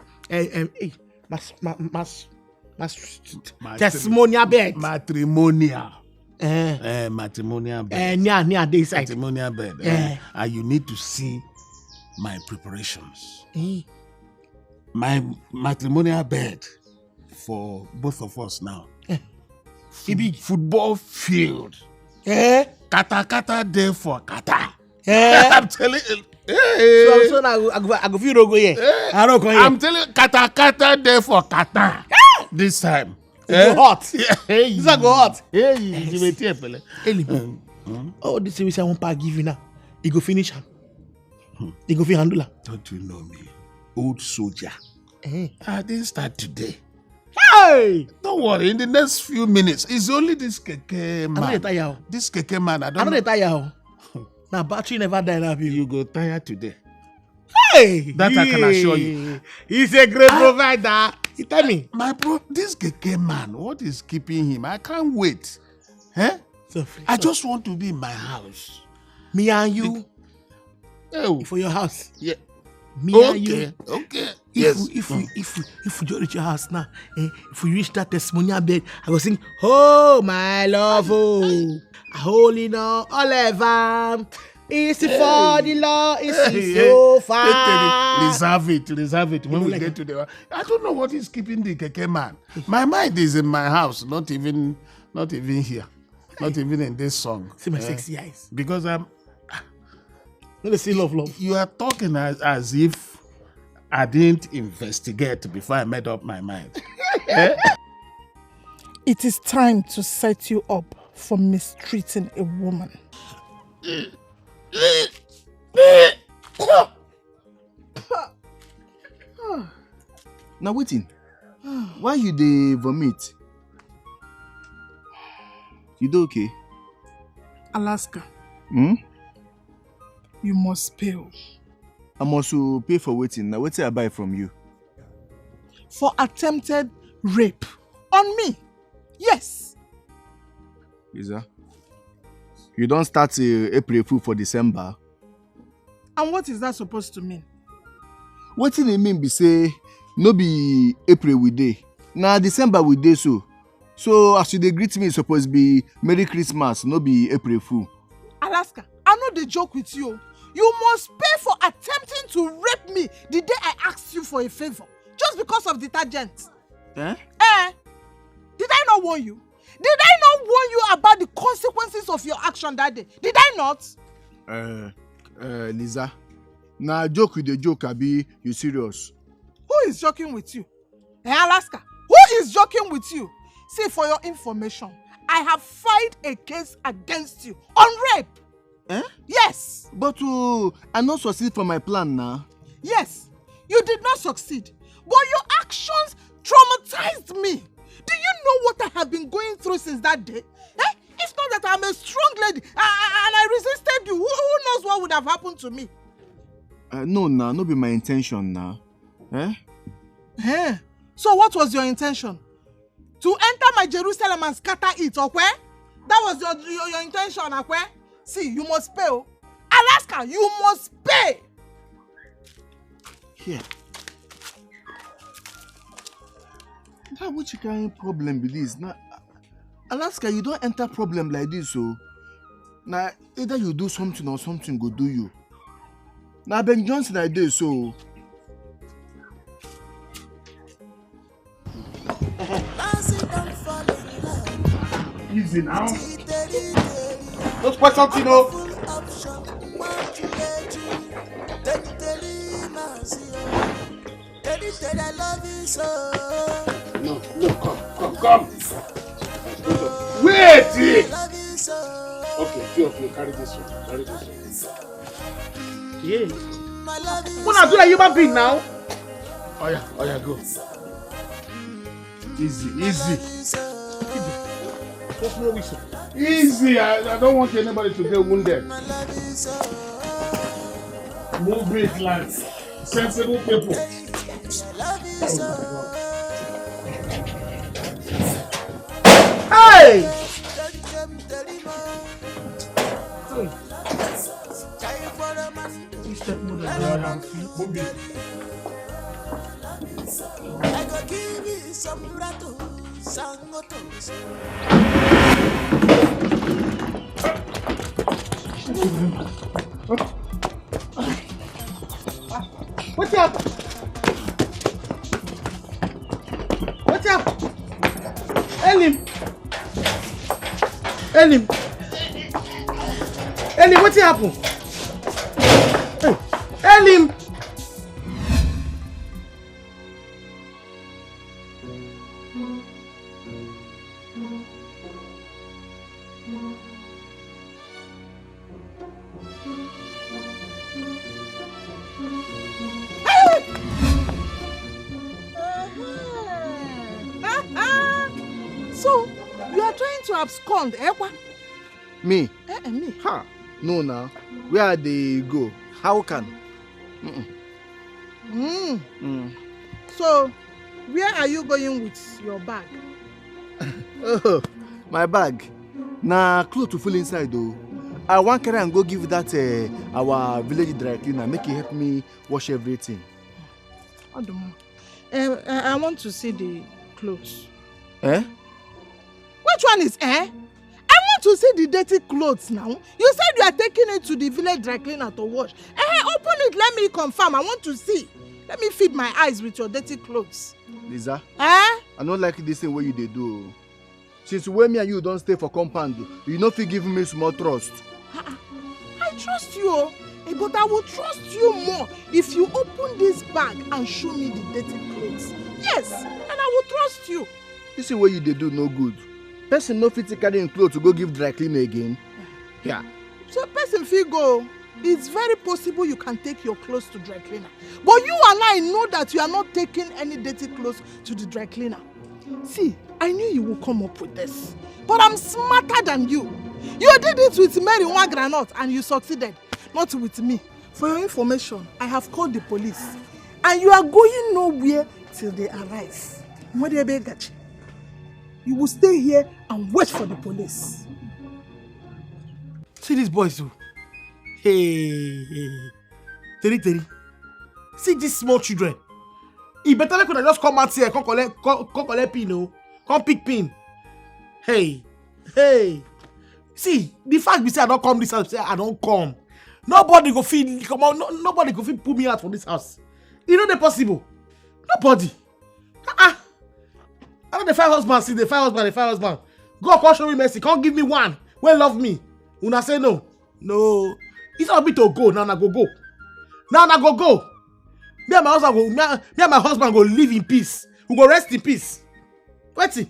testimonial bed. Matrimonial. Matrimonial bed. Near this side. Matrimonial bed. And you need to see my preparations. My matrimonial bed for both of us now. Football field. Kata there for kata. I'm telling you. So now I go feel go here. I'm telling you, kata there for kata. This time. It go hot. Hey, this one go hot. Oh, this is I want to give you now. He go finish him. He go fit handle. Don't you know me? Old soldier. I didn't start today. Hey! Don't worry, in the next few minutes, it's only this keke man. I don't tire. This keke man, I don't know. Tire. Now battery never died of you. You go tired today. Hey! That I can assure you. He's a great provider. You tell me. This keke man, what is keeping him? I can't wait. I just want to be in my house. Me and you. For your house. Yeah. Me and you. Okay. If we just reach your house now, if we reach that testimonial bed, I go sing, oh my love, oh, holy no, Oliver, it's for the law, it's so far. Reserve it. When we get to the, I don't know what is keeping the keke man. My mind is in my house, not even here, not even in this song. See my sexy eyes. Because I'm. Let me see love. You are talking as if I didn't investigate before I made up my mind. It is time to set you up for mistreating a woman. Now waiting. Why you dey vomit? You do okay? Alaska. Hmm? You must pay. I must pay for waiting. Now waiting I buy from you. For attempted rape. On me. Yes. Lisa, you don't start April Fool for December. And what is that supposed to mean? What it mean be say, no be April we day. Now December we day so. So as you dey greet me, it's supposed to be Merry Christmas, no be April Fool. Alaska, I know they joke with you. You must pay for attempting to rape me the day I asked you for a favor. Just because of detergent. Did I not warn you? Did I not warn you about the consequences of your action that day? Did I not? Lisa, now joke with the joke, Abi, you serious? Who is joking with you? Alaska, who is joking with you? See, for your information, I have filed a case against you on rape. Yes. But I not succeed for my plan now. Yes, you did not succeed. But your actions traumatized me. Do you know what I have been going through since that day? It's not that I'm a strong lady and I resisted you. Who knows what would have happened to me? No be my intention now. So what was your intention? To enter my Jerusalem and scatter it, okay? That was your intention, okay? See, you must pay. Alaska, you must pay. Here. Now which kind of problem be this? Now, Alaska, you don't enter problem like this, so now either you do something or something go do you. Now Ben Johnson like this, so. Easy now. Don't put something up. No, come. Wait! Okay, two of you carry this one. Carry this one. Yeah. When I do a human being now. Oh yeah, go. Easy. Just no whistle. Easy. I don't want anybody to get wounded. Move it like sensible people. Hey! I go give you some rato, sangotos. What's up? Elim, what's happened? Elim. So, you are trying to abscond, eh? Me? Me. Ha! No, now. Where they go? How can? So, where are you going with your bag? Oh, my bag. Nah, clothes to full inside though. I want carry and go give that our village dry cleaner. Make it help me wash everything. I don't know. I want to see the clothes. Eh? Which one is I want to see the dirty clothes now. You said you are taking it to the village dry cleaner to wash. Open it, let me confirm. I want to see. Let me feed my eyes with your dirty clothes. Lisa? I don't like this thing what you they do. Since when me and you don't stay for compound, you know if you give me small trust. I trust you, but I will trust you more if you open this bag and show me the dirty clothes. Yes, and I will trust you. This is what you they do no good. Person no fit carry in clothes to go give dry cleaner again. Yeah. So person fit go. It's very possible you can take your clothes to dry cleaner. But you and I know that you are not taking any dirty clothes to the dry cleaner. See, I knew you would come up with this. But I'm smarter than you. You did it with Mary Wagranot and you succeeded. Not with me. For your information, I have called the police. And you are going nowhere till they arrive. You will stay here and wait for the police. See these boys too. Hey. Teri. See these small children. He better could just come out here, come collect pin, no? Come pick pin. Hey. See, the fact be say I don't come this house, say I don't come. Nobody go feel come on, nobody go feel pull me out from this house. You know they possible. Nobody. I know the five husband, see the five husband. God can't show me mercy, can't give me one. Well love me. Una say no. No. It's not me to go. Now go. Now go. Me and my husband go live in peace. We go rest in peace. Wait.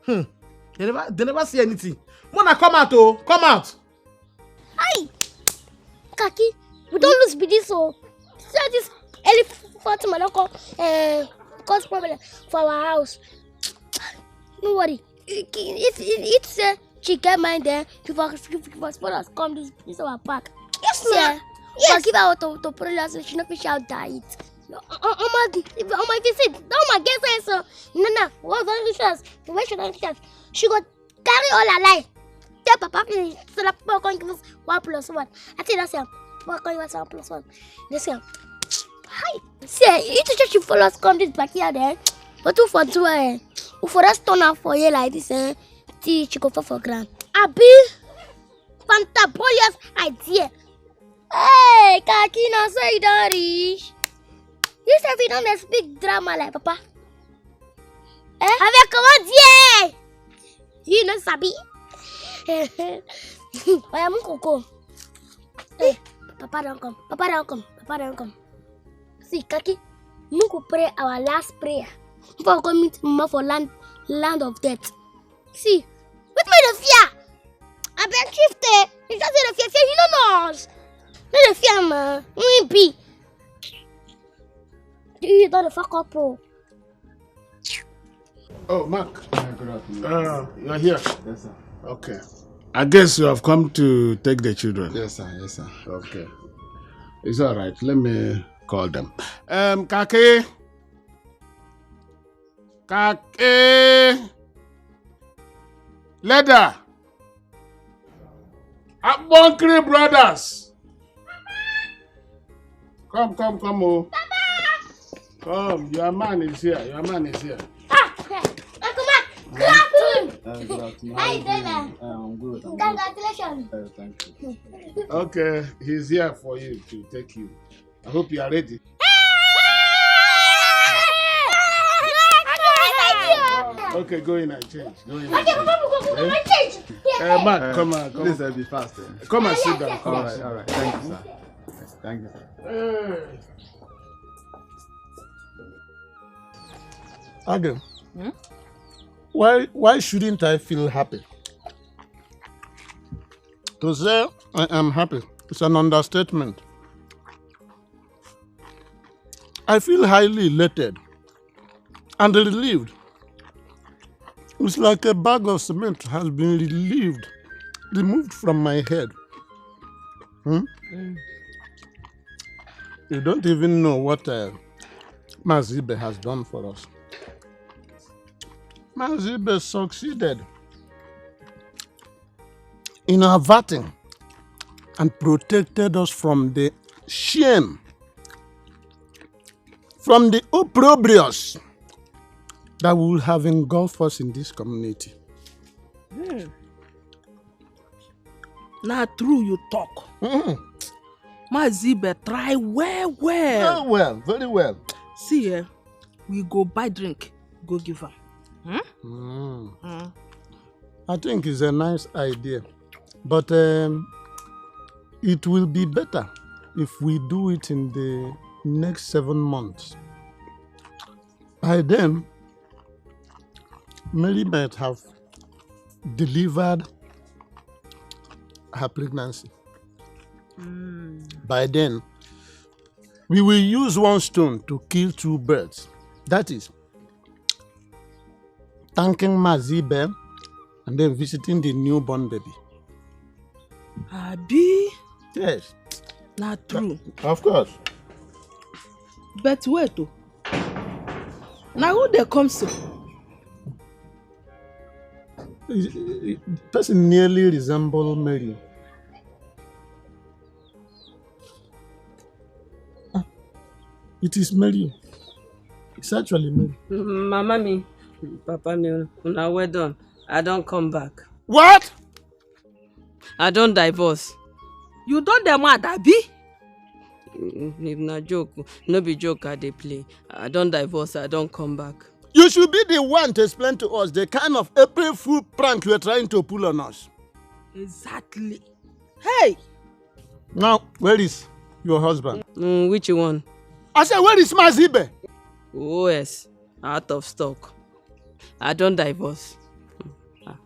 They never see anything. Mona, come out, oh. Come out. Hi. Kaki, we don't lose with this, so. See this elephant man cause problem for our house. No worry. If it's she get mine there, she was come this our park. Yes, sir. Yes. Give her to put it so she not fish out diet. Oh my visit. Oh my guess so. No. What the chance? Where should I chance? She got carry all her life. Tell Papa so that Papa can give us 1+1. I think that's him. Papa can give us 1+1. This him. Hi. See, you teacher she follow us come this back here there. But who for two for us turn out for you like this she go for grand. Abi fantabulous idea. Hey, Kaki, now so you don't reach. You said you don't speak drama like Papa. Avec comment dire? You know Sabi. I am Coco. Papa don't come. See, Kaki, we could pray our last prayer. Before we go meet Mama for land land of death. See, what made the fear? I beg Chieftain. You just say the fear. You don't know us. Not the fear, man. We be. You don't fuck up, bro. Oh, Mark. Good afternoon. You're here. Yes, sir. Okay. I guess you have come to take the children. Yes, sir. Yes, sir. Okay. It's all right. Let me call them. Kake. Leather. Abonkri brothers. Come, oh. Come, your man is here. Uncle Mark, good afternoon. Good afternoon. How you doing, man? I'm good. Congratulations. Thank you. Okay, he's here for you to take you. I hope you are ready. Okay, go in and change. Mark, come on. Please, I'll be fast. Come and sit down. All right. Thank you, sir. Thank you, sir. Again, why shouldn't I feel happy? To say I am happy is an understatement. I feel highly elated and relieved. It's like a bag of cement has been removed from my head. You don't even know what Mazibe has done for us. Mazibe succeeded in averting and protected us from the shame, from the opprobrious that will have engulfed us in this community. Now true you talk. Mazibe try well. Very well. See, we go buy drink, go give her. I think it's a nice idea, but it will be better if we do it in the next 7 months. By then, Mary might have delivered her pregnancy. By then, we will use one stone to kill 2 birds. That is, thanking Mazibe and then visiting the newborn baby. Abi? Yes. Not true. Of course. But wait, now who they come to? The person nearly resembles Mary. It is Mary. It's actually Mary. Mama me, Papa me, una well done. I don't come back. What? I don't divorce. You don't demand, Abi? If na joke, no be joke I dey play. I don't divorce, I don't come back. You should be the one to explain to us the kind of April Fool prank you are trying to pull on us. Exactly. Hey! Now, where is your husband? Which one? I said, where is Mazibe? Oh yes, out of stock. I don't divorce.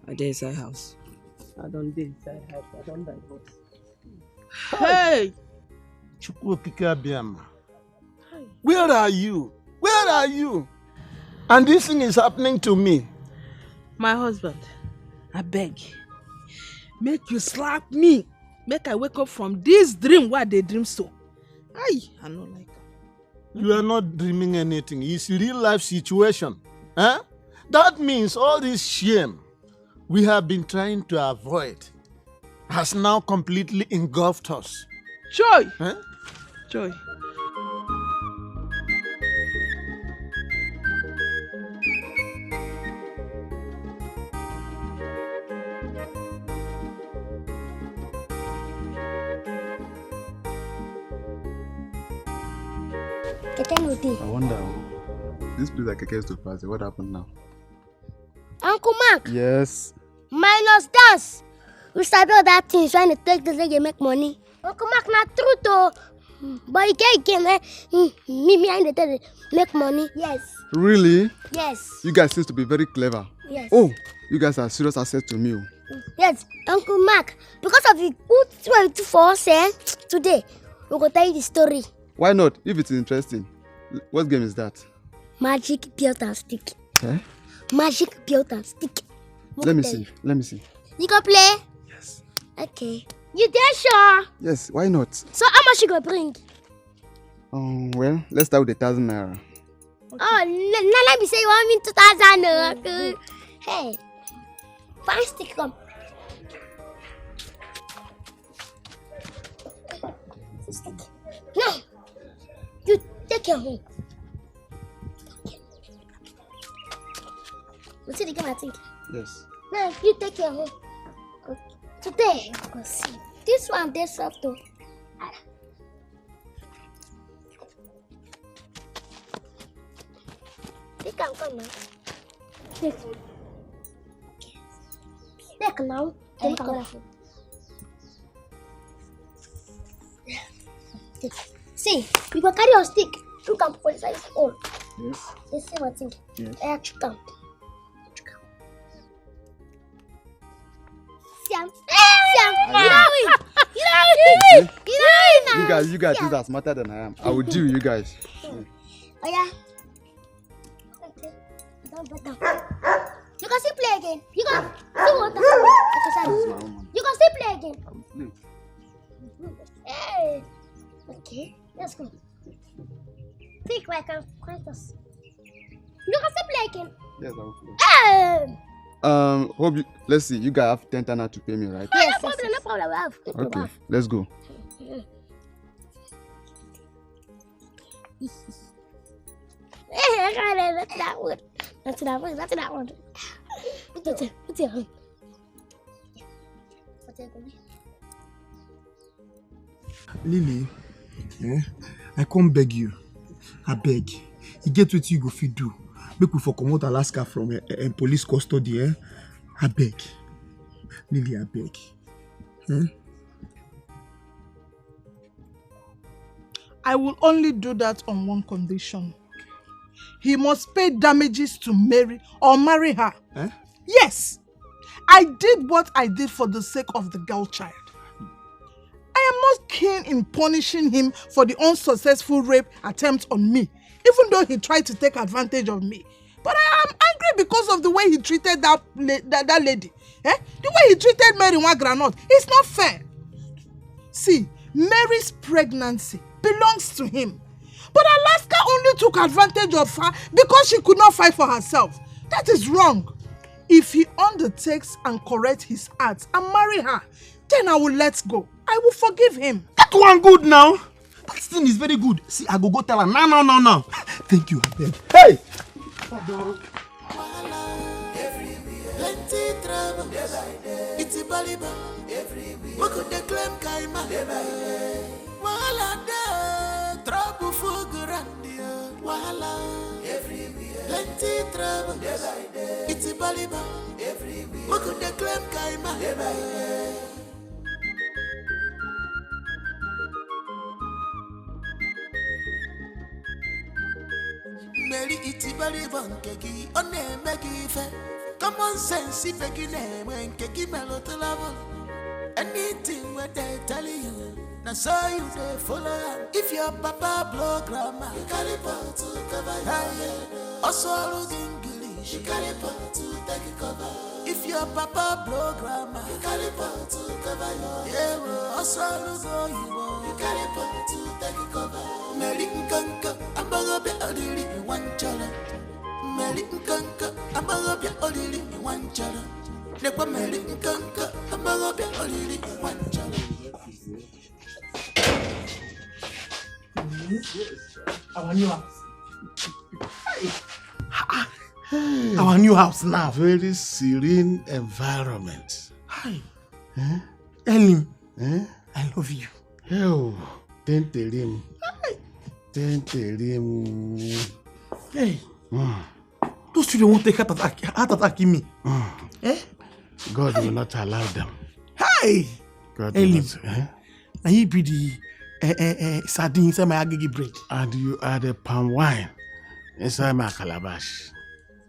I dey inside house. I don't dey inside house. I don't divorce. Hey! Where are you? Where are you? And this thing is happening to me. My husband, I beg, make you slap me. Make I wake up from this dream where they dream so. I don't like it. You are not dreaming anything. It's a real life situation. Huh? That means all this shame we have been trying to avoid has now completely engulfed us. Joy! Huh? Joy. I wonder, this place like Keke is to pass. What happened now? Uncle Mark. Yes. Minus dance. We sabi all that things trying to take this leg and make money. Uncle Mark, not true though. But you can't me and the make money. Yes. Really? Yes. You guys seem to be very clever. Yes. Oh, you guys are serious asset to me. Yes, Uncle Mark. Because of the good for us today, we will tell you the story. Why not? If it's interesting. What game is that? Magic built and stick. Eh? Magic built and stick. Let me see. Let me see. You can play? Yes. Okay. You there, sure? Yes, why not? So how much you gonna bring? Well, let's start with 1,000 naira. Okay. Oh, let me say you want me 2,000 naira. Hey, fine stick come. No, you take your home. What's it again, I think? Yes. No, you take your home. Okay. Today, go see. This one, they soft too. They can come now. Take now. Take now. See, you can carry your stick. You can put it inside all. Yes. Let's see what thing. Yes. Chicken. Sam. You guys think that's smarter than I am. I will do you guys. Oh yeah. Okay. You can still play again. You can still water. You can still play again. Hey. Okay, let's go. Think like a us. You can still play again. Yes, I will play. Hope you, let's see. You guys have 10 naira to pay me, right? Yes, no problem, no problem. We have. Okay, let's go. That's that one. That's that one. That's that one. What's it? Lily, I come beg you. I beg. You get what you go fit do. Make we for come out Alaska from police custody. I beg. Lily, I beg. I will only do that on one condition. He must pay damages to Mary or marry her. Yes. I did what I did for the sake of the girl child. I am not keen in punishing him for the unsuccessful rape attempt on me, even though he tried to take advantage of me. But I am angry because of the way he treated that lady. The way he treated Mary Wagranot. It's not fair. See, Mary's pregnancy belongs to him. But Alaska only took advantage of her because she could not fight for herself. That is wrong. If he undertakes and corrects his acts and marry her, then I will let go. I will forgive him. That one good now. That thing is very good. See, I go tell her. No. Thank you, I beg. Hey! Plenty trouble. It's a baliba. What could they claim kaima? Wahala trouble for grandia. Wahala everywhere. Plenty trouble. It's a baliba. What could they claim kaima? Mary itibali bankegi one megi fe. Common sense if you name when kegi melo to level. Anything what they tell you, now so you they follow. If your papa blow grammar, you carry pot to cover your head. Also look English, you carry pot to take cover. If your papa blow grammar, you carry pot to cover your head. Also look you carry pot to take cover. Mary Nkanka, I'm gonna be a lily in one chala. Mary Nkanka, I'm gonna be a lily in one chala. Never Mary Nkanka, I'm gonna be a lily in one chala. Our new house. Our new house now. Very serene environment. Hi. Elim, I love you. Oh, don't tell him. Don't tell him. Hey. Those children won't take heart attack in me. God will not allow them. Hi. God will Elim. not. Now he be the sardine inside my agege bread. And you add a palm wine inside my calabash.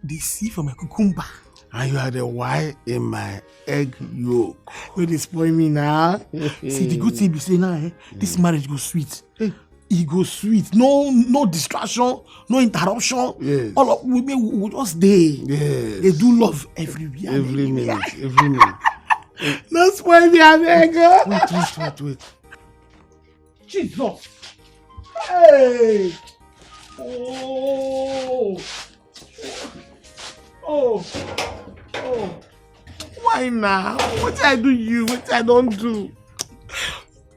The sea for my cucumber. And you add a wine in my egg yolk. Will they spoil me now? See, the good thing be say now, this marriage go sweet. It goes sweet. No distraction, no interruption. Yes. All of we just there. Yes. They do love everywhere. Every minute. No spoil me, Abeg. Wait. Jesus. Hey. Oh. Why now? What I do you? What I don't do?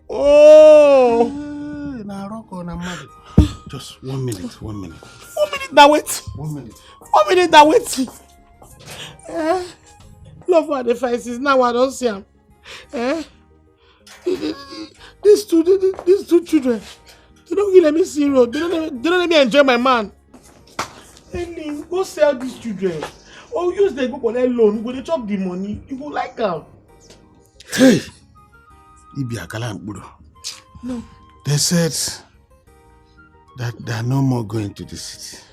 Oh. Now rock on a mother. Just 1 minute. 1 minute now wait. 1 minute. 1 minute now wait. Love for the faces now I don't see them. These two children, they don't let me see road. They don't let me enjoy my man. Hey, go sell these children. Or use them go collect loan. You go they chop the money. You go like them. Hey, Ibi Akala Buro. No. They said that they are no more going to the city.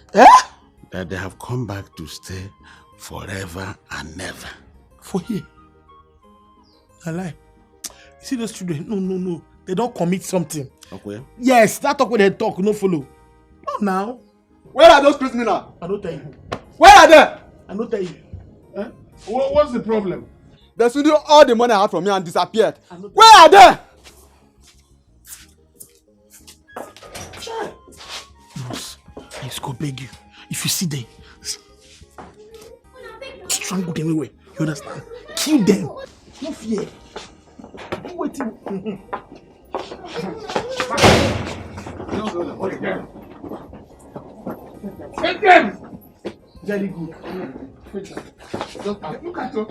That they have come back to stay forever and never. For here. I lie. You see those children? No. They don't commit something. Okay. Yes, that talk when they talk, no follow. Not now. Where are those criminals? I don't tell you. Where are they? I don't tell you. What's the problem? They stole all the money I had from me and disappeared. Where are they? Boss, I just go beg you. If you see them, strangle them away. You understand? Kill them. No fear. Don't wait till. Take them! Very good. Look at you.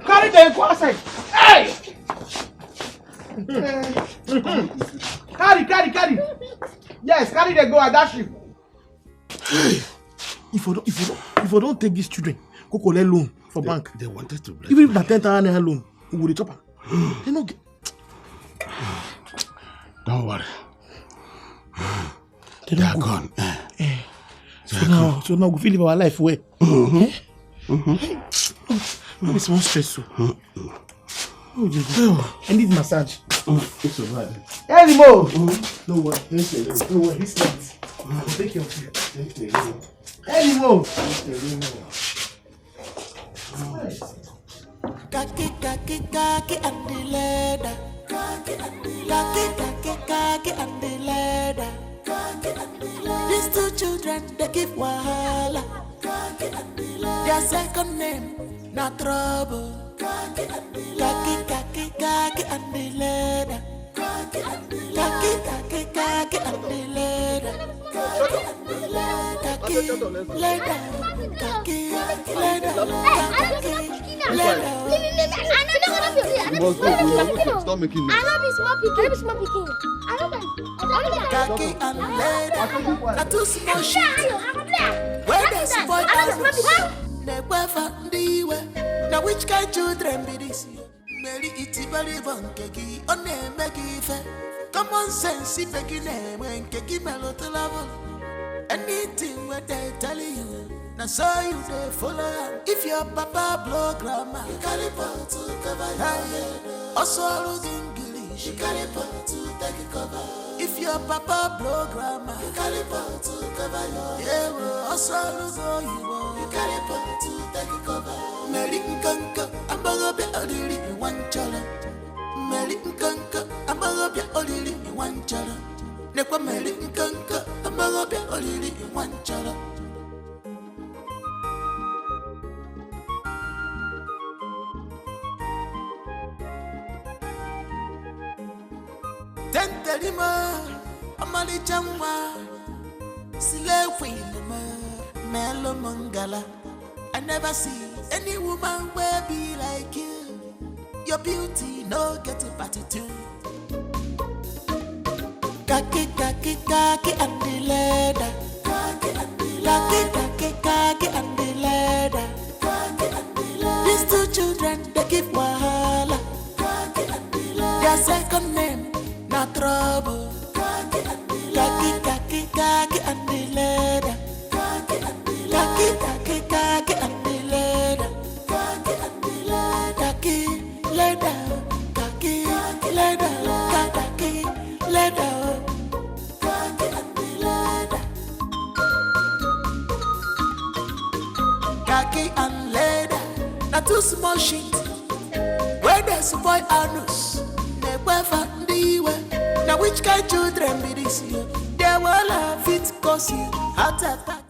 Carry them go outside. Hey! Carry. Yes, carry them go. I dash you. If you don't take these children, go collect loan for bank. They wanted to. Even if na 10,000 naira loan, we will chop am. They no get. Don't worry. They are gone. So now we feel live our life well. No be small stress. Oh, I need massage. It's alright. Hey, Limo. No worry. Don't worry. This night, I'll take care of you. Hey, Limo. Kaki and the leather. Kaki and the leather. These two children, they give wahala. Their second name, not trouble. Kaki and the leather. Kaki and the leather. Kaki, lay down. Kaki, lay down. Stop making noise. I love you, small picking. I love them. Kaki and leather. Not too small shit. Where they spoil they weather the way. Now which kind children be this? Mary iti bari bankeki on make it. Common sense if you name when keki melody level. Anything what they tell you. Now so you they follow. If your papa blow grammar, you carry part to cover your head. Also losing English, you carry part to take a cover. If your papa blow grammar, you carry part to cover your head. Also losing you carry part to take a cover. Mary Nkanka, I'm gonna be only one child. Mary Nkanka, I'm gonna be only one child. Nekwa Mary Nkanka, I'm gonna be only one child. Tenterima, Amali Jamwa, Silewi, Melo Mangala. I never see any woman will be like you. Your beauty no get a party too. Kaki and the leather. Kaki and the leather. These two children they give wahala. Their second name not trouble. khaki and the leather. Khaki and the leather. Khaki leather. Khaki leather. Khaki leather. Khaki and the leather. Khaki and leather. Na two small sheet. Where there's a boy anus. Never ndiwe. Now which kind children be this year? They will have it cause you heart attack.